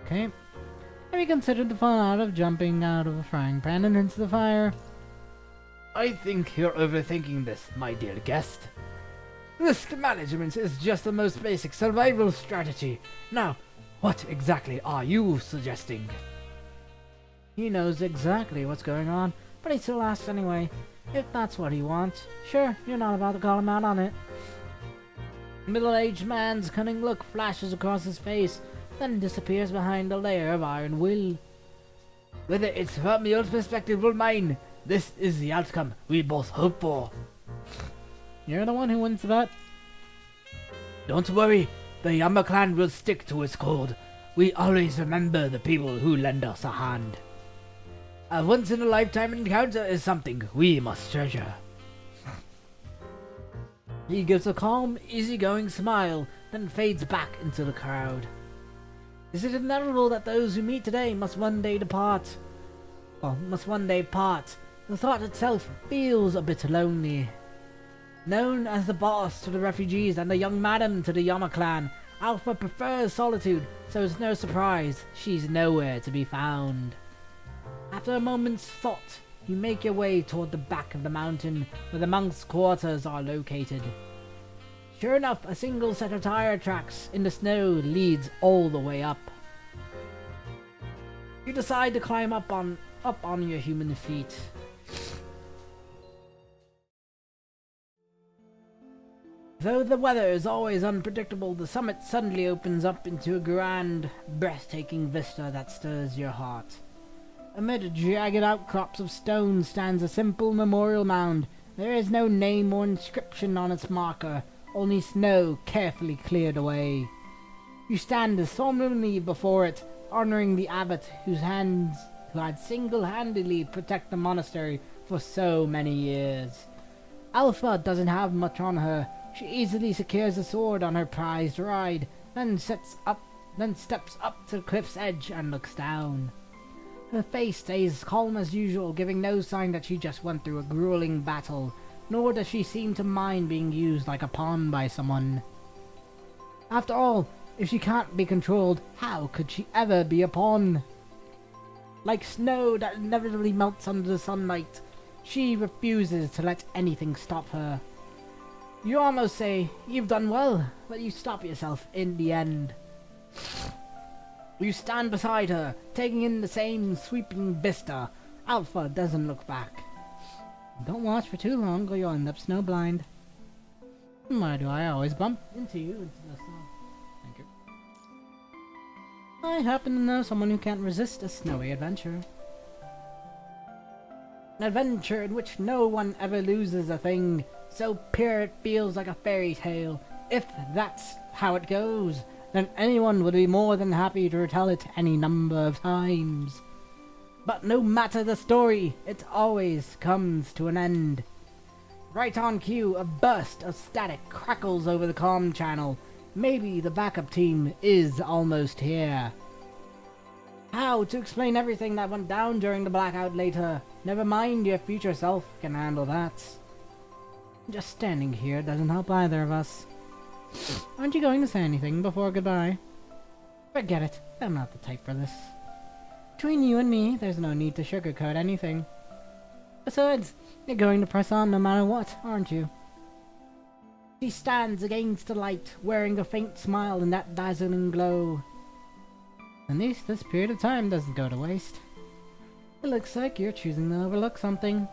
Okay. Have you considered the fallout of jumping out of a frying pan and into the fire? I think you're overthinking this, my dear guest. Risk management is just the most basic survival strategy. Now, what exactly are you suggesting? He knows exactly what's going on, but he still asks anyway. If that's what he wants, sure, you're not about to call him out on it. Middle-aged man's cunning look flashes across his face, then disappears behind a layer of iron will. Whether it's from your perspective or mine, this is the outcome we both hope for. You're the one who wins the bet. Don't worry, the Yama clan will stick to its code. We always remember the people who lend us a hand. A once-in-a-lifetime encounter is something we must treasure. He gives a calm, easygoing smile, then fades back into the crowd. Is it inevitable that those who meet today must one day depart? Well, must one day part. The thought itself feels a bit lonely. Known as the boss to the refugees and the young madam to the Yama clan, Alpha prefers solitude, so it's no surprise she's nowhere to be found. After a moment's thought, you make your way toward the back of the mountain where the monks' quarters are located. Sure enough, a single set of tire tracks in the snow leads all the way up. You decide to climb up on your human feet. Though the weather is always unpredictable, the summit suddenly opens up into a grand, breathtaking vista that stirs your heart. Amid jagged outcrops of stone stands a simple memorial mound. There is no name or inscription on its marker, only snow carefully cleared away. You stand solemnly before it, honoring the abbot who had single-handedly protected the monastery for so many years. Alpha doesn't have much on her. She easily secures a sword on her prized ride, then steps up to the cliff's edge and looks down. Her face stays calm as usual, giving no sign that she just went through a grueling battle, nor does she seem to mind being used like a pawn by someone. After all, if she can't be controlled, how could she ever be a pawn? Like snow that inevitably melts under the sunlight, she refuses to let anything stop her. You almost say, you've done well, but you stop yourself in the end. You stand beside her, taking in the same sweeping vista. Alpha doesn't look back. Don't watch for too long or you'll end up snowblind. Why do I always bump into you into the snow? Thank you. I happen to know someone who can't resist a snowy adventure. An adventure in which no one ever loses a thing, so pure it feels like a fairy tale. If that's how it goes, then anyone would be more than happy to retell it any number of times. But no matter the story, it always comes to an end. Right on cue, a burst of static crackles over the comm channel. Maybe the backup team is almost here. How to explain everything that went down during the blackout later? Never mind, your future self can handle that. Just standing here doesn't help either of us. Aren't you going to say anything before goodbye? Forget it. I'm not the type for this. Between you and me, there's no need to sugarcoat anything. Besides, you're going to press on no matter what, aren't you? She stands against the light, wearing a faint smile in that dazzling glow. At least this period of time doesn't go to waste. It looks like you're choosing to overlook something.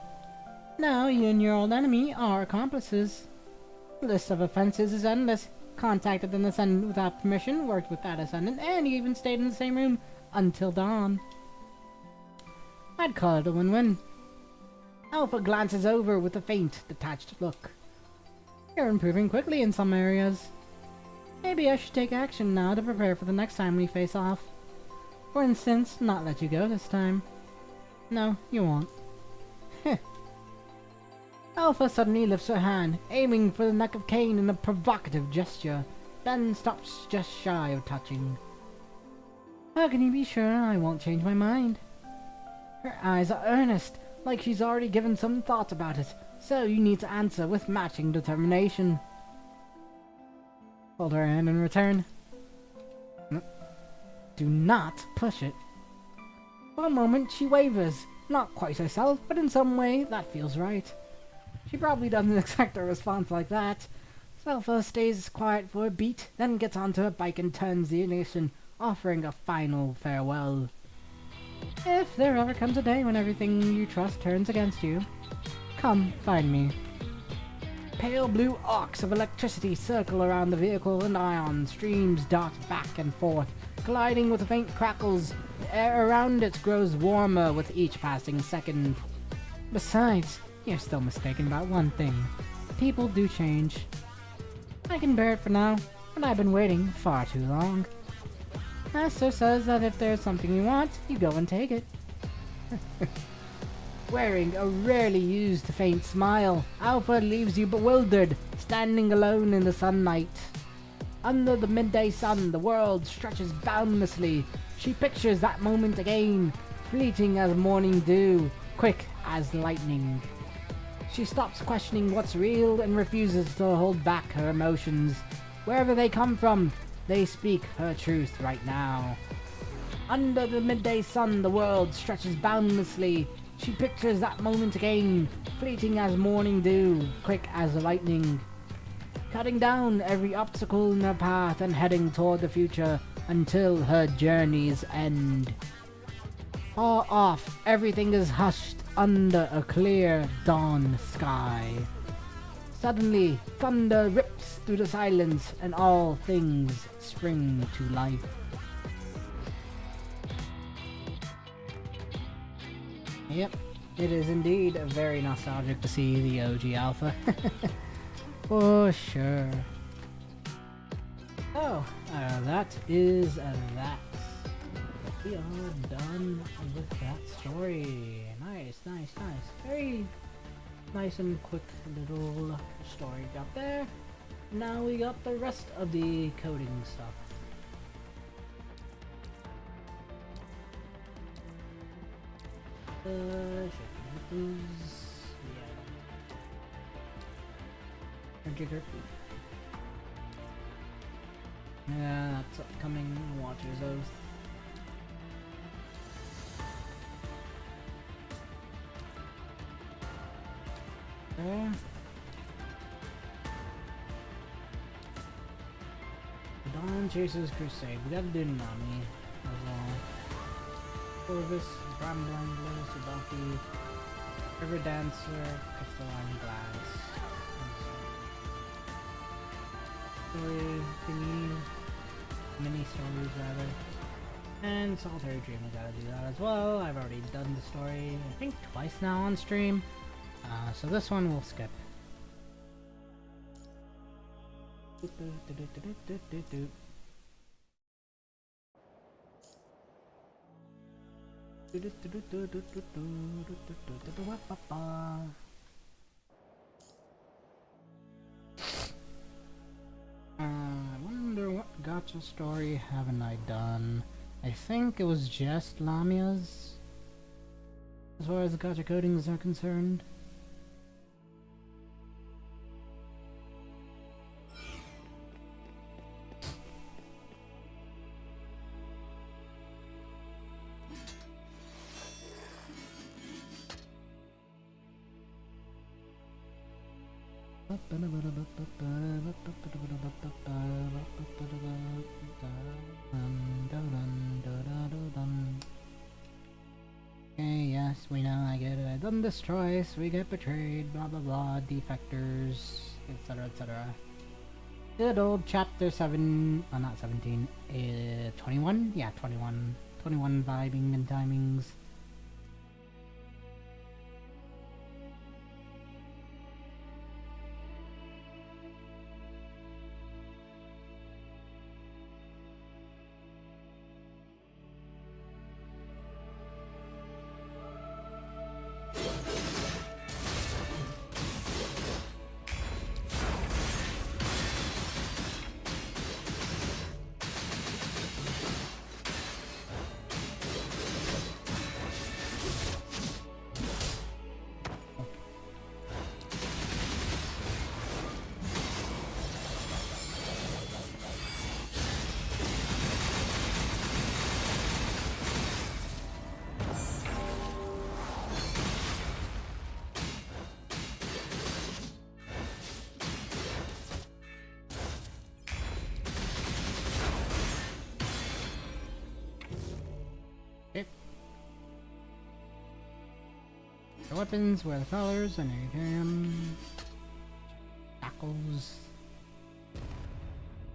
Now you and your old enemy are accomplices. The list of offenses is endless. Contacted an ascendant without permission, worked with that ascendant, and you even stayed in the same room until dawn. I'd call it a win-win. Alpha glances over with a faint, detached look. You're improving quickly in some areas. Maybe I should take action now to prepare for the next time we face off. For instance, not let you go this time. No, you won't. Heh. Alpha suddenly lifts her hand, aiming for the neck of Cain in a provocative gesture, then stops just shy of touching. How can you be sure I won't change my mind? Her eyes are earnest, like she's already given some thought about it, so you need to answer with matching determination. Hold her hand in return. Do not push it. For a moment she wavers, not quite herself, but in some way that feels right. She probably doesn't expect a response like that. Alpha stays quiet for a beat, then gets onto her bike and turns the ignition, offering a final farewell. If there ever comes a day when everything you trust turns against you, come find me. Pale blue arcs of electricity circle around the vehicle and ion streams dart back and forth, colliding with faint crackles. The air around it grows warmer with each passing second. Besides, you're still mistaken about one thing. People do change. I can bear it for now, but I've been waiting far too long. Master says that if there's something you want, you go and take it. Wearing a rarely used faint smile, Alpha leaves you bewildered, standing alone in the sunlight. Under the midday sun, the world stretches boundlessly. She pictures that moment again, fleeting as morning dew, quick as lightning. She stops questioning what's real and refuses to hold back her emotions. Wherever they come from, they speak her truth right now. Under the midday sun, the world stretches boundlessly. She pictures that moment again, fleeting as morning dew, quick as lightning. Cutting down every obstacle in her path and heading toward the future until her journey's end. Far off, everything is hushed under a clear dawn sky. Suddenly, thunder rips through the silence and all things spring to life. Yep, it is indeed very nostalgic to see the OG Alpha. For sure. Oh, that is that. We are done with that story. Nice. Very nice and quick little story got there. Now we got the rest of the coding stuff. Shaking Hippos. Yeah. Jigger. Yeah, that's upcoming Watcher's Oath. Okay. Dawn Chasers Crusade. We gotta do Nami as well. Corvus, Brambling, Blue, Sabaki, River Dancer, Crystalline Glass. Story thingy. Mini stories rather. And Solitary Dream, I gotta do that as well. I've already done the story, I think twice now on stream. So this one we'll skip. I wonder what gacha story haven't I done? I think it was just Lamia's, as far as the gacha codings are concerned. Okay, yes, we know, I get it. I've done this twice, we get betrayed, blah blah blah, defectors, etc, etc. Good old chapter 7, not 17, 21? Yeah, 21. 21 vibing and timings. The weapons, wear the colors, and you can tackles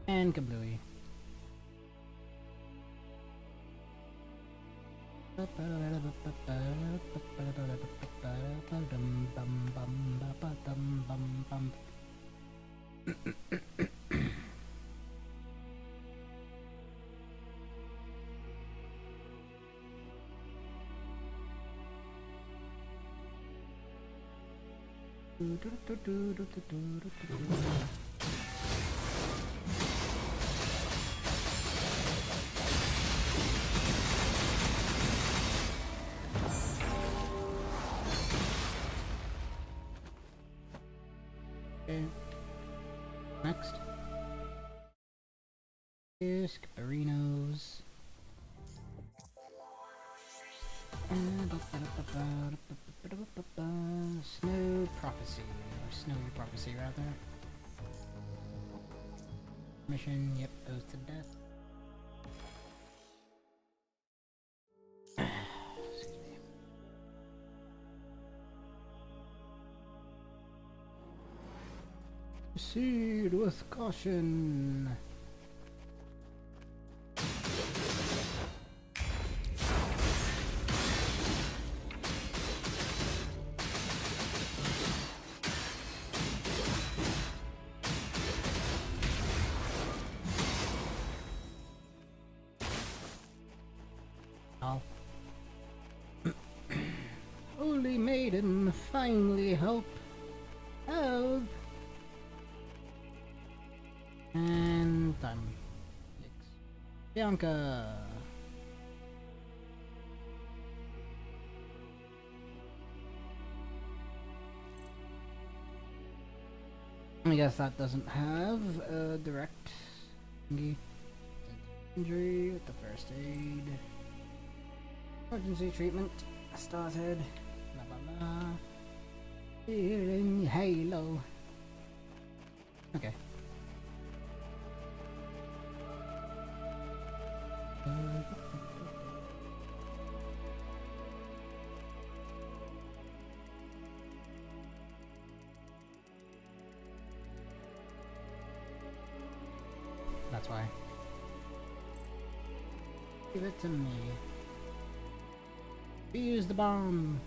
and kablooey. Okay. Next is Caparinos. Snow Prophecy, or Snowy Prophecy rather. Mission, yep, goes to death. Excuse me. Proceed with caution. Holy Maiden, finally help! Help! And time. Yikes. Bianca! I guess that doesn't have a direct injury with the first aid. Emergency treatment started. Blah blah blah. Feeling Halo. Okay. That's why. Give it to me. Use the bomb.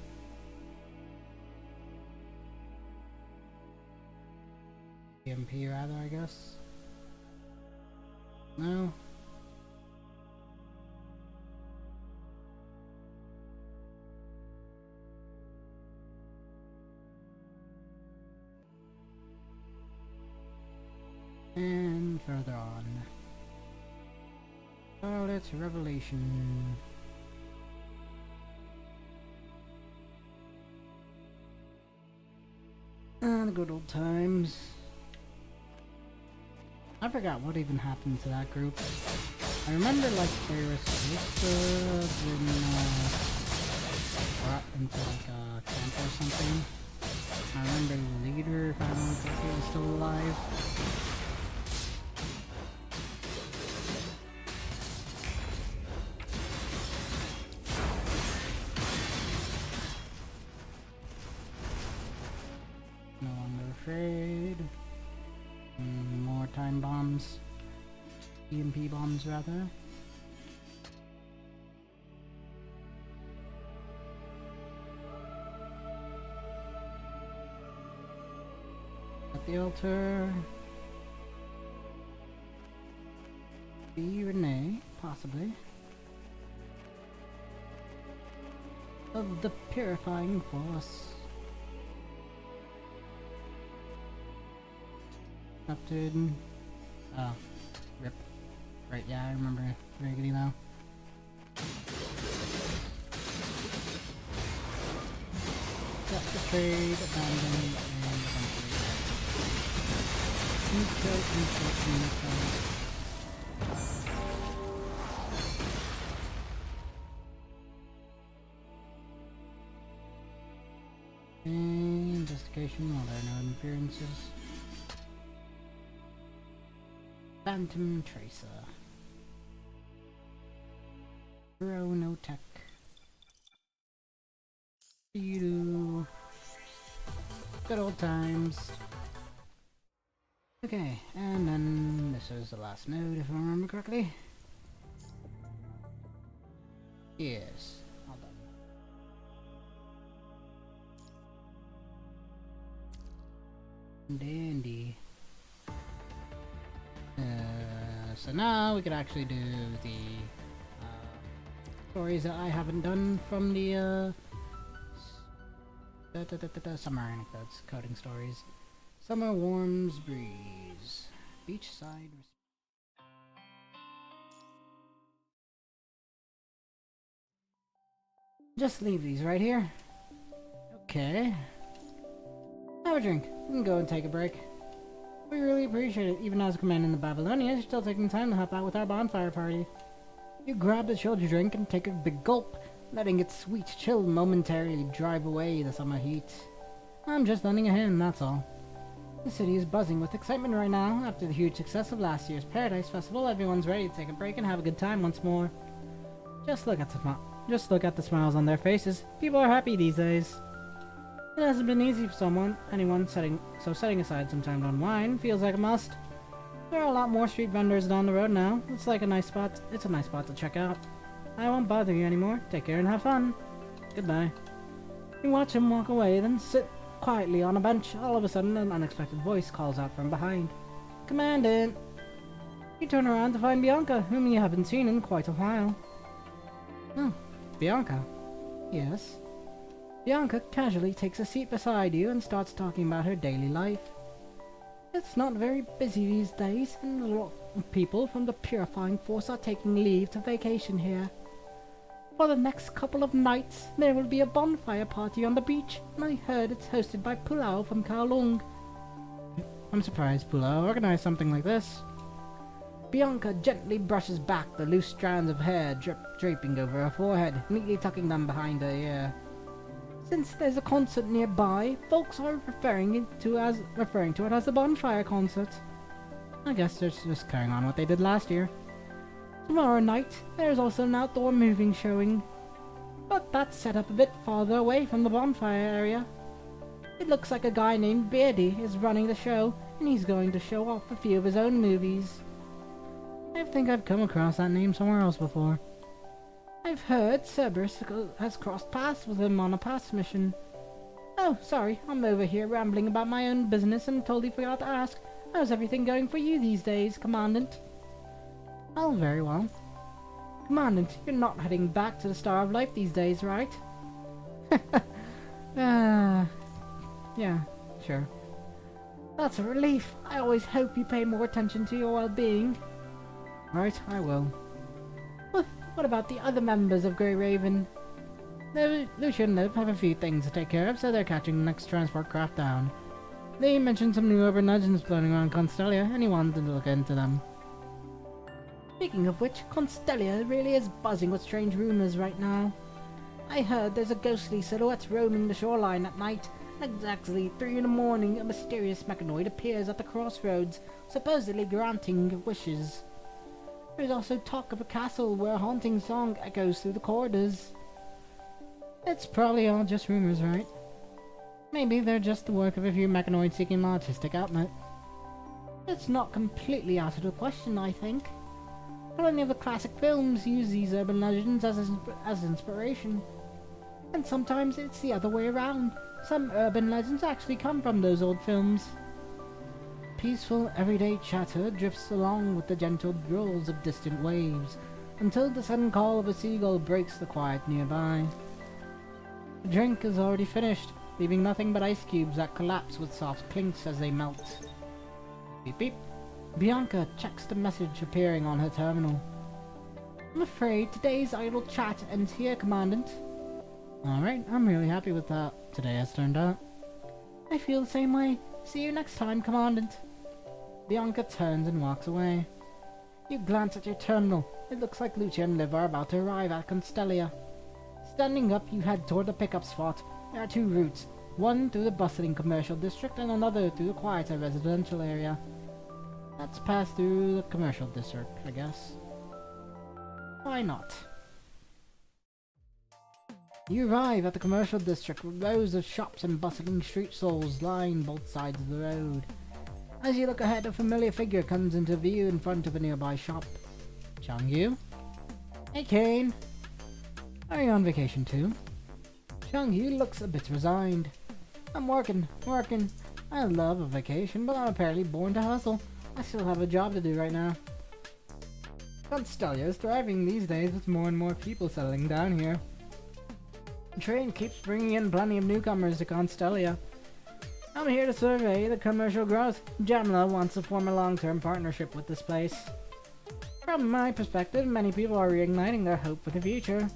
EMP rather, I guess. No. And further on. Charlotte's Revelation. Ah, the good old times. I forgot what even happened to that group. I remember like they were supposed to have been brought into like a camp or something. I remember the leader, if I don't know if he was still alive. No longer afraid. More time bombs. EMP bombs, rather. At the altar. Be Renee, possibly. Of the purifying force. Captain. Oh, rip. Right, yeah, I remember vaguely now. Got betrayed, abandoned, and eventually Nico. Investigation, well, there are no appearances. Phantom Tracer. No tech. You. Good old times. Okay, and then this is the last node if I remember correctly. Yes. All done. Dandy. So now we could actually do the stories that I haven't done from the summer anecdotes, coding stories. Summer warms breeze. Beachside. Just leave these right here. Okay. Have a drink. We can go and take a break. We really appreciate it, even as commanding the Babylonians, you're still taking time to help out with our bonfire party. You grab the chilled drink and take a big gulp, letting its sweet chill momentarily drive away the summer heat. I'm just lending a hand, that's all. The city is buzzing with excitement right now. After the huge success of last year's Paradise Festival, everyone's ready to take a break and have a good time once more. Just look at the smiles on their faces. People are happy these days. It hasn't been easy for anyone setting aside some time to unwind feels like a must. There are a lot more street vendors down the road now. It's a nice spot to check out. I won't bother you anymore. Take care and have fun. Goodbye. You watch him walk away, then sit quietly on a bench. All of a sudden, an unexpected voice calls out from behind. Commandant! You turn around to find Bianca, whom you haven't seen in quite a while. Oh, Bianca. Yes. Bianca casually takes a seat beside you and starts talking about her daily life. It's not very busy these days, and a lot of people from the Purifying Force are taking leave to vacation here. For the next couple of nights, there will be a bonfire party on the beach, and I heard it's hosted by Pulau from Kowloon. I'm surprised Pula organized something like this. Bianca gently brushes back the loose strands of hair draping over her forehead, neatly tucking them behind her ear. Since there's a concert nearby, folks are referring to it as the bonfire concert. I guess they're just carrying on what they did last year. Tomorrow night, there's also an outdoor moving showing, but that's set up a bit farther away from the bonfire area. It looks like a guy named Beardy is running the show, and he's going to show off a few of his own movies. I think I've come across that name somewhere else before. I've heard Cerberus has crossed paths with him on a past mission. Oh, sorry, I'm over here rambling about my own business and totally forgot to ask, how's everything going for you these days, Commandant? Oh, very well. Commandant, you're not heading back to the Star of Life these days, right? Yeah, sure. That's a relief. I always hope you pay more attention to your well-being. Right, I will. What about the other members of Grey Raven? Lucia and Liv have a few things to take care of, so they're catching the next transport craft down. They mentioned some new urban legends floating around Constellia, and he wanted to look into them. Speaking of which, Constellia really is buzzing with strange rumors right now. I heard there's a ghostly silhouette roaming the shoreline at night, and exactly 3 in the morning a mysterious mechanoid appears at the crossroads, supposedly granting wishes. There's also talk of a castle where a haunting song echoes through the corridors. It's probably all just rumors, right? Maybe they're just the work of a few mechanoids seeking an artistic outlet. It's not completely out of the question, I think. Plenty of the classic films use these urban legends as inspiration. And sometimes it's the other way around. Some urban legends actually come from those old films. Peaceful, everyday chatter drifts along with the gentle drills of distant waves, until the sudden call of a seagull breaks the quiet nearby. The drink is already finished, leaving nothing but ice cubes that collapse with soft clinks as they melt. Beep beep. Bianca checks the message appearing on her terminal. I'm afraid today's idle chat ends here, Commandant. Alright, I'm really happy with that today has turned out. I feel the same way. See you next time, Commandant. Bianca turns and walks away. You glance at your terminal. It looks like Lucia and Liv are about to arrive at Constellia. Standing up, you head toward the pickup spot. There are 2 routes, one through the bustling commercial district and another through the quieter residential area. Let's pass through the commercial district, I guess. Why not? You arrive at the commercial district with rows of shops and bustling street stalls line both sides of the road. As you look ahead, a familiar figure comes into view in front of a nearby shop. Changyu? Hey, Kane. Are you on vacation too? Changyu looks a bit resigned. I'm working. I love a vacation, but I'm apparently born to hustle. I still have a job to do right now. Constellia is thriving these days with more and more people settling down here. The train keeps bringing in plenty of newcomers to Constellia. I'm here to survey the commercial growth. Jamla wants to form a long-term partnership with this place. From my perspective, many people are reigniting their hope for the future.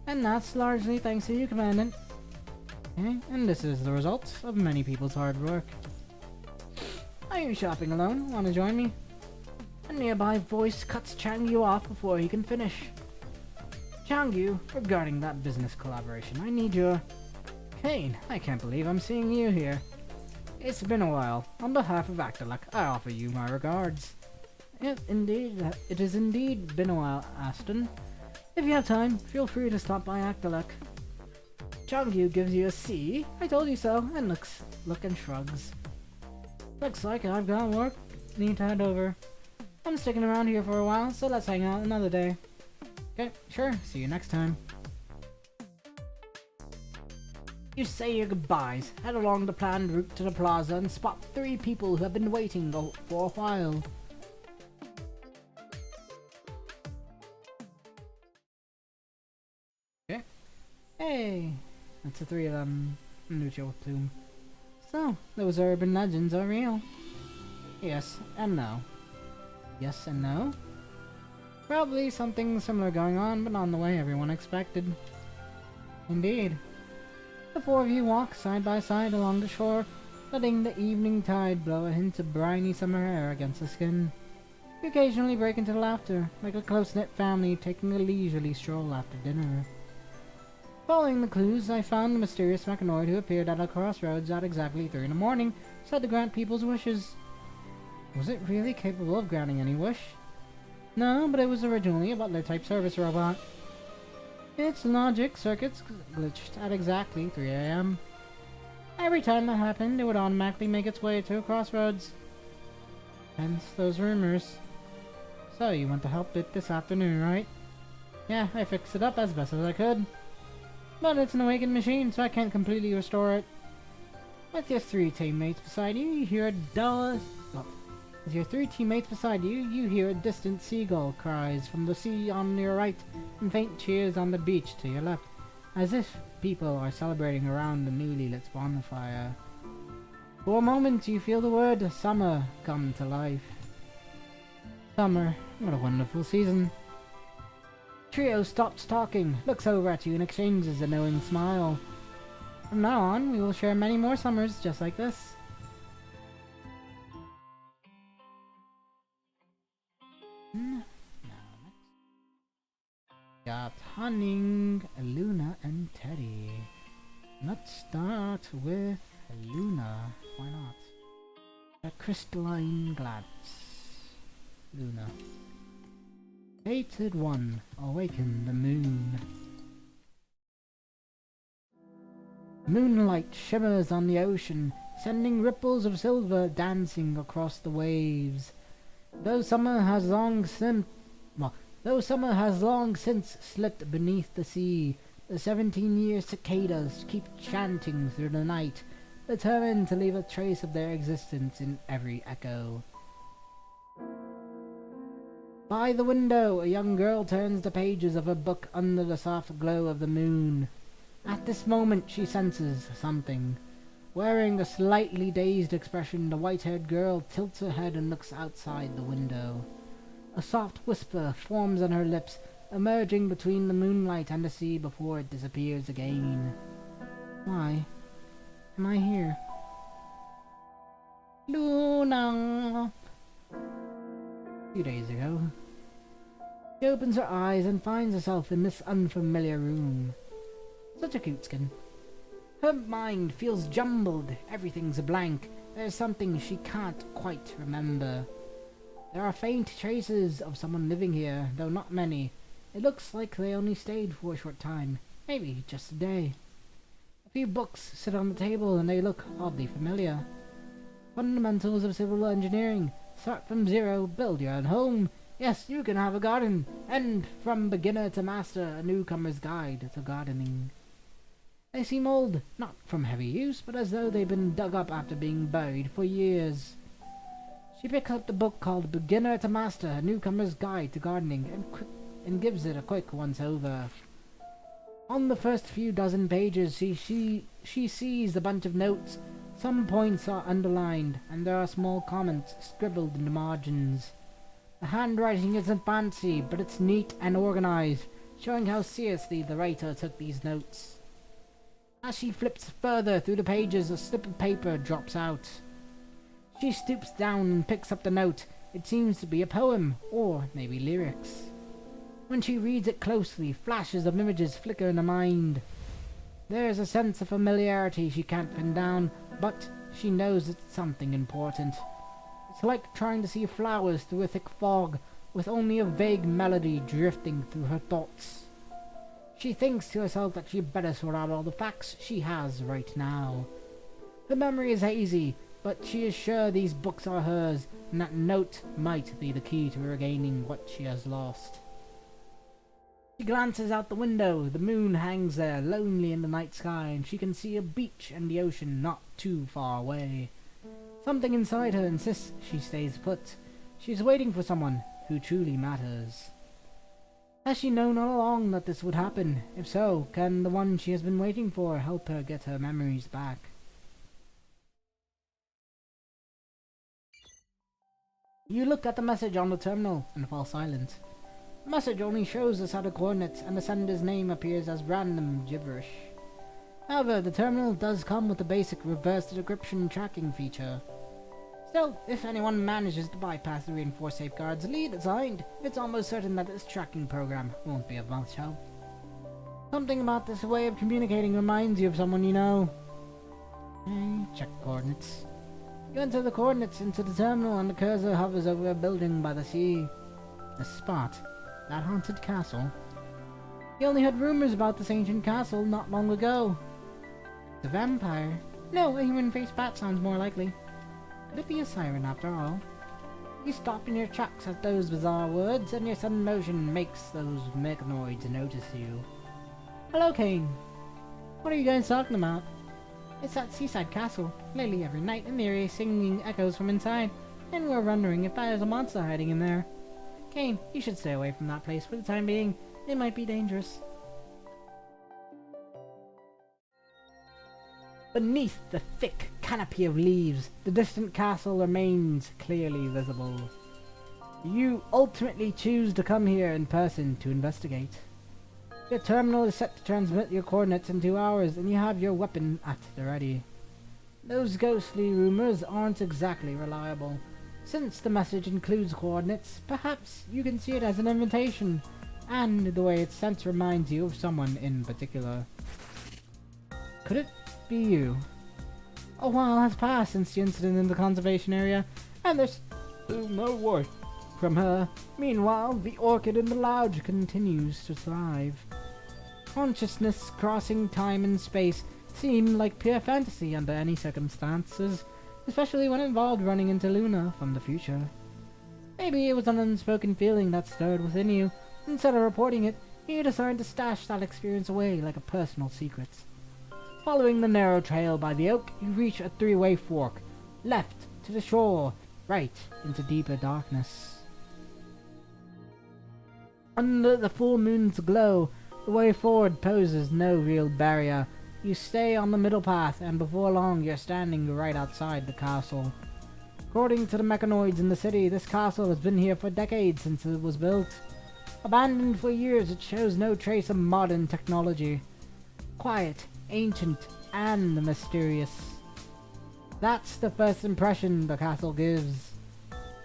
And that's largely thanks to you, Commandant. Okay, and this is the result of many people's hard work. Are you shopping alone? Want to join me? A nearby voice cuts Changyu off before he can finish. Changyu, regarding that business collaboration, I need your... Kane, I can't believe I'm seeing you here. It's been a while. On behalf of Actalak, I offer you my regards. It is indeed been a while, Aston. If you have time, feel free to stop by Actalak. Changyu gives you a C, I told you so, and look and shrugs. Looks like I've got work. Need to head over. I'm sticking around here for a while, so let's hang out another day. Okay, sure. See you next time. You say your goodbyes, head along the planned route to the plaza and spot 3 people who have been waiting for a while. Okay. Hey! That's the 3 of them. Lucio with Plume. So, those urban legends are real. Yes and no. Yes and no? Probably something similar going on, but not in the way everyone expected. Indeed. The 4 of you walk side by side along the shore, letting the evening tide blow a hint of briny summer air against the skin. You occasionally break into laughter, like a close-knit family taking a leisurely stroll after dinner. Following the clues, I found the mysterious mechanoid who appeared at a crossroads at exactly 3 in the morning, said to grant people's wishes. Was it really capable of granting any wish? No, but it was originally a butler-type service robot. Its logic circuits glitched at exactly 3 a.m. Every time that happened, it would automatically make its way to a crossroads. Hence those rumors. So, you went to help it this afternoon, right? Yeah, I fixed it up as best as I could. But it's an awakened machine, so I can't completely restore it. With your 3 teammates beside you, you hear a With your 3 teammates beside you, you hear a distant seagull cries from the sea on your right and faint cheers on the beach to your left, as if people are celebrating around the newly lit bonfire. For a moment, you feel the word summer come to life. Summer, what a wonderful season. Trio stops talking, looks over at you and exchanges a knowing smile. From now on, we will share many more summers just like this. Now, next. Got Hunning, Luna, and Teddy. Let's start with Luna. Why not? A crystalline glance. Luna. Fated One, awaken the moon. Moonlight shimmers on the ocean, sending ripples of silver dancing across the waves. Though summer has long since slipped beneath the sea, the 17-year cicadas keep chanting through the night, determined to leave a trace of their existence in every echo. By the window, a young girl turns the pages of a book under the soft glow of the moon. At this moment, she senses something. Wearing a slightly dazed expression, the white-haired girl tilts her head and looks outside the window. A soft whisper forms on her lips, emerging between the moonlight and the sea before it disappears again. Why am I here? Luna! A few days ago. She opens her eyes and finds herself in this unfamiliar room. Such a cute skin. Her mind feels jumbled, everything's a blank. There's something she can't quite remember. There are faint traces of someone living here, though not many. It looks like they only stayed for a short time, maybe just a day. A few books sit on the table and they look oddly familiar. Fundamentals of Civil Engineering. Start from zero, build your own home. Yes, you can have a garden. And From Beginner to Master, a newcomer's guide to gardening. They seem old, not from heavy use, but as though they've been dug up after being buried for years. She picks up the book called Beginner to Master, a newcomer's guide to gardening, and gives it a quick once-over. On the first few dozen pages, she sees a bunch of notes. Some points are underlined, and there are small comments scribbled in the margins. The handwriting isn't fancy, but it's neat and organized, showing how seriously the writer took these notes. As she flips further through the pages, a slip of paper drops out. She stoops down and picks up the note. It seems to be a poem, or maybe lyrics. When she reads it closely, flashes of images flicker in her mind. There's a sense of familiarity she can't pin down, but she knows it's something important. It's like trying to see flowers through a thick fog, with only a vague melody drifting through her thoughts. She thinks to herself that she'd better sort out all the facts she has right now. Her memory is hazy, but she is sure these books are hers, and that note might be the key to regaining what she has lost. She glances out the window. The moon hangs there, lonely in the night sky, and she can see a beach and the ocean not too far away. Something inside her insists she stays put. She's waiting for someone who truly matters. Has she known all along that this would happen? If so, can the one she has been waiting for help her get her memories back? You look at the message on the terminal and fall silent. The message only shows a set of coordinates and the sender's name appears as random gibberish. However, the terminal does come with a basic reverse decryption tracking feature. Still, if anyone manages to bypass the reinforced safeguards Lee designed, it's almost certain that this tracking program won't be of much help. Something about this way of communicating reminds you of someone you know. Check coordinates. You enter the coordinates into the terminal and the cursor hovers over a building by the sea. The spot. That haunted castle. You only heard rumors about this ancient castle not long ago. The vampire? No, a human-faced bat sounds more likely. Could it be a siren after all? You stop in your tracks at those bizarre words, and your sudden motion makes those mechanoids notice you. Hello, Kane. What are you guys talking about? It's that seaside castle. Lately every night in the area singing echoes from inside, and we're wondering if there's a monster hiding in there. Kane, you should stay away from that place for the time being. It might be dangerous. Beneath the thick canopy of leaves, the distant castle remains clearly visible. You ultimately choose to come here in person to investigate. Your terminal is set to transmit your coordinates in 2 hours, and you have your weapon at the ready. Those ghostly rumors aren't exactly reliable. Since the message includes coordinates, perhaps you can see it as an invitation, and the way it's sent reminds you of someone in particular. Could it be you? A while has passed since the incident in the conservation area, and there's still no word from her. Meanwhile, the orchid in the lounge continues to thrive. Consciousness crossing time and space seem like pure fantasy under any circumstances, especially when involved running into Luna from the future. Maybe it was an unspoken feeling that stirred within you. Instead of reporting it, you decided to stash that experience away like a personal secret. Following the narrow trail by the oak, you reach a three-way fork. Left to the shore, right into deeper darkness. Under the full moon's glow, the way forward poses no real barrier. You stay on the middle path, and before long you're standing right outside the castle. According to the mechanoids in the city, this castle has been here for decades since it was built. Abandoned for years, it shows no trace of modern technology. Quiet, ancient, and mysterious. That's the first impression the castle gives.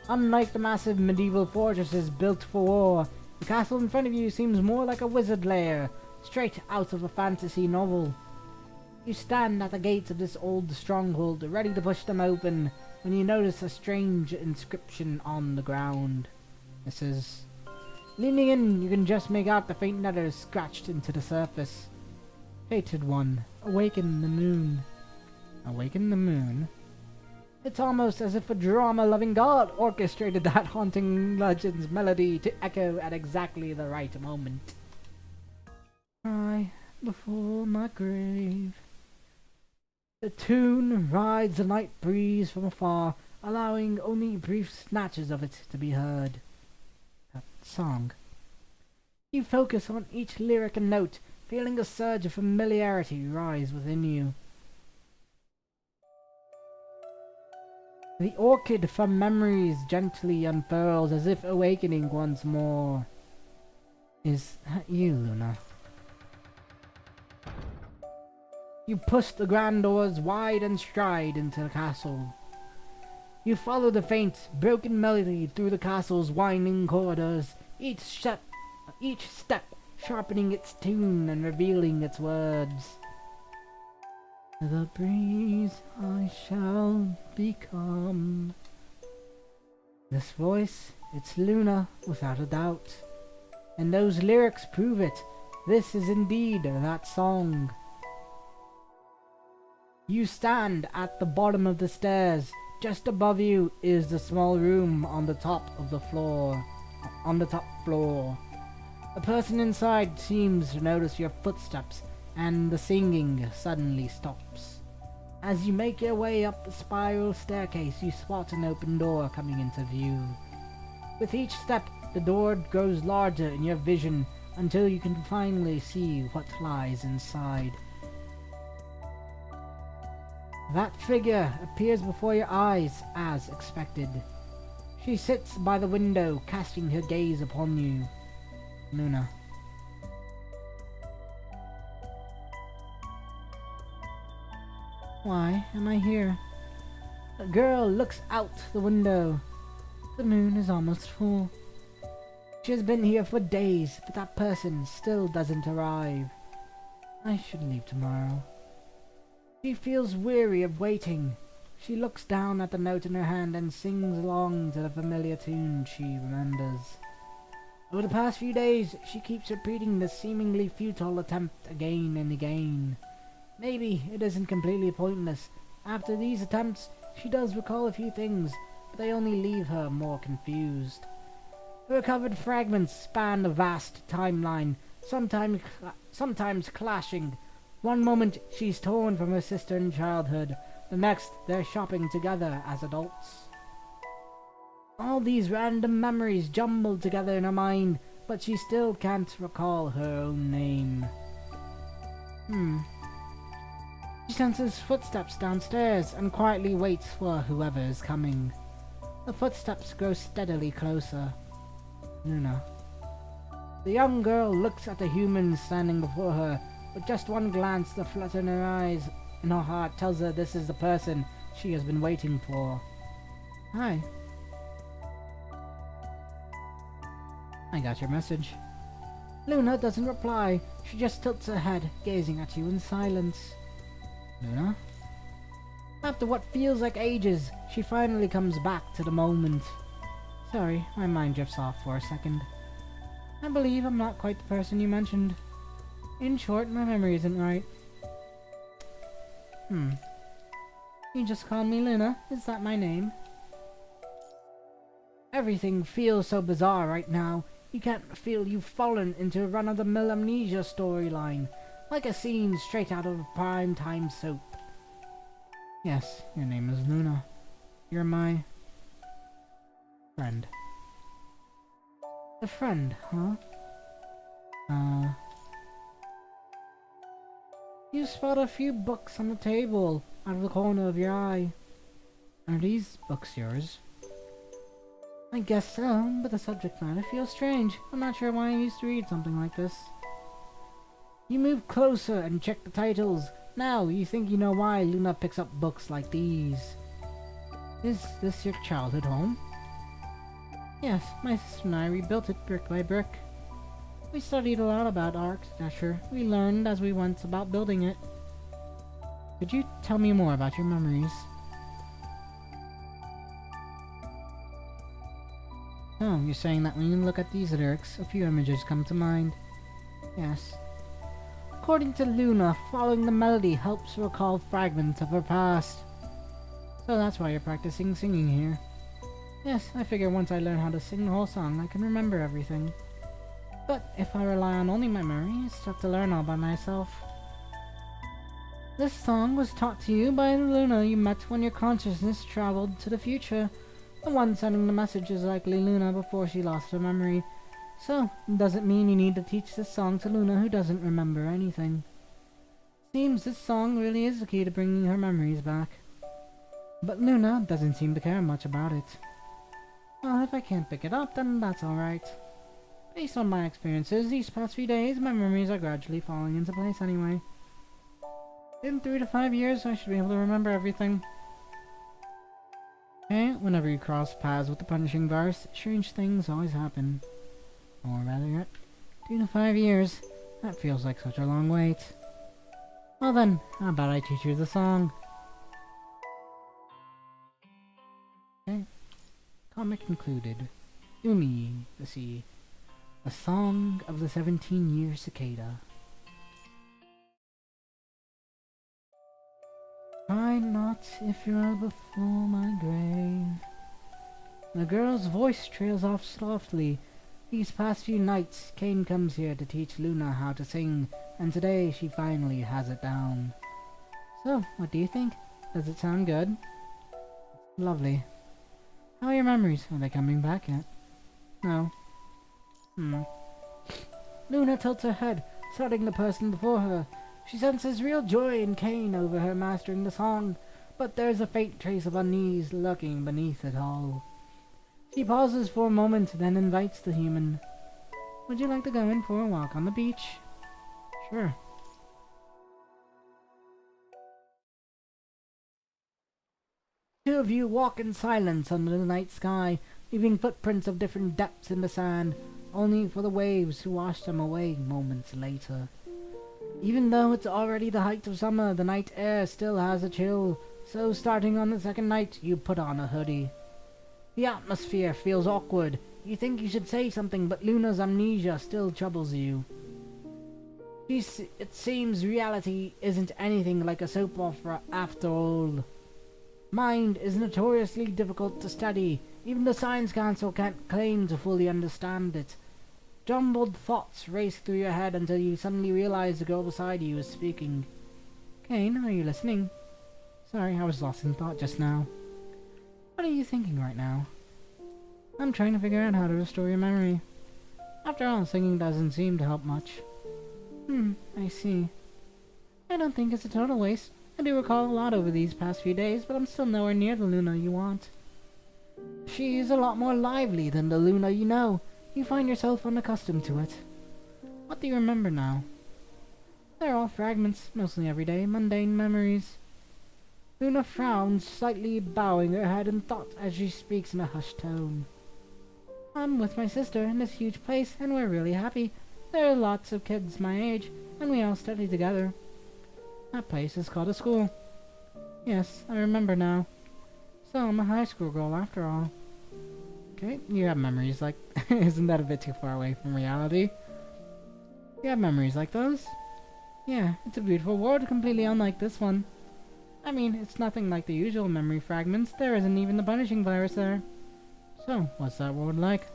Unlike the massive medieval fortresses built for war, the castle in front of you seems more like a wizard lair, straight out of a fantasy novel. You stand at the gates of this old stronghold, ready to push them open, when you notice a strange inscription on the ground. This is... Leaning in, you can just make out the faint letters scratched into the surface. Fated one, awaken the moon. Awaken the moon? It's almost as if a drama-loving god orchestrated that haunting legend's melody to echo at exactly the right moment. Cry before my grave. The tune rides the night breeze from afar, allowing only brief snatches of it to be heard. That song. You focus on each lyric and note, feeling a surge of familiarity rise within you. The orchid from memories gently unfurls as if awakening once more. Is that you, Luna? You push the grand doors wide and stride into the castle. You follow the faint, broken melody through the castle's winding corridors, each step sharpening its tune and revealing its words. The breeze I shall become. This voice, it's Luna, without a doubt. And those lyrics prove it. This is indeed that song. You stand at the bottom of the stairs. Just above you is the small room on the top floor. A person inside seems to notice your footsteps, and the singing suddenly stops. As you make your way up the spiral staircase, you spot an open door coming into view. With each step, the door grows larger in your vision until you can finally see what lies inside. That figure appears before your eyes as expected. She sits by the window, casting her gaze upon you. Luna. Why am I here? A girl looks out the window. The moon is almost full. She has been here for days, but that person still doesn't arrive. I should leave tomorrow. She feels weary of waiting. She looks down at the note in her hand and sings along to the familiar tune she remembers. Over the past few days, she keeps repeating the seemingly futile attempt again and again. Maybe it isn't completely pointless. After these attempts, she does recall a few things, but they only leave her more confused. The recovered fragments span a vast timeline, sometimes clashing. One moment she's torn from her sister in childhood, the next they're shopping together as adults. All these random memories jumbled together in her mind, but she still can't recall her own name. She senses footsteps downstairs and quietly waits for whoever is coming. The footsteps grow steadily closer. Luna. The young girl looks at the human standing before her. With just one glance, the flutter in her eyes and her heart tells her this is the person she has been waiting for. Hi. I got your message. Luna doesn't reply. She just tilts her head, gazing at you in silence. Luna? After what feels like ages, she finally comes back to the moment. Sorry, my mind drifts off for a second. I believe I'm not quite the person you mentioned. In short, my memory isn't right. You just called me Luna? Is that my name? Everything feels so bizarre right now. You can't feel you've fallen into a run-of-the-mill amnesia storyline, like a scene straight out of a prime-time soap. Yes, your name is Luna. You're my friend. A friend, huh? You spot a few books on the table out of the corner of your eye. Are these books yours? I guess so, but the subject matter feels strange. I'm not sure why I used to read something like this. You move closer and check the titles. Now you think you know why Luna picks up books like these. Is this your childhood home? Yes, my sister and I rebuilt it brick by brick. We studied a lot about architecture. We learned as we went about building it. Could you tell me more about your memories? Oh, you're saying that when you look at these lyrics, a few images come to mind. Yes. According to Luna, following the melody helps recall fragments of her past. So that's why you're practicing singing here. Yes, I figure once I learn how to sing the whole song, I can remember everything. But if I rely on only my memory, it's tough to learn all by myself. This song was taught to you by the Luna you met when your consciousness traveled to the future. The one sending the message is likely Luna before she lost her memory. So, it doesn't mean you need to teach this song to Luna who doesn't remember anything. Seems this song really is the key to bringing her memories back. But Luna doesn't seem to care much about it. Well, if I can't pick it up, then that's alright. Based on my experiences these past few days, my memories are gradually falling into place anyway. In 3 to 5 years, I should be able to remember everything. Okay, whenever you cross paths with the punishing verse, strange things always happen. Or rather yet, 3 to 5 years. That feels like such a long wait. Well then, how about I teach you the song? Okay. Comic concluded. Umi, the sea. A song of the 17-year cicada. Cry not if you're before my grave. The girl's voice trails off softly. These past few nights, Kane comes here to teach Luna how to sing, and today she finally has it down. So, what do you think? Does it sound good? Lovely. How are your memories? Are they coming back yet? No. Luna tilts her head, studying the person before her. She senses real joy and Kane over her mastering the song, but there's a faint trace of unease lurking beneath it all. She pauses for a moment, then invites the human. Would you like to go in for a walk on the beach? Sure. Two of you walk in silence under the night sky, leaving footprints of different depths in the sand, only for the waves to wash them away moments later. Even though it's already the height of summer, the night air still has a chill, so starting on the second night, you put on a hoodie. The atmosphere feels awkward. You think you should say something, but Luna's amnesia still troubles you. It seems reality isn't anything like a soap opera after all. Mind is notoriously difficult to study. Even the Science Council can't claim to fully understand it. Jumbled thoughts race through your head until you suddenly realize the girl beside you is speaking. Kane, are you listening? Sorry, I was lost in thought just now. What are you thinking right now? I'm trying to figure out how to restore your memory. After all, singing doesn't seem to help much. I see. I don't think it's a total waste. I do recall a lot over these past few days, but I'm still nowhere near the Luna you want. She's a lot more lively than the Luna you know. You find yourself unaccustomed to it. What do you remember now? They're all fragments, mostly everyday, mundane memories. Luna frowns, slightly bowing her head in thought as she speaks in a hushed tone. I'm with my sister in this huge place, and we're really happy. There are lots of kids my age, and we all study together. That place is called a school. Yes, I remember now. So I'm a high school girl after all. Okay, you have memories like... Isn't that a bit too far away from reality? You have memories like those? Yeah, it's a beautiful world, completely unlike this one. I mean, it's nothing like the usual memory fragments. There isn't even the punishing virus there. So, what's that world like?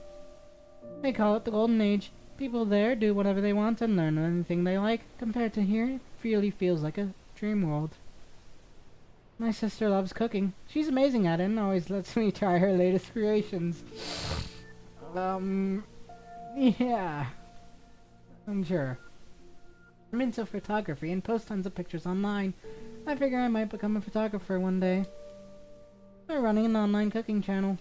They call it the Golden Age. People there do whatever they want and learn anything they like. Compared to here, it really feels like a dream world. My sister loves cooking. She's amazing at it and always lets me try her latest creations. Yeah. I'm sure. I'm into photography and post tons of pictures online. I figure I might become a photographer one day. We're running an online cooking channel.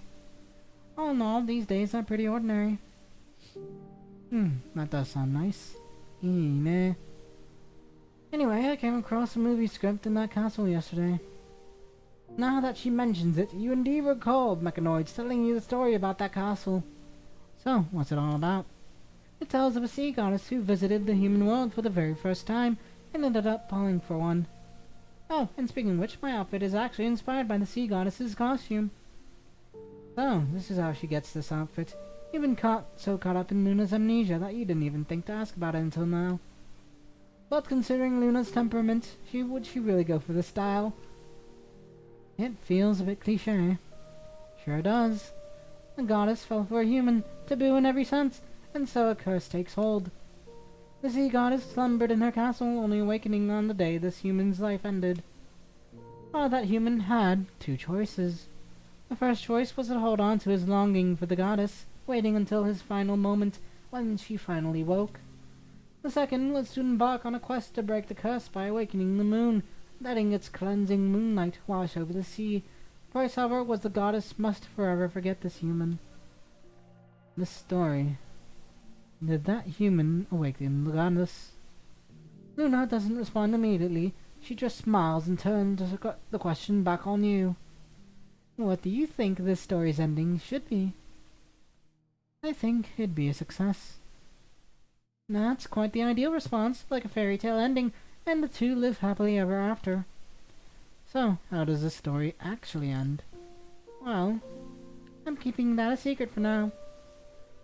All in all, these days are pretty ordinary. That does sound nice. Nah. Anyway, I came across a movie script in that castle yesterday. Now that she mentions it, you indeed recalled Mechanoids telling you the story about that castle. So, what's it all about? It tells of a sea goddess who visited the human world for the very first time and ended up falling for one. Oh, and speaking of which, my outfit is actually inspired by the sea goddess's costume. So, this is how she gets this outfit. You've been so caught up in Luna's amnesia that you didn't even think to ask about it until now. But considering Luna's temperament, would she really go for the style? It feels a bit cliché. Sure does. The goddess fell for a human, taboo in every sense, and so a curse takes hold. The sea goddess slumbered in her castle, only awakening on the day this human's life ended. Well, that human had two choices. The first choice was to hold on to his longing for the goddess, waiting until his final moment when she finally woke. The second was to embark on a quest to break the curse by awakening the moon, letting its cleansing moonlight wash over the sea. Price, however, was the goddess must forever forget this human. This story. Did that human awaken the goddess? Luna doesn't respond immediately. She just smiles and turns the question back on you. What do you think this story's ending should be? I think it'd be a success. That's quite the ideal response, like a fairy tale ending, and the two live happily ever after. So, how does this story actually end? Well, I'm keeping that a secret for now.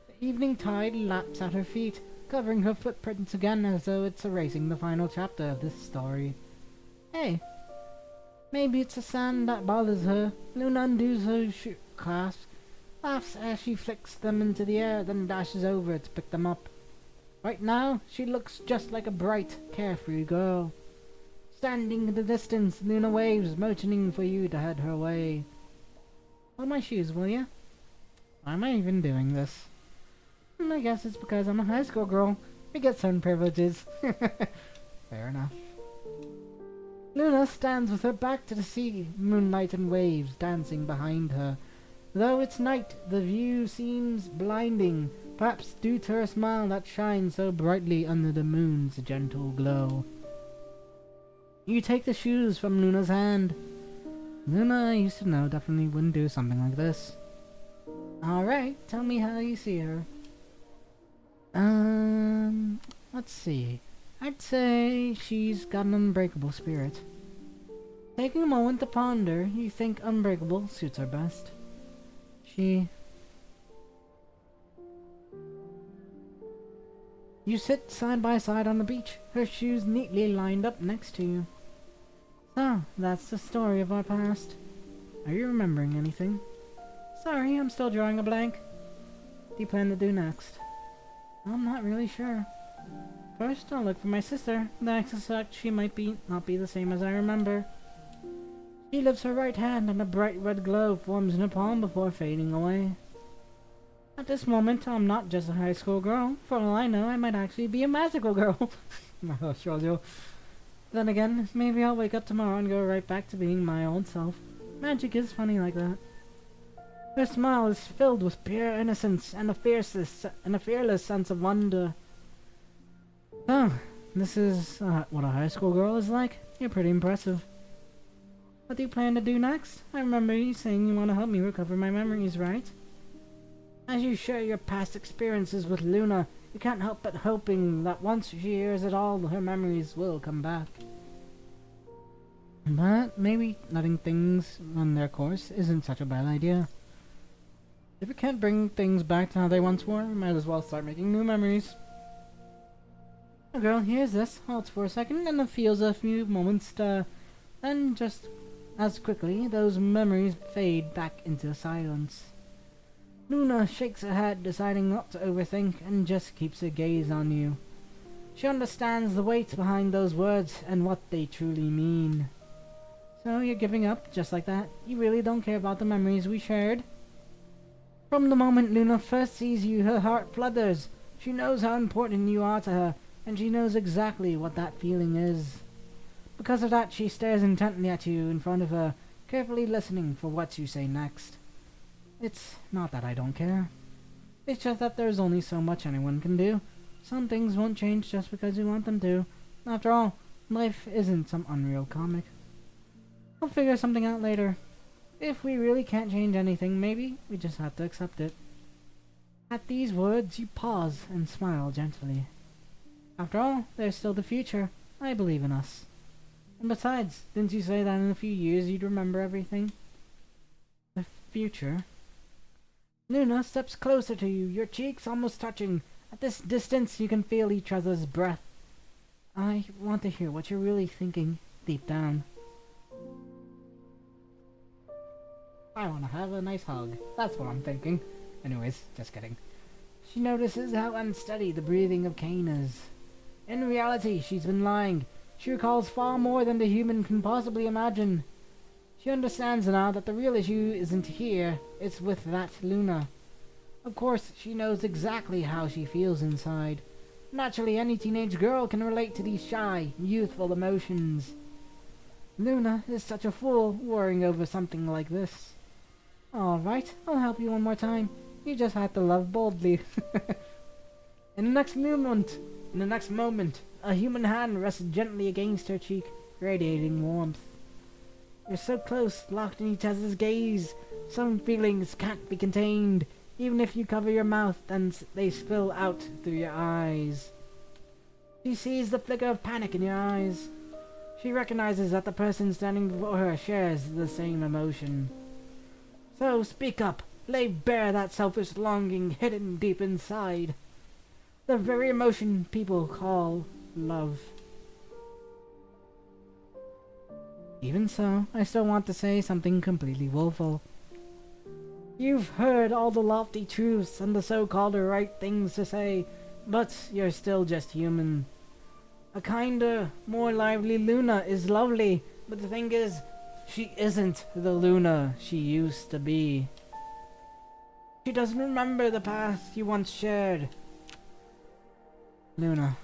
The evening tide laps at her feet, covering her footprints again as though it's erasing the final chapter of this story. Hey, maybe it's the sand that bothers her. Luna undoes her clasps, laughs as she flicks them into the air, then dashes over to pick them up. Right now, she looks just like a bright, carefree girl. Standing in the distance, Luna waves, motioning for you to head her way. Hold my shoes, will ya? Why am I even doing this? I guess it's because I'm a high school girl. We get certain privileges. Fair enough. Luna stands with her back to the sea, moonlight and waves dancing behind her. Though it's night, the view seems blinding, perhaps due to her smile that shines so brightly under the moon's gentle glow. You take the shoes from Luna's hand. Luna I used to know definitely wouldn't do something like this. Alright, tell me how you see her. Let's see. I'd say she's got an unbreakable spirit. Taking a moment to ponder, you think unbreakable suits her best. You sit side by side on the beach, her shoes neatly lined up next to you. So, that's the story of our past. Are you remembering anything? Sorry, I'm still drawing a blank. What do you plan to do next? I'm not really sure. First, I'll look for my sister. I suspect she might not be the same as I remember. She lifts her right hand and a bright red glow forms in her palm before fading away. At this moment, I'm not just a high school girl. For all I know, I might actually be a magical girl. Oh, shoujo. Then again, maybe I'll wake up tomorrow and go right back to being my old self. Magic is funny like that. Her smile is filled with pure innocence and a fearless sense of wonder. Oh, this is what a high school girl is like. You're pretty impressive. What do you plan to do next? I remember you saying you want to help me recover my memories, right? As you share your past experiences with Luna, you can't help but hoping that once she hears it all, her memories will come back. But maybe letting things run their course isn't such a bad idea. If you can't bring things back to how they once were, you might as well start making new memories. The girl hears this, halts for a second, and then feels a few moments then just as quickly, those memories fade back into silence. Luna shakes her head, deciding not to overthink, and just keeps her gaze on you. She understands the weight behind those words and what they truly mean. So you're giving up, just like that? You really don't care about the memories we shared? From the moment Luna first sees you, her heart flutters. She knows how important you are to her, and she knows exactly what that feeling is. Because of that, she stares intently at you in front of her, carefully listening for what you say next. It's not that I don't care. It's just that there's only so much anyone can do. Some things won't change just because you want them to. After all, life isn't some unreal comic. We'll figure something out later. If we really can't change anything, maybe we just have to accept it. At these words, you pause and smile gently. After all, there's still the future. I believe in us. And besides, didn't you say that in a few years you'd remember everything? The future? Luna steps closer to you, your cheeks almost touching. At this distance, you can feel each other's breath. I want to hear what you're really thinking deep down. I want to have a nice hug. That's what I'm thinking. Anyways, just kidding. She notices how unsteady the breathing of Kane is. In reality, she's been lying. She recalls far more than the human can possibly imagine. She understands now that the real issue isn't here, it's with that Luna. Of course, she knows exactly how she feels inside. Naturally, any teenage girl can relate to these shy, youthful emotions. Luna is such a fool, worrying over something like this. Alright, I'll help you one more time. You just have to love boldly. In the next moment, a human hand rests gently against her cheek, radiating warmth. You're so close, locked in each other's gaze. Some feelings can't be contained. Even if you cover your mouth, then they spill out through your eyes. She sees the flicker of panic in your eyes. She recognizes that the person standing before her shares the same emotion. So speak up. Lay bare that selfish longing hidden deep inside. The very emotion people call love. Even so, I still want to say something completely woeful. You've heard all the lofty truths and the so-called right things to say, but you're still just human. A kinder, more lively Luna is lovely, but the thing is, she isn't the Luna she used to be. She doesn't remember the past you once shared. Luna,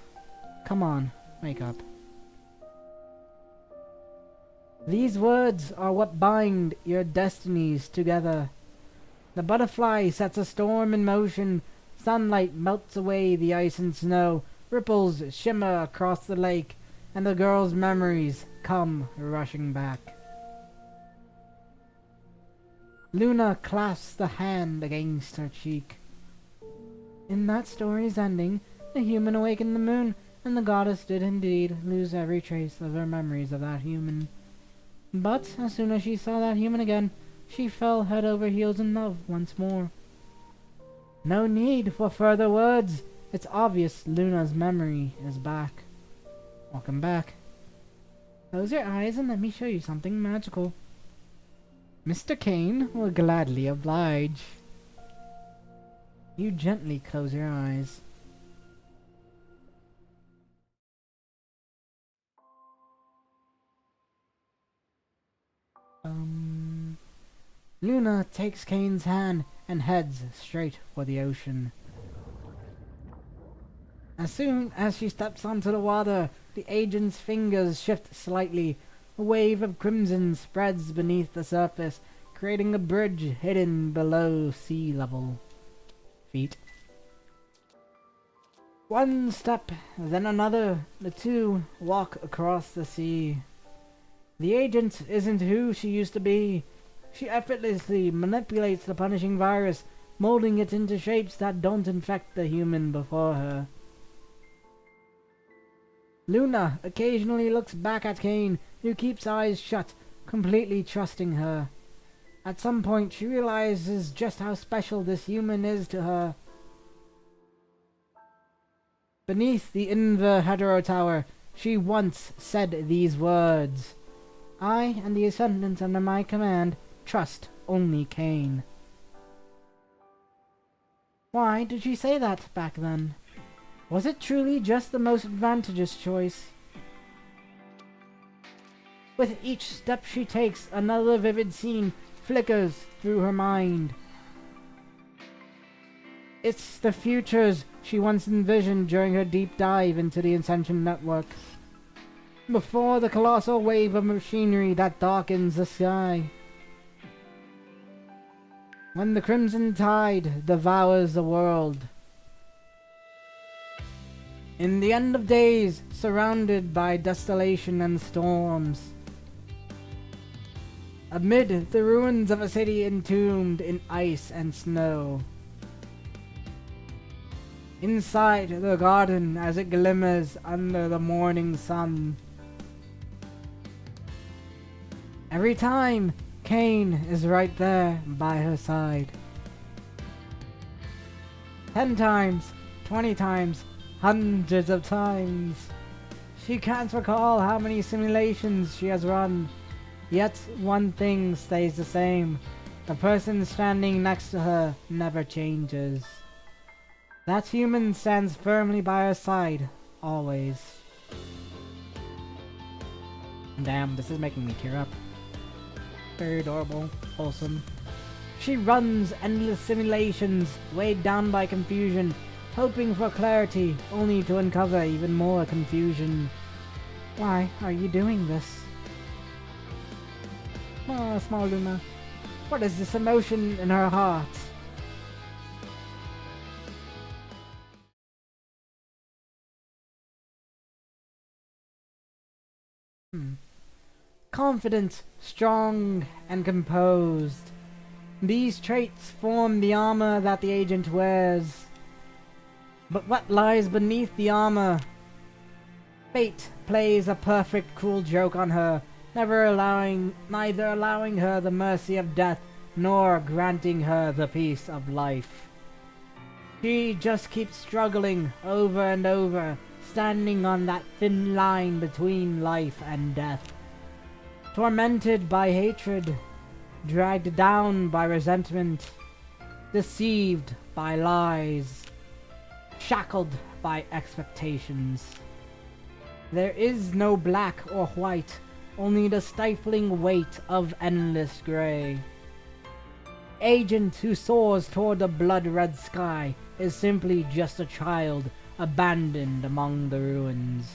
come on, wake up. These words are what bind your destinies together. The butterfly sets a storm in motion. Sunlight melts away the ice and snow. Ripples shimmer across the lake, and the girl's memories come rushing back. Luna clasps the hand against her cheek. In that story's ending, the human awakened the moon, and the goddess did indeed lose every trace of her memories of that human. But as soon as she saw that human again, she fell head over heels in love once more. No need for further words. It's obvious Luna's memory is back. Welcome back. Close your eyes and let me show you something magical. Mr. Kane will gladly oblige. You gently close your eyes. Luna takes Kane's hand and heads straight for the ocean. As soon as she steps onto the water, the agent's fingers shift slightly. A wave of crimson spreads beneath the surface, creating a bridge hidden below sea level. Feet. One step, then another. The two walk across the sea. The agent isn't who she used to be. She effortlessly manipulates the punishing virus, molding it into shapes that don't infect the human before her. Luna occasionally looks back at Kane, who keeps eyes shut, completely trusting her. At some point, she realizes just how special this human is to her. Beneath the Inver Hetero Tower, she once said these words: "I and the Ascendants under my command trust only Kane." Why did she say that back then? Was it truly just the most advantageous choice? With each step she takes, another vivid scene flickers through her mind. It's the futures she once envisioned during her deep dive into the Ascension Network. Before the colossal wave of machinery that darkens the sky. When the Crimson Tide devours the world. In the end of days, surrounded by desolation and storms. Amid the ruins of a city entombed in ice and snow. Inside the garden as it glimmers under the morning sun. Every time, Kane is right there by her side. 10 times, 20 times, hundreds of times. She can't recall how many simulations she has run. Yet one thing stays the same. The person standing next to her never changes. That human stands firmly by her side, always. Damn, this is making me tear up. Very adorable, wholesome. She runs endless simulations, weighed down by confusion, hoping for clarity, only to uncover even more confusion. Why are you doing this? Oh, small Luna. What is this emotion in her heart? Confident, strong, and composed. These traits form the armor that the agent wears. But what lies beneath the armor? Fate plays a perfect cruel joke on her, neither allowing her the mercy of death, nor granting her the peace of life. She just keeps struggling over and over, standing on that thin line between life and death. Tormented by hatred, dragged down by resentment, deceived by lies, shackled by expectations. There is no black or white, only the stifling weight of endless gray. Agent who soars toward the blood-red sky is simply just a child abandoned among the ruins.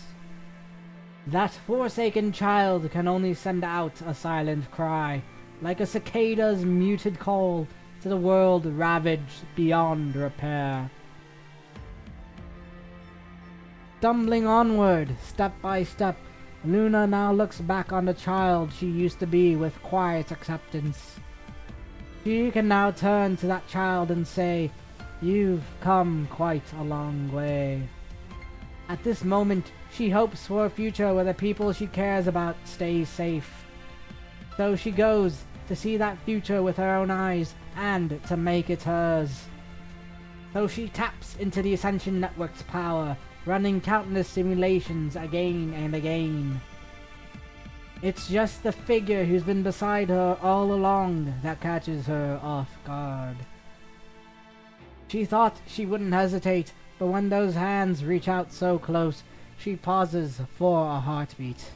That forsaken child can only send out a silent cry, like a cicada's muted call to the world ravaged beyond repair. Stumbling onward, step by step, Luna now looks back on the child she used to be with quiet acceptance. She can now turn to that child and say, "You've come quite a long way." At this moment, she hopes for a future where the people she cares about stay safe. So she goes to see that future with her own eyes and to make it hers. So she taps into the Ascension Network's power, running countless simulations again and again. It's just the figure who's been beside her all along that catches her off guard. She thought she wouldn't hesitate, but when those hands reach out so close, she pauses for a heartbeat.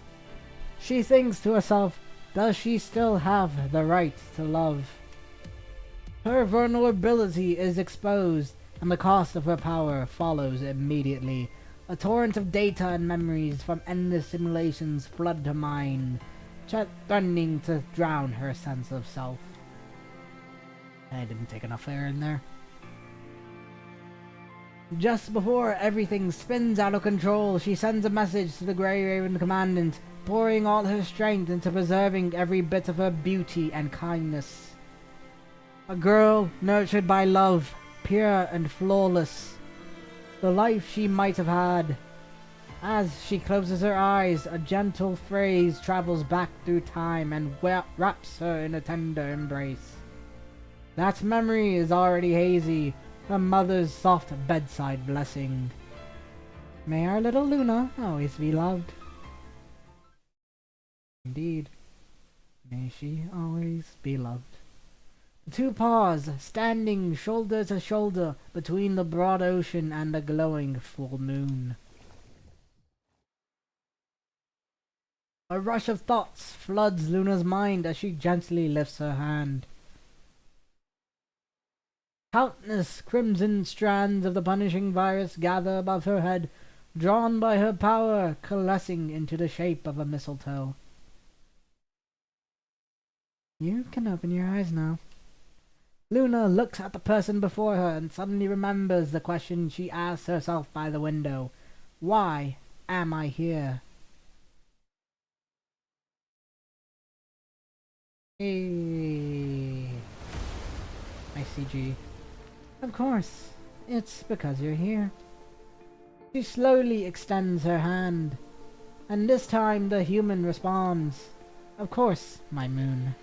She thinks to herself, does she still have the right to love? Her vulnerability is exposed, and the cost of her power follows immediately. A torrent of data and memories from endless simulations flood her mind, threatening to drown her sense of self. I didn't take enough air in there. Just before everything spins out of control, she sends a message to the Grey Raven Commandant, pouring all her strength into preserving every bit of her beauty and kindness. A girl nurtured by love, pure and flawless. The life she might have had. As she closes her eyes, a gentle phrase travels back through time and wraps her in a tender embrace. That memory is already hazy, her mother's soft bedside blessing. May our little Luna always be loved. Indeed, may she always be loved. The two pause, standing shoulder to shoulder between the broad ocean and the glowing full moon. A rush of thoughts floods Luna's mind as she gently lifts her hand. Countless crimson strands of the punishing virus gather above her head, drawn by her power, coalescing into the shape of a mistletoe. You can open your eyes now. Luna looks at the person before her and suddenly remembers the question she asked herself by the window. Why am I here? Hey. ICG. Of course, it's because you're here. She slowly extends her hand, and this time the human responds. Of course, my moon.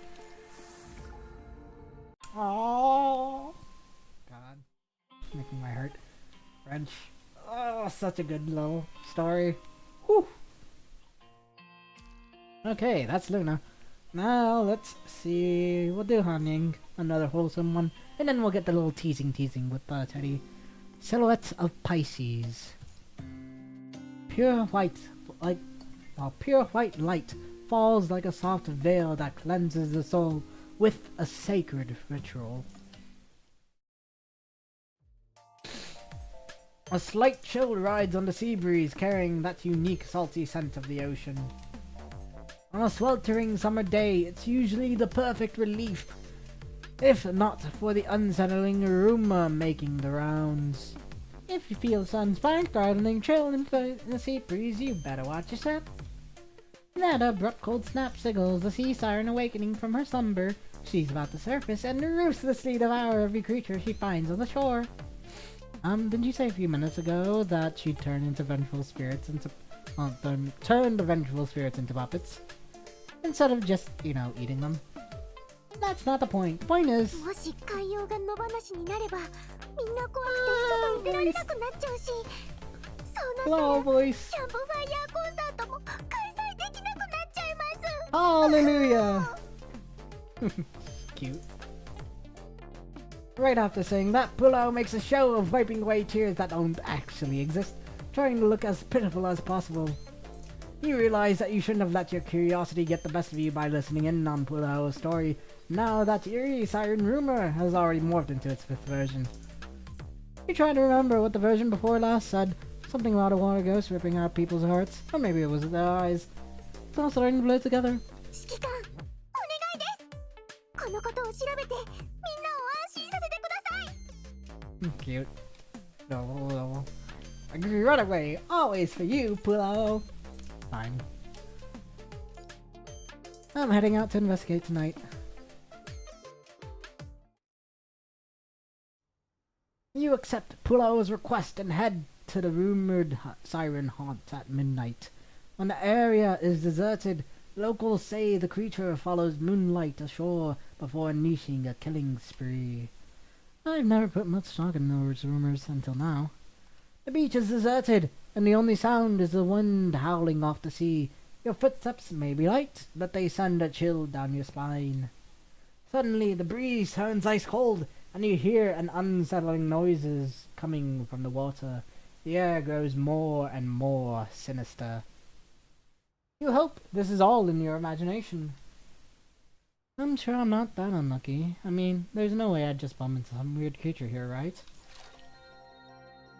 Oh, God, making my heart wrench. Oh, such a good little story. Whew. Okay, that's Luna. Now let's see. We'll do Hanning, another wholesome one, and then we'll get the little teasing with Teddy. Silhouette of Pisces. Pure white light falls like a soft veil that cleanses the soul with a sacred ritual. A slight chill rides on the sea breeze, carrying that unique salty scent of the ocean. On a sweltering summer day, it's usually the perfect relief, if not for the unsettling rumor making the rounds. If you feel sun-spiked, gardening, chill in the sea breeze, you better watch your step. That abrupt cold snap signals the sea siren awakening from her slumber. She's about to surface and ruthlessly devour every creature she finds on the shore. Didn't you say a few minutes ago that she turned the vengeful spirits into puppets? Instead of just, eating them? That's not the point. The point is... Hello, voice. Hallelujah! Cute. Right after saying that, Pulao makes a show of wiping away tears that don't actually exist, trying to look as pitiful as possible. You realize that you shouldn't have let your curiosity get the best of you by listening in on Pulao's story, now that eerie siren rumor has already morphed into its 5th version. You try to remember what the version before last said, something about a water ghost ripping out people's hearts, or maybe it was their eyes. It's all starting to blur together. Cute. No. Agree right away. Always for you, Pulao. Fine. I'm heading out to investigate tonight. You accept Pulao's request and head to the rumored siren haunt at midnight. When the area is deserted, locals say the creature follows Moonlight ashore before unleashing a killing spree. I've never put much stock in those rumors until now. The beach is deserted, and the only sound is the wind howling off the sea. Your footsteps may be light, but they send a chill down your spine. Suddenly, the breeze turns ice cold, and you hear an unsettling noises coming from the water. The air grows more and more sinister. You hope this is all in your imagination. I'm sure I'm not that unlucky. I mean, there's no way I'd just bump into some weird creature here, right?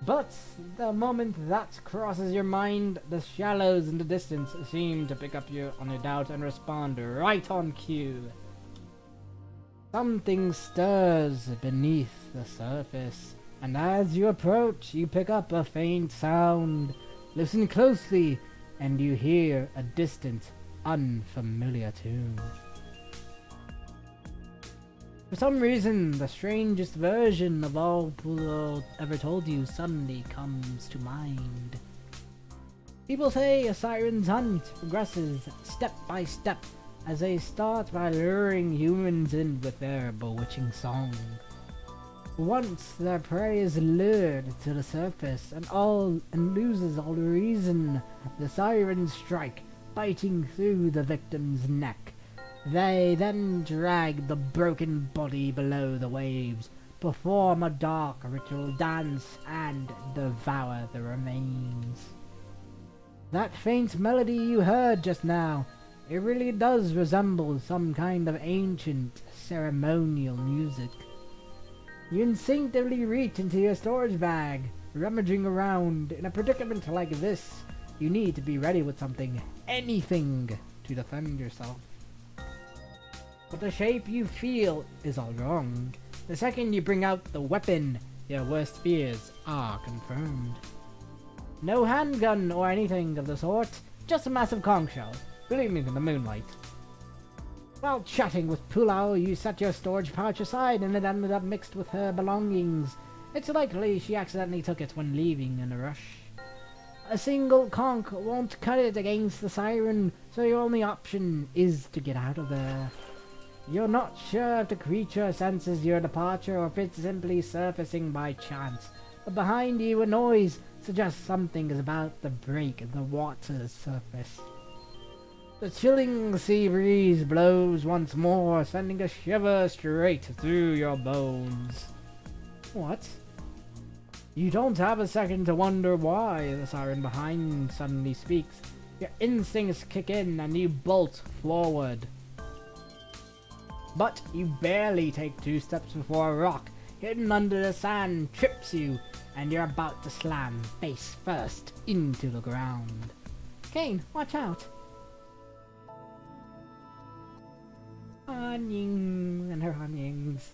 But the moment that crosses your mind, the shallows in the distance seem to pick up on your doubt and respond right on cue. Something stirs beneath the surface, and as you approach, you pick up a faint sound. Listen closely, and you hear a distant, unfamiliar tune. For some reason, the strangest version of all Pulo ever told you suddenly comes to mind. People say a siren's hunt progresses step by step as they start by luring humans in with their bewitching song. Once their prey is lured to the surface and loses all reason, the sirens strike, biting through the victim's neck. They then drag the broken body below the waves, perform a dark ritual dance, and devour the remains. That faint melody you heard just now, it really does resemble some kind of ancient ceremonial music. You instinctively reach into your storage bag, rummaging around. In a predicament like this, you need to be ready with something, anything, to defend yourself. But the shape you feel is all wrong. The second you bring out the weapon, your worst fears are confirmed. No handgun or anything of the sort, just a massive conch shell, gleaming in the moonlight. While chatting with Pulao, you set your storage pouch aside and it ended up mixed with her belongings. It's likely she accidentally took it when leaving in a rush. A single conch won't cut it against the siren, so your only option is to get out of there. You're not sure if the creature senses your departure or if it's simply surfacing by chance, but behind you a noise suggests something is about to break the water's surface. The chilling sea breeze blows once more, sending a shiver straight through your bones. What? You don't have a second to wonder why the siren behind suddenly speaks. Your instincts kick in and you bolt forward. But you barely take 2 steps before a rock hidden under the sand trips you, and you're about to slam face first into the ground. Kane, watch out! Han-Ying and her Han-Yings.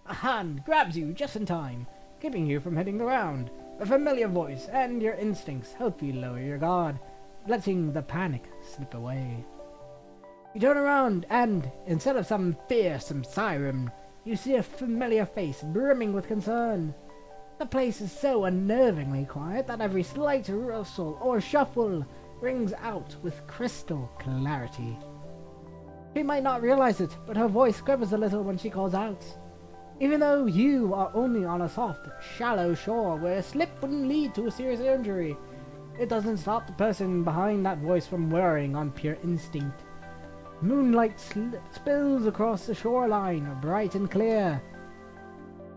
A Han grabs you just in time, keeping you from hitting the ground. A familiar voice and your instincts help you lower your guard, letting the panic slip away. You turn around and, instead of some fearsome siren, you see a familiar face brimming with concern. The place is so unnervingly quiet that every slight rustle or shuffle rings out with crystal clarity. She might not realize it, but her voice quivers a little when she calls out. Even though you are only on a soft, shallow shore where a slip wouldn't lead to a serious injury, it doesn't stop the person behind that voice from worrying on pure instinct. Moonlight spills across the shoreline, bright and clear.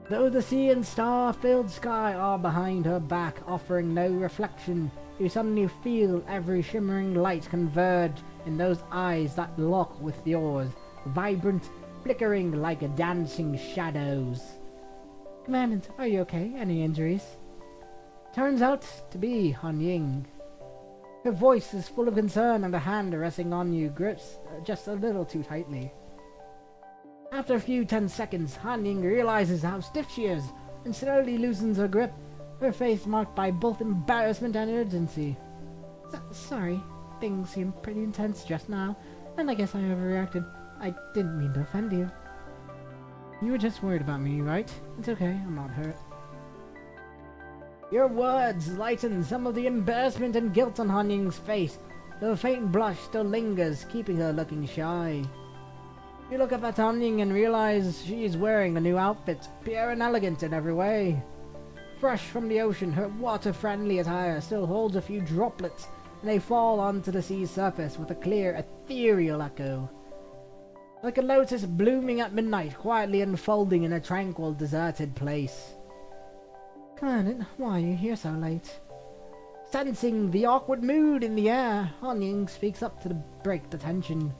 Though the sea and star-filled sky are behind her back, offering no reflection, you suddenly feel every shimmering light converge in those eyes that lock with yours, vibrant, flickering like dancing shadows. Commandant, are you okay? Any injuries? Turns out to be Han-Ying. Her voice is full of concern and the hand resting on you grips just a little too tightly. After a few tense seconds, Han-Ying realizes how stiff she is and slowly loosens her grip, her face marked by both embarrassment and urgency. Sorry, things seemed pretty intense just now, and I guess I overreacted. I didn't mean to offend you. You were just worried about me, right? It's okay, I'm not hurt. Your words lighten some of the embarrassment and guilt on Han Ying's face, though a faint blush still lingers, keeping her looking shy. You look up at Han Ying and realize she is wearing a new outfit, pure and elegant in every way. Fresh from the ocean, her water-friendly attire still holds a few droplets, and they fall onto the sea's surface with a clear, ethereal echo. Like a lotus blooming at midnight, quietly unfolding in a tranquil, deserted place. Commandant, why are you here so late? Sensing the awkward mood in the air, Han Ying speaks up to break the tension.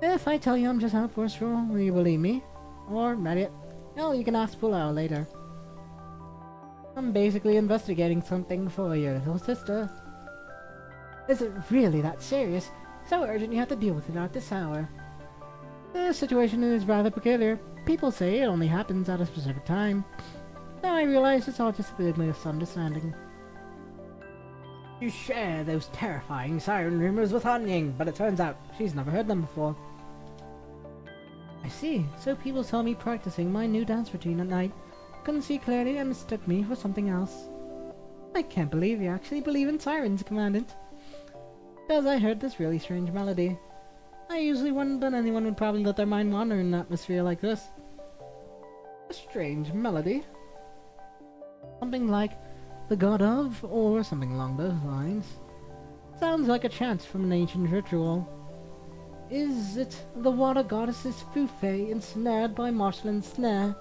If I tell you I'm just out for a stroll, will you believe me? Or, better yet, well, you can ask Pulao later. I'm basically investigating something for your little sister. Is it really that serious? So urgent you have to deal with it at this hour? The situation is rather peculiar. People say it only happens at a specific time. Now I realize it's all just a big misunderstanding. You share those terrifying siren rumors with Han Ying, but it turns out she's never heard them before. I see. So people saw me practicing my new dance routine at night. Couldn't see clearly and mistook me for something else. I can't believe you actually believe in sirens, Commandant. Because I heard this really strange melody. I usually wouldn't, but anyone would probably let their mind wander in an atmosphere like this. A strange melody? Something like the god of, or something along those lines. Sounds like a chant from an ancient ritual. Is it the water goddess's Fufei ensnared by Marcelin's snare?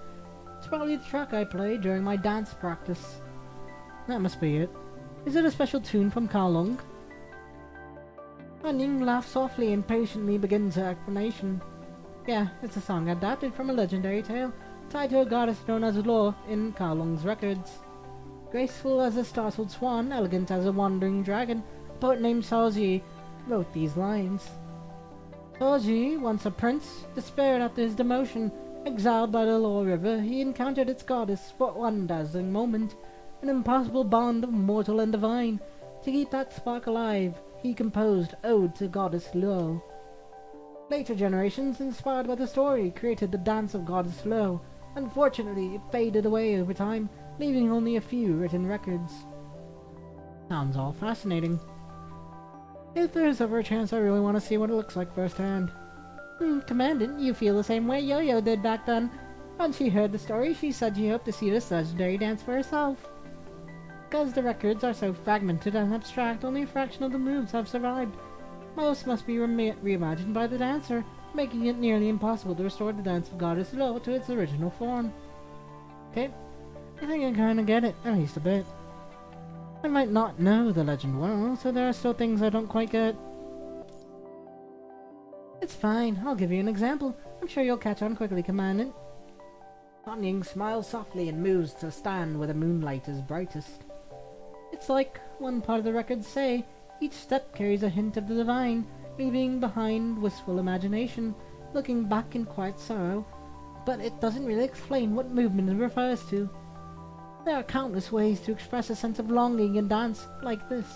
It's probably the track I play during my dance practice. That must be it. Is it a special tune from Kowloon? Han Ying laughs softly and patiently begins her explanation. Yeah, it's a song adapted from a legendary tale tied to a goddess known as Lo in Kowloon's records. Graceful as a startled swan, elegant as a wandering dragon, a poet named Saoji wrote these lines. Saoji, once a prince, despaired after his demotion. Exiled by the Law River, he encountered its goddess for one dazzling moment, an impossible bond of mortal and divine. To keep that spark alive, he composed Ode to Goddess Lo. Later generations, inspired by the story, created the Dance of Goddess Lo. Unfortunately, it faded away over time, leaving only a few written records. Sounds all fascinating. If there's ever a chance, I really want to see what it looks like firsthand. Commandant, you feel the same way Yo-Yo did back then. When she heard the story, she said she hoped to see this legendary dance for herself. Because the records are so fragmented and abstract, only a fraction of the moves have survived. Most must be reimagined by the dancer, making it nearly impossible to restore the Dance of Goddess Lo to its original form. Okay, I think I kinda get it, at least a bit. I might not know the legend well, so there are still things I don't quite get. It's fine, I'll give you an example. I'm sure you'll catch on quickly, Commandant. Han Ying smiles softly and moves to stand where the moonlight is brightest. It's like one part of the records say, each step carries a hint of the divine, leaving behind wistful imagination, looking back in quiet sorrow, but it doesn't really explain what movement it refers to. There are countless ways to express a sense of longing in dance like this.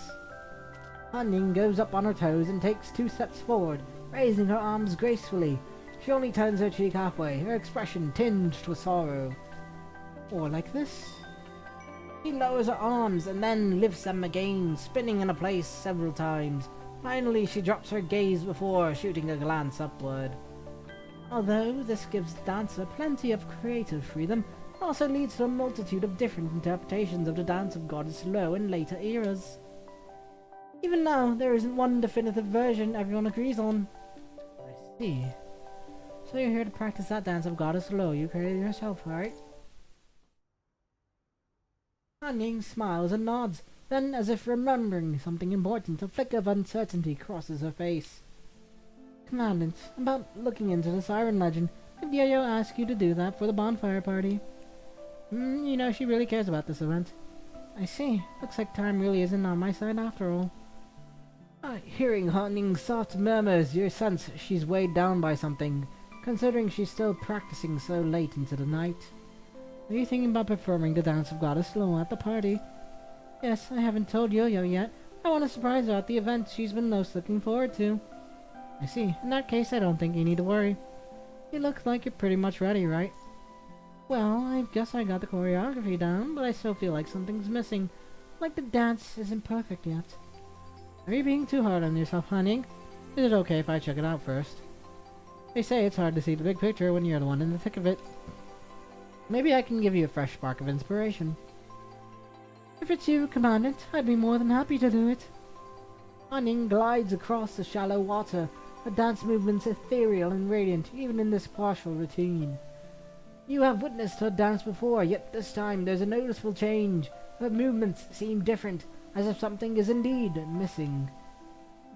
Han Ying goes up on her toes and takes 2 steps forward, raising her arms gracefully. She only turns her cheek halfway, her expression tinged with sorrow. Or like this. She lowers her arms and then lifts them again, spinning in a place several times. Finally, she drops her gaze before shooting a glance upward. Although this gives the dancer plenty of creative freedom, it also leads to a multitude of different interpretations of the Dance of Goddess Lo in later eras. Even now, there isn't one definitive version everyone agrees on. I see. So you're here to practice that Dance of Goddess Lo you created yourself, right? Han Ying smiles and nods. Then, as if remembering something important, a flicker of uncertainty crosses her face. Commandant, about looking into the siren legend, did Yo-Yo ask you to do that for the bonfire party? You know, she really cares about this event. I see. Looks like time really isn't on my side after all. Hearing Han Ying's soft murmurs, you sense she's weighed down by something, considering she's still practicing so late into the night. Are you thinking about performing the Dance of Goddess Lo at the party? Yes, I haven't told Yo-Yo yet. I want to surprise her at the event she's been most looking forward to. I see. In that case, I don't think you need to worry. You look like you're pretty much ready, right? Well, I guess I got the choreography down, but I still feel like something's missing. Like the dance isn't perfect yet. Are you being too hard on yourself, honey? Is it okay if I check it out first? They say it's hard to see the big picture when you're the one in the thick of it. Maybe I can give you a fresh spark of inspiration. If it's you, Commandant, I'd be more than happy to do it. Onion glides across the shallow water, her dance movements ethereal and radiant, even in this partial routine. You have witnessed her dance before, yet this time there's a noticeable change. Her movements seem different, as if something is indeed missing.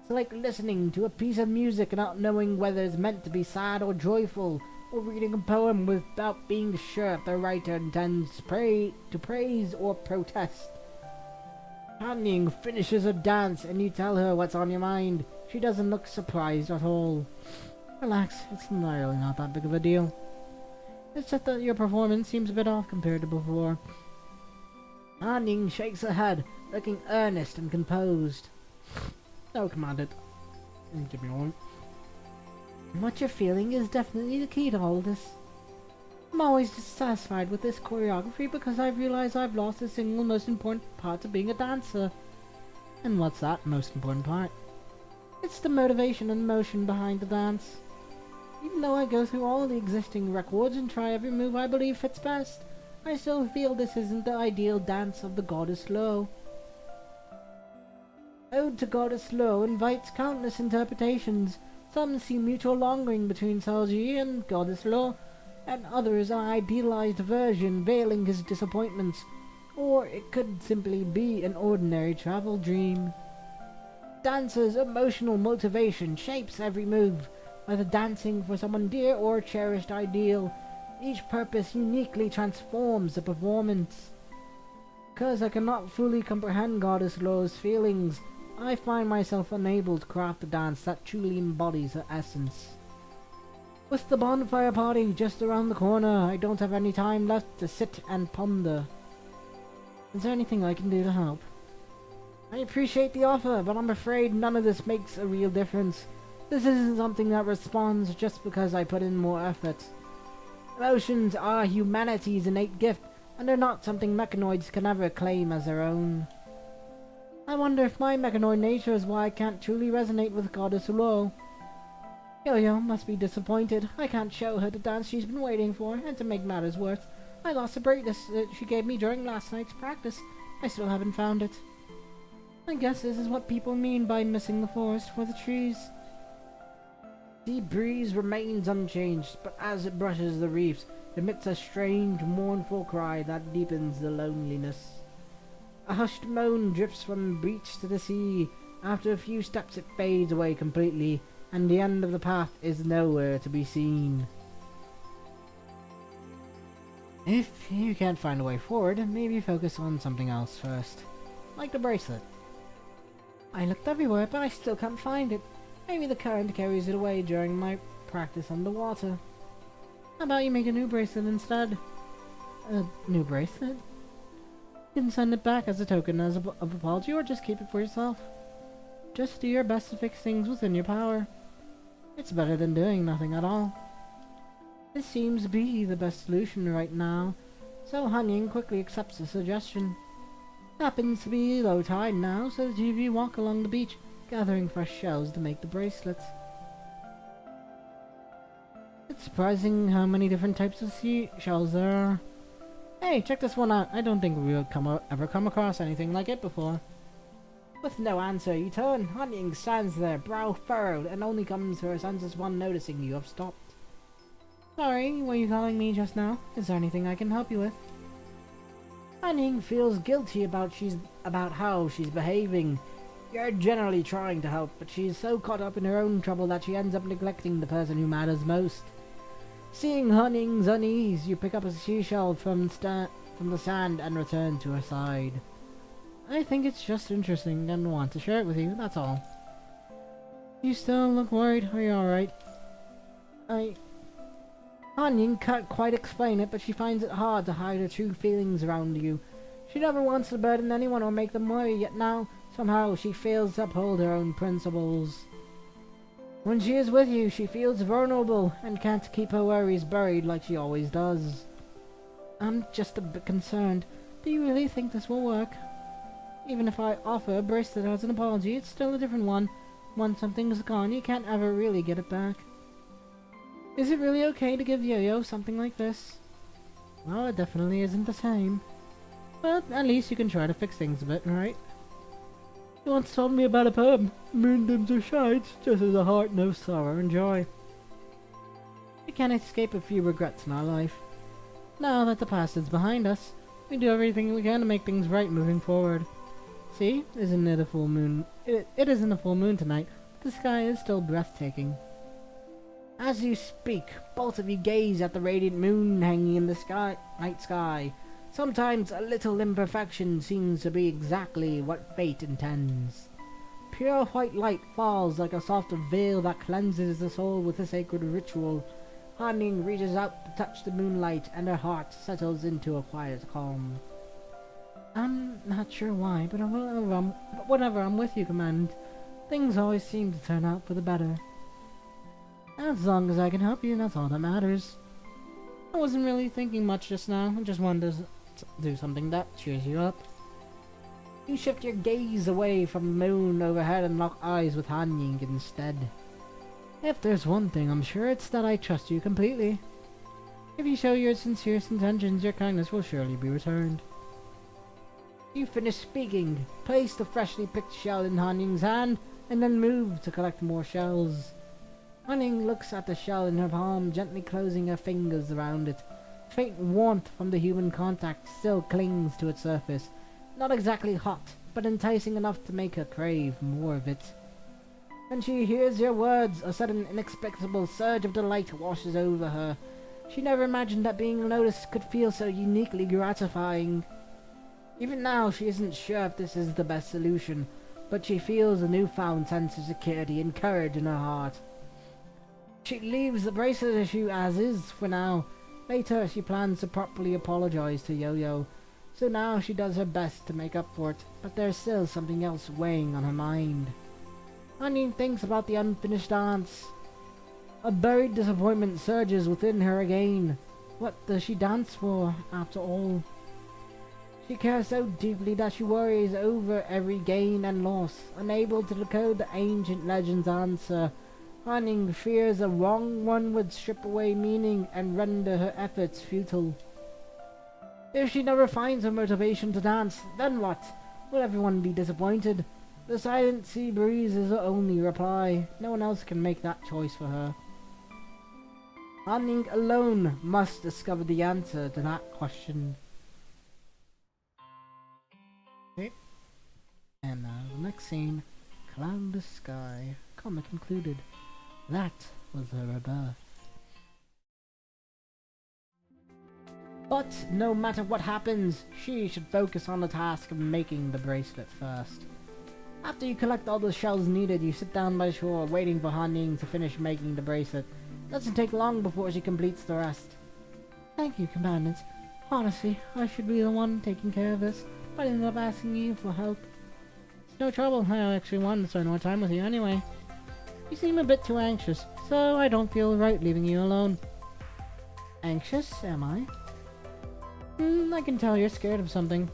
It's like listening to a piece of music and not knowing whether it's meant to be sad or joyful, or reading a poem without being sure if the writer intends to praise or protest. Hanning finishes her dance and you tell her what's on your mind. She doesn't look surprised at all. Relax, it's really not that big of a deal. It's just that your performance seems a bit off compared to before. Hanning shakes her head, looking earnest and composed. No, Commandant. Give me one. What you're feeling is definitely the key to all of this. I'm always dissatisfied with this choreography because I realize I've lost the single most important part of being a dancer. And what's that most important part? It's the motivation and emotion behind the dance. Even though I go through all the existing records and try every move I believe fits best, I still feel this isn't the ideal dance of the Goddess Lo. Ode to Goddess Lo invites countless interpretations. Some see mutual longing between Salji and Goddess Lo, and others an idealized version veiling his disappointments, or it could simply be an ordinary travel dream. Dancer's emotional motivation shapes every move, whether dancing for someone dear or a cherished ideal. Each purpose uniquely transforms the performance. Because I cannot fully comprehend Goddess Lo's feelings, I find myself unable to craft a dance that truly embodies her essence. With the bonfire party just around the corner, I don't have any time left to sit and ponder. Is there anything I can do to help? I appreciate the offer, but I'm afraid none of this makes a real difference. This isn't something that responds just because I put in more effort. Emotions are humanity's innate gift, and they're not something mechanoids can ever claim as their own. I wonder if my mechanoid nature is why I can't truly resonate with Goddess Lo. Yo-Yo must be disappointed. I can't show her the dance she's been waiting for, and to make matters worse, I lost the bracelet she gave me during last night's practice. I still haven't found it. I guess this is what people mean by missing the forest for the trees. The breeze remains unchanged, but as it brushes the reefs, it emits a strange, mournful cry that deepens the loneliness. A hushed moan drifts from the beach to the sea. After a few steps it fades away completely, and the end of the path is nowhere to be seen. If you can't find a way forward, maybe focus on something else first. Like the bracelet. I looked everywhere, but I still can't find it. Maybe the current carries it away during my practice underwater. How about you make a new bracelet instead? A new bracelet? You can send it back as a token of apology, or just keep it for yourself. Just do your best to fix things within your power. It's better than doing nothing at all. This seems to be the best solution right now, so Hanyin quickly accepts the suggestion. Happens to be low tide now, so the two of you walk along the beach, gathering fresh shells to make the bracelets. It's surprising how many different types of seashells there are. Hey, check this one out. I don't think we've ever come across anything like it before. With no answer, you turn. Hanyin stands there, brow furrowed, and only comes to her senses upon noticing you have stopped. Sorry, were you calling me just now? Is there anything I can help you with? Hanyin feels guilty about how she's behaving. You're generally trying to help, but she's so caught up in her own trouble that she ends up neglecting the person who matters most. Seeing Hanying's unease, you pick up a seashell from the sand and return to her side. I think it's just interesting and want to share it with you, that's all. You still look worried. Are you alright? Hanyin can't quite explain it, but she finds it hard to hide her true feelings around you. She never wants to burden anyone or make them worry, yet now, somehow, she fails to uphold her own principles. When she is with you, she feels vulnerable and can't keep her worries buried like she always does. I'm just a bit concerned. Do you really think this will work? Even if I offer a bracelet as an apology, it's still a different one. Once something's gone, you can't ever really get it back. Is it really okay to give Yo-Yo something like this? Well, it definitely isn't the same. But at least you can try to fix things a bit, right? You once told me about a poem. Moon dims or shines, just as a heart knows sorrow and joy. We can't escape a few regrets in our life. Now that the past is behind us, we do everything we can to make things right moving forward. See, isn't it a full moon? It isn't a full moon tonight, but the sky is still breathtaking. As you speak, both of you gaze at the radiant moon hanging in the night sky. Sometimes a little imperfection seems to be exactly what fate intends. Pure white light falls like a soft veil that cleanses the soul with a sacred ritual. Hanning reaches out to touch the moonlight, and her heart settles into a quiet calm. I'm not sure why, but whenever I'm with you, Command, things always seem to turn out for the better. As long as I can help you, that's all that matters. I wasn't really thinking much just now. I just wanted to do something that cheers you up. You shift your gaze away from the moon overhead and lock eyes with Hanying instead. If there's one thing, I'm sure it's that I trust you completely. If you show your sincerest intentions, your kindness will surely be returned. You finish speaking, place the freshly picked shell in Hanying's hand, and then move to collect more shells. Hanning looks at the shell in her palm, gently closing her fingers around it. Faint warmth from the human contact still clings to its surface. Not exactly hot, but enticing enough to make her crave more of it. When she hears your words, a sudden inexplicable surge of delight washes over her. She never imagined that being noticed could feel so uniquely gratifying. Even now, she isn't sure if this is the best solution, but she feels a newfound sense of security and courage in her heart. She leaves the bracelet issue as is for now. Later, she plans to properly apologize to Yo-Yo, so now she does her best to make up for it, but there's still something else weighing on her mind. Hanning thinks about the unfinished dance. A buried disappointment surges within her again. What does she dance for, after all? She cares so deeply that she worries over every gain and loss, unable to decode the ancient legend's answer. Hanning fears a wrong one would strip away meaning and render her efforts futile. If she never finds her motivation to dance, then what? Will everyone be disappointed? The silent sea breeze is her only reply. No one else can make that choice for her. Hanning alone must discover the answer to that question. Okay. And the next scene, cloudless sky, comic concluded. That was her rebirth. But no matter what happens, she should focus on the task of making the bracelet first. After you collect all the shells needed, you sit down by shore, waiting for Hanning to finish making the bracelet. It doesn't take long before she completes the rest. Thank you, Commandant. Honestly, I should be the one taking care of this, but I ended up asking you for help. It's no trouble, I actually wanted to spend more time with you anyway. You seem a bit too anxious, so I don't feel right leaving you alone. Anxious, am I? I can tell you're scared of something.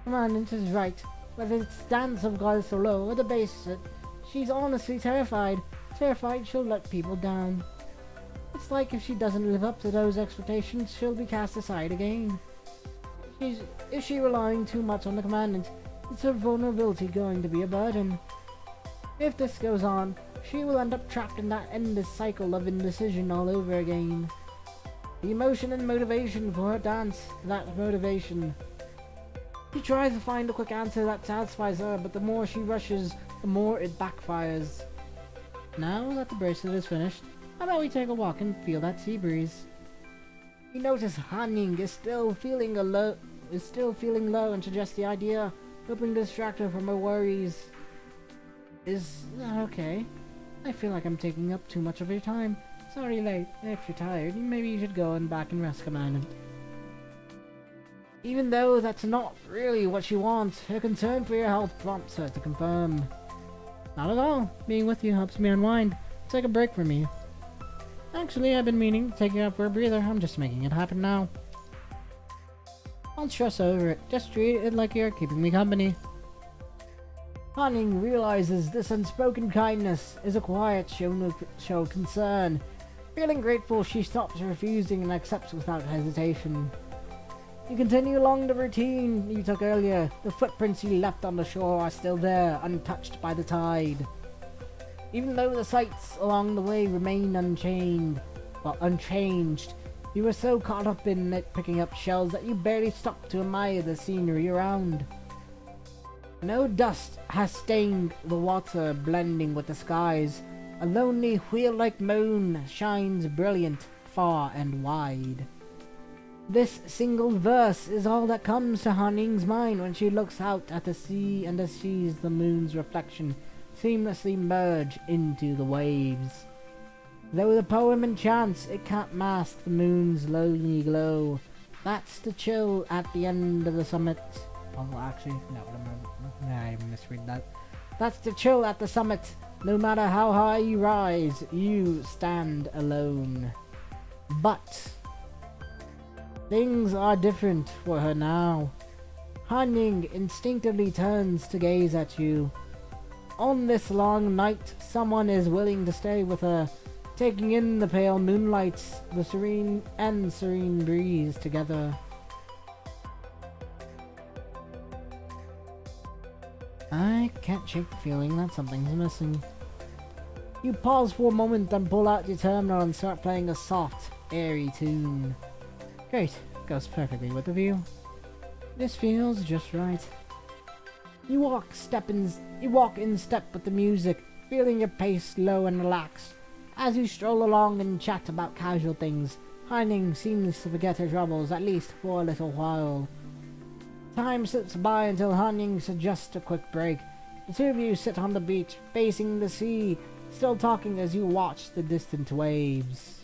Commandant is right. Whether it's dance of Goddess Solo or the bracelet, she's honestly terrified. Terrified she'll let people down. It's like if she doesn't live up to those expectations, she'll be cast aside again. Is she relying too much on the Commandant? Is her vulnerability going to be a burden? If this goes on, she will end up trapped in that endless cycle of indecision all over again. The emotion and motivation for her dance, that motivation. She tries to find a quick answer that satisfies her, but the more she rushes, the more it backfires. Now that the bracelet is finished, how about we take a walk and feel that sea breeze? You notice Hanning is still feeling low and suggests the idea, hoping to distract her from her worries. Is that okay? I feel like I'm taking up too much of your time. It's already late. If you're tired, maybe you should go back and rest, Commandant. Even though that's not really what she wants, her concern for your health prompts her to confirm. Not at all. Being with you helps me unwind. It's like a break for me. Actually, I've been meaning to take you out for a breather. I'm just making it happen now. Don't stress over it. Just treat it like you're keeping me company. Hanning realizes this unspoken kindness is a quiet show concern. Feeling grateful, she stops refusing and accepts without hesitation. You continue along the routine you took earlier. The footprints you left on the shore are still there, untouched by the tide. Even though the sights along the way remain unchanged, you were so caught up in it picking up shells that you barely stopped to admire the scenery around. No dust has stained the water, blending with the skies. A lonely wheel-like moon shines brilliant, far and wide. This single verse is all that comes to Hanning's mind when she looks out at the sea and sees the moon's reflection seamlessly merge into the waves. Though the poem enchants, it can't mask the moon's lonely glow. That's the chill at the end of the summit. Oh, actually, no, I misread that. That's the chill at the summit. No matter how high you rise, you stand alone. But things are different for her now. Hanning instinctively turns to gaze at you. On this long night, someone is willing to stay with her, taking in the pale moonlight, the serene breeze together. I can't shake the feeling that something's missing. You pause for a moment, then pull out your terminal and start playing a soft, airy tune. Great, goes perfectly with the view. This feels just right. You walk in step with the music, feeling your pace slow and relaxed. As you stroll along and chat about casual things, Hanning seems to forget her troubles, at least for a little while. Time slips by until Hanning suggests a quick break. The two of you sit on the beach, facing the sea, still talking as you watch the distant waves.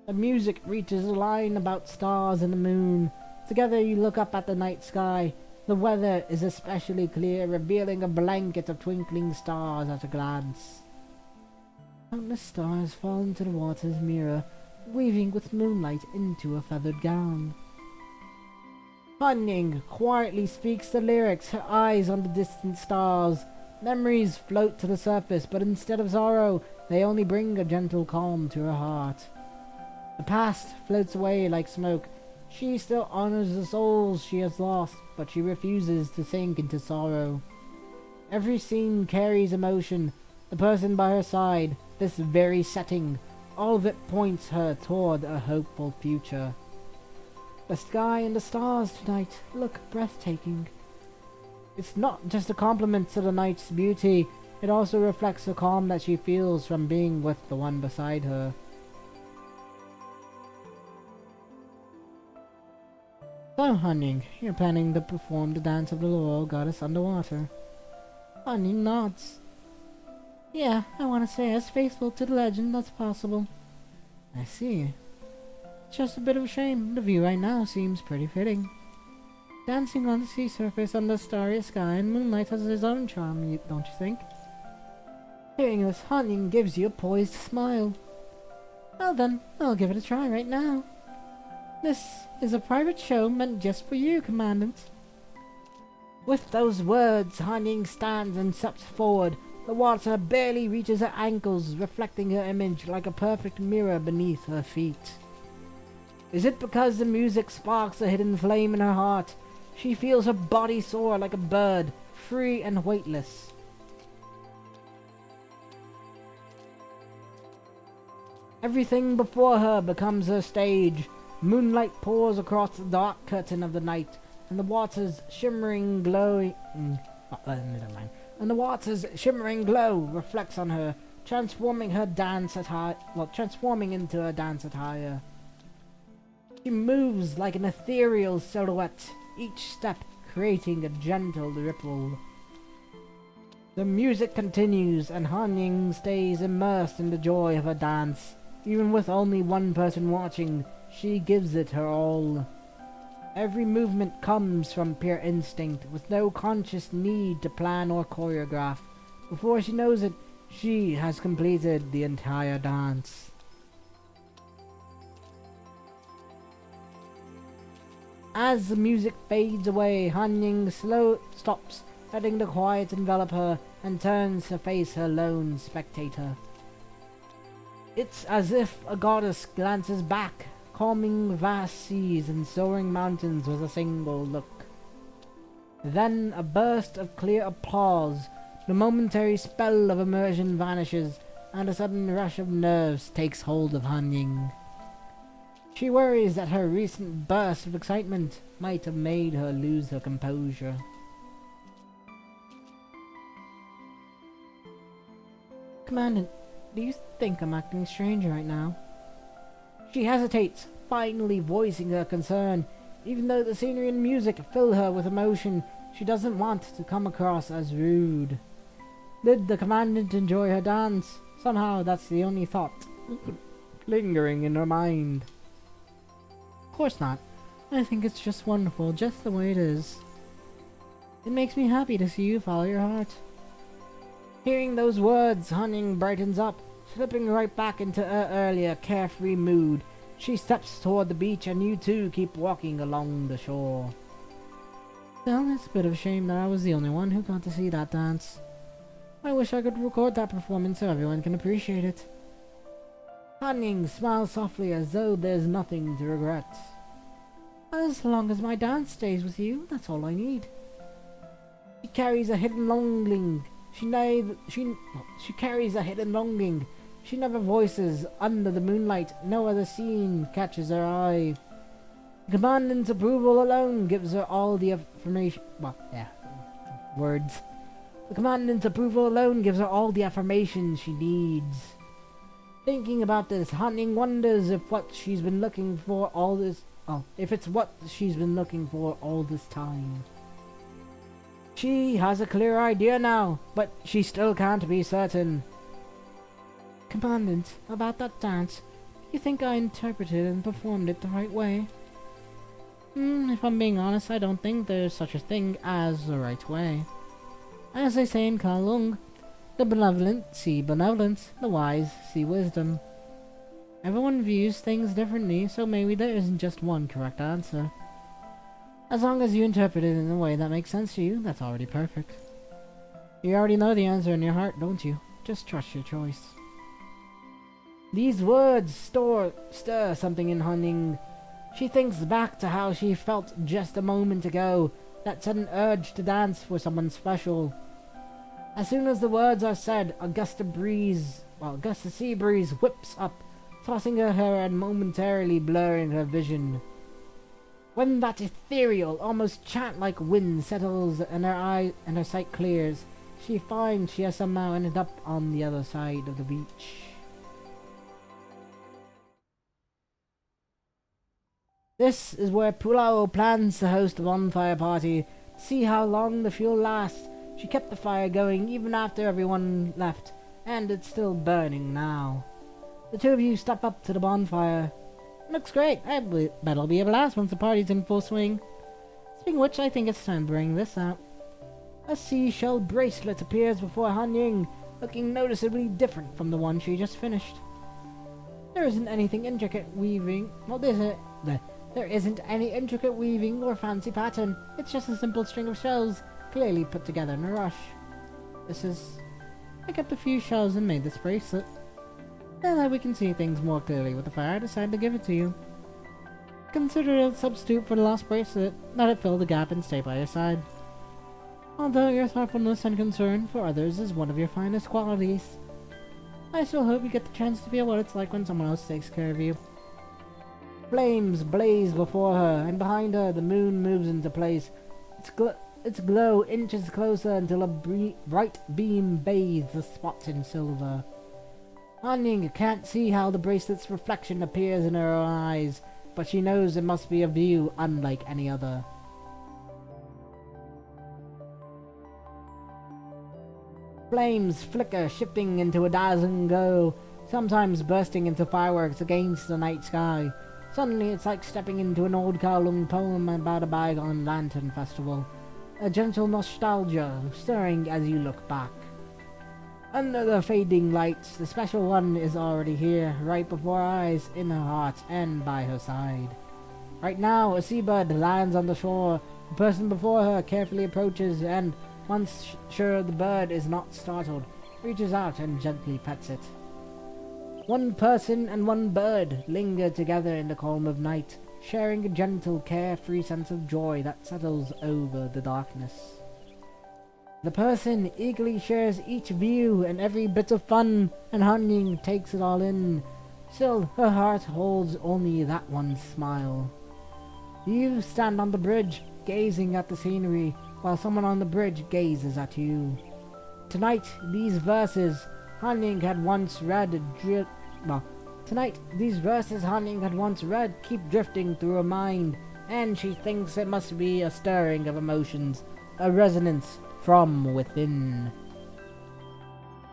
The music reaches a line about stars and the moon. Together you look up at the night sky. The weather is especially clear, revealing a blanket of twinkling stars at a glance. Countless stars fall into the water's mirror, weaving with moonlight into a feathered gown. Hanning quietly speaks the lyrics, her eyes on the distant stars. Memories float to the surface, but instead of sorrow, they only bring a gentle calm to her heart. The past floats away like smoke. She still honors the souls she has lost, but she refuses to sink into sorrow. Every scene carries emotion. The person by her side, this very setting, all of it points her toward a hopeful future. The sky and the stars tonight look breathtaking. It's not just a compliment to the night's beauty, it also reflects the calm that she feels from being with the one beside her. So, Hanning, you're planning to perform the dance of the Laurel Goddess underwater. Hanning nods. Yeah, I want to stay as faithful to the legend as possible. I see. It's just a bit of a shame. The view right now seems pretty fitting. Dancing on the sea surface under starry sky and moonlight has its own charm, don't you think? Hearing this, Hanning gives you a poised smile. Well then, I'll give it a try right now. This is a private show meant just for you, Commandant. With those words, Hanning stands and steps forward. The water barely reaches her ankles, reflecting her image like a perfect mirror beneath her feet. Is it because the music sparks a hidden flame in her heart? She feels her body soar like a bird, free and weightless. Everything before her becomes her stage. Moonlight pours across the dark curtain of the night, and the water's shimmering glow reflects on her, transforming into her dance attire. She moves like an ethereal silhouette, each step creating a gentle ripple. The music continues, and Hanning stays immersed in the joy of her dance. Even with only one person watching, she gives it her all. Every movement comes from pure instinct, with no conscious need to plan or choreograph. Before she knows it, she has completed the entire dance. As the music fades away, Han Ying stops, letting the quiet envelop her, and turns to face her lone spectator. It's as if a goddess glances back, calming vast seas and soaring mountains with a single look. Then a burst of clear applause, the momentary spell of immersion vanishes, and a sudden rush of nerves takes hold of Han Ying. She worries that her recent burst of excitement might have made her lose her composure. Commandant, do you think I'm acting strange right now? She hesitates, finally voicing her concern. Even though the scenery and music fill her with emotion, she doesn't want to come across as rude. Did the Commandant enjoy her dance? Somehow that's the only thought lingering in her mind. Of course not. I think it's just wonderful, just the way it is. It makes me happy to see you follow your heart. Hearing those words, Han Ying brightens up, slipping right back into her earlier carefree mood. She steps toward the beach and you two keep walking along the shore. Well, it's a bit of a shame that I was the only one who got to see that dance. I wish I could record that performance so everyone can appreciate it. Han Ying smiles softly as though there's nothing to regret. As long as my dance stays with you, that's all I need. She carries a hidden longing. She carries a hidden longing. She never voices. Under the moonlight, no other scene catches her eye. The Commandant's approval alone gives her all the affirmation. Words. The Commandant's approval alone gives her all the affirmation she needs. Thinking about this, Han Ying wonders if what she's been looking for all this. If it's what she's been looking for all this time. She has a clear idea now, but she still can't be certain. Commandant, about that dance, do you think I interpreted and performed it the right way? If I'm being honest, I don't think there's such a thing as the right way. As they say in Kowloon, the benevolent see benevolence, the wise see wisdom. Everyone views things differently, so maybe there isn't just one correct answer. As long as you interpret it in a way that makes sense to you, that's already perfect. You already know the answer in your heart, don't you? Just trust your choice. These words stir something in Han Ying. She thinks back to how she felt just a moment ago, that sudden urge to dance for someone special. As soon as the words are said, a gust of sea breeze whips up, tossing her hair and momentarily blurring her vision. When that ethereal, almost chant-like wind settles in her eye and her sight clears, she finds she has somehow ended up on the other side of the beach. This is where Pulao plans to host a bonfire party. To see how long the fuel lasts, she kept the fire going even after everyone left, and it's still burning now. The two of you step up to the bonfire. Looks great. I bet it'll be a blast once the party's in full swing. Speaking of which, I think it's time to bring this out. A seashell bracelet appears before Han Ying, looking noticeably different from the one she just finished. There isn't anything intricate weaving. There isn't any intricate weaving or fancy pattern. It's just a simple string of shells, clearly put together in a rush. I kept a few shells and made this bracelet. Now that we can see things more clearly with the fire, I decided to give it to you. Consider it a substitute for the lost bracelet. Let it fill the gap and stay by your side. Although your thoughtfulness and concern for others is one of your finest qualities, I still hope you get the chance to feel what it's like when someone else takes care of you. Flames blaze before her, and behind her the moon moves into place. Its glow inches closer until a bright beam bathes the spots in silver. Han Ying can't see how the bracelet's reflection appears in her own eyes, but she knows it must be a view unlike any other. Flames flicker, shifting into a dazzling glow, sometimes bursting into fireworks against the night sky. Suddenly it's like stepping into an old Kowloon poem about a bygone lantern festival. A gentle nostalgia stirring as you look back. Under the fading lights, the special one is already here, right before her eyes, in her heart, and by her side. Right now, a seabird lands on the shore. The person before her carefully approaches and, once sure the bird is not startled, reaches out and gently pets it. One person and one bird linger together in the calm of night, sharing a gentle, carefree sense of joy that settles over the darkness. The person eagerly shares each view and every bit of fun, and Han Ying takes it all in. Still, her heart holds only that one smile. You stand on the bridge, gazing at the scenery, while someone on the bridge gazes at you. Tonight, these verses Han Ying had once read keep drifting through her mind, and she thinks it must be a stirring of emotions, a resonance from within.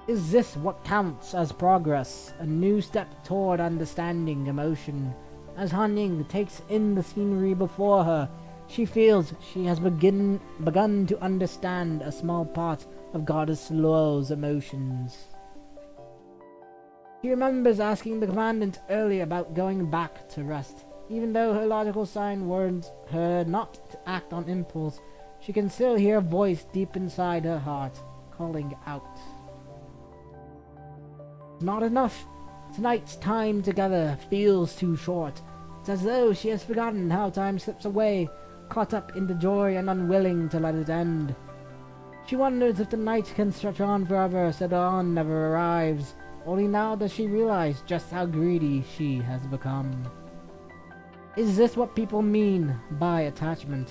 Is this what counts as progress, a new step toward understanding emotion? As Han Ying takes in the scenery before her, she feels she has begun to understand a small part of Goddess Luo's emotions. She remembers asking the commandant earlier about going back to rest. Even though her logical sign warns her not to act on impulse, she can still hear a voice deep inside her heart, calling out. Not enough. Tonight's time together feels too short. It's as though she has forgotten how time slips away, caught up in the joy and unwilling to let it end. She wonders if the night can stretch on forever so dawn never arrives. Only now does she realize just how greedy she has become. Is this what people mean by attachment?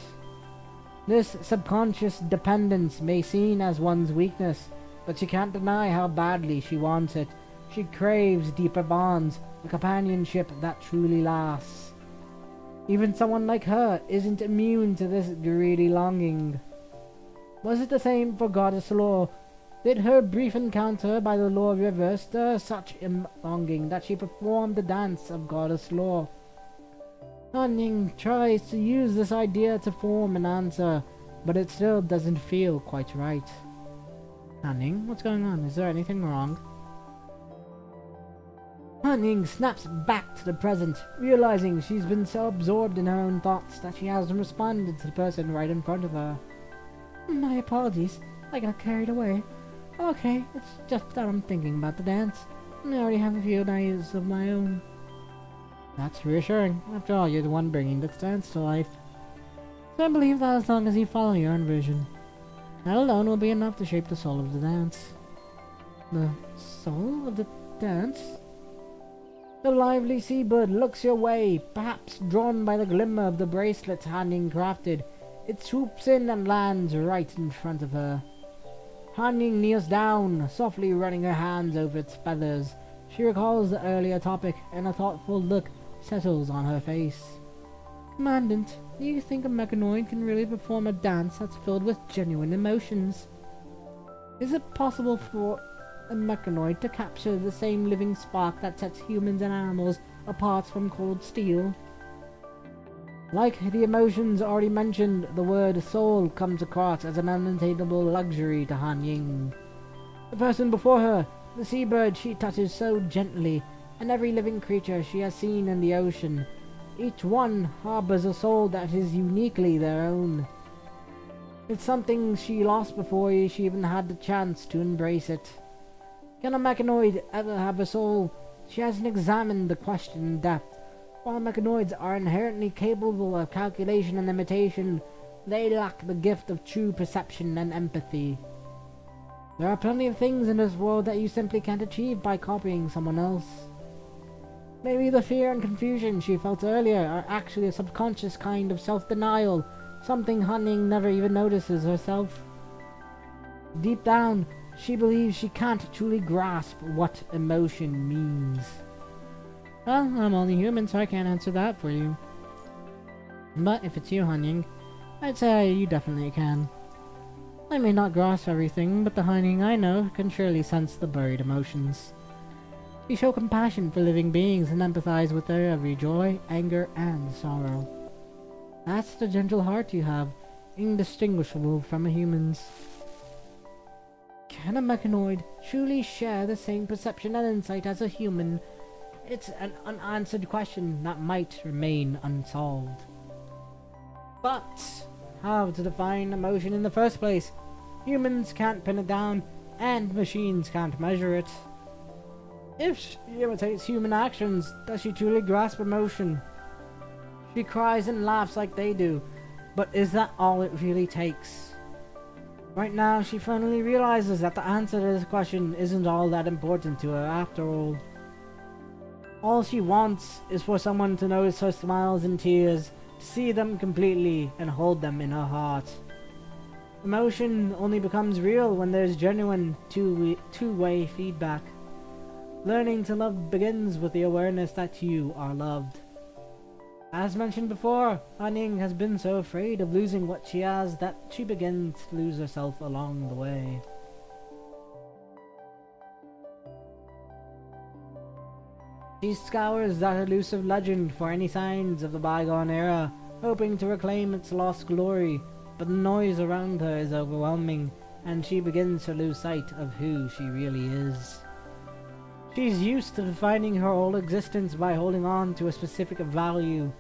This subconscious dependence may seem as one's weakness, but she can't deny how badly she wants it. She craves deeper bonds, a companionship that truly lasts. Even someone like her isn't immune to this greedy longing. Was it the same for Goddess Luo? Did her brief encounter by the Luo River stir such longing that she performed the dance of Goddess Luo? Han Ying tries to use this idea to form an answer, but it still doesn't feel quite right. Han Ying, what's going on? Is there anything wrong? Han Ying snaps back to the present, realizing she's been so absorbed in her own thoughts that she hasn't responded to the person right in front of her. My apologies, I got carried away. Okay, it's just that I'm thinking about the dance. I already have a few ideas of my own. That's reassuring. After all, you're the one bringing this dance to life. So I believe that as long as you follow your own vision, that alone will be enough to shape the soul of the dance. The soul of the dance? The lively seabird looks your way, perhaps drawn by the glimmer of the bracelet Han Ying crafted. It swoops in and lands right in front of her. Han Ying kneels down, softly running her hands over its feathers. She recalls the earlier topic, and a thoughtful look settles on her face. Commandant, do you think a mechanoid can really perform a dance that's filled with genuine emotions? Is it possible for a mechanoid to capture the same living spark that sets humans and animals apart from cold steel? Like the emotions already mentioned, the word soul comes across as an unattainable luxury to Han Ying. The person before her, the seabird she touches so gently, and every living creature she has seen in the ocean, each one harbors a soul that is uniquely their own. It's something she lost before she even had the chance to embrace it. Can a mechanoid ever have a soul? She hasn't examined the question in depth. While mechanoids are inherently capable of calculation and imitation, they lack the gift of true perception and empathy. There are plenty of things in this world that you simply can't achieve by copying someone else. Maybe the fear and confusion she felt earlier are actually a subconscious kind of self-denial, something Han Ying never even notices herself. Deep down, she believes she can't truly grasp what emotion means. Well, I'm only human, so I can't answer that for you. But if it's you, Han Ying, I'd say you definitely can. I may not grasp everything, but the Han Ying I know can surely sense the buried emotions. You show compassion for living beings and empathize with their every joy, anger, and sorrow. That's the gentle heart you have, indistinguishable from a human's. Can a mechanoid truly share the same perception and insight as a human? It's an unanswered question that might remain unsolved. But how to define emotion in the first place? Humans can't pin it down, and machines can't measure it. If she imitates human actions, does she truly grasp emotion? She cries and laughs like they do, but is that all it really takes? Right now, she finally realizes that the answer to this question isn't all that important to her after all. All she wants is for someone to notice her smiles and tears, to see them completely and hold them in her heart. Emotion only becomes real when there's genuine two-way feedback. Learning to love begins with the awareness that you are loved. As mentioned before, Han Ying has been so afraid of losing what she has that she begins to lose herself along the way. She scours that elusive legend for any signs of the bygone era, hoping to reclaim its lost glory, but the noise around her is overwhelming, and she begins to lose sight of who she really is. She's used to defining her whole existence by holding on to a specific value.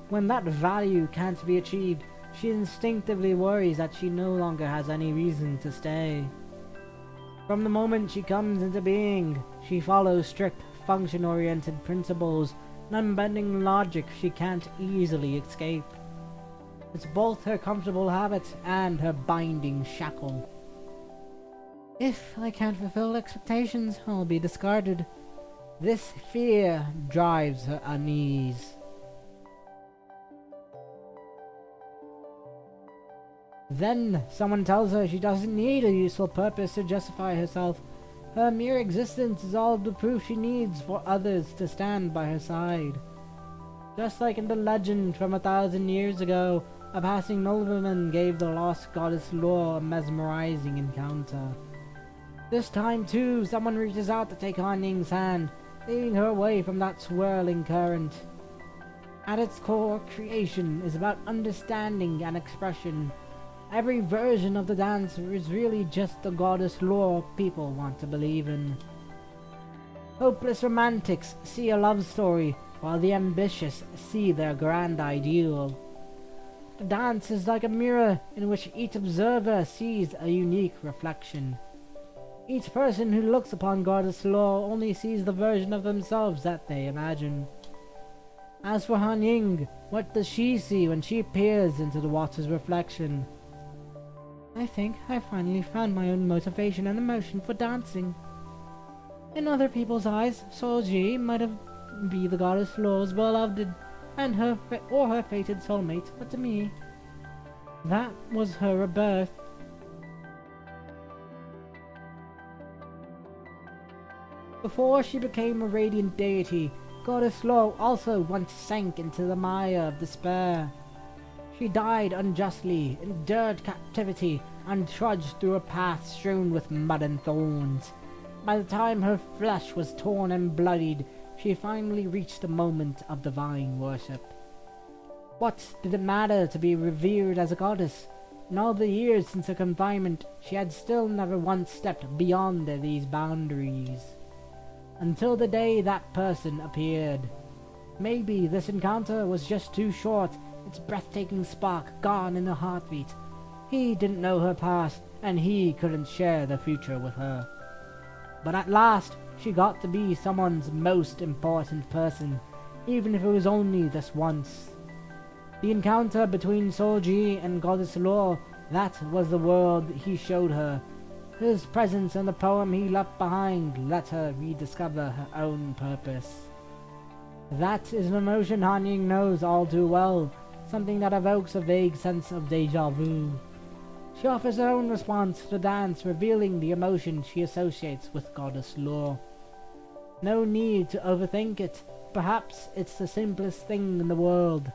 When that value can't be achieved, she instinctively worries that she no longer has any reason to stay. From the moment she comes into being, she follows strict, function-oriented principles, an unbending logic she can't easily escape. It's both her comfortable habit and her binding shackle. If I can't fulfill expectations, I'll be discarded. This fear drives her unease. Then someone tells her she doesn't need a useful purpose to justify herself. Her mere existence is all the proof she needs for others to stand by her side. Just like in the legend from 1,000 years ago, a passing nobleman gave the lost goddess Lore a mesmerizing encounter. This time too, someone reaches out to take Han Ying's hand, leading her away from that swirling current. At its core, creation is about understanding and expression. Every version of the dance is really just the goddess lore people want to believe in. Hopeless romantics see a love story, while the ambitious see their grand ideal. The dance is like a mirror in which each observer sees a unique reflection. Each person who looks upon goddess lore only sees the version of themselves that they imagine. As for Han Ying, what does she see when she peers into the water's reflection? I think I finally found my own motivation and emotion for dancing. In other people's eyes, Soji might have be the goddess Lore's beloved and her fated soulmate, but to me, that was her rebirth. Before she became a radiant deity, Goddess Lore also once sank into the mire of despair. She died unjustly, endured captivity, and trudged through a path strewn with mud and thorns. By the time her flesh was torn and bloodied, she finally reached the moment of divine worship. What did it matter to be revered as a goddess? In all the years since her confinement, she had still never once stepped beyond these boundaries. Until the day that person appeared. Maybe this encounter was just too short, its breathtaking spark gone in a heartbeat. He didn't know her past, and he couldn't share the future with her. But at last, she got to be someone's most important person, even if it was only this once. The encounter between Soji and Goddess Lore, that was the world he showed her. His presence and the poem he left behind let her rediscover her own purpose. That is an emotion Han Ying knows all too well, something that evokes a vague sense of deja vu. She offers her own response to the dance, revealing the emotion she associates with Goddess Lore. No need to overthink it. Perhaps it's the simplest thing in the world.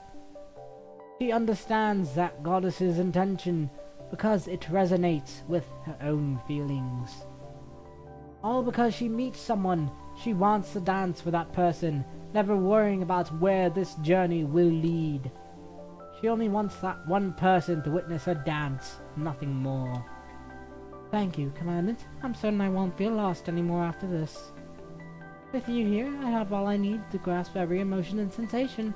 She understands that goddess's intention because it resonates with her own feelings. All because she meets someone, she wants to dance with that person, never worrying about where this journey will lead. She only wants that one person to witness her dance, nothing more. Thank you, Commandant. I'm certain I won't feel lost anymore after this. With you here, I have all I need to grasp every emotion and sensation.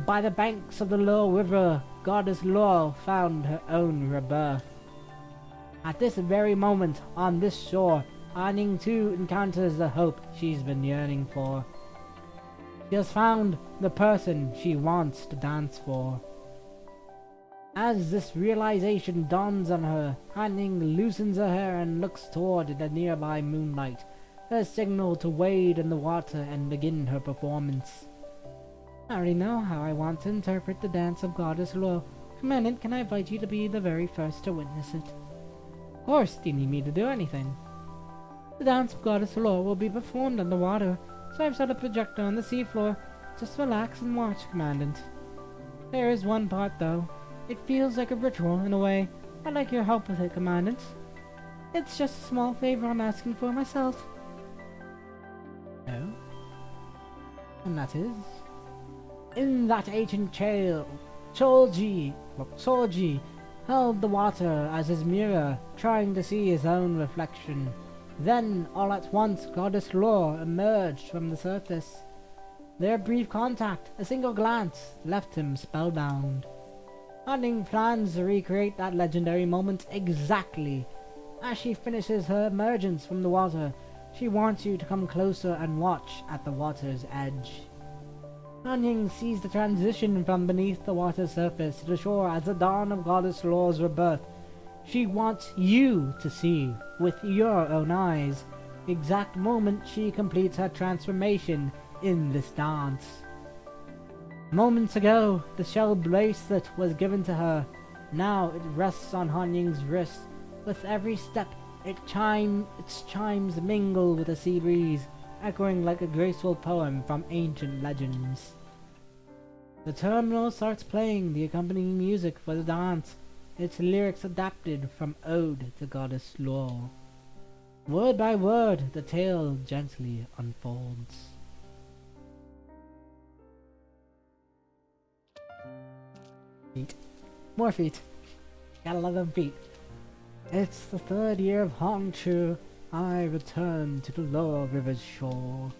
By the banks of the Low River, Goddess Laurel found her own rebirth. At this very moment, on this shore, Anning too encounters the hope she's been yearning for. She has found the person she wants to dance for. As this realization dawns on her, Anning loosens her hair and looks toward the nearby moonlight, her signal to wade in the water and begin her performance. I already know how I want to interpret the dance of Goddess Laurel. Commandant, can I invite you to be the very first to witness it? Of course, do you need me to do anything? The dance of Goddess Laurel will be performed underwater, so I've set a projector on the seafloor. Just relax and watch, Commandant. There is one part, though. It feels like a ritual, in a way. I'd like your help with it, Commandant. It's just a small favor I'm asking for myself. Oh? And that is... In that ancient tale, Choji held the water as his mirror, trying to see his own reflection. Then, all at once, Goddess Laurel emerged from the surface. Their brief contact, a single glance, left him spellbound. Anning plans to recreate that legendary moment exactly. As she finishes her emergence from the water, she wants you to come closer and watch at the water's edge. Anning sees the transition from beneath the water's surface to the shore as the dawn of Goddess Laurel's rebirth. She wants you to see, with your own eyes, the exact moment she completes her transformation in this dance. Moments ago, the shell bracelet was given to her. Now it rests on Hanying's wrist. With every step, its chimes mingle with the sea breeze, echoing like a graceful poem from ancient legends. The terminal starts playing the accompanying music for the dance, its lyrics adapted from Ode to Goddess Laurel. Word by word, the tale gently unfolds. Feet. More feet. Gotta love them feet. It's the third year of Hongchu. I return to the lower river's shore,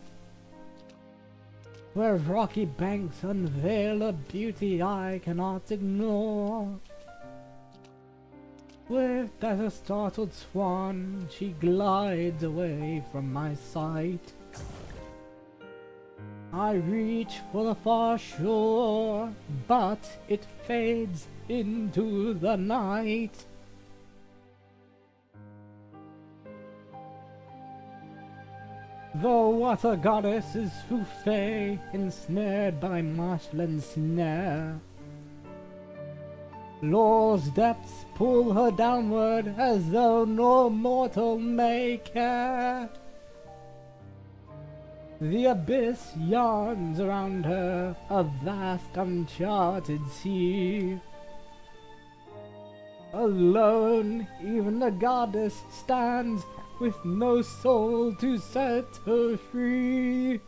where rocky banks unveil a beauty I cannot ignore. As a startled swan, she glides away from my sight. I reach for the far shore, but it fades into the night. The water goddess is Fufei, ensnared by marshland's snare. Lore's depths pull her downward as though no mortal may care. The abyss yawns around her, a vast uncharted sea. Alone, even the goddess stands, with no soul to set her free.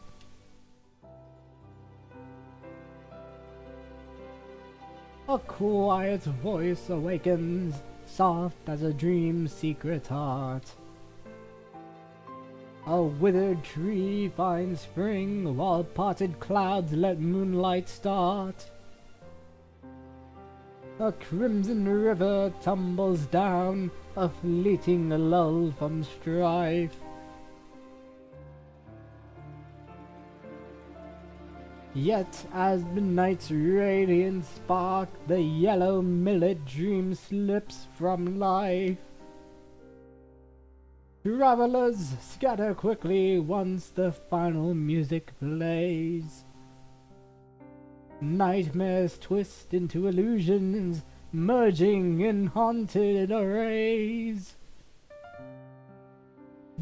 A quiet voice awakens, soft as a dream's secret heart. A withered tree finds spring, while parted clouds let moonlight start. A crimson river tumbles down, a fleeting lull from strife. Yet as midnight's radiant spark, the yellow millet dream slips from life. Travelers scatter quickly once the final music plays. Nightmares twist into illusions, merging in haunted arrays.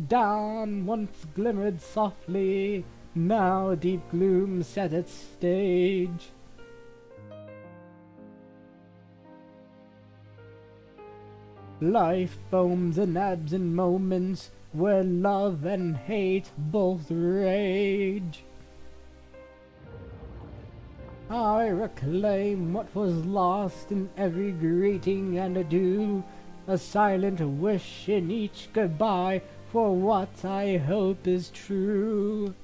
Dawn once glimmered softly, now deep gloom set its stage. Life foams and ebbs in moments where love and hate both rage. I reclaim what was lost in every greeting and adieu, a silent wish in each goodbye, for what I hope is true.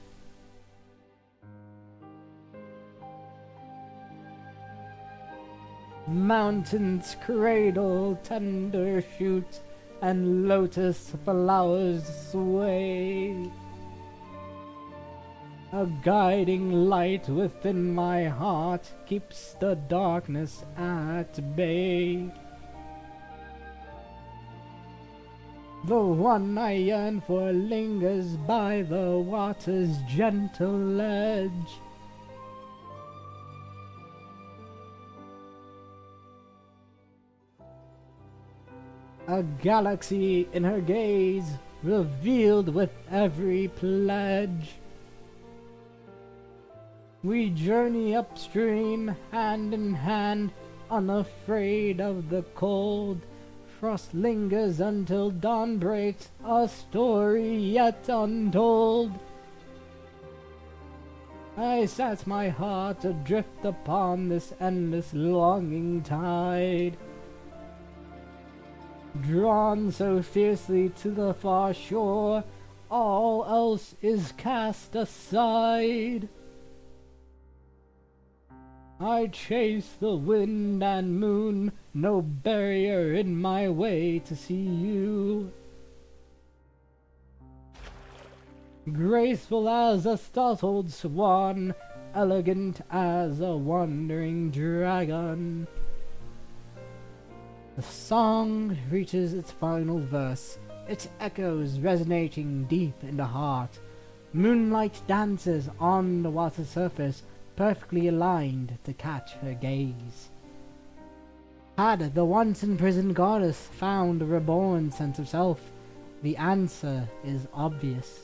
Mountains cradle tender shoots, and lotus flowers sway. A guiding light within my heart keeps the darkness at bay. The one I yearn for lingers by the water's gentle edge. A galaxy in her gaze, revealed with every pledge. We journey upstream, hand in hand, unafraid of the cold. Frost lingers until dawn breaks, a story yet untold. I set my heart adrift upon this endless longing tide, drawn so fiercely to the far shore, all else is cast aside. I chase the wind and moon, no barrier in my way to see you. Graceful as a startled swan, elegant as a wandering dragon. The song reaches its final verse, its echoes resonating deep in the heart. Moonlight dances on the water's surface, perfectly aligned to catch her gaze. Had the once imprisoned goddess found a reborn sense of self? The answer is obvious.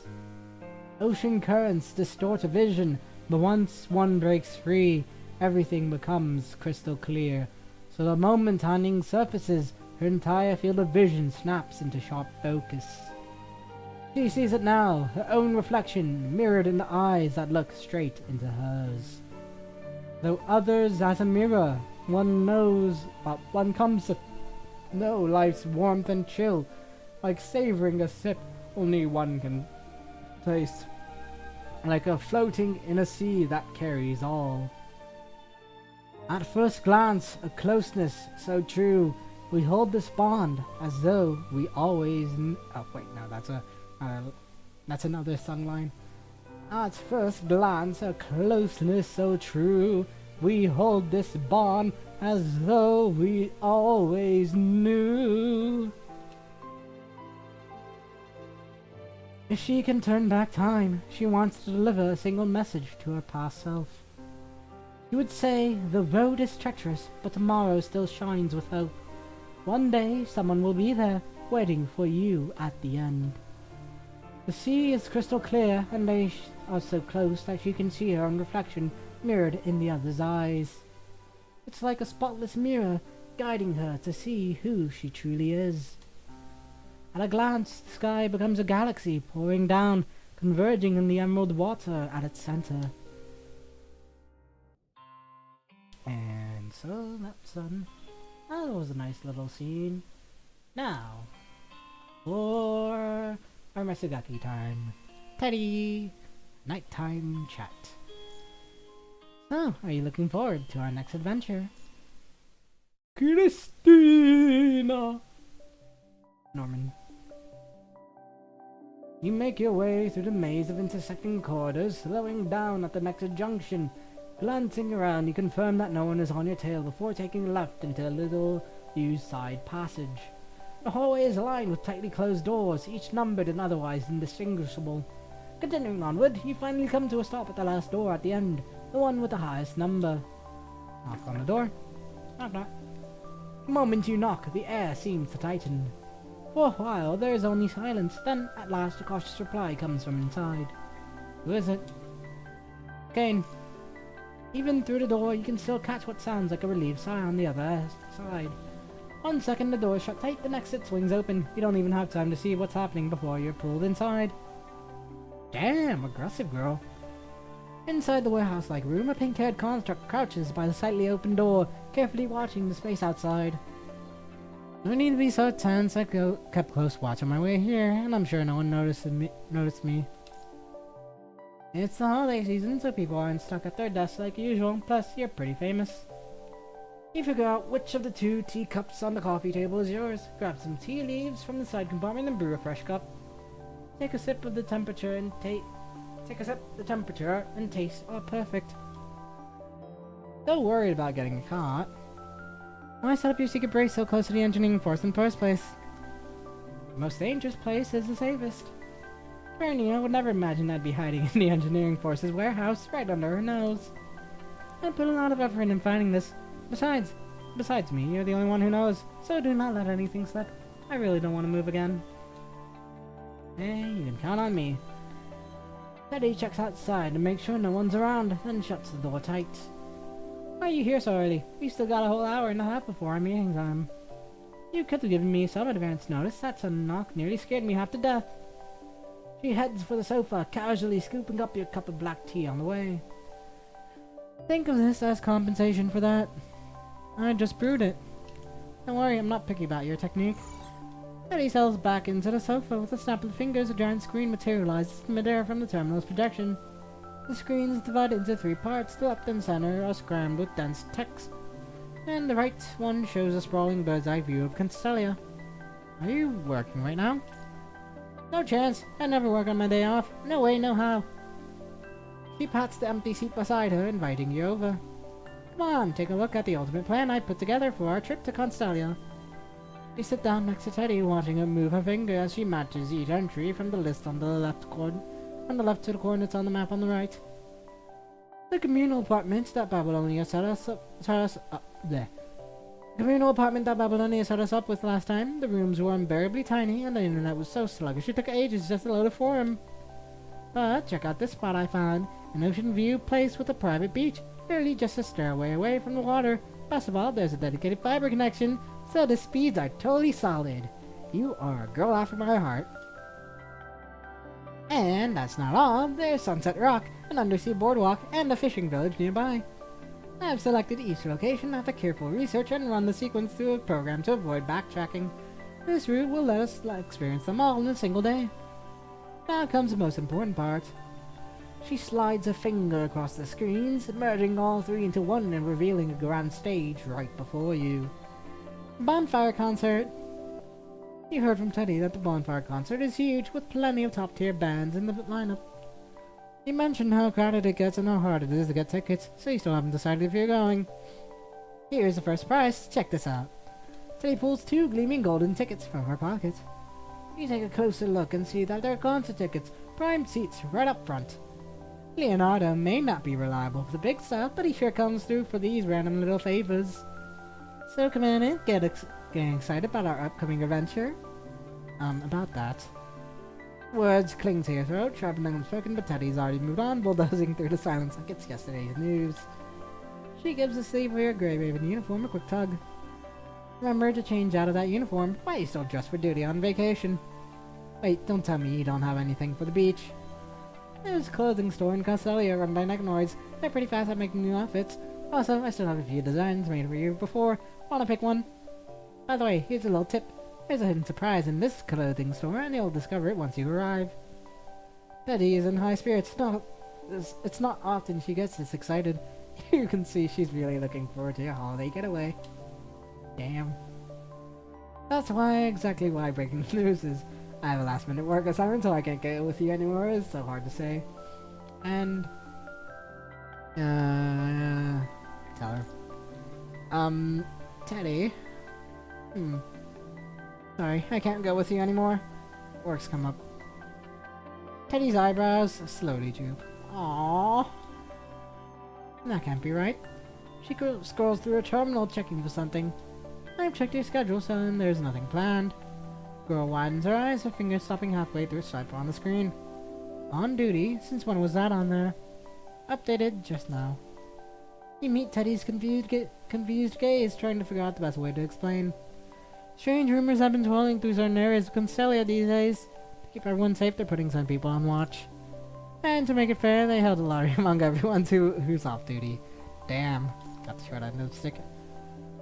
Ocean currents distort a vision, but once one breaks free, everything becomes crystal clear. So the moment Hanning surfaces, her entire field of vision snaps into sharp focus. She sees it now, her own reflection, mirrored in the eyes that look straight into hers. Though others as a mirror, one knows what one comes to know life's warmth and chill, like savoring a sip only one can taste, like a floating in a sea that carries all. At first glance, a closeness so true, we hold this bond as though we always oh wait, no, that's another song line. At first glance, a closeness so true, we hold this bond as though we always knew. If she can turn back time, she wants to deliver a single message to her past self. She would say, the road is treacherous, but tomorrow still shines with hope. One day, someone will be there, waiting for you at the end. The sea is crystal clear, and they are so close that she can see her own reflection mirrored in the other's eyes. It's like a spotless mirror, guiding her to see who she truly is. At a glance, the sky becomes a galaxy pouring down, converging in the emerald water at its center. And so that's done. That was a nice little scene. Now, for our Masugaki time. Teddy! Nighttime chat. So, are you looking forward to our next adventure? Christina! Norman. You make your way through the maze of intersecting corridors, slowing down at the next junction. Glancing around, you confirm that no one is on your tail before taking a left into a little used side passage. The hallway is lined with tightly closed doors, each numbered and otherwise indistinguishable. Continuing onward, you finally come to a stop at the last door at the end, the one with the highest number. Knock on the door. Knock knock. The moment you knock, the air seems to tighten. For a while, there is only silence, then at last a cautious reply comes from inside. Who is it? Kane. Even through the door, you can still catch what sounds like a relieved sigh on the other side. 1 second, the door is shut tight, the next it swings open. You don't even have time to see what's happening before you're pulled inside. Damn, aggressive girl. Inside the warehouse-like room, a pink-haired construct crouches by the slightly open door, carefully watching the space outside. No need to be so tense. I kept close watch on my way here, and I'm sure no one noticed me. It's the holiday season, so people aren't stuck at their desks like usual. Plus, you're pretty famous. You figure out which of the 2 teacups on the coffee table is yours. Grab some tea leaves from the side compartment and brew a fresh cup. Take a sip of the temperature and taste. Oh, perfect. So worried about getting caught. Why set up your secret base so close to the engineering force in the first place? The most dangerous place is the safest. Bernina would never imagine I'd be hiding in the engineering force's warehouse right under her nose. I put a lot of effort in finding this. Besides me, you're the only one who knows, so do not let anything slip. I really don't want to move again. Hey, you can count on me. Teddy checks outside to make sure no one's around, then shuts the door tight. Why are you here so early? We still got a whole hour and a half before our meeting time. You could have given me some advance notice. That sudden knock nearly scared me half to death. She heads for the sofa, casually scooping up your cup of black tea on the way. Think of this as compensation for that. I just brewed it. Don't worry, I'm not picky about your technique. Teddy settles back into the sofa. With a snap of the fingers, a giant screen materializes in midair from the terminal's projection. The screen is divided into 3 parts. The left and center are crammed with dense text, and the right one shows a sprawling bird's-eye view of Constellia. Are you working right now? No chance. I never work on my day off. No way, no how. She pats the empty seat beside her, inviting you over. Come on, take a look at the ultimate plan I put together for our trip to Constellia. You sit down next to Teddy, watching her move her finger as she matches each entry from the list on the left to the coordinates on the map on the right. The communal apartment that Babylonia set us up with last time. The rooms were unbearably tiny, and the internet was so sluggish it took ages just to load a forum. But check out this spot I found. An ocean view place with a private beach, literally just a stairway away from the water. Best of all, there's a dedicated fiber connection, so the speeds are totally solid. You are a girl after my heart. And that's not all. There's Sunset Rock, an undersea boardwalk, and a fishing village nearby. I've selected each location after careful research and run the sequence through a program to avoid backtracking. This route will let us experience them all in a single day. Now comes the most important part. She slides a finger across the screens, merging all 3 into one and revealing a grand stage right before you. Bonfire concert! You heard from Teddy that the Bonfire concert is huge, with plenty of top-tier bands in the lineup. He mentioned how crowded it gets and how hard it is to get tickets, so you still haven't decided if you're going. Here's the first prize. Check this out. Teddy pulls 2 gleaming golden tickets from her pocket. You take a closer look and see that they're concert tickets, primed seats right up front. Leonardo may not be reliable for the big stuff, but he sure comes through for these random little favors. So come in and getting excited about our upcoming adventure. About that. Words cling to your throat, sharp and unspoken, but Teddy's already moved on, bulldozing through the silence like it's yesterday's news. She gives the sleeve of your Grey Raven uniform a quick tug. Remember to change out of that uniform. Why are you still dressed for duty on vacation? Wait, don't tell me you don't have anything for the beach. There's a clothing store in Castelia run by Necnoids. They're pretty fast at making new outfits. Also, I still have a few designs made for you before. Wanna pick one? By the way, here's a little tip. There's a hidden surprise in this clothing store, and you'll discover it once you arrive. Betty is in high spirits. It's not often she gets this excited. You can see she's really looking forward to your holiday getaway. Damn. That's exactly why breaking the news is I have a last minute work assignment, so I can't get with you anymore. It's so hard to say. And tell her. Teddy. Sorry, I can't go with you anymore. Work's come up. Teddy's eyebrows slowly droop. Aww. That can't be right. She scrolls through her terminal checking for something. I've checked your schedule, son. There's nothing planned. Girl widens her eyes, her fingers stopping halfway through a swipe on the screen. On duty? Since when was that on there? Updated just now. You meet Teddy's confused gaze, trying to figure out the best way to explain. Strange rumors have been swirling through certain areas of Constellia these days. To keep everyone safe, they're putting some people on watch. And to make it fair, they held a lottery among everyone who's off duty. Damn, got the short end of the stick.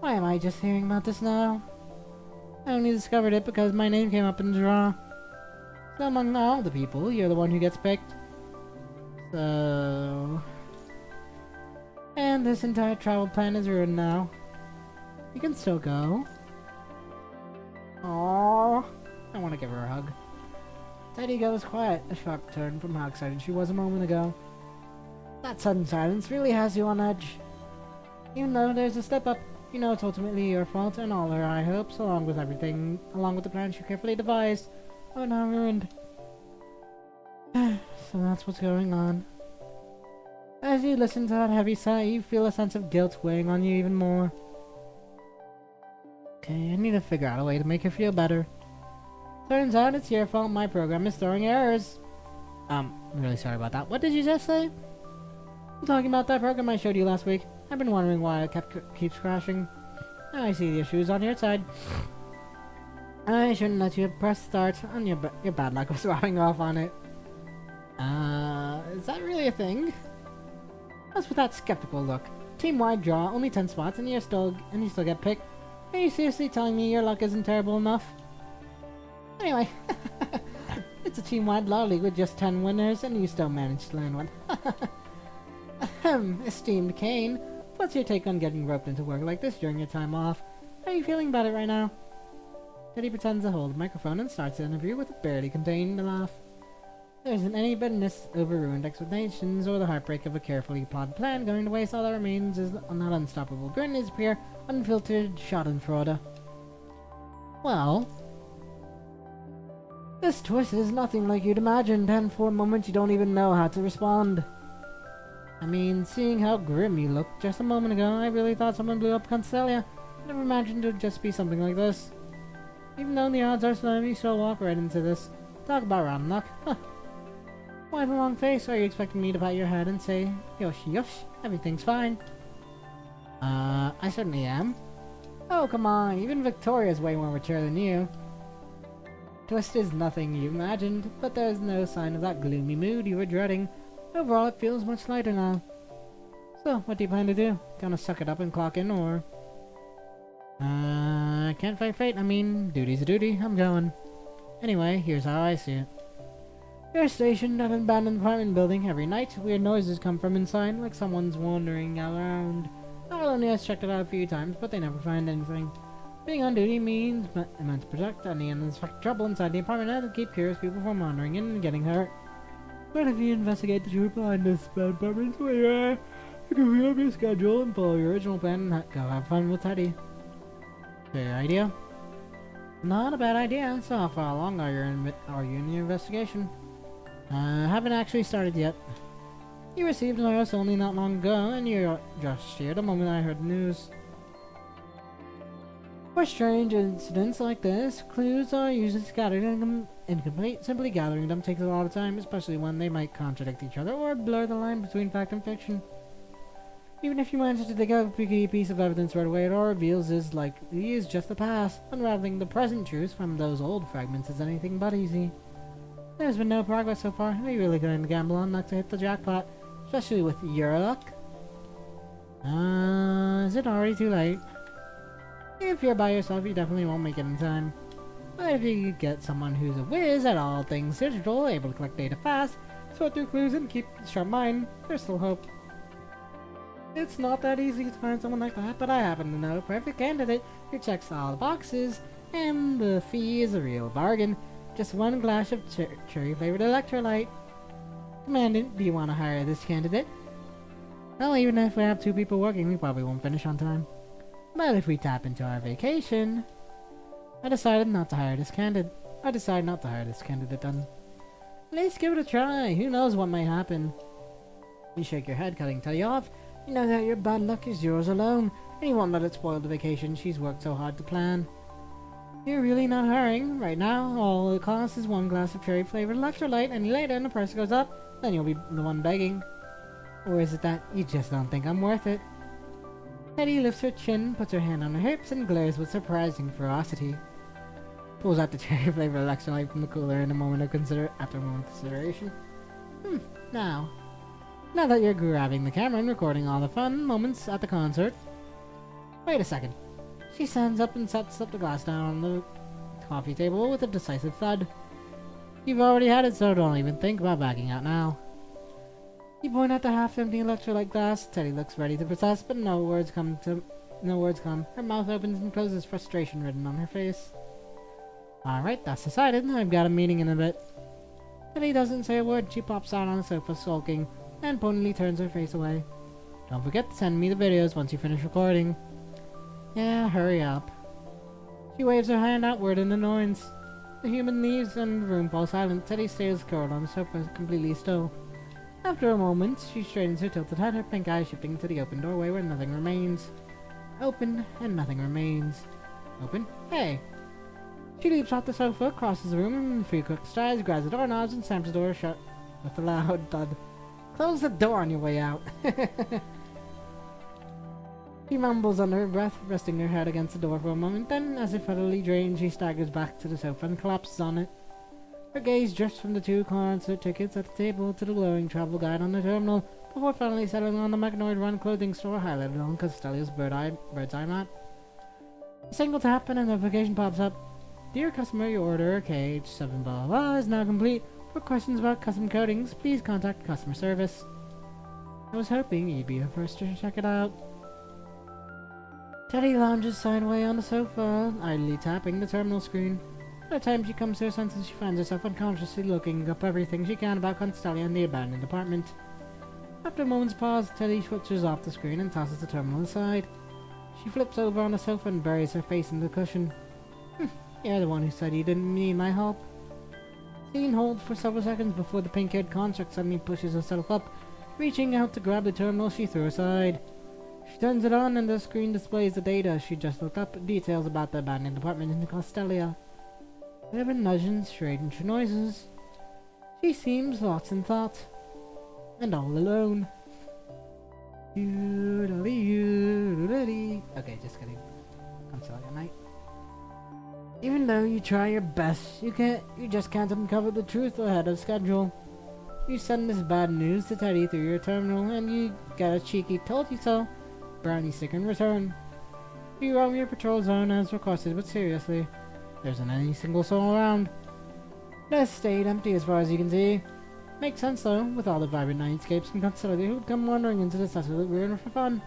Why am I just hearing about this now? I only discovered it because my name came up in the draw. So among all the people, you're the one who gets picked. So... And this entire travel plan is ruined now. You can still go. Aww. I want to give her a hug. Teddy goes quiet, a sharp turn from how excited she was a moment ago. That sudden silence really has you on edge. Even though there's a step up, you know it's ultimately your fault, and all her high hopes, along with the plans you carefully devised, are now ruined. So that's what's going on. As you listen to that heavy sigh, you feel a sense of guilt weighing on you even more. Okay, I need to figure out a way to make her feel better. Turns out it's your fault my program is throwing errors. I'm really sorry about that. What did you just say? I'm talking about that program I showed you last week. I've been wondering why it keeps crashing. Now I see the issues on your side. I shouldn't let you press start, and your bad luck was rubbing off on it. Is that really a thing? What's with that skeptical look? Team-wide draw, only 10 spots, and you still get picked. Are you seriously telling me your luck isn't terrible enough? Anyway, it's a team-wide law league with just 10 winners, and you still managed to land one. Ahem, esteemed Kane, what's your take on getting roped into work like this during your time off? How are you feeling about it right now? Teddy pretends to hold the microphone and starts the interview with a barely contained laugh. There isn't any bitterness over ruined expectations or the heartbreak of a carefully plotted plan going to waste. All that remains is that unstoppable grin, his pure, unfiltered schadenfreude. Well, this twist is nothing like you'd imagined, and for a moment you don't even know how to respond. I mean, seeing how grim you looked just a moment ago, I really thought someone blew up Constelia. I never imagined it would just be something like this. Even though the odds are slim, you still walk right into this. Talk about round luck. Huh. Why the long face? Are you expecting me to pat your head and say, yosh yosh, everything's fine? I certainly am. Oh, come on, even Victoria's way more mature than you. Twist is nothing you imagined, but there's no sign of that gloomy mood you were dreading. Overall, it feels much lighter now. So, what do you plan to do? Gonna suck it up and clock in, or...? I can't fight fate. I mean, duty's a duty. I'm going. Anyway, here's how I see it. You're stationed at an abandoned apartment building every night. Weird noises come from inside, like someone's wandering around. Our only has checked it out a few times, but they never find anything. Being on duty means meant to protect any unsuspected trouble inside the apartment and to keep curious people from wandering in and getting hurt. But if you investigate the truth behind this bad apartment where you are, you can free up your schedule and follow your original plan and go have fun with Teddy. Fair idea? Not a bad idea. So how far along are you in your investigation? Haven't actually started yet. You received notice only not long ago, and you just shared the moment I heard the news. For strange incidents like this, clues are usually scattered and incomplete. Simply gathering them takes a lot of time, especially when they might contradict each other or blur the line between fact and fiction. Even if you manage to dig out a key piece of evidence right away, it all reveals is just the past. Unraveling the present truth from those old fragments is anything but easy. There's been no progress so far. Are you really going to gamble on luck to hit the jackpot? Especially with your luck? Is it already too late? If you're by yourself, you definitely won't make it in time. But if you get someone who's a whiz at all things digital, able to collect data fast, sort through clues, and keep a sharp mind, there's still hope. It's not that easy to find someone like that, but I happen to know a perfect candidate who checks all the boxes, and the fee is a real bargain. Just one glass of cherry-flavored electrolyte. Commandant, do you want to hire this candidate? Well, even if we have 2 people working, we probably won't finish on time. But if we tap into our vacation... I decided not to hire this candidate then. Let's give it a try. Who knows what might happen. You shake your head, cutting Teddy off. You know that your bad luck is yours alone, and you won't let it spoil the vacation she's worked so hard to plan. You're really not hurrying. Right now, all it costs is 1 glass of cherry-flavored electrolyte, and later when the price goes up, then you'll be the one begging. Or is it that you just don't think I'm worth it? Teddy lifts her chin, puts her hand on her hips, and glares with surprising ferocity. Pulls out the cherry-flavored electrolyte from the cooler after a moment of consideration. Now that you're grabbing the camera and recording all the fun moments at the concert... Wait a second. She stands up and sets up the glass down on the coffee table with a decisive thud. You've already had it, so don't even think about backing out now. You point at the half-empty electrolyte glass. Teddy looks ready to protest, but no words come. Her mouth opens and closes, frustration written on her face. Alright, that's decided. I've got a meeting in a bit. Teddy doesn't say a word. She pops out on the sofa, sulking, and pointedly turns her face away. Don't forget to send me the videos once you finish recording. Yeah, hurry up. She waves her hand outward in annoyance. The human leaves and the room falls silent. Teddy stays curled on the sofa, completely still. After a moment, she straightens her tilted head, her pink eyes shifting to the open doorway where nothing remains. Open, and nothing remains. Open? Hey! She leaps off the sofa, crosses the room, and in 3 quick strides, grabs the doorknobs, and slams the door shut with a loud thud. Close the door on your way out. She mumbles under her breath, resting her head against the door for a moment, then, as if utterly drained, she staggers back to the sofa and collapses on it. Her gaze drifts from the 2 concert tickets at the table to the glowing travel guide on the terminal, before finally settling on the Magnoid Run clothing store highlighted on Costello's bird's eye map. A single tap and a notification pops up. Dear customer, your order, KH7 blah blah, is now complete. For questions about custom coatings, please contact customer service. I was hoping you'd be the first to check it out. Teddy lounges sideways on the sofa, idly tapping the terminal screen. By the time she comes to her senses, she finds herself unconsciously looking up everything she can about Constellia and the abandoned apartment. After a moment's pause, Teddy switches off the screen and tosses the terminal aside. She flips over on the sofa and buries her face in the cushion. You're the one who said you didn't need my help. Scene holds for several seconds before the pink-haired construct suddenly pushes herself up. Reaching out to grab the terminal she threw aside. She turns it on and the screen displays the data she just looked up, details about the abandoned apartment in Costellia. There have been legends, strange noises. She seems lost in thought. And all alone. Okay, just kidding. Costellia night. Even though you try your best, you just can't uncover the truth ahead of schedule. You send this bad news to Teddy through your terminal, and you get a cheeky "told you so" brownie sticker in return. You roam your patrol zone as requested, but seriously, there isn't any single soul around. The estate empty as far as you can see. Makes sense though, with all the vibrant nightscapes and Constellia who'd come wandering into the desolate ruin for fun.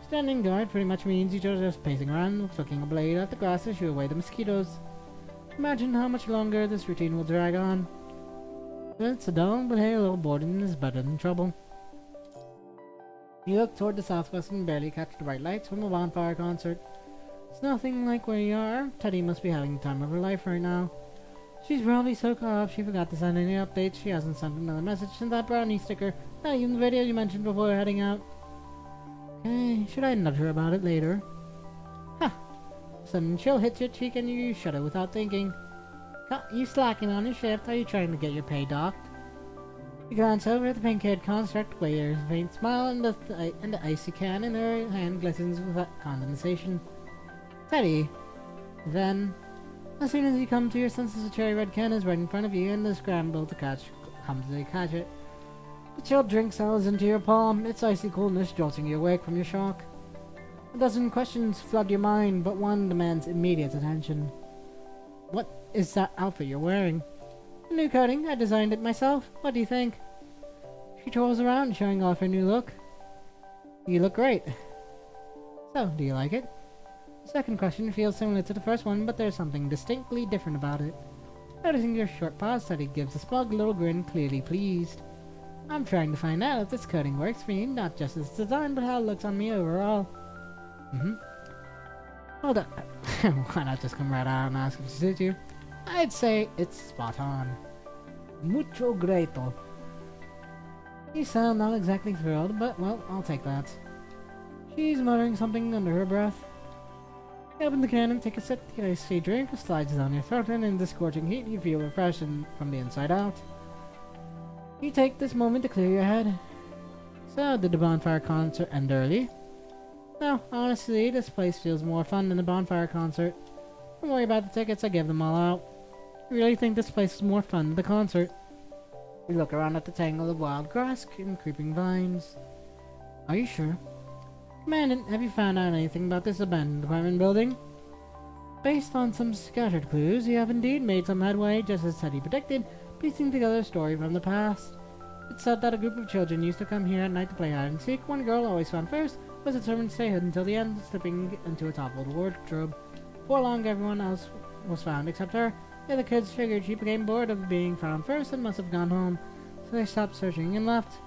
Standing guard pretty much means you're just pacing around, flicking a blade at the grass to shoo away the mosquitoes. Imagine how much longer this routine will drag on. It's a dull, but hey, a little boredom is better than trouble. You look toward the southwest and barely catch the bright lights from a bonfire concert. It's nothing like where you are. Teddy must be having the time of her life right now. She's probably so caught up she forgot to send any updates. She hasn't sent another message since that brownie sticker. Not even the video you mentioned before heading out. Okay, should I nudge her about it later? Ha! Sudden chill hits your cheek and you shudder without thinking. You slacking on your shift? Are you trying to get your pay docked? You glance over at the pink-haired construct, wears a faint smile, and the icy can in her hand glistens with condensation. Teddy. Then, as soon as you come to your senses, a cherry red can is right in front of you, and the scramble to catch it. The chilled drink settles into your palm, its icy coolness jolting you awake from your shock. A dozen questions flood your mind, but one demands immediate attention. What is that outfit you're wearing? A new coating. I designed it myself. What do you think? She twirls around, showing off her new look. You look great. So, do you like it? The second question feels similar to the first one, but there's something distinctly different about it. Noticing your short pause, Teddy gives a smug little grin, clearly pleased. I'm trying to find out if this coating works for you, not just its design, but how it looks on me overall. Hold up. Why not just come right out and ask if it suits you? I'd say it's spot on. Mucho greto. You sound not exactly thrilled, but well, I'll take that. She's muttering something under her breath. You open the can and take a sip. The icy drink slides down your throat, and in the scorching heat, you feel refreshed from the inside out. You take this moment to clear your head. So, did the bonfire concert end early? No, honestly, this place feels more fun than the bonfire concert. Don't worry about the tickets, I gave them all out. I really think this place is more fun than the concert. We look around at the tangle of wild grass and creeping vines. Are you sure? Commandant, have you found out anything about this abandoned apartment building? Based on some scattered clues, you have indeed made some headway, just as Teddy predicted, piecing together a story from the past. It's said that a group of children used to come here at night to play hide and seek. One girl, always found first, was determined to stay hidden until the end, slipping into a toppled wardrobe. Before long, everyone else was found except her. The other kids figured she became bored of being found first and must have gone home, so they stopped searching and left.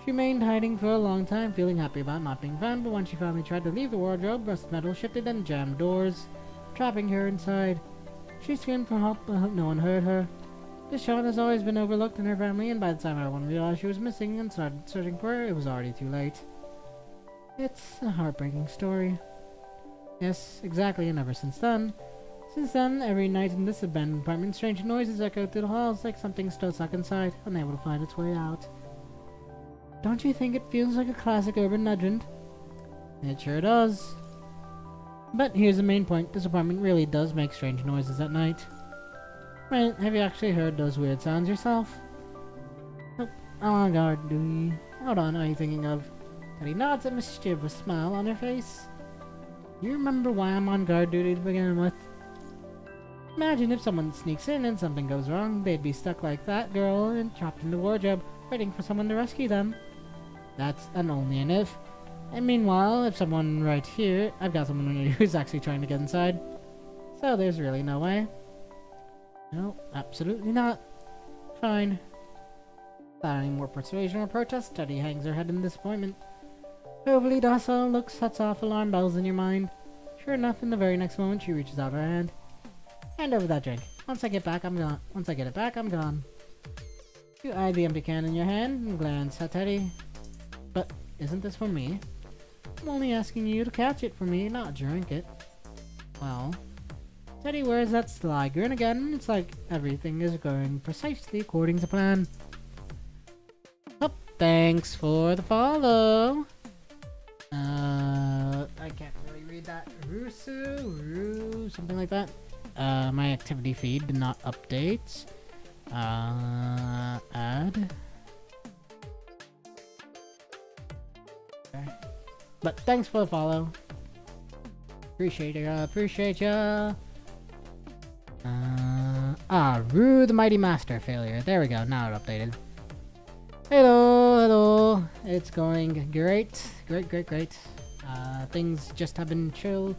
She remained hiding for a long time, feeling happy about not being found, but when she finally tried to leave the wardrobe, rusted metal shifted and jammed doors, trapping her inside. She screamed for help, but no one heard her. This child has always been overlooked in her family, and by the time everyone realized she was missing and started searching for her, it was already too late. It's a heartbreaking story. Yes, exactly, and ever since then, every night in this abandoned apartment, strange noises echo through the halls like something still stuck inside, unable to find its way out. Don't you think it feels like a classic urban legend? It sure does. But here's the main point, this apartment really does make strange noises at night. Right, have you actually heard those weird sounds yourself? Oh, on guard, do you? Hold on, are you thinking of? Teddy nods, a mischievous smile on her face. You remember why I'm on guard duty to begin with? Imagine if someone sneaks in and something goes wrong, they'd be stuck like that girl and trapped in the wardrobe, waiting for someone to rescue them. That's an only an if. And meanwhile, if someone right here, I've got someone who's actually trying to get inside. So there's really no way. No, absolutely not. Fine. Without any more persuasion or protest, Teddy hangs her head in disappointment. Overly docile look sets off alarm bells in your mind. Sure enough, in the very next moment, she reaches out her hand. Hand over that drink. Once I get it back, I'm gone. You eye the empty can in your hand and glance at Teddy. But isn't this for me? I'm only asking you to catch it for me, not drink it. Well, Teddy wears that sly grin again. It's like everything is going precisely according to plan. Oh, thanks for the follow. I can't really read that. Something like that. My activity feed did not update. Add. Okay. But thanks for the follow. Appreciate ya. Rue the Mighty Master failure. There we go, now it updated. Hello. It's going great. Great. Things just have been chill.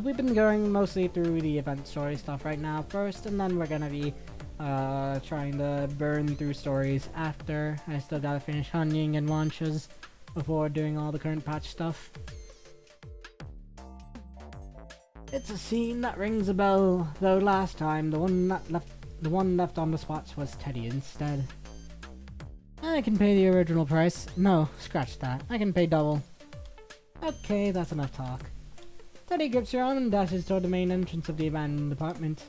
We've been going mostly through the event story stuff right now first, and then we're gonna be trying to burn through stories after. I still gotta finish Hunying and launches before doing all the current patch stuff. It's a scene that rings a bell, though last time the one left on the spots was Teddy instead. I can pay the original price. No, scratch that. I can pay double. Okay, that's enough talk. Teddy grips her arm and dashes toward the main entrance of the abandoned apartment.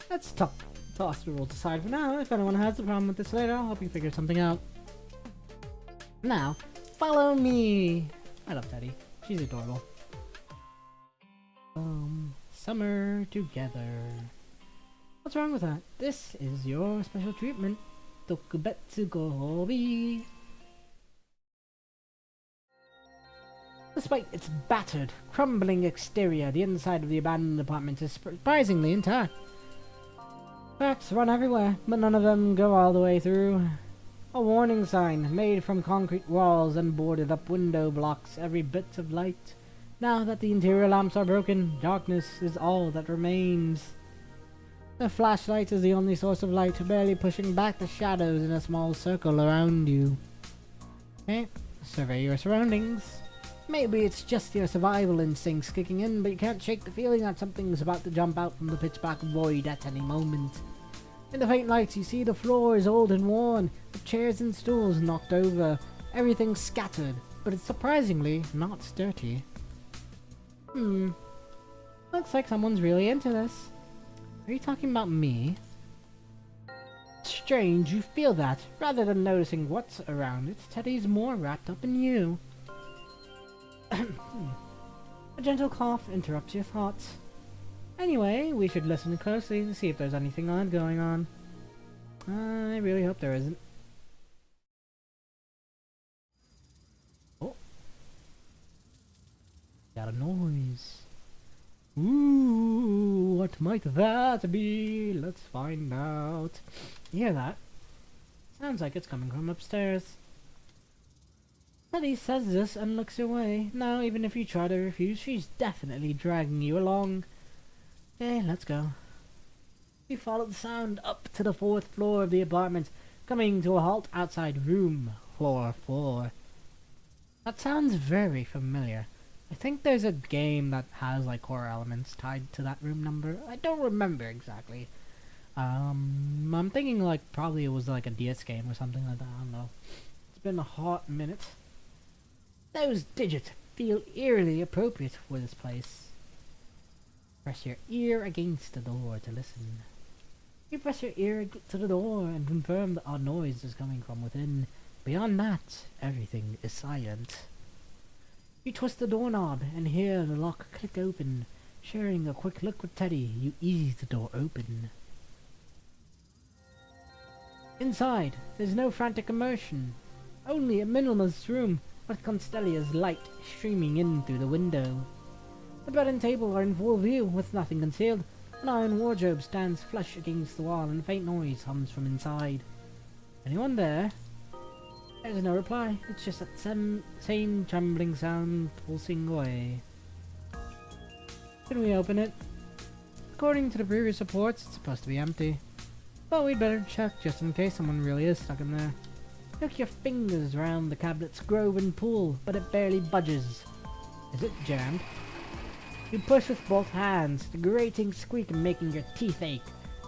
Let's toss the rules aside for now. If anyone has a problem with this later, I'll help you figure something out. Now, follow me! I love Teddy. She's adorable. Summer together. What's wrong with that? This is your special treatment. Tokubetsu gohobi. Despite its battered, crumbling exterior, the inside of the abandoned apartment is surprisingly intact. Cracks run everywhere, but none of them go all the way through. A warning sign made from concrete walls and boarded up window blocks every bit of light. Now that the interior lamps are broken, darkness is all that remains. The flashlight is the only source of light, barely pushing back the shadows in a small circle around you. Okay, survey your surroundings. Maybe it's just your survival instincts kicking in, but you can't shake the feeling that something's about to jump out from the pitch-black void at any moment. In the faint lights, you see the floor is old and worn, the chairs and stools knocked over, everything scattered, but it's surprisingly not dirty. Looks like someone's really into this. Are you talking about me? Strange, you feel that. Rather than noticing what's around it, Teddy's more wrapped up in you. A gentle cough interrupts your thoughts. Anyway, we should listen closely to see if there's anything odd going on. I really hope there isn't. Oh. Got a noise. Ooh, what might that be? Let's find out. You hear that? Sounds like it's coming from upstairs. Teddy says this and looks away. Now, even if you try to refuse, she's definitely dragging you along. Okay, let's go. You follow the sound up to the 4th floor of the apartment, coming to a halt outside room floor 4. That sounds very familiar. I think there's a game that has like horror elements tied to that room number. I don't remember exactly. I'm thinking like probably it was like a DS game or something like that. I don't know. It's been a hot minute. Those digits feel eerily appropriate for this place. Press your ear against the door to listen. You press your ear to the door and confirm that our noise is coming from within. Beyond that, everything is silent. You twist the doorknob and hear the lock click open. Sharing a quick look with Teddy, you ease the door open. Inside, there's no frantic commotion. Only a minimalist room with Constellia's light streaming in through the window. The bed and table are in full view with nothing concealed. An iron wardrobe stands flush against the wall and a faint noise hums from inside. Anyone there? There's no reply. It's just that same trembling sound pulsing away. Can we open it? According to the previous reports, it's supposed to be empty. But we'd better check just in case someone really is stuck in there. Hook your fingers around the cabinet's grove and pull, but it barely budges. Is it jammed? You push with both hands, the grating squeak making your teeth ache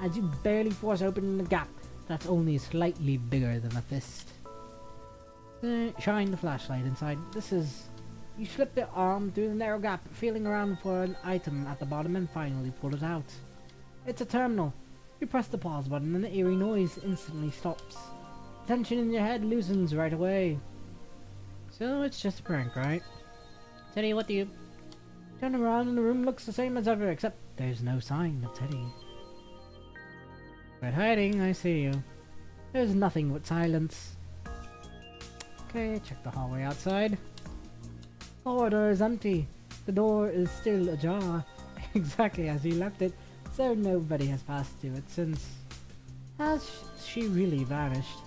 as you barely force open the gap that's only slightly bigger than a fist. Shine the flashlight inside. You slip the arm through the narrow gap, feeling around for an item at the bottom and finally pull it out. It's a terminal. You press the pause button and the eerie noise instantly stops. Tension in your head loosens right away. So it's just a prank, right? Teddy, what do you... Turn around and the room looks the same as ever, except there's no sign of Teddy. Quit hiding, I see you. There's nothing but silence. Okay, check the hallway outside. The corridor is empty. The door is still ajar, exactly as you left it, so nobody has passed through it since. Has she really vanished?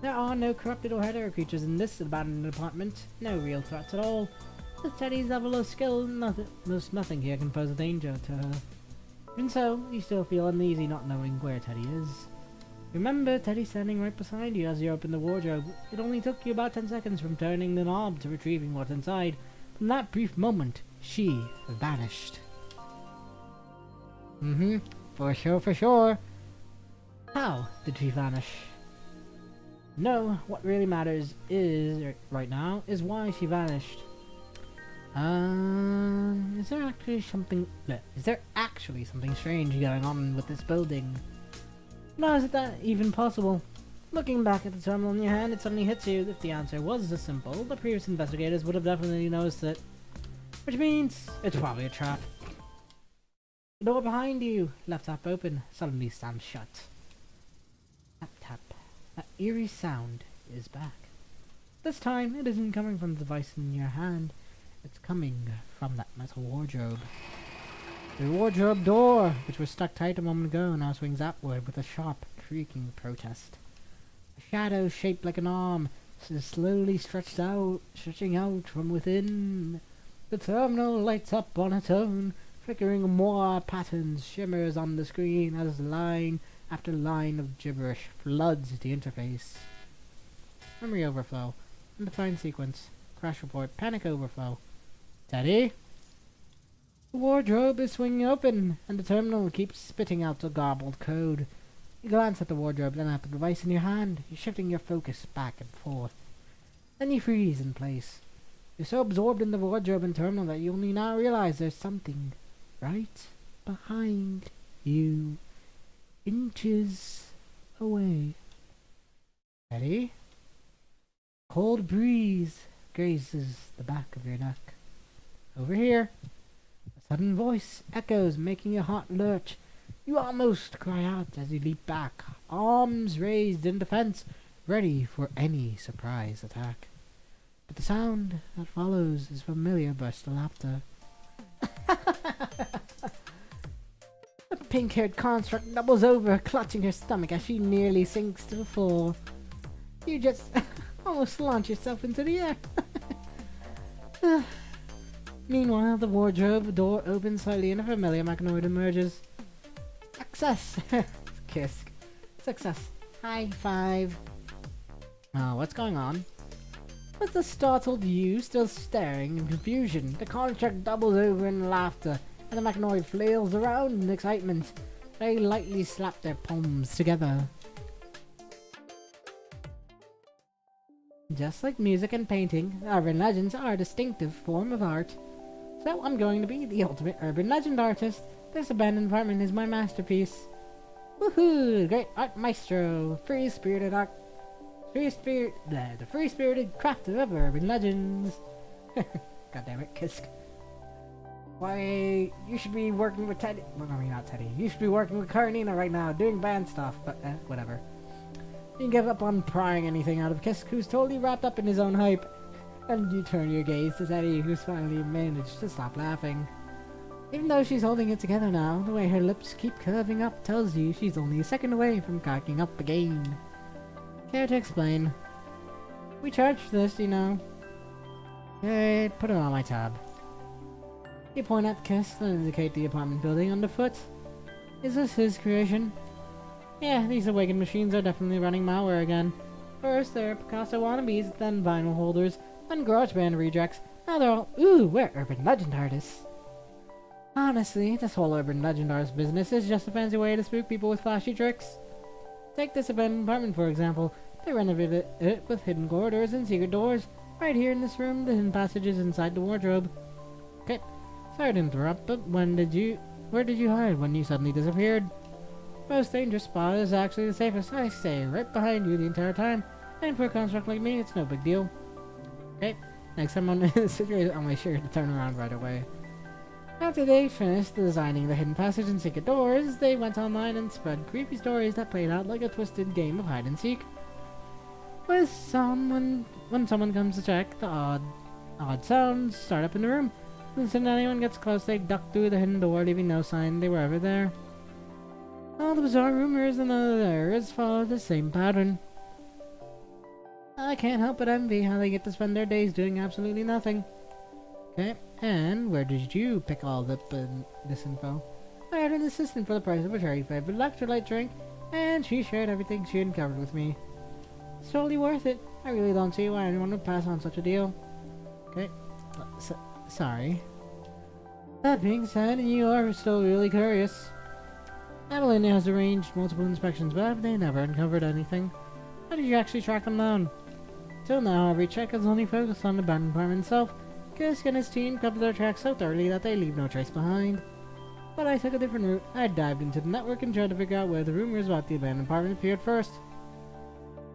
There are no corrupted or header creatures in this abandoned apartment. No real threats at all. With Teddy's level of skill, most nothing here can pose a danger to her. Even so, you still feel uneasy not knowing where Teddy is. Remember, Teddy's standing right beside you as you open the wardrobe. It only took you about 10 seconds from turning the knob to retrieving what's inside. From that brief moment, she vanished. For sure. How did she vanish? No, what really matters is, right now, is why she vanished. Is there actually something strange going on with this building? Now, is that even possible? Looking back at the terminal in your hand, it suddenly hits you. If the answer was this simple, the previous investigators would have definitely noticed it. Which means, it's probably a trap. The door behind you, left half open, suddenly stands shut. Tap tap. That eerie sound is back. This time, it isn't coming from the device in your hand. It's coming from that metal wardrobe. The wardrobe door, which was stuck tight a moment ago, now swings outward with a sharp, creaking protest. A shadow shaped like an arm is slowly stretching out from within. The terminal lights up on its own, flickering more patterns shimmers on the screen as line after line of gibberish floods the interface. Memory overflow. Undefined sequence. Crash report. Panic overflow. Teddy? The wardrobe is swinging open, and the terminal keeps spitting out the garbled code. You glance at the wardrobe, then at the device in your hand. You're shifting your focus back and forth. Then you freeze in place. You're so absorbed in the wardrobe and terminal that you only now realize there's something right behind you, inches away. Teddy? Cold breeze grazes the back of your neck. Over here. A sudden voice echoes, making your heart lurch. You almost cry out as you leap back, arms raised in defense, ready for any surprise attack. But the sound that follows is familiar burst of laughter. The pink-haired construct doubles over, clutching her stomach as she nearly sinks to the floor. You just almost launch yourself into the air. Meanwhile, the wardrobe door opens slightly and a familiar mechanoid emerges. Success! Kiss. Success. High five. Oh, what's going on? With the startled you still staring in confusion, the construct doubles over in laughter, and the mechanoid flails around in excitement. They lightly slap their palms together. Just like music and painting, urban legends are a distinctive form of art. So I'm going to be the ultimate urban legend artist. This abandoned apartment is my masterpiece. Woohoo! Great art maestro! The free-spirited crafter of urban legends. God damn it, Kisk. Why, you should be working with Teddy. Well, I mean, not Teddy. You should be working with Karenina right now, doing band stuff, but whatever. You give up on prying anything out of Kisk, who's totally wrapped up in his own hype. And you turn your gaze to Teddy, who's finally managed to stop laughing. Even though she's holding it together now, the way her lips keep curving up tells you she's only a second away from cocking up again. Care to explain? We charge for this, you know. Okay, put it on my tab. You point at Kiss and indicate the apartment building underfoot. Is this his creation? Yeah, these awakened machines are definitely running malware again. First, they're Picasso wannabes, then vinyl holders, then GarageBand rejects. Now they're all, ooh, we're urban legend artists. Honestly, this whole urban legend artist business is just a fancy way to spook people with flashy tricks. Take this abandoned apartment, for example. They renovated it with hidden corridors and secret doors. Right here in this room, the hidden passages inside the wardrobe. Okay, sorry to interrupt, but where did you hide when you suddenly disappeared? Most dangerous spot is actually the safest. I stay right behind you the entire time. And for a construct like me, it's no big deal. Okay, next time I'm in this situation, I'll make sure to turn around right away. After they finished designing the hidden passage and secret doors, they went online and spread creepy stories that played out like a twisted game of hide and seek. When someone comes to check, the odd sounds start up in the room. The instant anyone gets close, they duck through the hidden door, leaving no sign they were ever there. All the bizarre rumors and other errors follow the same pattern. I can't help but envy how they get to spend their days doing absolutely nothing. Okay, and where did you pick all this info? I had an assistant for the price of a cherry flavored electrolyte drink, and she shared everything she uncovered with me. It's totally worth it. I really don't see why anyone would pass on such a deal. Okay, sorry. That being said, you are still really curious. Adeline has arranged multiple inspections, but they never uncovered anything. How did you actually track them down? Till now, every check has only focused on the abandoned apartment itself. Kisk and his team covered their tracks so thoroughly that they leave no trace behind. But I took a different route. I dived into the network and tried to figure out where the rumors about the abandoned apartment appeared first.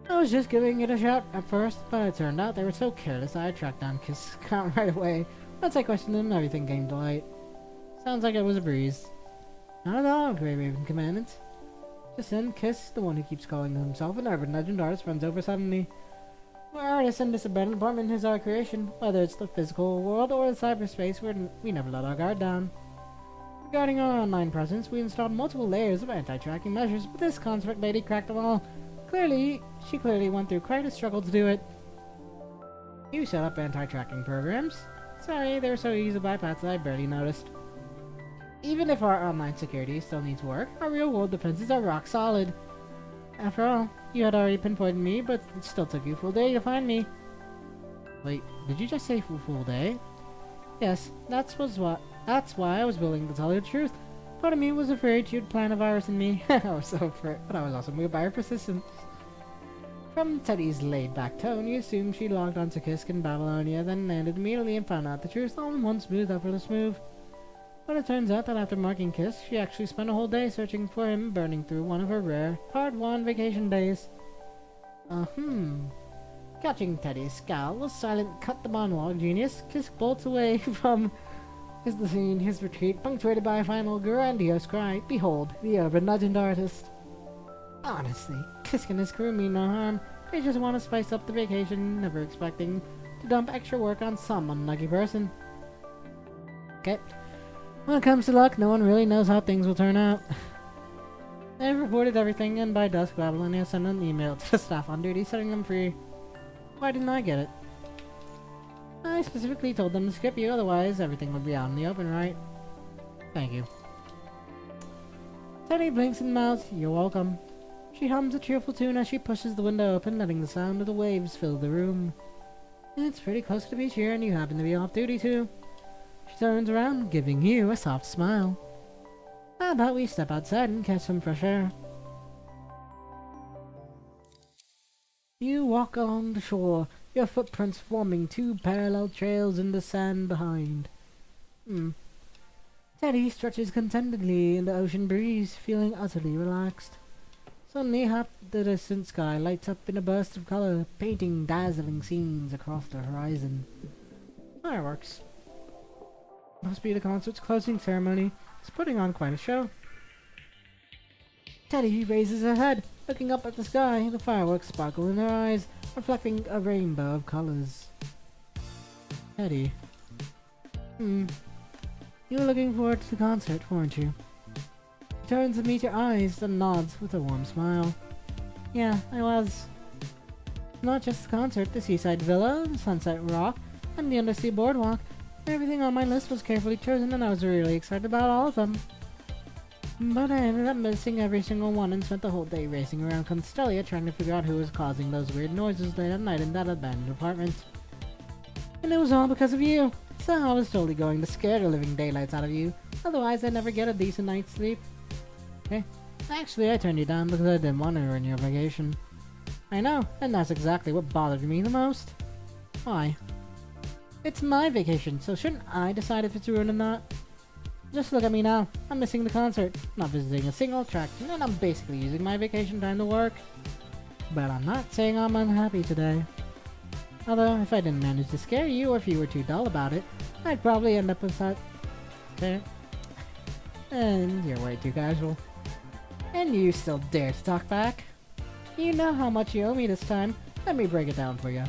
I was just giving it a shot at first, but it turned out they were so careless that I tracked down Kisk's account right away. Once I questioned him, everything came to light. Sounds like it was a breeze. Not at all, Grey Raven Commandant. Just then, Kiss, the one who keeps calling himself an urban legend artist, runs over suddenly. We're artists, and this abandoned apartment is our creation, whether it's the physical world or the cyberspace, we never let our guard down. Regarding our online presence, we installed multiple layers of anti-tracking measures, but this construct lady cracked them all. She clearly went through quite a struggle to do it. You set up anti-tracking programs? Sorry, they were so easy to bypass that I barely noticed. Even if our online security still needs work, our real-world defenses are rock solid. After all, you had already pinpointed me, but it still took you a full day to find me. Wait, did you just say full day? Yes, that's why I was willing to tell you the truth. Part of me was afraid you'd plant a virus in me. I was so afraid, but I was also moved by her persistence. From Teddy's laid-back tone, you assumed she logged onto Kisk in Babylonia, then landed immediately and found out the truth all in one smooth, effortless move. But it turns out that after marking Kisk, she actually spent a whole day searching for him, burning through one of her rare, hard-won vacation days. Catching Teddy's scowl, the silent cut the monologue genius, Kisk bolts away from the scene, his retreat, punctuated by a final grandiose cry, "Behold, the urban legend artist." Honestly, Kisk and his crew mean no harm. They just want to spice up the vacation, never expecting to dump extra work on some unlucky person. Okay. When it comes to luck, no one really knows how things will turn out. They've reported everything, and by dusk, Babylonia sent an email to the staff on duty setting them free. Why didn't I get it? I specifically told them to skip you, otherwise everything would be out in the open, right? Thank you. Teddy blinks and mouths, "You're welcome." She hums a cheerful tune as she pushes the window open, letting the sound of the waves fill the room. It's pretty close to the beach here, and you happen to be off duty too. She turns around, giving you a soft smile. How about we step outside and catch some fresh air? You walk along the shore, your footprints forming 2 parallel trails in the sand behind. Teddy stretches contentedly in the ocean breeze, feeling utterly relaxed. Suddenly, half the distant sky lights up in a burst of color, painting dazzling scenes across the horizon. Fireworks. Must be the concert's closing ceremony. It's putting on quite a show. Teddy raises her head, looking up at the sky. The fireworks sparkle in her eyes, reflecting a rainbow of colors. Teddy. You were looking forward to the concert, weren't you? She turns to meet your eyes, then nods with a warm smile. Yeah, I was. Not just the concert, the seaside villa, the sunset rock, and the undersea boardwalk. Everything on my list was carefully chosen, and I was really excited about all of them. But I ended up missing every single one and spent the whole day racing around Constellia trying to figure out who was causing those weird noises late at night in that abandoned apartment. And it was all because of you. So I was totally going to scare the living daylights out of you. Otherwise, I'd never get a decent night's sleep. Okay. Actually, I turned you down because I didn't want to ruin your vacation. I know, and that's exactly what bothered me the most. Why? It's my vacation, so shouldn't I decide if it's ruined or not? Just look at me now. I'm missing the concert, not visiting a single attraction, and I'm basically using my vacation time to work. But I'm not saying I'm unhappy today. Although, if I didn't manage to scare you, or if you were too dull about it, I'd probably end up upset. Okay. And you're way too casual. And you still dare to talk back? You know how much you owe me this time. Let me break it down for you.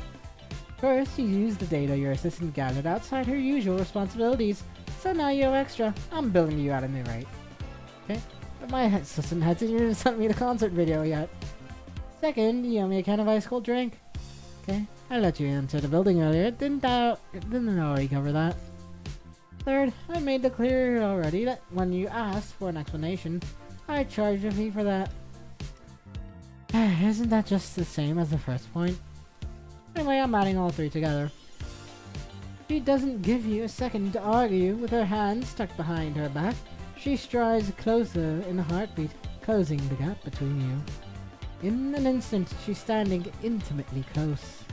First, you used the data your assistant gathered outside her usual responsibilities, so now you owe extra. I'm billing you at a new rate. Okay? But my assistant hasn't even sent me the concert video yet. Second, you owe me a can of ice cold drink. Okay? I let you into the building earlier, didn't already cover that. Third, I made it clear already that when you asked for an explanation, I charged a fee for that. Isn't that just the same as the first point? Anyway, I'm adding all 3 together. She doesn't give you a second to argue. With her hands tucked behind her back, she strides closer in a heartbeat, closing the gap between you. In an instant, she's standing intimately close.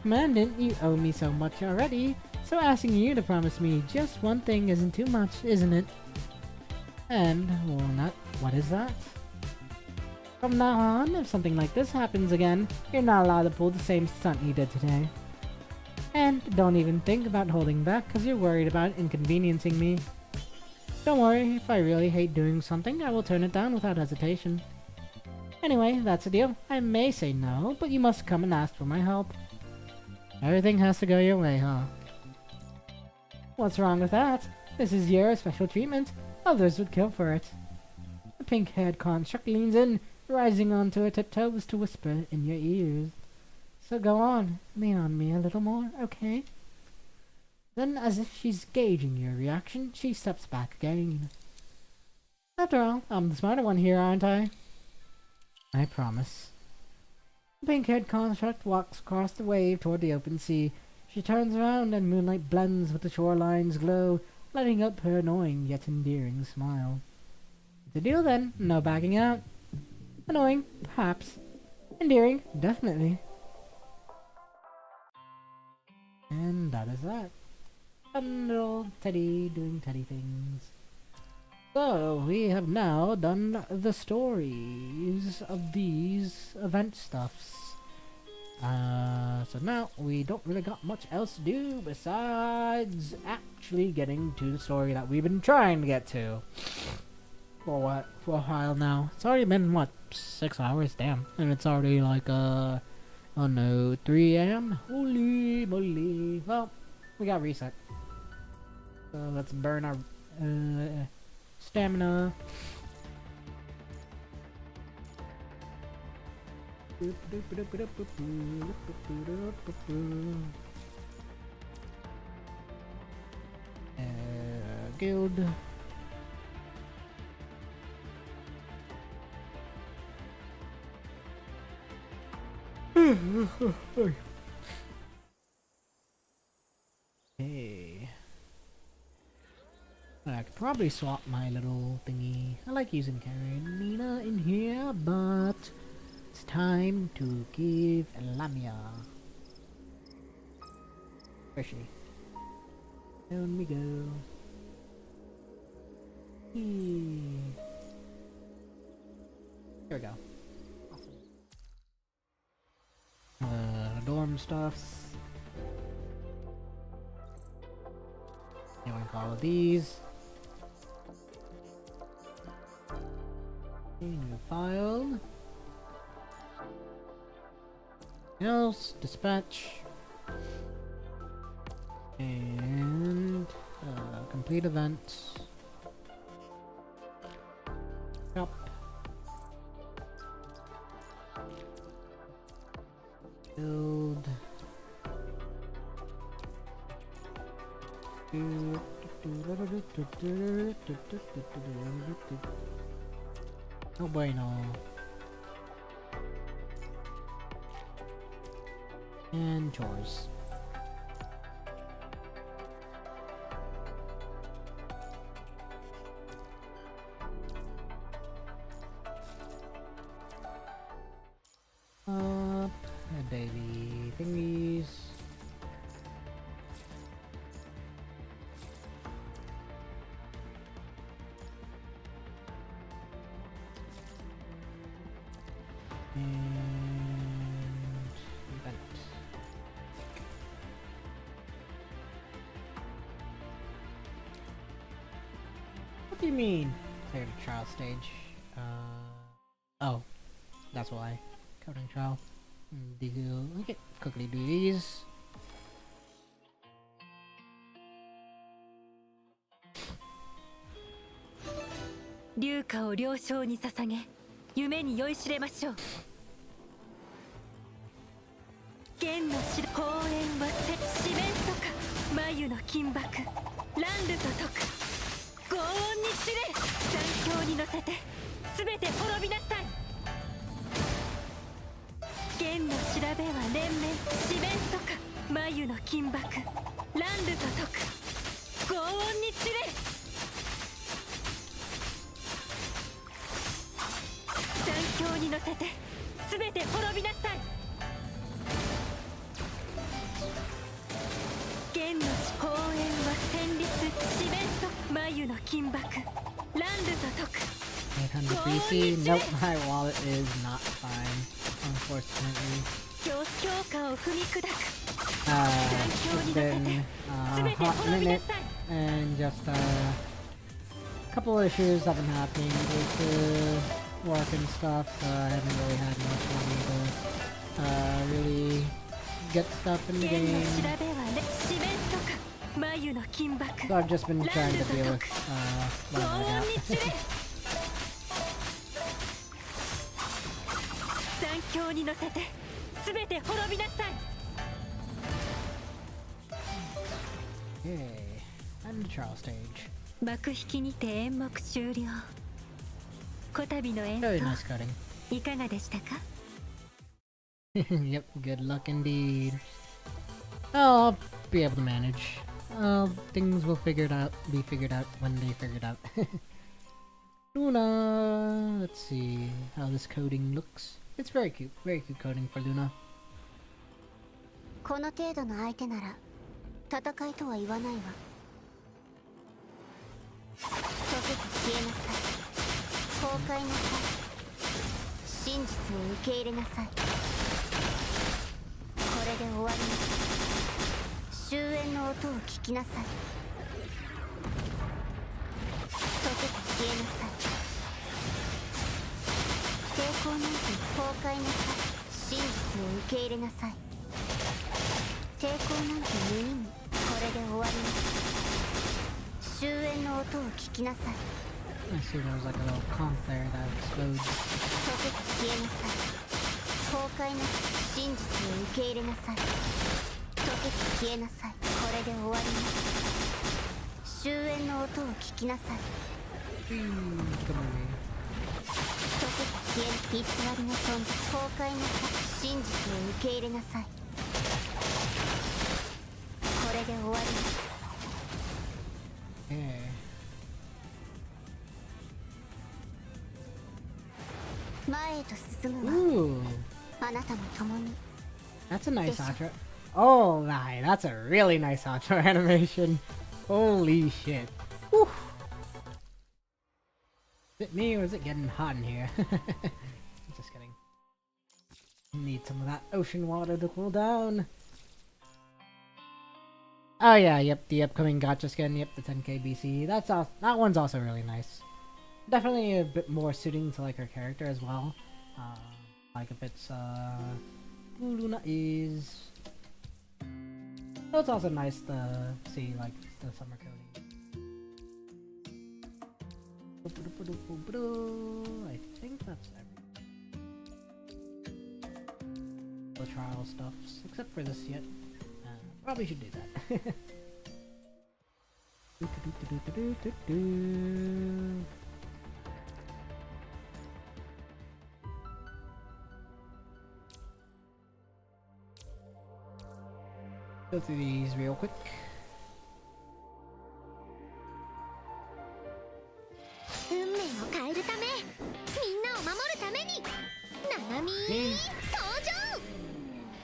Commandant, you owe me so much already, so asking you to promise me just one thing isn't too much, isn't it? And, well, what is that? From now on, if something like this happens again, you're not allowed to pull the same stunt you did today. And don't even think about holding back because you're worried about inconveniencing me. Don't worry, if I really hate doing something, I will turn it down without hesitation. Anyway, that's the deal. I may say no, but you must come and ask for my help. Everything has to go your way, huh? What's wrong with that? This is your special treatment. Others would kill for it. The pink-haired construct leans in, rising onto her tiptoes to whisper in your ears. So go on, lean on me a little more, okay? Then, as if she's gauging your reaction, she steps back again. After all, I'm the smarter one here, aren't I? I promise. The pink-haired construct walks across the wave toward the open sea. She turns around and moonlight blends with the shoreline's glow, lighting up her annoying yet endearing smile. The deal then, no backing out. Annoying, perhaps. Endearing, definitely. And that is that. Fun little Teddy doing Teddy things. So, we have now done the stories of these event stuffs. So now we don't really got much else to do besides actually getting to the story that we've been trying to get to. For a while now. It's already been, 6 hours? Damn. And it's already like, Oh no, 3 a.m.? Holy moly. Well, we got reset. So let's burn our stamina. Guild. Hey. I could probably swap my little thingy. I like using Karenina in here, but it's time to give Lamia. Where's she? Down we go. Here we go. Awesome. Dorm stuffs. You want all of these. New file. Else, dispatch. And complete events. Yep. Build. No bueno. And chores. Daily thingies. Event. What do you mean? Clear the trial stage. Oh, that's why. Coding trial. Okay, quickly do these.龍華を了承に捧げ、夢に酔いしれましょう。剣の白公園は四面楚歌、眉の金箔、乱舞と解く。轟音に散れ、残響に乗せて、すべて滅びなさい。剣の調べは連綿、四面楚歌、眉の金箔、乱舞と解く。轟音に散れ。残響に乗せて全て滅びなさい。剣の公園は戦慄、四面楚眉の金箔、乱舞と解く。 800 BC? Nope, my wallet is not fine, unfortunately. It's been a hot minute, and just a couple of issues have been happening with work and stuff, so I haven't really had much money to really get stuff in the game. So I've just been trying to deal with whatever I got. 残響に乗せて全て滅びなさい。 Okay, and the trial stage. 幕引きにて演目終了。こたびの演奏 Very nice cutting. いかがでしたか？ Yep, good luck indeed. I'll be able to manage. Things will be figured out when they figure it out. Luna, let's see how this coding looks. It's very cute coding for Luna. この程度の相手なら戦いとは言わないわ。溶けて消えなさい。崩壊なさい。真実を受け入れなさい。これで終わりなさい。終焉の音を聞きなさい。溶けて消えなさい。抵抗なんて崩壊なさい。真真実を受け入れなさい。抵抗なんて無意味。これで終わります。終焉の音を聞きなさい。 I see there was like a little conch there that explodes. 溶けて消えなさい。崩壊なき真実を受け入れなさい。溶けて消えなさい。これで終わります。終焉の音を聞きなさい。 Come on, 溶けて消え偽りの存在。崩壊なき真実を受け入れなさい。これで終わります。 okay. 前へと進むわ。 Ooh, あなたも共に。 that's a nice outro. Oh my, that's a really nice outro animation. Holy shit. Whew. Is it me or is it getting hot in here? Just kidding. Need some of that ocean water to cool down. Oh yeah, yep, the upcoming gacha skin, yep, the 10k BC. That one's also really nice. Definitely a bit more suiting to like her character as well. Like if it's who Luna is. So it's also nice to see like the summer coding. I think that's everything. The trial stuffs, except for this yet. Probably should do that. Go through these real quick. 運命を変えるため、みんなを守るために、ナナミ登場。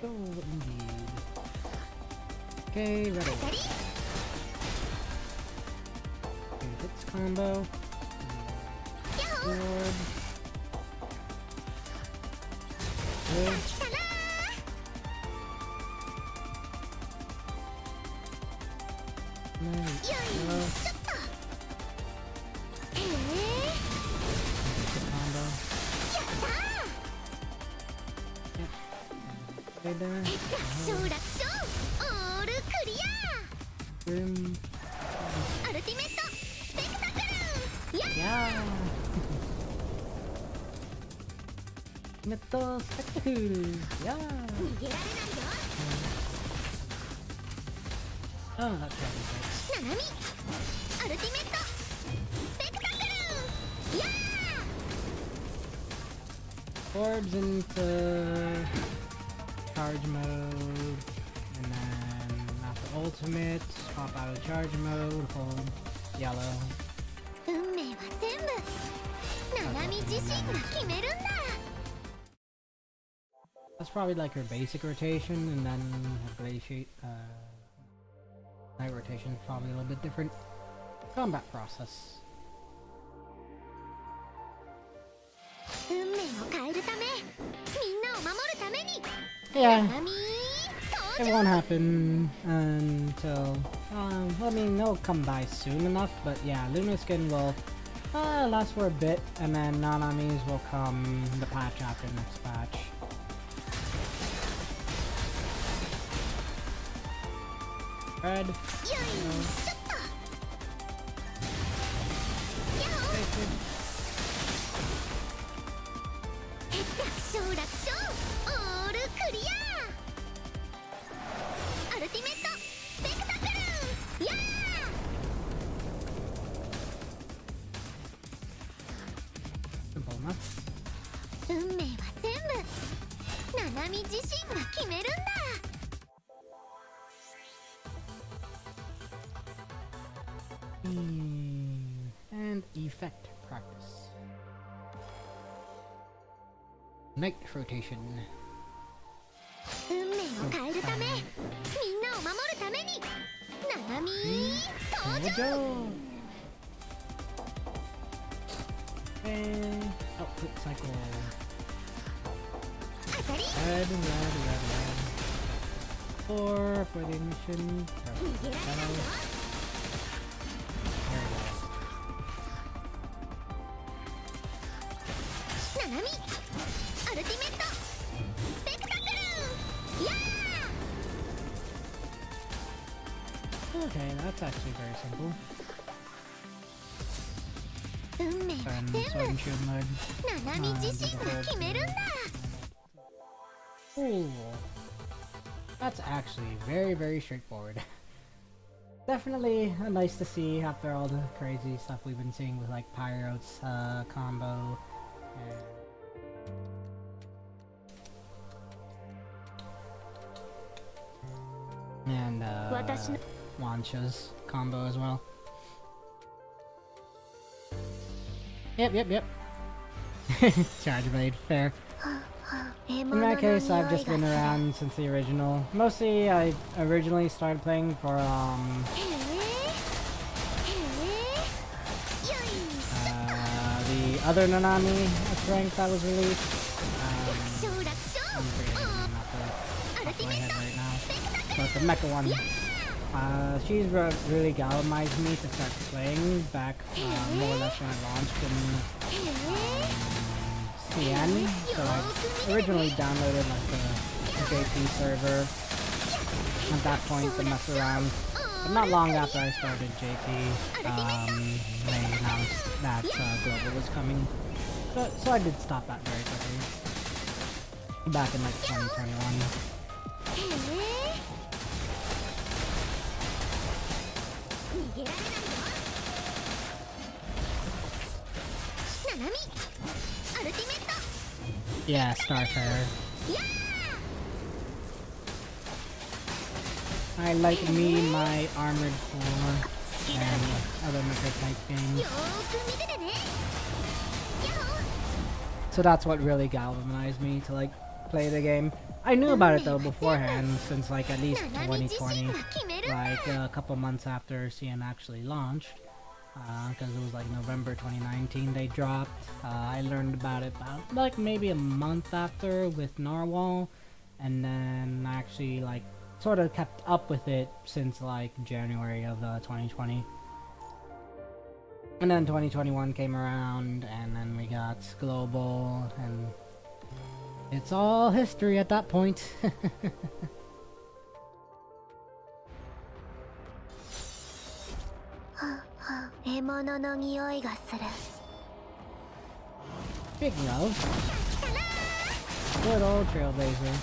Oh, indeed. Okay, ready. 当たり。 Okay, hits combo. ヤッホー。 Sword. 来たな Good. ー。よいしょっと。へえ。 Combo. やったー。 Stay there. 楽勝楽勝。オールクリア。 Grim. アルティメットスペクタクル。やー。 Yeah. Metal spectacle. Yeah. 逃げられないよ。 Oh, that's right. ナナミアルティメットスペクタクル。やー。 Orbs into charge mode, and then after ultimate, pop out of charge mode, hold yellow. 運命は全部ナナミ自身が決めるんだ。 That's probably like her basic rotation, and then her night rotation is probably a little bit different. Combat process. 運命を変えるため、みんなを守るために。 Yeah, ナナミ it 登 won't 場。 happen until, I mean, they'll come by soon enough, but yeah, Luna skin will last for a bit, and then Nanami's will come the patch after next patch. Red. よいしょっと。ヤッホー。楽勝楽勝。オールクリア。アルティメットスペクタクル。やー。 Simple enough. 運命は全部ナナミ自身が決めるんだ。 And effect practice. Night rotation. 運命を変えるため、みんなを守るためにナナミ登場。 Mojo! And output cycle. 当たり。 Red. Four for the ignition. 逃げられないよ。 There we go. ナナミアルティメットスペクタ Okay, that's actually very simple. 運命は And 全 sword and shield mode. 部ナナミ自身が決めるんだ Cool. That's actually very, very straightforward. Definitely nice to see after all the crazy stuff we've been seeing with like Pyro's combo and Wancha's combo as well. Yep. Charge blade, fair. In that case, I've just been around since the original. Mostly, I originally started playing for the other Nanami strength that was released. I'm forgetting the name off the top of my head right now. But the mecha one. She's really galvanized me to start playing back more or less when I launched in CN. So I originally downloaded like the JP server at that point to mess around. But not long after I started JP, they announced that Global was coming. So I did stop that very quickly. Back in like 2021. Yeah, Starfire. I like my Armored Core and other mecha type games. So that's what really galvanized me to like play the game. I knew about it though beforehand, since like at least 2020, like a couple months after CN actually launched, because it was like November 2019 they dropped. I learned about it about like maybe a month after with Narwhal, and then I actually like sort of kept up with it since like January of 2020. And then 2021 came around, and then we got Global, and it's all history at that point. Speaking of, good old Trailblazer.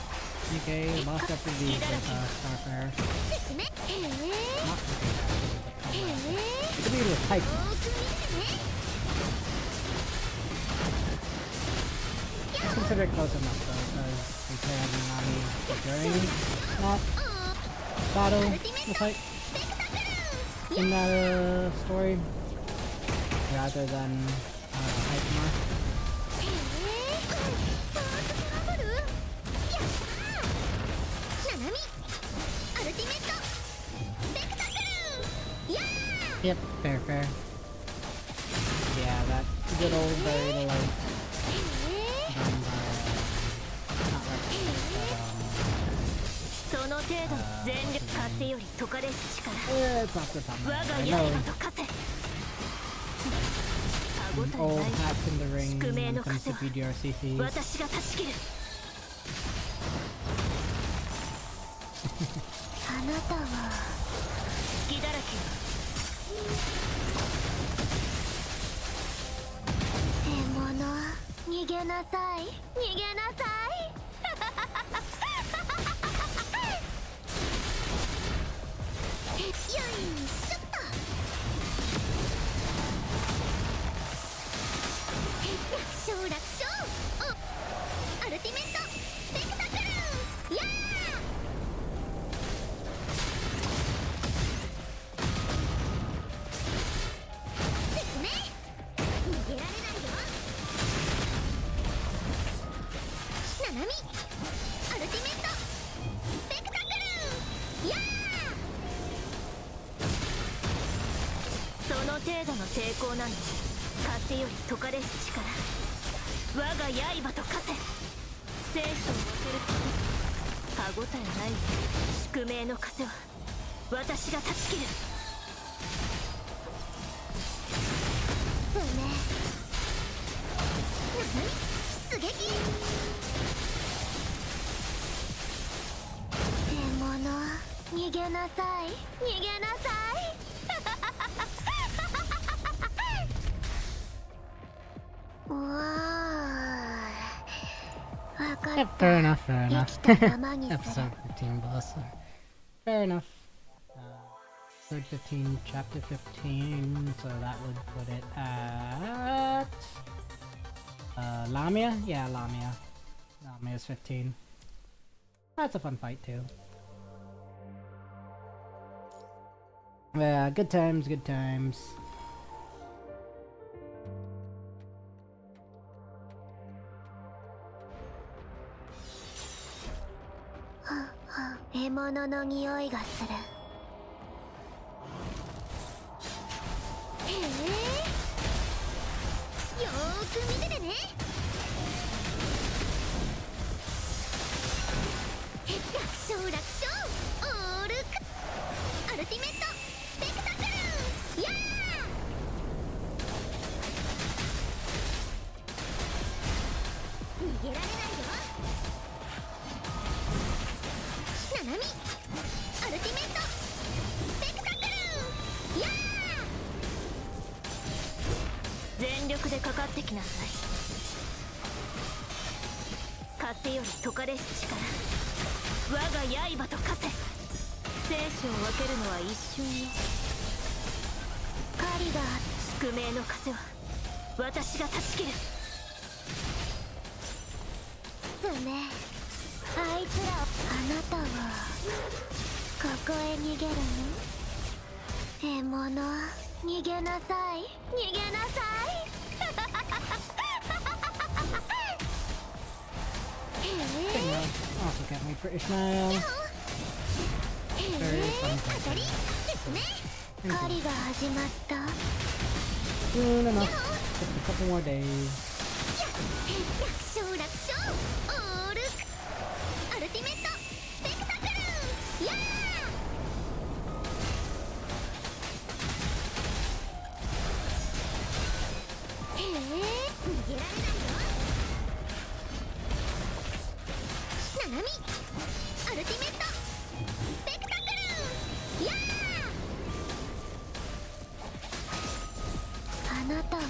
Okay, lost up the V with Starfire. Not the V, the V with Titan. Consider it close enough though, because we play on Nanami during that battle, the fight in that story, rather than Hypemar. Yep, fair. Yeah, that good old buried alive. It's off the top of my head. I know. Old hats in the ring when it comes to PGR CCs. あなたは隙だらけ獲物逃げなさい逃げなさいよいしょっと楽勝楽勝アルティメットスペクタクルやー程度の抵抗なの風より解かれし力我が刃と化せ生死を分ける歯応えない宿命の風は私が断ち切るすね出撃獲物逃げげなさい逃げなさいうわーわか Yep, っ fair enough, fair た enough. 生きたままにする Episode 15 boss. Fair enough. Episode 15, chapter 15, so that would put it at... Lamia? Yeah, Lamia. Lamia's 15. That's a fun fight too. Yeah, good times, good times. 獲物の匂いがするへえよーく見ててね楽勝楽勝オールカアルティメットスペクタクルやー逃げられないよナナミアルティメットスペクタクルやー全力でかかってきなさい。風より解かれし力、我が刃と化せ。生死を分けるのは一瞬よ。狩りが宿命の風は私が断ち切る。すねあいつらをあなたはここへ逃げるの獲物逃げなさい逃げなさいへ Also got my British smile. え Very fun 当たり fight. ですね狩りが始まった Soon enough. Just a couple more days. 楽勝楽勝オールアルティメットスペクタクルやーへえ逃げられないよナナミアルティメットスペクタクルやーあなたは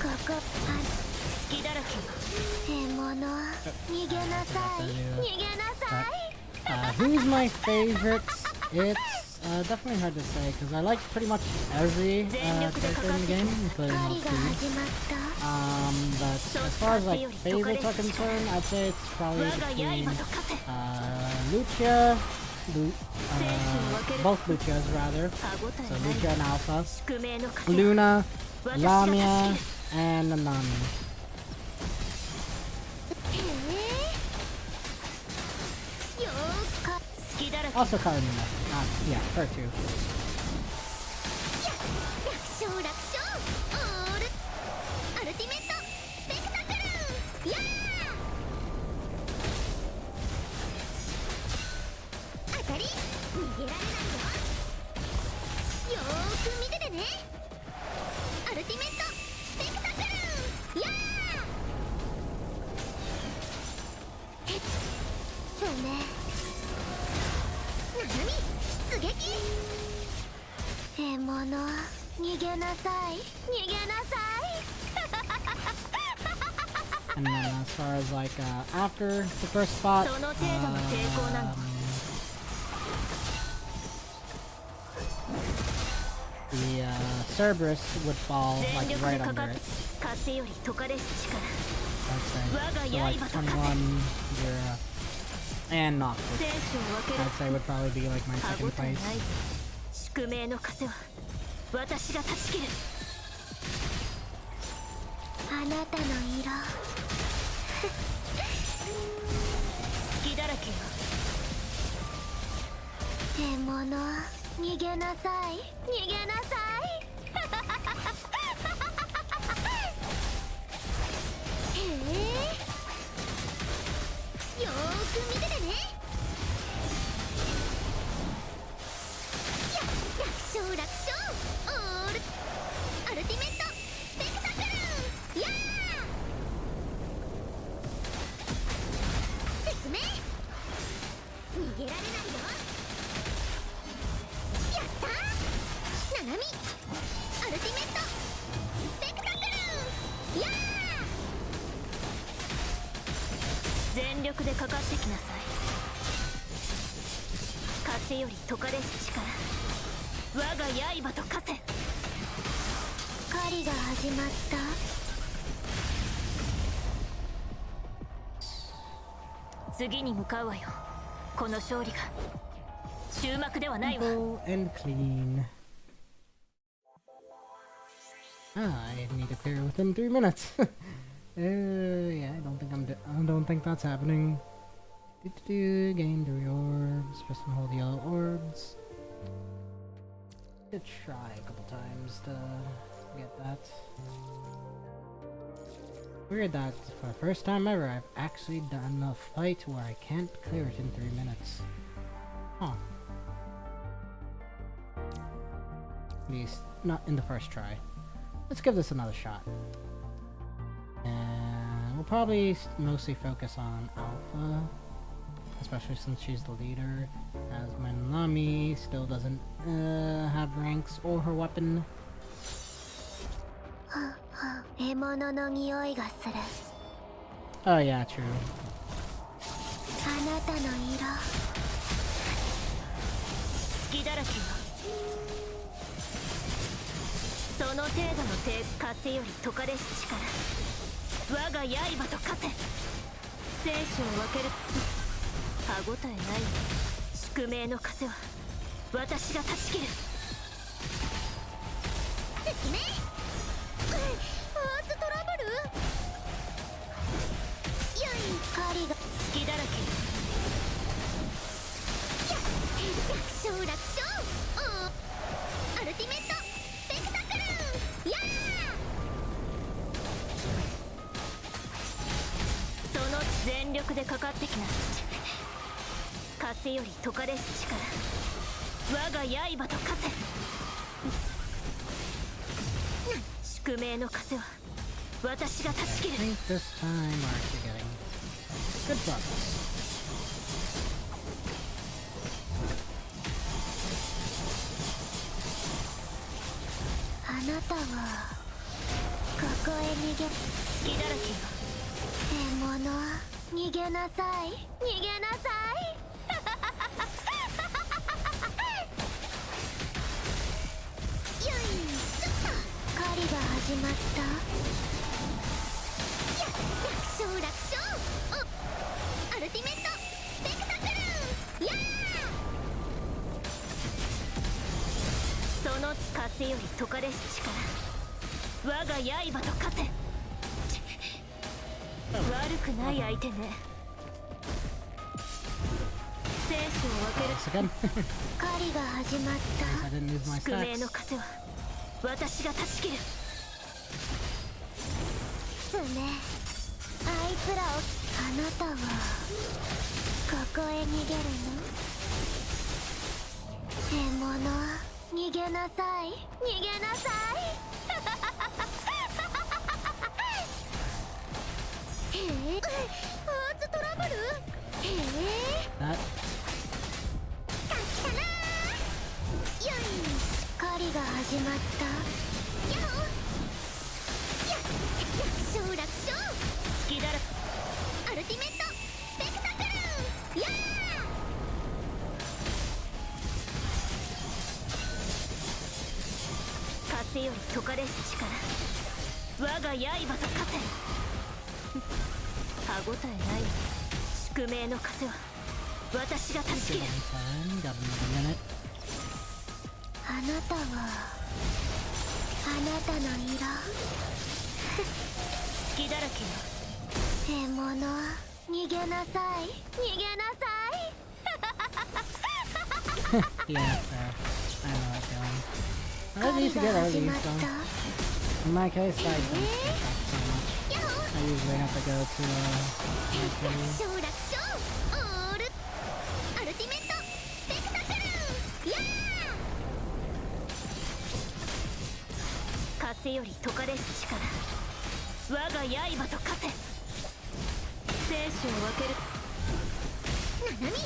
ここ隙だらけよ。獲物逃げなさい逃げなさい Who's my favorite? It's definitely hard to say because I like pretty much every character in the game, including 狩 all りが three. 始まった But as far as like favorites are concerned, I'd say it's probably 我が between 刃と化せ。 Lucia, both Lucias rather. 歯ごた So えない。 Lucia and Alpha, 宿命の風は Luna, 私が断ち Lamia, 切る。 and Nanami. へえよーか隙だらけ。 Also Karimina. Yeah, her too. 楽勝楽勝オールアルティメットスペクタクルやー当たり逃げられないよよーく見ててねアルティメットスペクタクルやーそうねナナミ出撃獲物逃げなさい逃げなさい And then as far as like after the first spot, その程度の抵抗なの。 the Cerberus would fall 全 like 力 right でか under かっ it. て風より解かれし力、 I'd say. So like 21, Zero, and Noctis. 生死を分ける。 I'd say would probably be like my 歯 second ごたえ place. ない。宿命の風は私が断ち切る。あなたの色隙だらけよ。獲物逃げなさい逃げなさいへえよーく見ててね楽勝楽勝オールアルティメットスペクタクルやー説明逃げられないよナミアルティメットスペクタクルや全力でかかってきなさい。風より解かれし力、我が刃と化せ。ー狩りが始まった。次に向かうわよ。この勝利が終幕ではないわ。 Simple and clean. I need to clear within 3 minutes. Yeah, I don't think that's happening. Gain 3 orbs. Press and hold yellow orbs. Could try a couple times to get that. Weird that for the first time ever, I've actually done a fight where I can't clear it in 3 minutes. Huh. At least, not in the first try. Let's give this another shot. And we'll probably mostly focus on Alpha, especially since she's the leader, as my Nami still doesn't have ranks or her weapon. 獲物の匂いがする。 Oh yeah, true. あなたの色。隙だらけよ。その程度の風より解かれし力、我が刃と化せ。生死を分ける。歯応えない宿命の風は私が断ち切る。説明。アーツトラブル。よい狩りが。隙だらけよ。楽勝楽勝。アルティメットスペクタクルやその全力でかかってきな。風より解かれし力、我が刃と化せ。宿命の風は私が断ち切 I る。 think this time we're actually getting good progress. あなたはここへ逃げ。隙だらけよ。獲物逃げなさい逃げなさい。よいしょっと。狩りが始まった。楽勝楽勝。アルティメットスペクタクルやその風より解かれし力、我が刃と化せ。悪くない相手ね。生死を分ける。 Once again. 狩りが始まっ I didn't lose my 宿命の stacks. 風は私が断ち切る。た。すね。あいつらを。あなたはここへ逃げるの。獲物逃げなさい逃げなさい。へえ、アーツトラブル。へえ。 That 来たなー。よい狩りが始まった。やっ楽勝楽勝。隙だらアルティメットスペクタクルや風より解かれし力、我が刃と化せ。歯応えない宿命の風は私が断ち切る。 time. Got another minute. あなたはあなたの色。隙だらけよ。獲物逃げなさい逃げなさい。 Yeah, fair. I know that feeling. I 狩 need り to が get all 始 these まった。 done. In my case, I don't get back so much. やっ I usually have to go to楽 arcade. 勝楽勝。アルティメットスペクタクルや風より解かれし力、我が刃と化せ。生死を分ける。ナナミ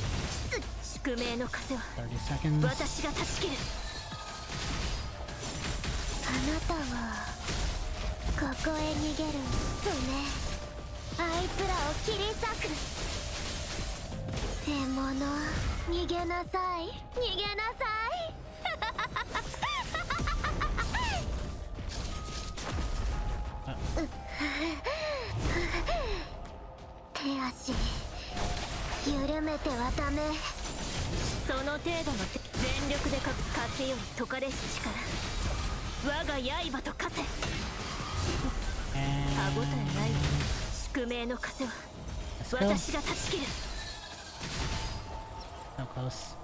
宿命の風は30 seconds. 私が断ち切る。なたはここへ逃げるそうね。あいつらを切り裂く。獲物、逃げなさい、逃げなさい。手足緩めてはダメ。その程度の全力で風より解かれし力、我が刃と化せ。歯応えない宿命の風は Let's go. 私が断ち切る。 So close.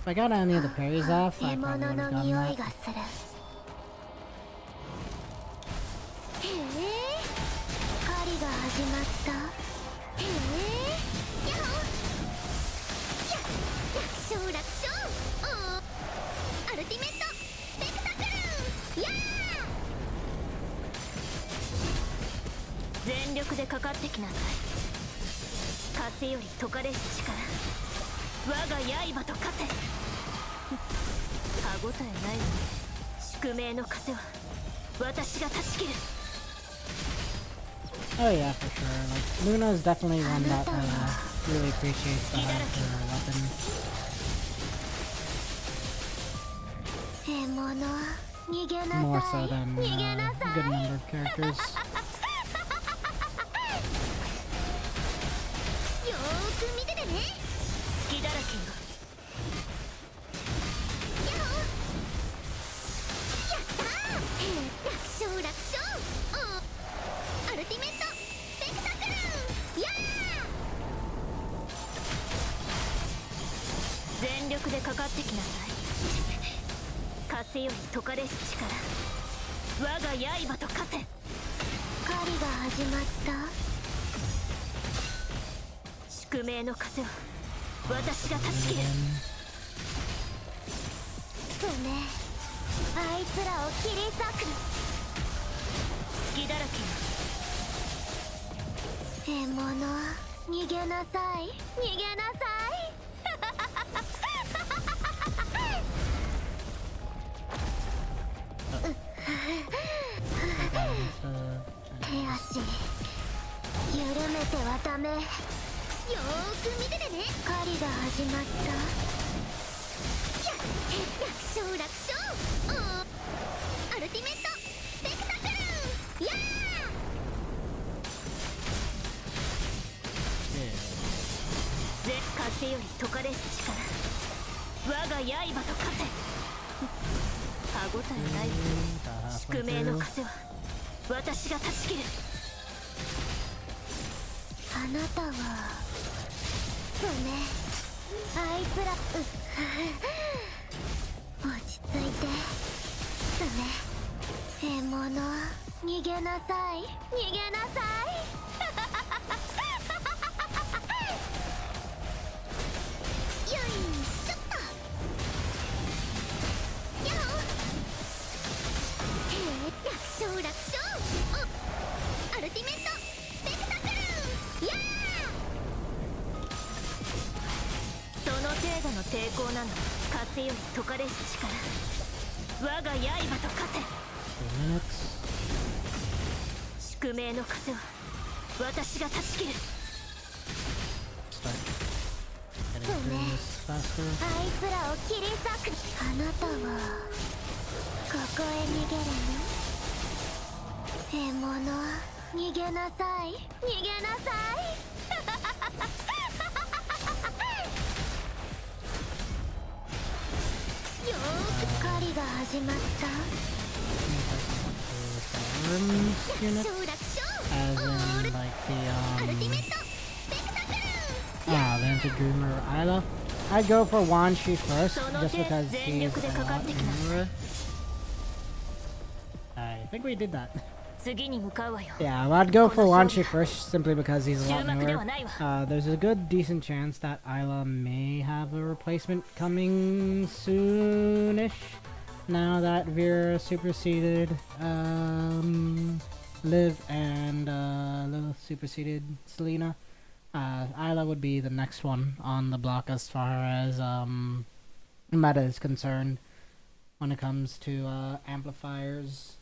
If I got any of the parries off, I 獲 probably 物 would の have gotten 匂い that. がする。へえ、狩りが始まった。へえ、やっ楽勝楽勝。アルティメットスペクタクルやー。全力でかかってきなさい。風より解かれし力、我が刃と化せ。歯応えないのに宿命の風は私が断ち切る。 Oh yeah, for sure. Like Luna is definitely one that really appreciates the her weapon. 獲物、逃げな More さ so い、 than 逃げな a さ good い。 number of characters. よーく見ててね。隙だらけよ。やったー。楽勝楽勝。アルティメットスペクタクルやー。全力でかかってきなさい。風より解かれし力、我が刃と化せ。狩りが始まった。宿命の風は私が断ち切る。そうね、あいつらを切り裂く。隙だらけよ。獲物、逃げなさい、逃げなさい。手足緩めてはダメ。よーく見ててね。狩りが始まった。楽勝楽勝。アルティメットスペクタクルや風より解かれし力、我が刃と化せ。歯応えない宿命の風は私が断ち切る。ー。あなたはそうね、あいつら落ち着いて。そうね、獲物、逃げなさい、逃げなさい。よいしょっと。やお。楽勝楽勝。アルティメットスペクタクルやその程度の抵抗なの風より解かれし力、我が刃と化せ。 2 minutes. 宿命の風は私が断ち切る。 Start getting through this faster. あいつらを切り裂く。あなたはここへ逃げるの。獲物、逃げなさい、逃げなさい。よーく狩りが始まった。 Arms unit, 楽勝楽勝。 as in like アルティ the メットスペクタクル。 Vantage Dreamer Isla. I'd go for Wanshi first, その just 程 because 全 he's 力で a かか lot ってきなさい。 newer. I think we did that. 次に向かうわよ。 Yeah, I'd go for Wanshi first, simply because he's a lot 終幕で newer. はないわ。 There's a good, decent chance that Isla may have a replacement coming soonish. Now that Vera superseded Liv and Lilith superseded Selena, Isla would be the next one on the block as far as meta is concerned. when it comes to amplifiers.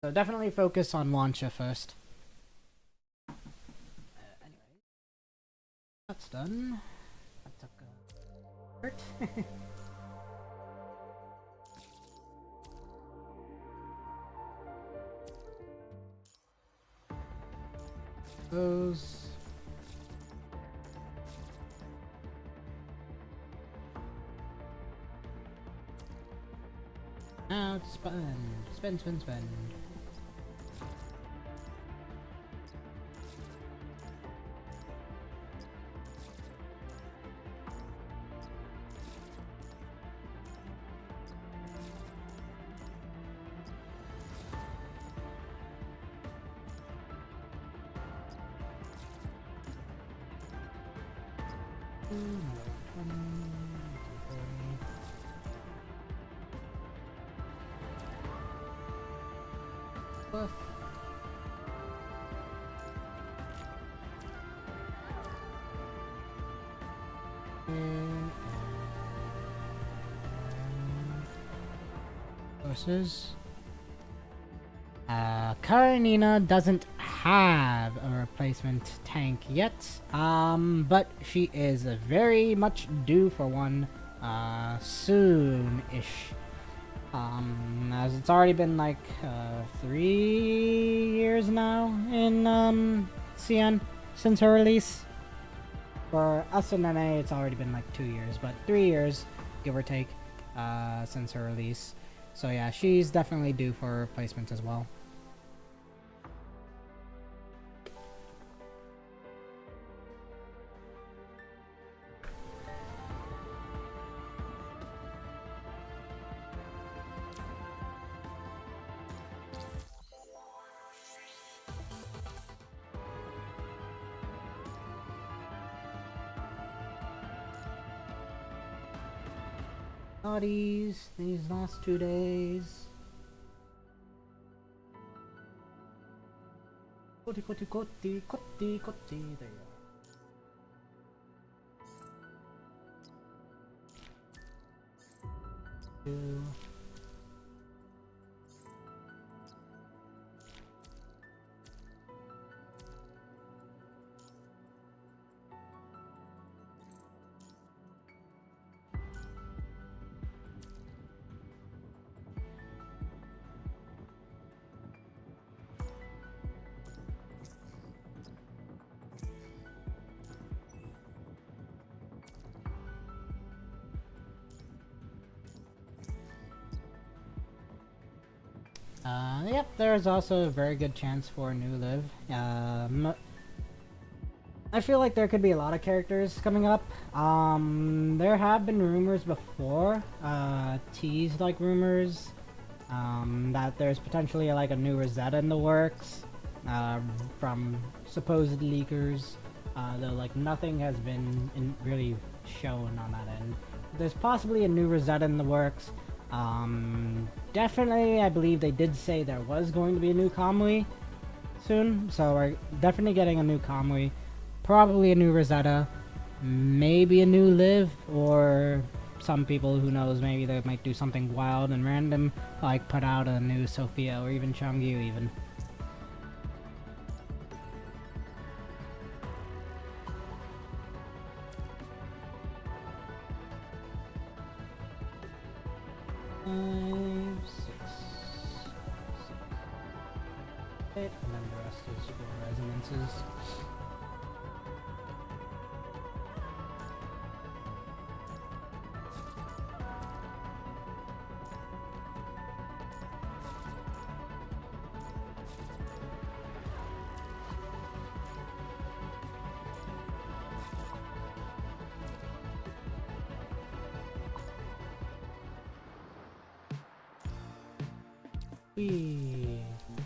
So definitely focus on launcher first. Anyway, that's done. That took a effort. Those. Now to spend. Spend. Woof. Horses. Karenina doesn't have a replacement tank yet, but she is very much due for one soon-ish. As it's already been like 3 years now in CN since her release. For us in NA, it's already been like 2 years, but 3 years, give or take, since her release. So yeah, she's definitely due for a replacement as well. Naughties these last 2 days. Kotti. There you go. 2. Yep, there's also a very good chance for a new live. I feel like there could be a lot of characters coming up. There have been rumors before, teased like rumors, that there's potentially like a new Rosetta in the works, from supposed leakers, though like nothing has been really shown on that end. There's possibly a new Rosetta in the works. Definitely, I believe they did say there was going to be a new Kamui soon, so we're definitely getting a new Kamui, probably a new Rosetta, maybe a new Liv, or some people, who knows, maybe they might do something wild and random, like put out a new Sophia or even Changyu even. And then the rest is for resonances.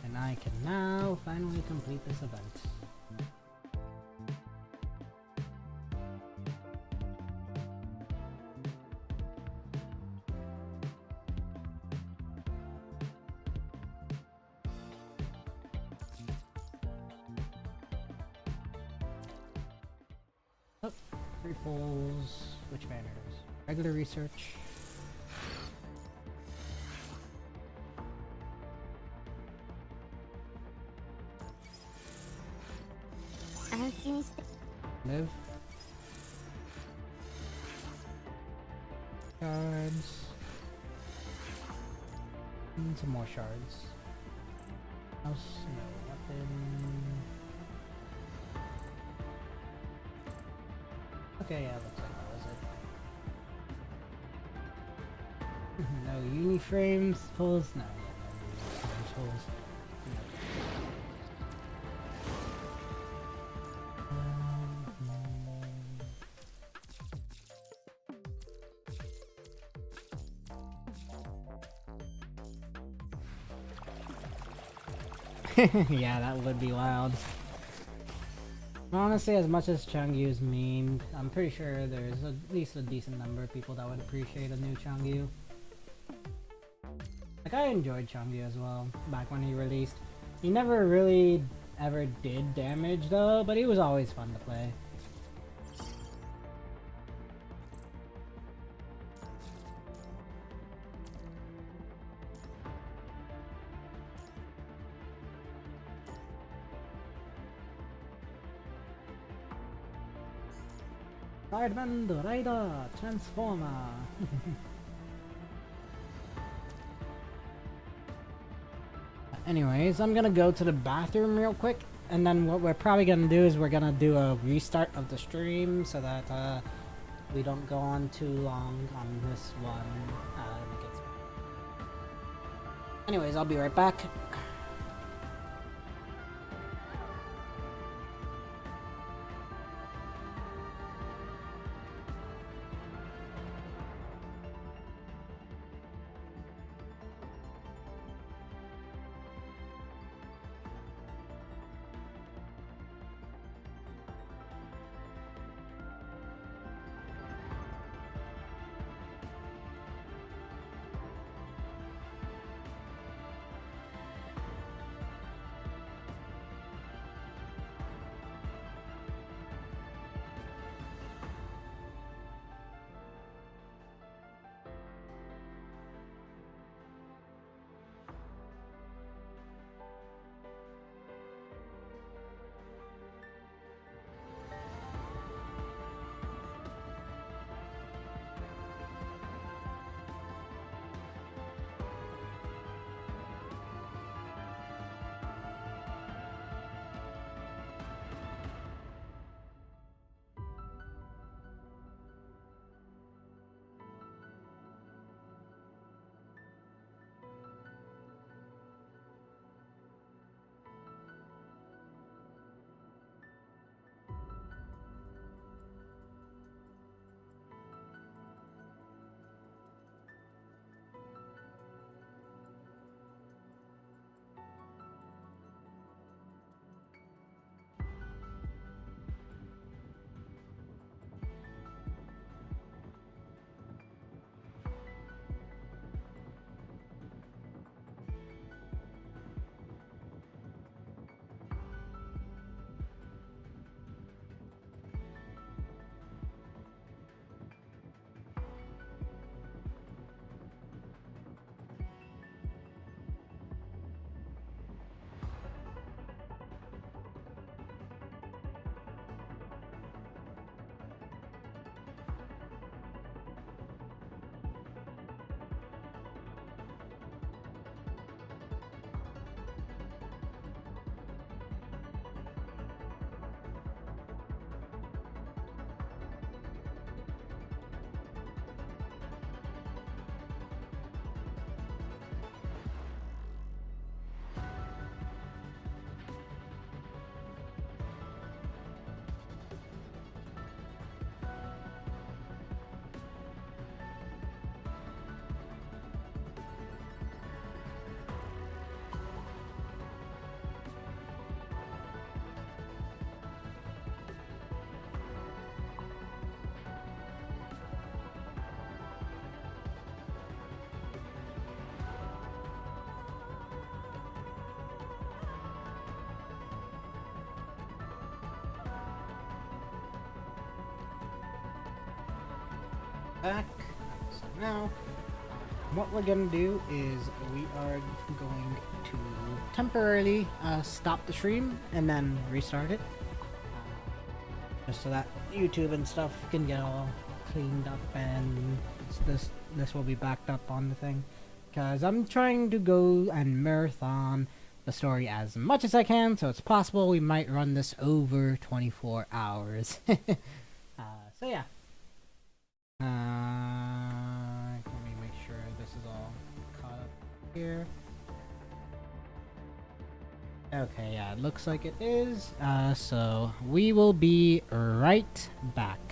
And I can now finally complete this event. Oh, 3 polls. Which banners? Regular research. 心して Live. Shards. And some more shards. House, no weapon. Okay, yeah, looks like that was it. No uniframes pulls? No, yeah, no uniframes pulls. Yeah, that would be wild. Honestly, as much as Changyu's memed, I'm pretty sure there's at least a decent number of people that would appreciate a new Changyu. Like, I enjoyed Changyu as well, back when he released. He never really ever did damage though, but he was always fun to play. Sideman Rider Transformer. Anyways, I'm gonna go to the bathroom real quick, and then what we're probably gonna do is we're gonna do a restart of the stream so that we don't go on too long on this one. Anyways, I'll be right back. Back. So now, what we're gonna do is we are going to temporarily stop the stream and then restart it. just so that YouTube and stuff can get all cleaned up, and this will be backed up on the thing. Because I'm trying to go and marathon the story as much as I can, so it's possible we might run this over 24 hours. So yeah. Let me make sure this is all caught up here. Okay, yeah, it looks like it is. So we will be right back.